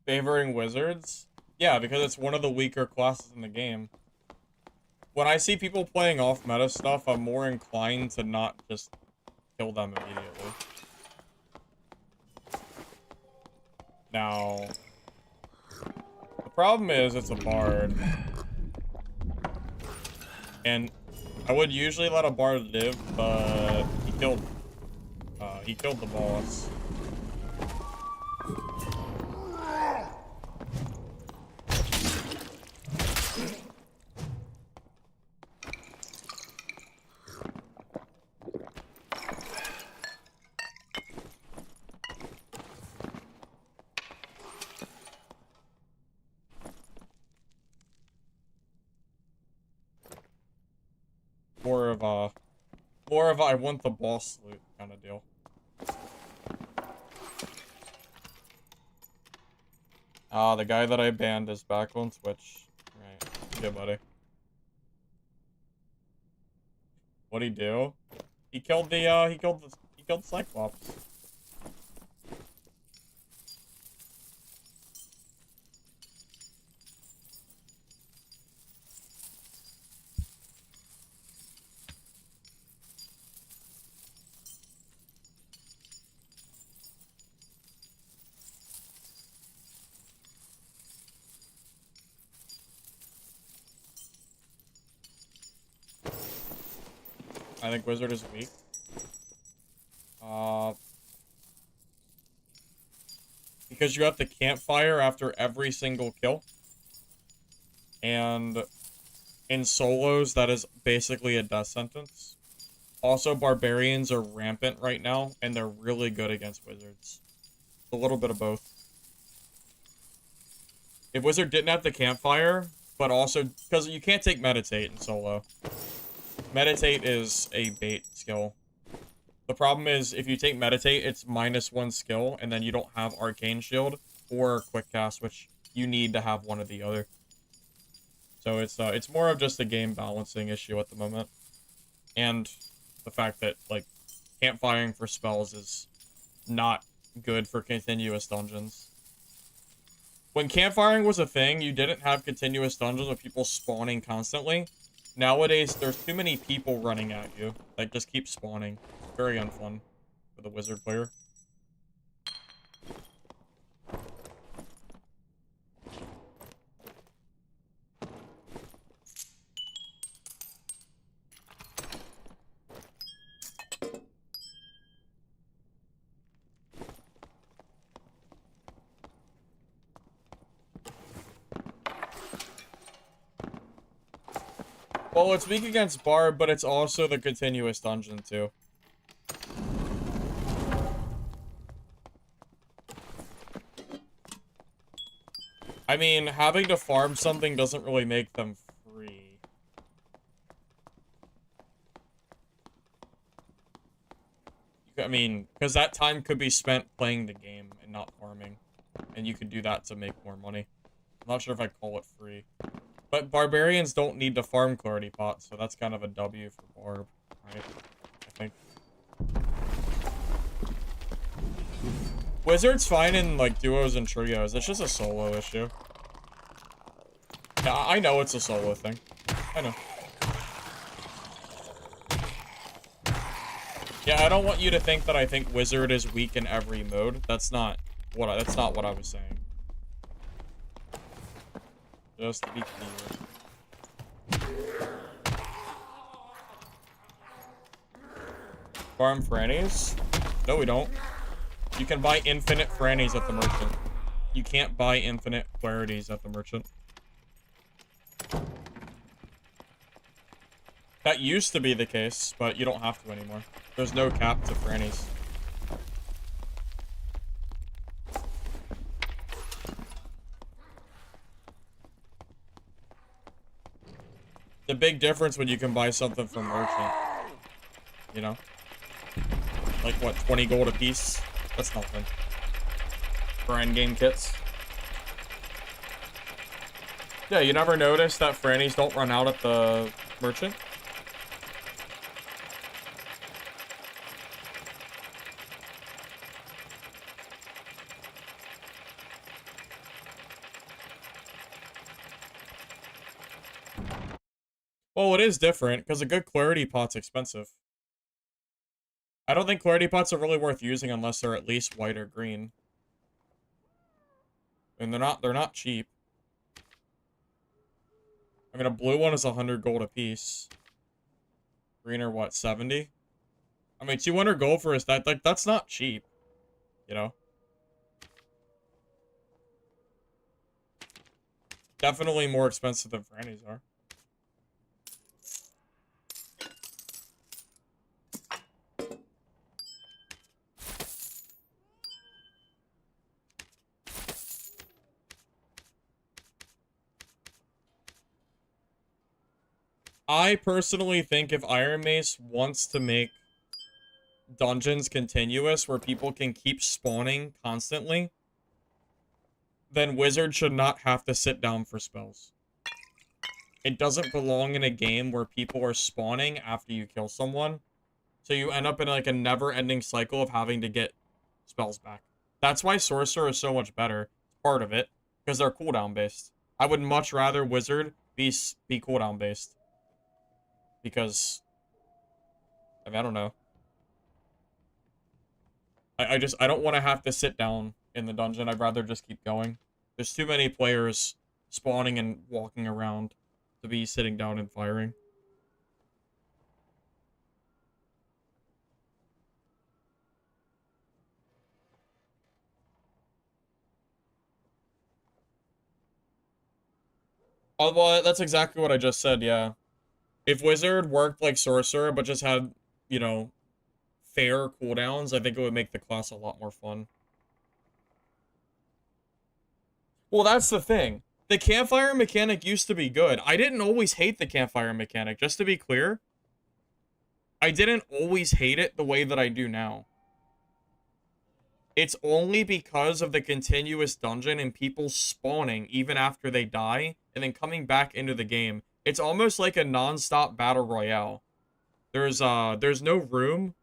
Favoring wizards? Yeah, because it's one of the weaker classes in the game. When I see people playing off-meta stuff, I'm more inclined to not just kill them immediately. Now, the problem is it's a bard. And I would usually let a bard live, but he killed the boss. More of a I want the boss loot kind of deal. The guy that I banned is back on Twitch. Right. Okay, buddy. What'd he do? He killed the Cyclops. I think Wizard is weak. Because you have the campfire after every single kill. And in solos, that is basically a death sentence. Also, Barbarians are rampant right now, and they're really good against Wizards. A little bit of both. If Wizard didn't have the campfire, but also, because you can't take Meditate in solo. Meditate is a bait skill. The problem is, if you take Meditate, it's -1 skill, and then you don't have Arcane Shield or Quick Cast, which you need to have one or the other. So it's more of just a game balancing issue at the moment. And the fact that, like, campfiring for spells is not good for continuous dungeons. When campfiring was a thing, you didn't have continuous dungeons with people spawning constantly. Nowadays, there's too many people running at you that just keep spawning. Very unfun for the wizard player. Well, it's weak against Barb, but it's also the continuous dungeon, too. I mean, having to farm something doesn't really make them free. I mean, because that time could be spent playing the game and not farming. And you could do that to make more money. I'm not sure if I'd call it free. But Barbarians don't need to farm Clarity Pot, so that's kind of a W for Barb, right? I think. Wizard's fine in, like, duos and trios. It's just a solo issue. Yeah, I know it's a solo thing. I know. Yeah, I don't want you to think that I think Wizard is weak in every mode. That's not what I was saying. Just to be clear. Farm Frannies? No, we don't. You can buy infinite frannies at the merchant. You can't buy infinite clarities at the merchant. That used to be the case, but you don't have to anymore. There's no cap to frannies. The big difference when you can buy something from merchant, you know? Like, what, 20 gold a piece? That's nothing. For endgame kits. Yeah, you never notice that frannies don't run out at the merchant? Well, it is different, because a good clarity pot's expensive. I don't think clarity pots are really worth using unless they're at least white or green. And they're not cheap. I mean, a blue one is 100 gold a piece. Green are what, 70? I mean, 200 gold for us, that's not cheap, you know? Definitely more expensive than frannies are. I personally think if Iron Mace wants to make dungeons continuous where people can keep spawning constantly, then Wizard should not have to sit down for spells. It doesn't belong in a game where people are spawning after you kill someone, so you end up in like a never-ending cycle of having to get spells back. That's why Sorcerer is so much better, part of it, because they're cooldown based. I would much rather Wizard be cooldown based. Because, I mean, I don't know. I don't want to have to sit down in the dungeon. I'd rather just keep going. There's too many players spawning and walking around to be sitting down and firing. Oh, well, that's exactly what I just said, yeah. If Wizard worked like Sorcerer, but just had, you know, fair cooldowns, I think it would make the class a lot more fun. Well, that's the thing. The campfire mechanic used to be good. I didn't always hate the campfire mechanic, just to be clear. I didn't always hate it the way that I do now. It's only because of the continuous dungeon and people spawning even after they die and then coming back into the game. It's almost like a non-stop battle royale. There's no room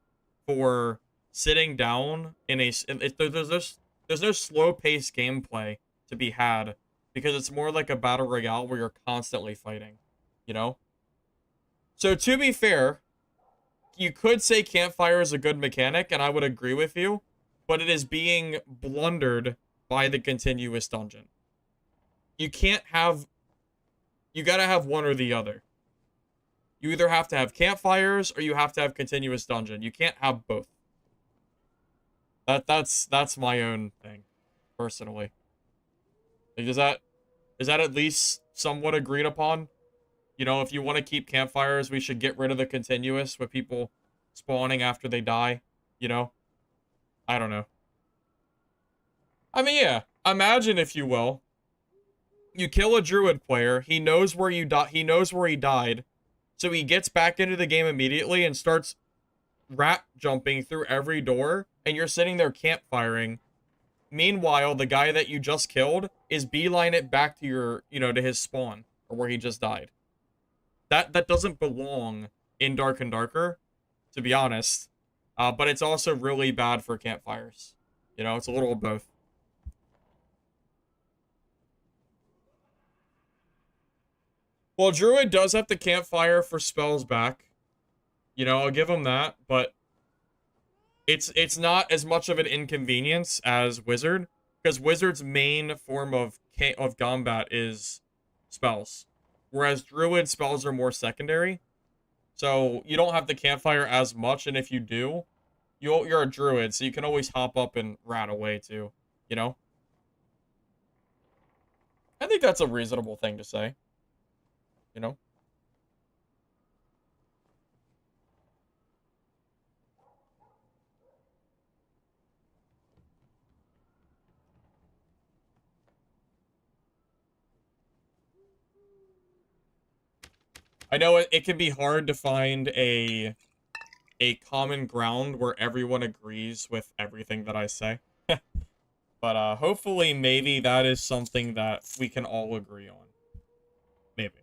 for sitting down in a there's no slow-paced gameplay to be had because it's more like a battle royale where you're constantly fighting, you know? So to be fair, you could say campfire is a good mechanic and I would agree with you, but it is being blundered by the continuous dungeon. You gotta have one or the other. You either have to have campfires or you have to have continuous dungeon. You can't have both. That's my own thing, personally. Like, is that at least somewhat agreed upon? You know, if you want to keep campfires, we should get rid of the continuous with people spawning after they die, you know? I don't know. I mean, yeah, imagine, if you will, you kill a Druid player, he knows where he died, so he gets back into the game immediately and starts rat jumping through every door, and you're sitting there campfiring. Meanwhile, the guy that you just killed is beeline it back to your, you know, to his spawn, or where he just died. That doesn't belong in Dark and Darker, to be honest. But it's also really bad for campfires. You know, it's a little of both. Well, Druid does have the campfire for spells back. You know, I'll give him that, but it's not as much of an inconvenience as Wizard, because Wizard's main form of combat is spells, whereas Druid spells are more secondary. So you don't have the campfire as much, and if you do, You're a druid, so you can always hop up and rat away too, you know? I think that's a reasonable thing to say, you know? I know it can be hard to find a common ground where everyone agrees with everything that I say. But hopefully maybe that is something that we can all agree on. Maybe.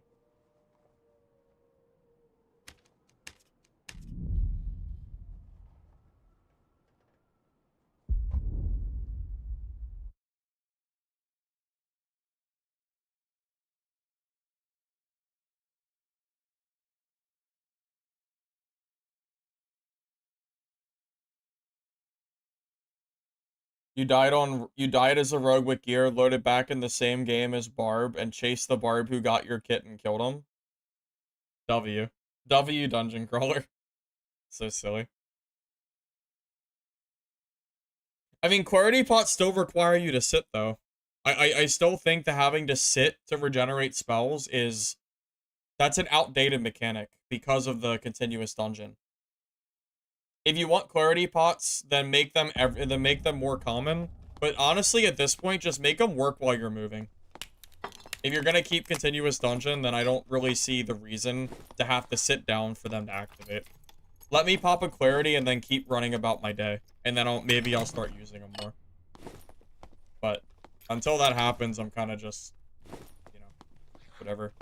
You died as a rogue with gear, loaded back in the same game as Barb, and chased the Barb who got your kit and killed him. W. W dungeon crawler. So silly. I mean, clarity pots still require you to sit though. I still think that having to sit to regenerate spells is that's an outdated mechanic because of the continuous dungeon. If you want clarity pots, then make them more common. But honestly, at this point, just make them work while you're moving. If you're gonna keep continuous dungeon, then I don't really see the reason to have to sit down for them to activate. Let me pop a clarity and then keep running about my day, and then maybe I'll start using them more. But until that happens, I'm kind of just, you know, whatever.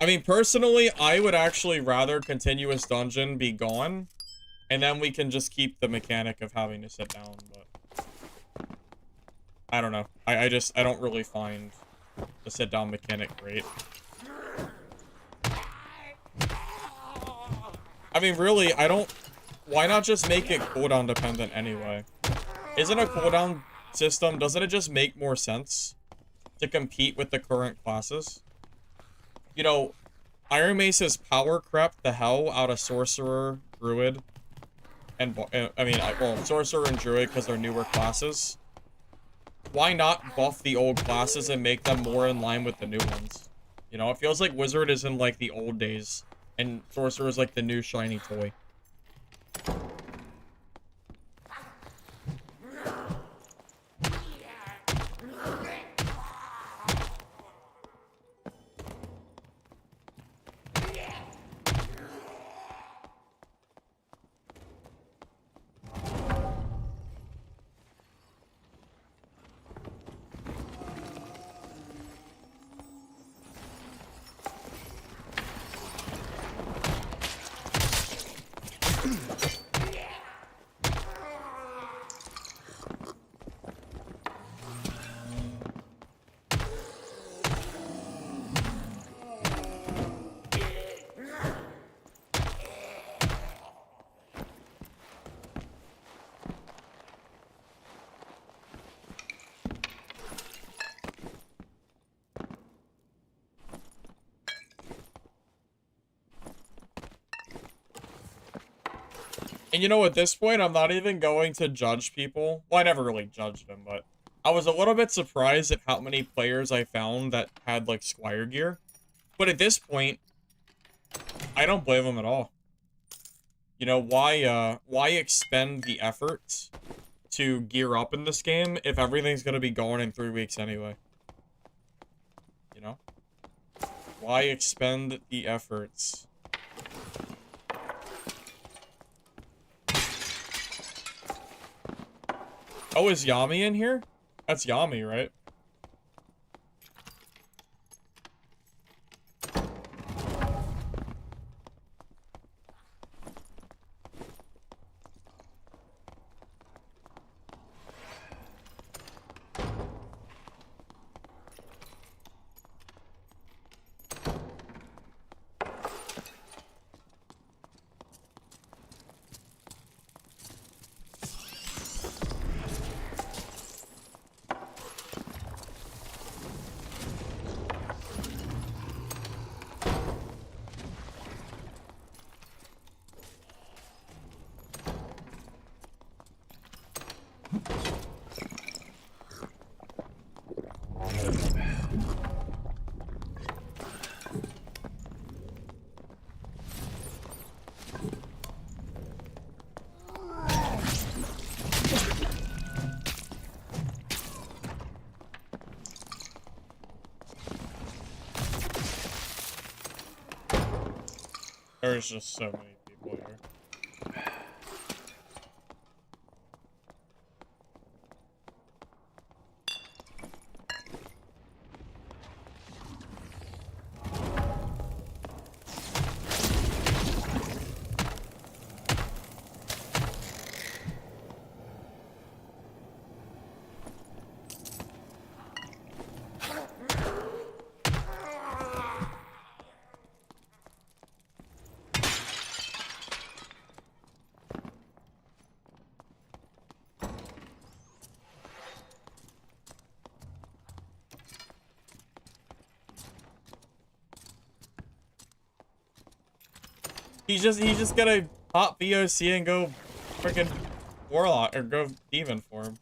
I mean, personally, I would actually rather continuous dungeon be gone, and then we can just keep the mechanic of having to sit down, but I don't know. I don't really find the sit down mechanic great. I mean, really, why not just make it cooldown dependent anyway? Isn't a cooldown system, doesn't it just make more sense to compete with the current classes? You know, Iron Mace has power crept the hell out of Sorcerer, Druid, and, well, Sorcerer and Druid because they're newer classes. Why not buff the old classes and make them more in line with the new ones? You know, it feels like Wizard is in, like, the old days, and Sorcerer is, like, the new shiny toy. And you know, at this point, I'm not even going to judge people. Well, I never really judged them, but I was a little bit surprised at how many players I found that had, like, Squire gear. But at this point, I don't blame them at all. You know, why expend the effort to gear up in this game if everything's gonna be going in 3 weeks anyway? You know? Why expend the efforts? Oh, is Yami in here? That's Yami, right? There's just so many people here. He's just gonna pop VOC and go freaking Warlock or go Demon for him.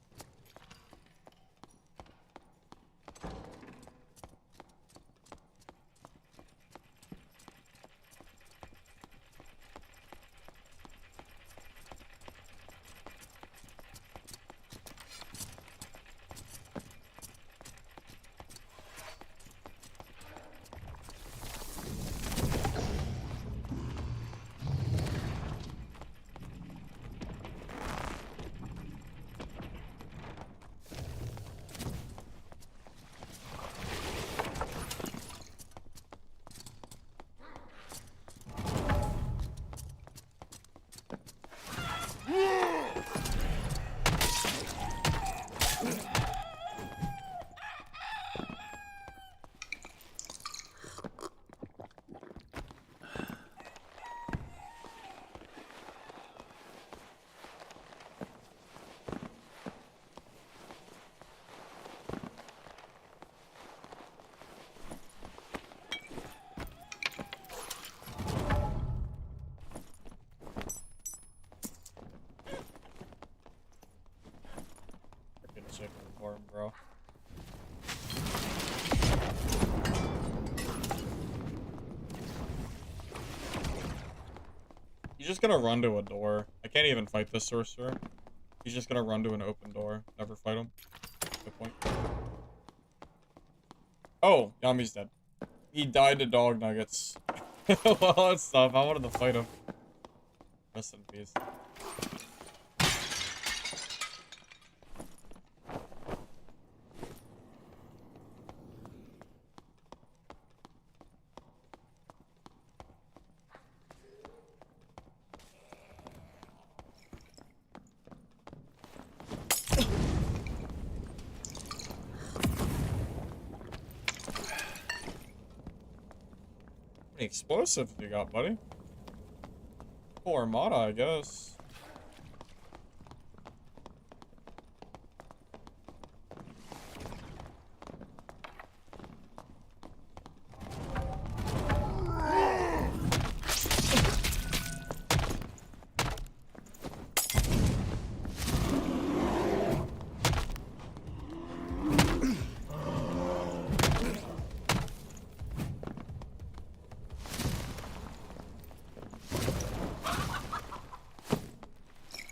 Chicken for him, bro. He's just gonna run to a door. I can't even fight this sorcerer. He's just gonna run to an open door. Never fight him. Good point. Oh, Yami's dead. He died to dog nuggets. Well, that's tough. I wanted to fight him. Rest in peace. How many explosives you got, buddy? Full Armada, I guess.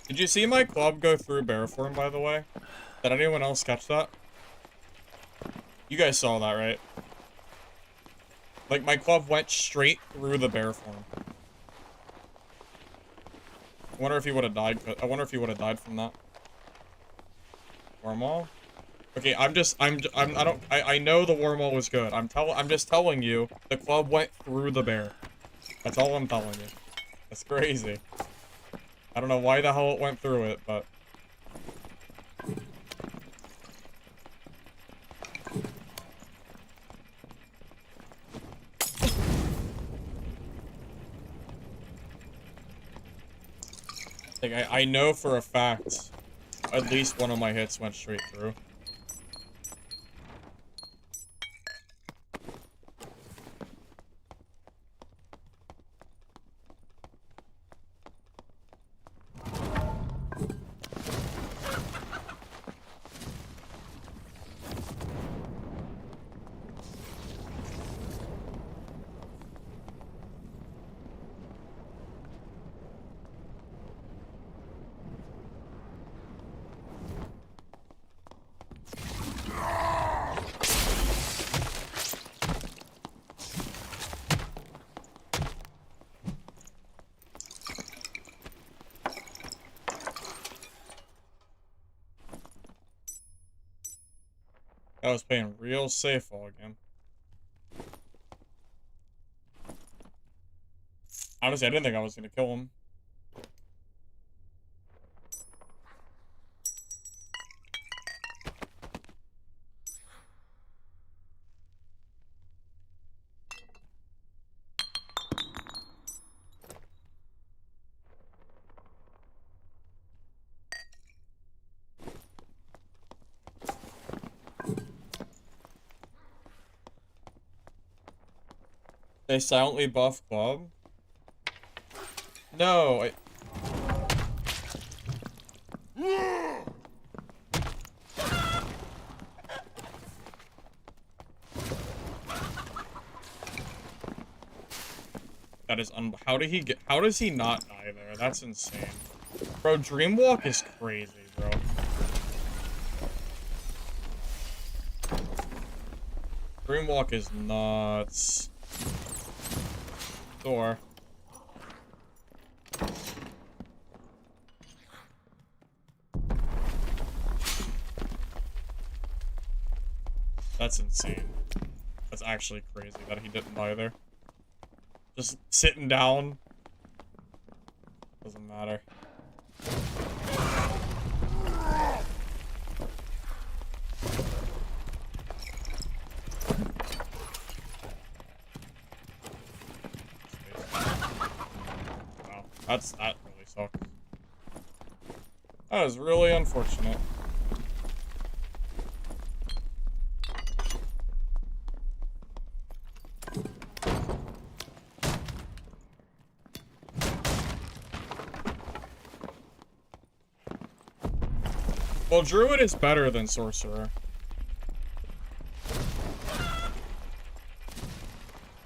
Did you see my club go through bear form, by the way? Did anyone else catch that? You guys saw that, right? Like, my club went straight through the bear form. I wonder if he would have died. I wonder if he would have died from that. Wormhole? Okay, I know the wormhole was good. I'm just telling you, the club went through the bear. That's all I'm telling you. That's crazy. I don't know why the hell it went through it, but... Like, I know for a fact, at least one of my hits went straight through. I was playing real safe all game. Honestly, I didn't think I was gonna kill him. They silently buff Bob? No, that is how does he not die there? That's insane. Bro, Dreamwalk is crazy, bro. Dreamwalk is nuts. Door. That's insane. That's actually crazy that he didn't die there. Just sitting down. Doesn't matter. Wow, that really sucks. That is really unfortunate. Well, Druid is better than Sorcerer.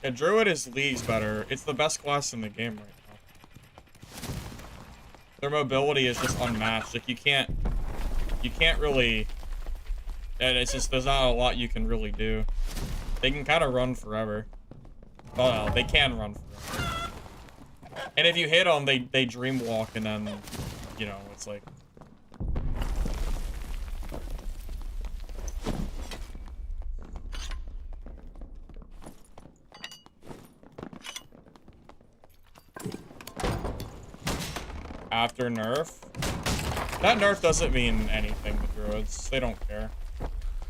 Yeah, Druid is leagues better. It's the best class in the game right now. Their mobility is just unmatched. Like, you can't really... And it's just, there's not a lot you can really do. They can kind of run forever. Oh, no, they can run forever. And if you hit them, they dream walk, and then, you know, it's like... After nerf? That nerf doesn't mean anything to Druids. They don't care.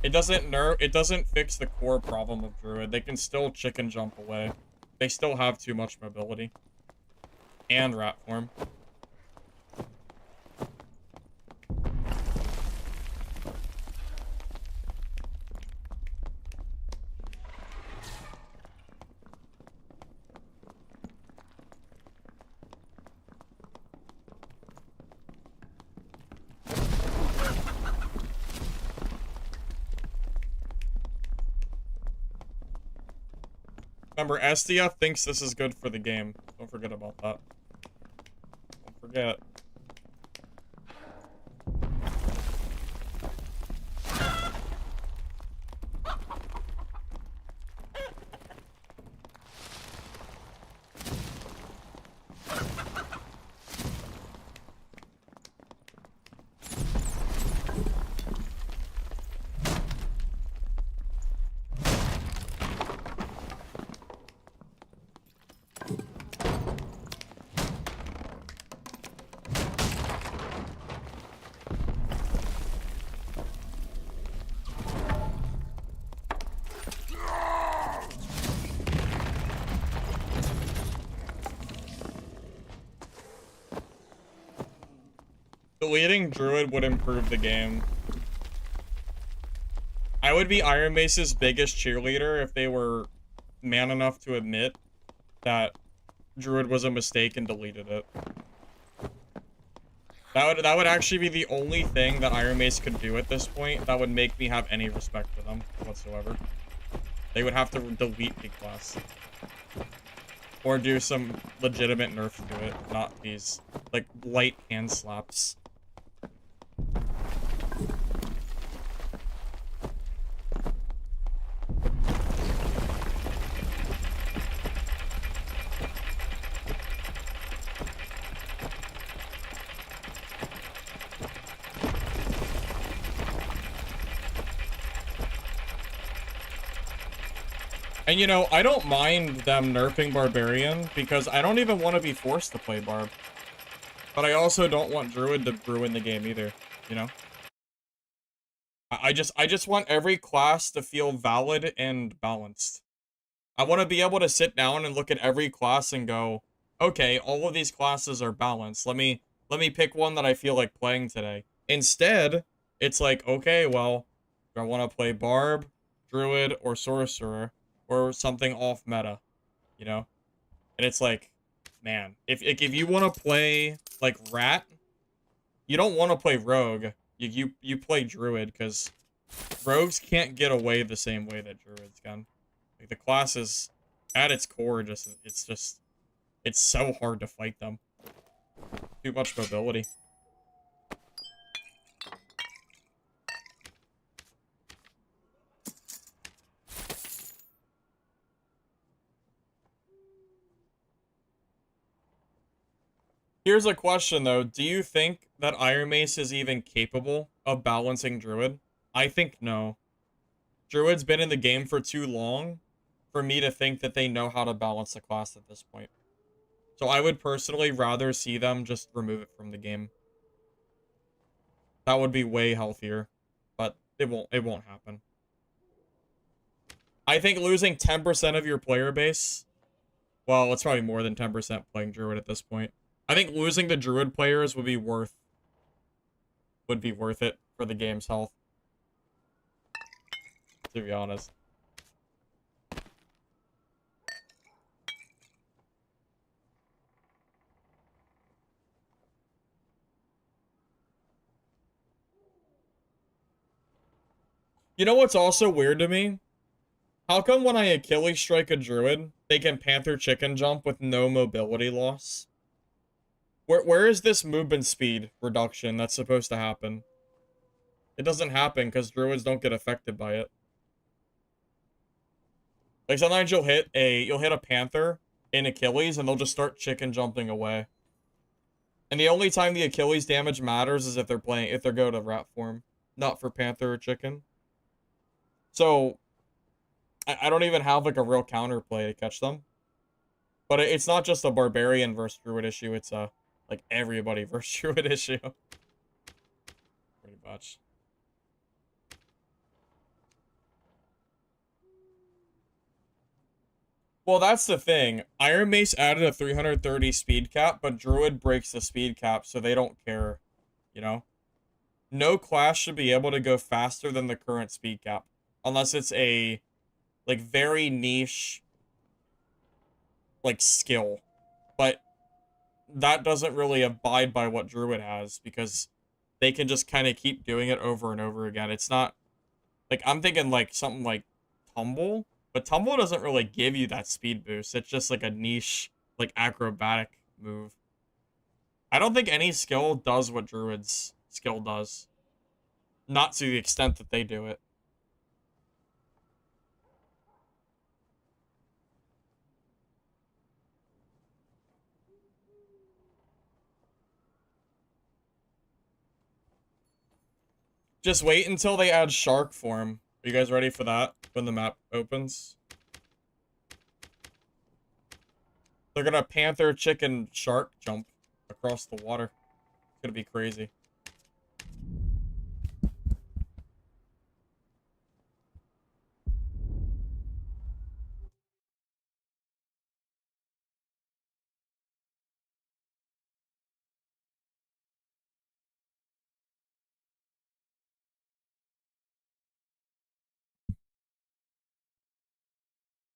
It doesn't fix the core problem of Druid. They can still chicken jump away. They still have too much mobility. And rat form. Remember, SDF thinks this is good for the game. Don't forget about that. Don't forget. Deleting Druid would improve the game. I would be Iron Mace's biggest cheerleader if they were man enough to admit that Druid was a mistake and deleted it. That would actually be the only thing that Iron Mace could do at this point that would make me have any respect for them whatsoever. They would have to delete the class. Or do some legitimate nerf to it, not these, like, light hand slaps. And you know, I don't mind them nerfing Barbarian because I don't even want to be forced to play Barb. But I also don't want Druid to ruin the game either, you know? I just want every class to feel valid and balanced. I want to be able to sit down and look at every class and go, okay, all of these classes are balanced. Let me pick one that I feel like playing today. Instead, it's like, okay, well, do I want to play Barb, Druid, or Sorcerer, or something off meta, you know? And it's like, man, if you want to play like Rat, you don't want to play Rogue. You play Druid because Rogues can't get away the same way that Druids can. Like the class is at its core it's so hard to fight them. Too much mobility. Here's a question though. Do you think that Iron Mace is even capable of balancing Druid? I think no. Druid's been in the game for too long for me to think that they know how to balance the class at this point. So I would personally rather see them just remove it from the game. That would be way healthier, but it won't happen. I think losing 10% of your player base, well, it's probably more than 10% playing Druid at this point. I think losing the Druid players would be worth it for the game's health, to be honest. You know what's also weird to me? How come when I Achilles strike a Druid, they can Panther Chicken Jump with no mobility loss? Where is this movement speed reduction that's supposed to happen? It doesn't happen because Druids don't get affected by it. Like sometimes you'll hit a Panther in Achilles and they'll just start chicken jumping away. And the only time the Achilles damage matters is if they're go to rat form, not for Panther or chicken. So I don't even have like a real counterplay to catch them. But it's not just a Barbarian versus Druid issue, it's a like everybody versus Druid issue. Pretty much. Well, that's the thing. Iron Mace added a 330 speed cap, but Druid breaks the speed cap, so they don't care, you know? No class should be able to go faster than the current speed cap, unless it's a, like, very niche, like, skill. But that doesn't really abide by what Druid has, because they can just kind of keep doing it over and over again. It's not, like, I'm thinking, like, something like Tumble, but Tumble doesn't really give you that speed boost. It's just like a niche, like acrobatic move. I don't think any skill does what Druid's skill does. Not to the extent that they do it. Just wait until they add shark form. Are you guys ready for that when the map opens? They're gonna Panther Chicken Shark jump across the water. It's gonna be crazy.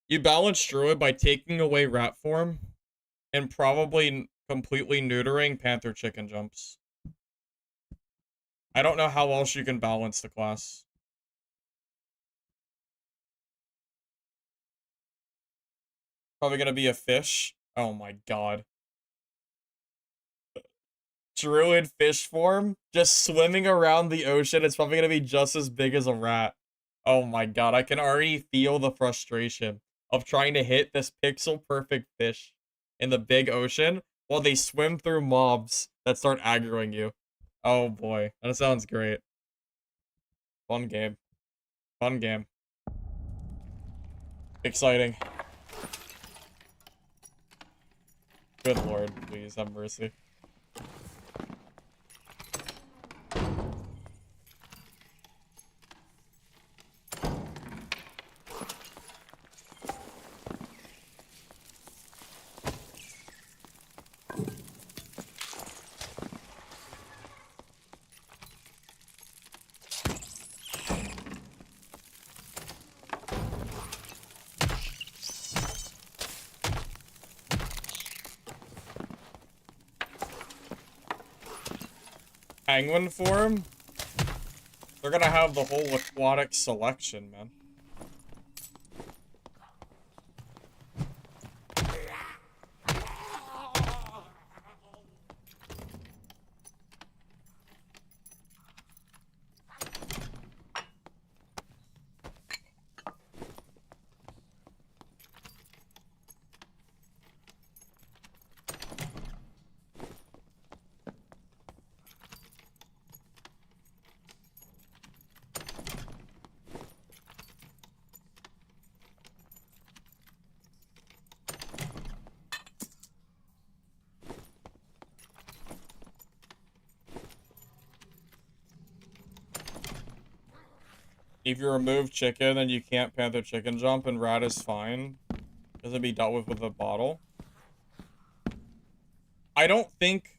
You balance Druid by taking away rat form and probably completely neutering Panther Chicken jumps. I don't know how else you can balance the class. Probably gonna be a fish. Oh my god. Druid fish form? Just swimming around the ocean. It's probably gonna be just as big as a rat. Oh my god, I can already feel the frustration of trying to hit this pixel perfect fish in the big ocean while they swim through mobs that start aggroing you. Oh boy, that sounds great. Fun game. Fun game. Exciting. Good lord, please have mercy. Penguin form? They're gonna have the whole aquatic selection, man. If you remove chicken, then you can't panther chicken jump, and rat is fine. Does it be dealt with a bottle? I don't think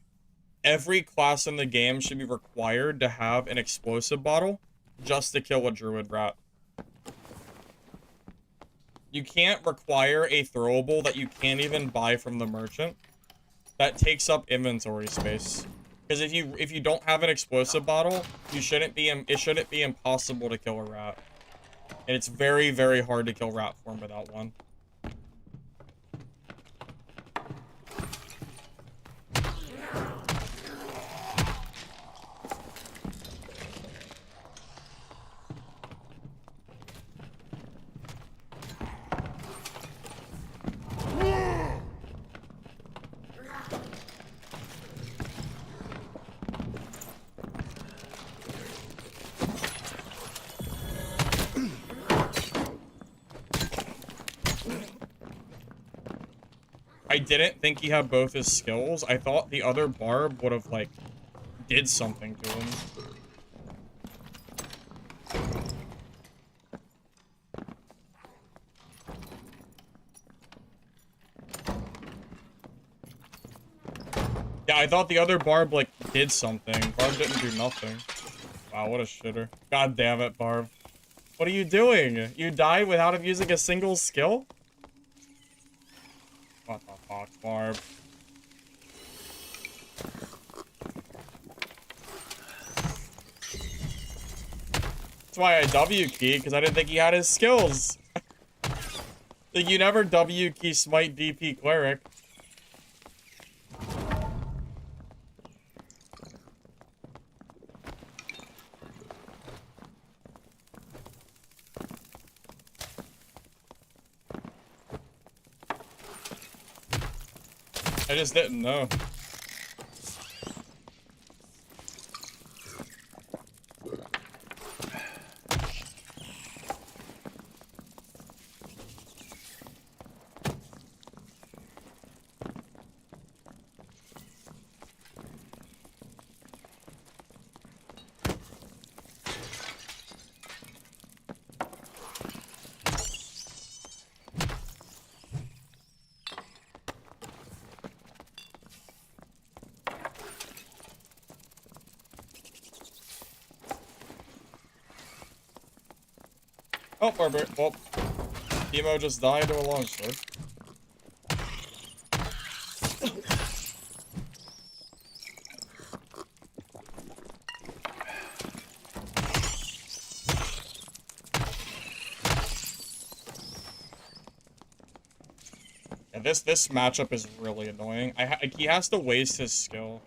every class in the game should be required to have an explosive bottle just to kill a druid rat. You can't require a throwable that you can't even buy from the merchant. That takes up inventory space. Because if you don't have an explosive bottle, it shouldn't be impossible to kill a rat. And it's very, very hard to kill rat form without one. I didn't think he had both his skills. I thought the other barb would have, like, did something to him. Yeah, I thought the other barb, like, did something. Barb didn't do nothing. Wow, what a shitter. God damn it, Barb. What are you doing? You died without using a single skill? What the fuck, Barb? That's why I W key, because I didn't think he had his skills. Like, you never W key smite DP cleric. I just didn't know. Oh, Barbarian. Well, Emo just died to a longsword. Yeah, this matchup is really annoying. He has to waste his skill.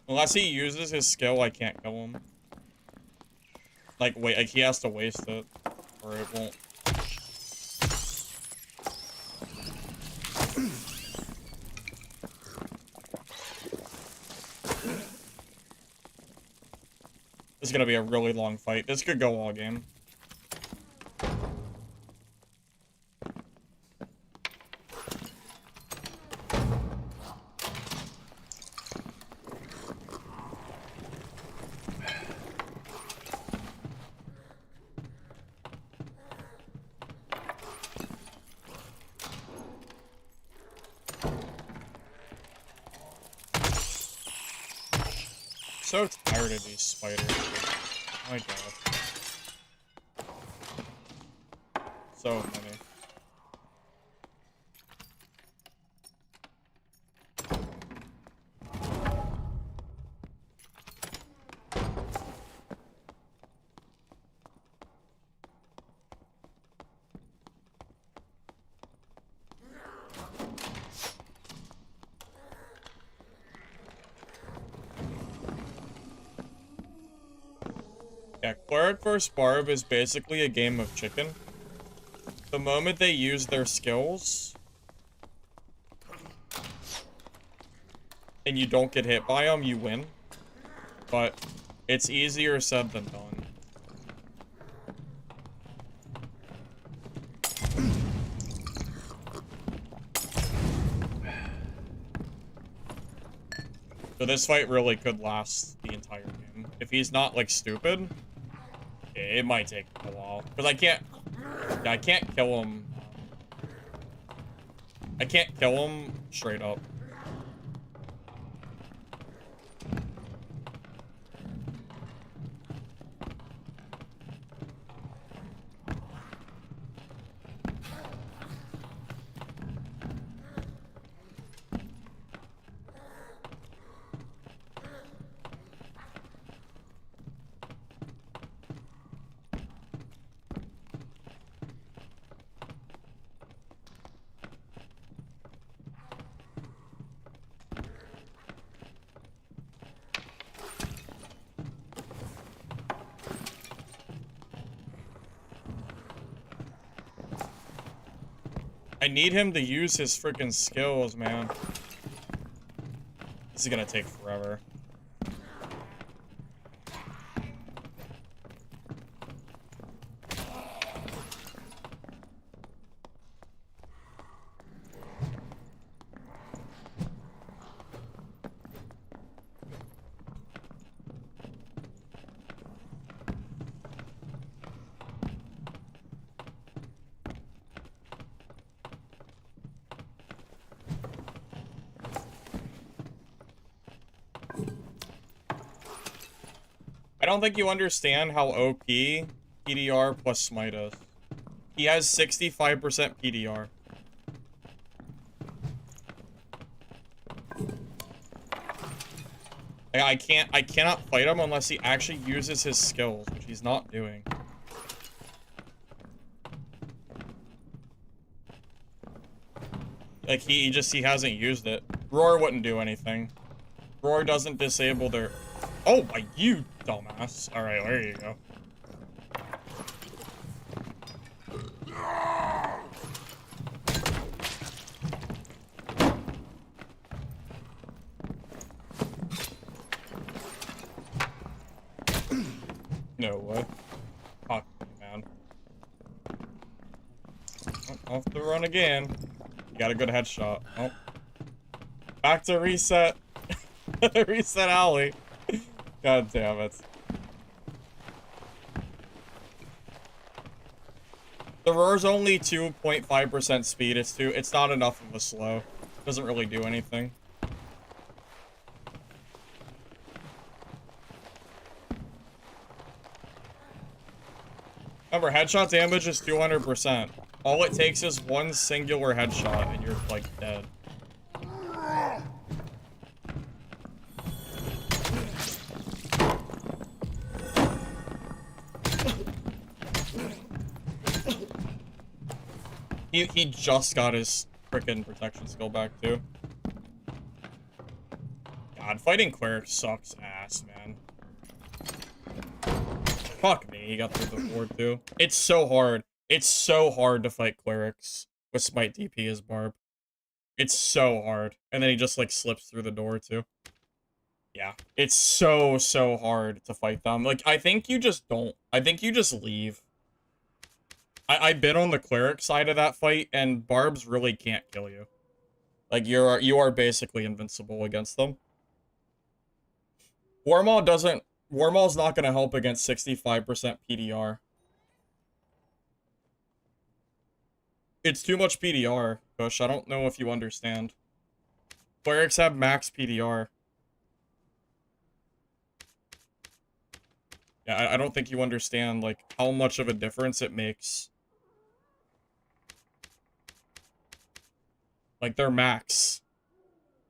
Unless he uses his skill, I can't kill him. Like, wait, like, he has to waste it, or it won't. is gonna be a really long fight. This could go all game. So tired of these spiders. Oh my god. So many. Yeah, Cleric vs. Barb is basically a game of chicken. The moment they use their skills, and you don't get hit by them, you win. But it's easier said than done. So this fight really could last the entire game. If he's not, like, stupid, it might take a while. Because I can't kill him. I can't kill him straight up. I need him to use his freaking skills, man. This is gonna take forever. I don't think you understand how OP PDR plus Smite is. He has 65% PDR. I cannot fight him unless he actually uses his skills, which he's not doing. Like, he hasn't used it. Roar wouldn't do anything. Roar doesn't disable their... Oh, you dumbass. Alright, there you go. No way. Fuck, man. Oh, off the run again. You got a good headshot. Oh. Back to reset. Reset alley. God damn it. The roar's only 2.5% speed. It's not enough of a slow. Doesn't really do anything. Remember, headshot damage is 200%. All it takes is one singular headshot and you're, like, dead. He just got his frickin' protection skill back, too. God, fighting Cleric sucks ass, man. Fuck me, he got through the board, too. It's so hard. It's so hard to fight Clerics with Smite DP as Barb. It's so hard. And then he just, like, slips through the door, too. Yeah, it's so hard to fight them. Like, I think you just don't. I think you just leave. I've been on the cleric side of that fight, and barbs really can't kill you. Like, you are basically invincible against them. Warmaw doesn't... Warmaw's not going to help against 65% PDR. It's too much PDR, Bush. I don't know if you understand. Clerics have max PDR. Yeah, I don't think you understand, like, how much of a difference it makes. Like, they're max.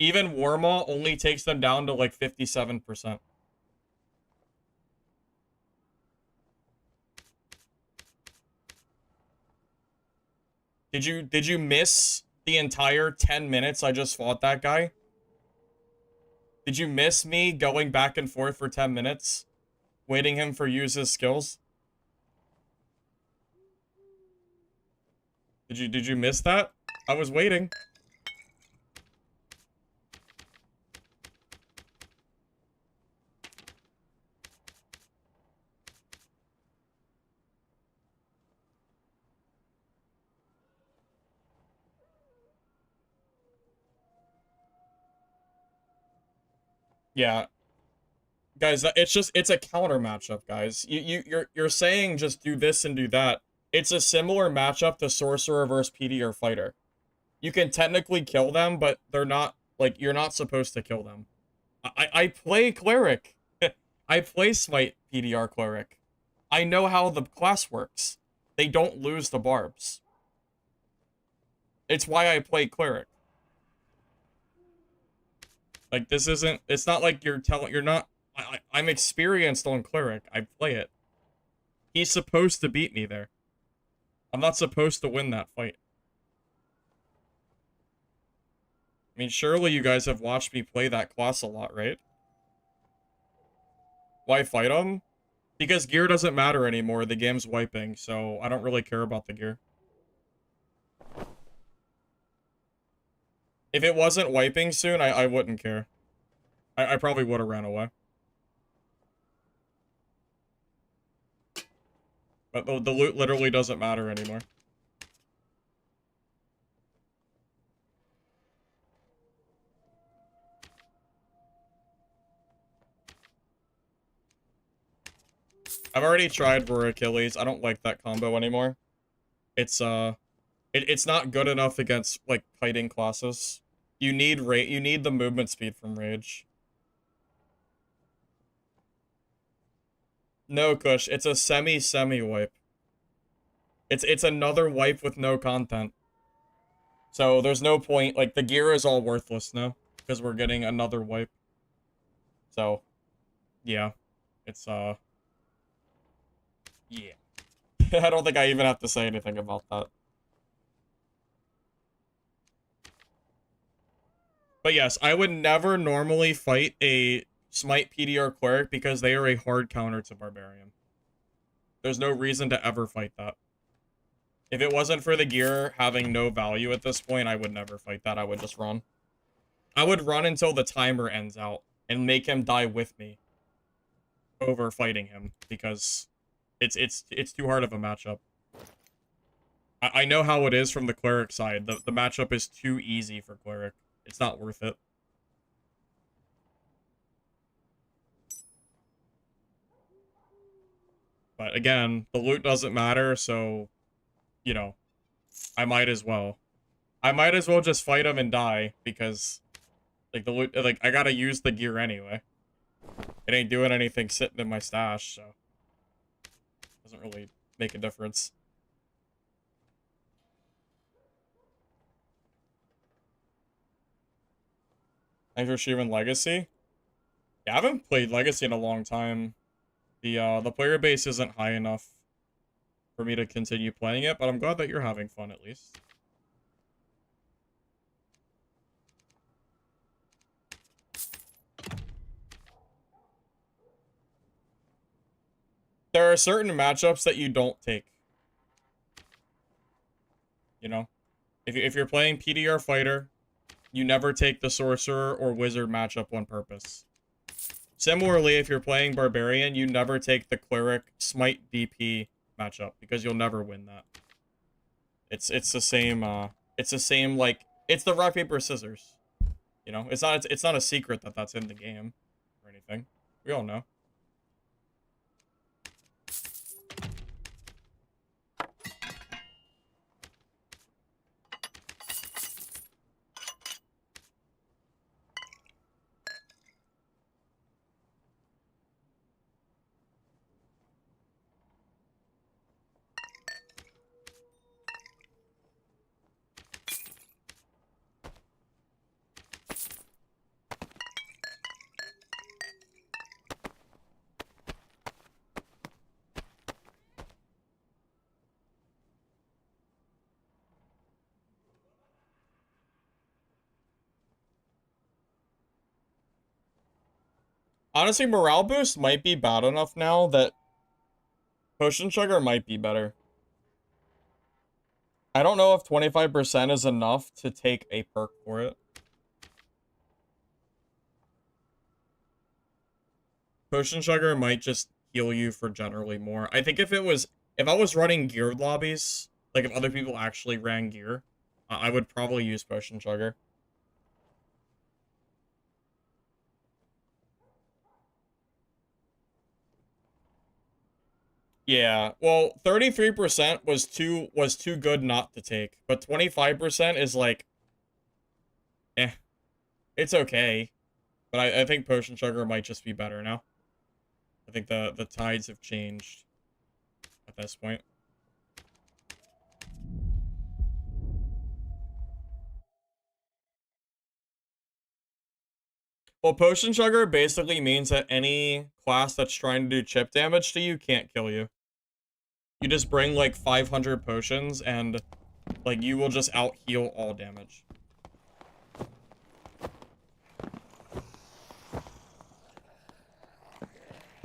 Even Warmaw only takes them down to, like, 57%. Did you miss the entire 10 minutes I just fought that guy? Did you miss me going back and forth for 10 minutes? Waiting him for use his skills? Did you miss that? I was waiting. Yeah. Guys, it's a counter matchup, guys. You're saying just do this and do that. It's a similar matchup to Sorcerer versus PD or Fighter. You can technically kill them, but they're not, like, you're not supposed to kill them. I play Cleric. I play Smite PDR Cleric. I know how the class works. They don't lose the barbs. It's why I play Cleric. Like, this isn't, it's not like you're not, I'm experienced on Cleric. I play it. He's supposed to beat me there. I'm not supposed to win that fight. I mean, surely you guys have watched me play that class a lot, right? Why fight him? Because gear doesn't matter anymore. The game's wiping, so I don't really care about the gear. If it wasn't wiping soon, I wouldn't care. I probably would have ran away. But the loot literally doesn't matter anymore. I've already tried Roar Achilles. I don't like that combo anymore. It's it's not good enough against, like, fighting classes. You need the movement speed from Rage. No, Kush, it's a semi wipe. It's another wipe with no content. So there's no point, like, the gear is all worthless now because we're getting another wipe. So yeah. It's yeah. I don't think I even have to say anything about that. But yes, I would never normally fight a Smite PDR Cleric because they are a hard counter to Barbarian. There's no reason to ever fight that. If it wasn't for the gear having no value at this point, I would never fight that. I would just run. I would run until the timer ends out and make him die with me over fighting him because it's too hard of a matchup. I know how it is from the Cleric side. The matchup is too easy for Cleric. It's not worth it. But again, the loot doesn't matter, so, you know, I might as well. I might as well just fight him and die, because, like, the loot, like, I gotta use the gear anyway. It ain't doing anything sitting in my stash, so. Doesn't really make a difference. Thanks for streaming Legacy. Yeah, I haven't played Legacy in a long time. The player base isn't high enough for me to continue playing it, but I'm glad that you're having fun at least. There are certain matchups that you don't take. You know? If you're playing PDR Fighter, you never take the Sorcerer or Wizard matchup on purpose. Similarly, if you're playing Barbarian, you never take the Cleric Smite DP matchup because you'll never win that. It's the same like it's the rock paper scissors. You know, it's not a secret that that's in the game or anything. We all know. Honestly, morale boost might be bad enough now that Potion Sugar might be better. I don't know if 25% is enough to take a perk for it. Potion Sugar might just heal you for generally more. I think if I was running geared lobbies, like if other people actually ran gear, I would probably use Potion Sugar. Yeah, well, 33% was too good not to take, but 25% is like, eh, it's okay. But I think Potion Sugar might just be better now. I think the tides have changed at this point. Well, Potion Sugar basically means that any class that's trying to do chip damage to you can't kill you. You just bring like 500 potions and like you will just out heal all damage.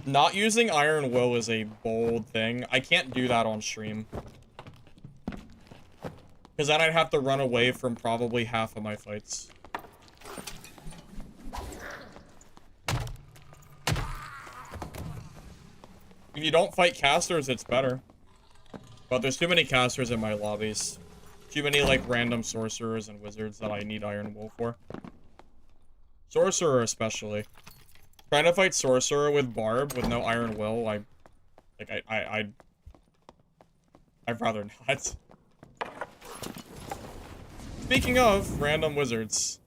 Not using Iron Will is a bold thing. I can't do that on stream. Because then I'd have to run away from probably half of my fights. If you don't fight casters, it's better. But there's too many casters in my lobbies. Too many, like, random sorcerers and wizards that I need Iron Will for. Sorcerer, especially. Trying to fight Sorcerer with Barb with no Iron Will, I'd rather not. Speaking of random wizards.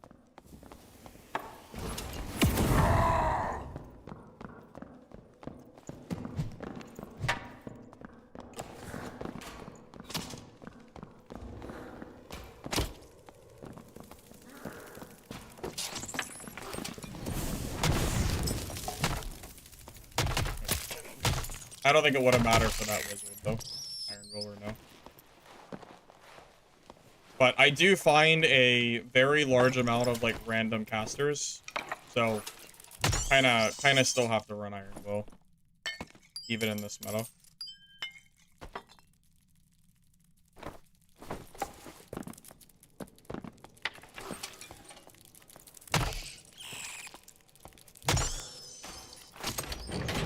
I don't think it would have mattered for that wizard, though. Iron Will or no. But I do find a very large amount of, like, random casters. So, kinda still have to run Iron Will. Even in this meta.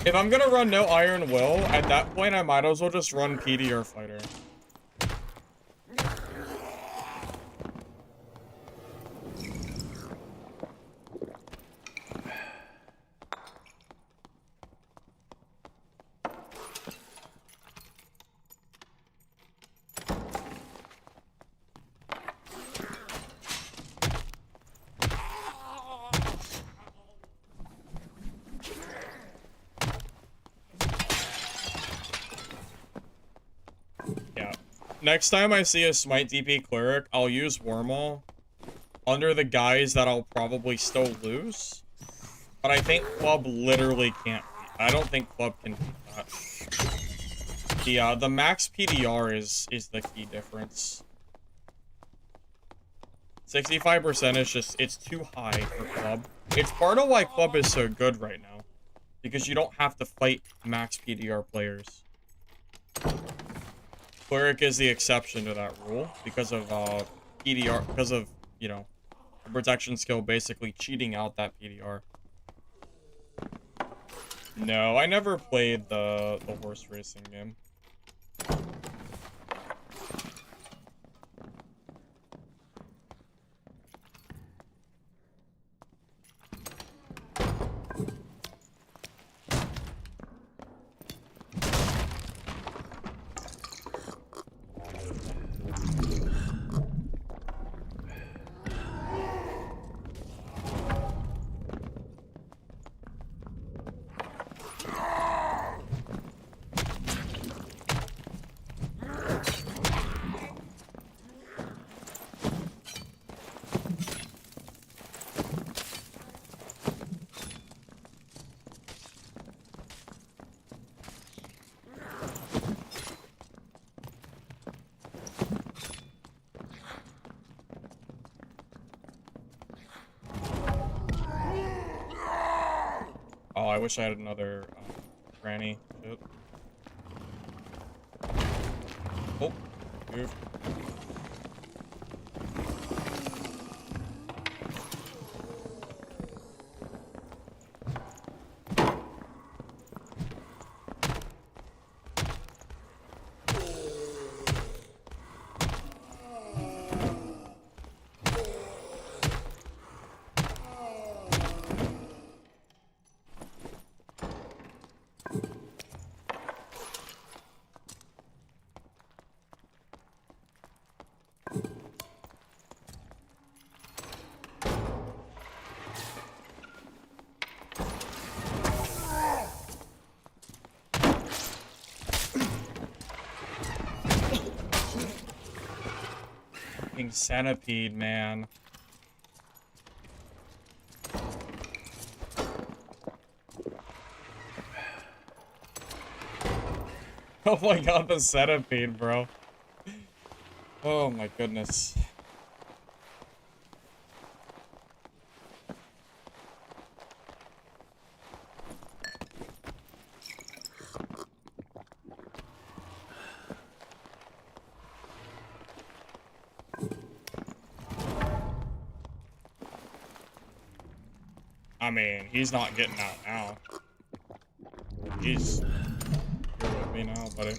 If I'm gonna run no Iron Will, at that point I might as well just run PDR Fighter. Next time I see a Smite DP Cleric, I'll use Wormhole under the guise that I'll probably still lose. But I think Club literally can't beat. I don't think Club can beat that. The max PDR is the key difference. 65% is just, it's too high for Club. It's part of why Club is so good right now. Because you don't have to fight max PDR players. Cleric is the exception to that rule because of PDR, because of, you know, the protection skill basically cheating out that PDR. No, I never played the horse racing game. Oh, I wish I had another granny. Shit. Oh, move. Fucking centipede, man. Oh my god, the centipede, bro. Oh my goodness. I mean, he's not getting out now. He's here with me now, buddy.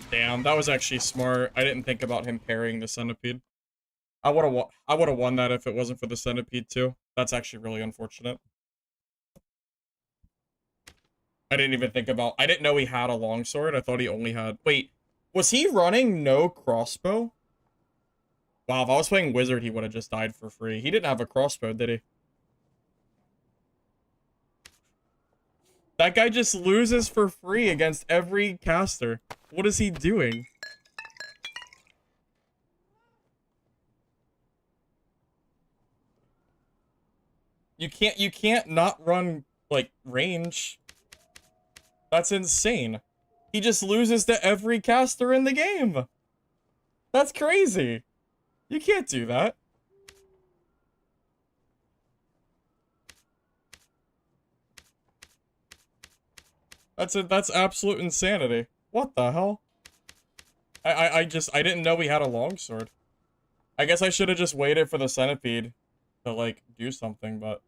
Damn, that was actually smart. I didn't think about him parrying the centipede. I would have won that if it wasn't for the centipede too. That's actually really unfortunate. I didn't even think about... I didn't know he had a longsword. I thought he only had... Wait, was he running no crossbow? Wow, if I was playing wizard, he would have just died for free. He didn't have a crossbow, did he? That guy just loses for free against every caster. What is he doing? You can't not run, like, range. That's insane. He just loses to every caster in the game. That's crazy. You can't do that. That's absolute insanity. What the hell? I didn't know he had a longsword. I guess I should have just waited for the centipede to, like, do something, but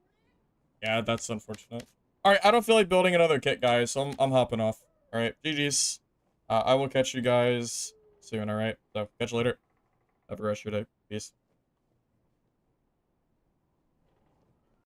yeah, that's unfortunate. Alright, I don't feel like building another kit, guys, so I'm hopping off. Alright, GG's. I will catch you guys soon, alright? So, catch you later. Have a rest of your day. Peace.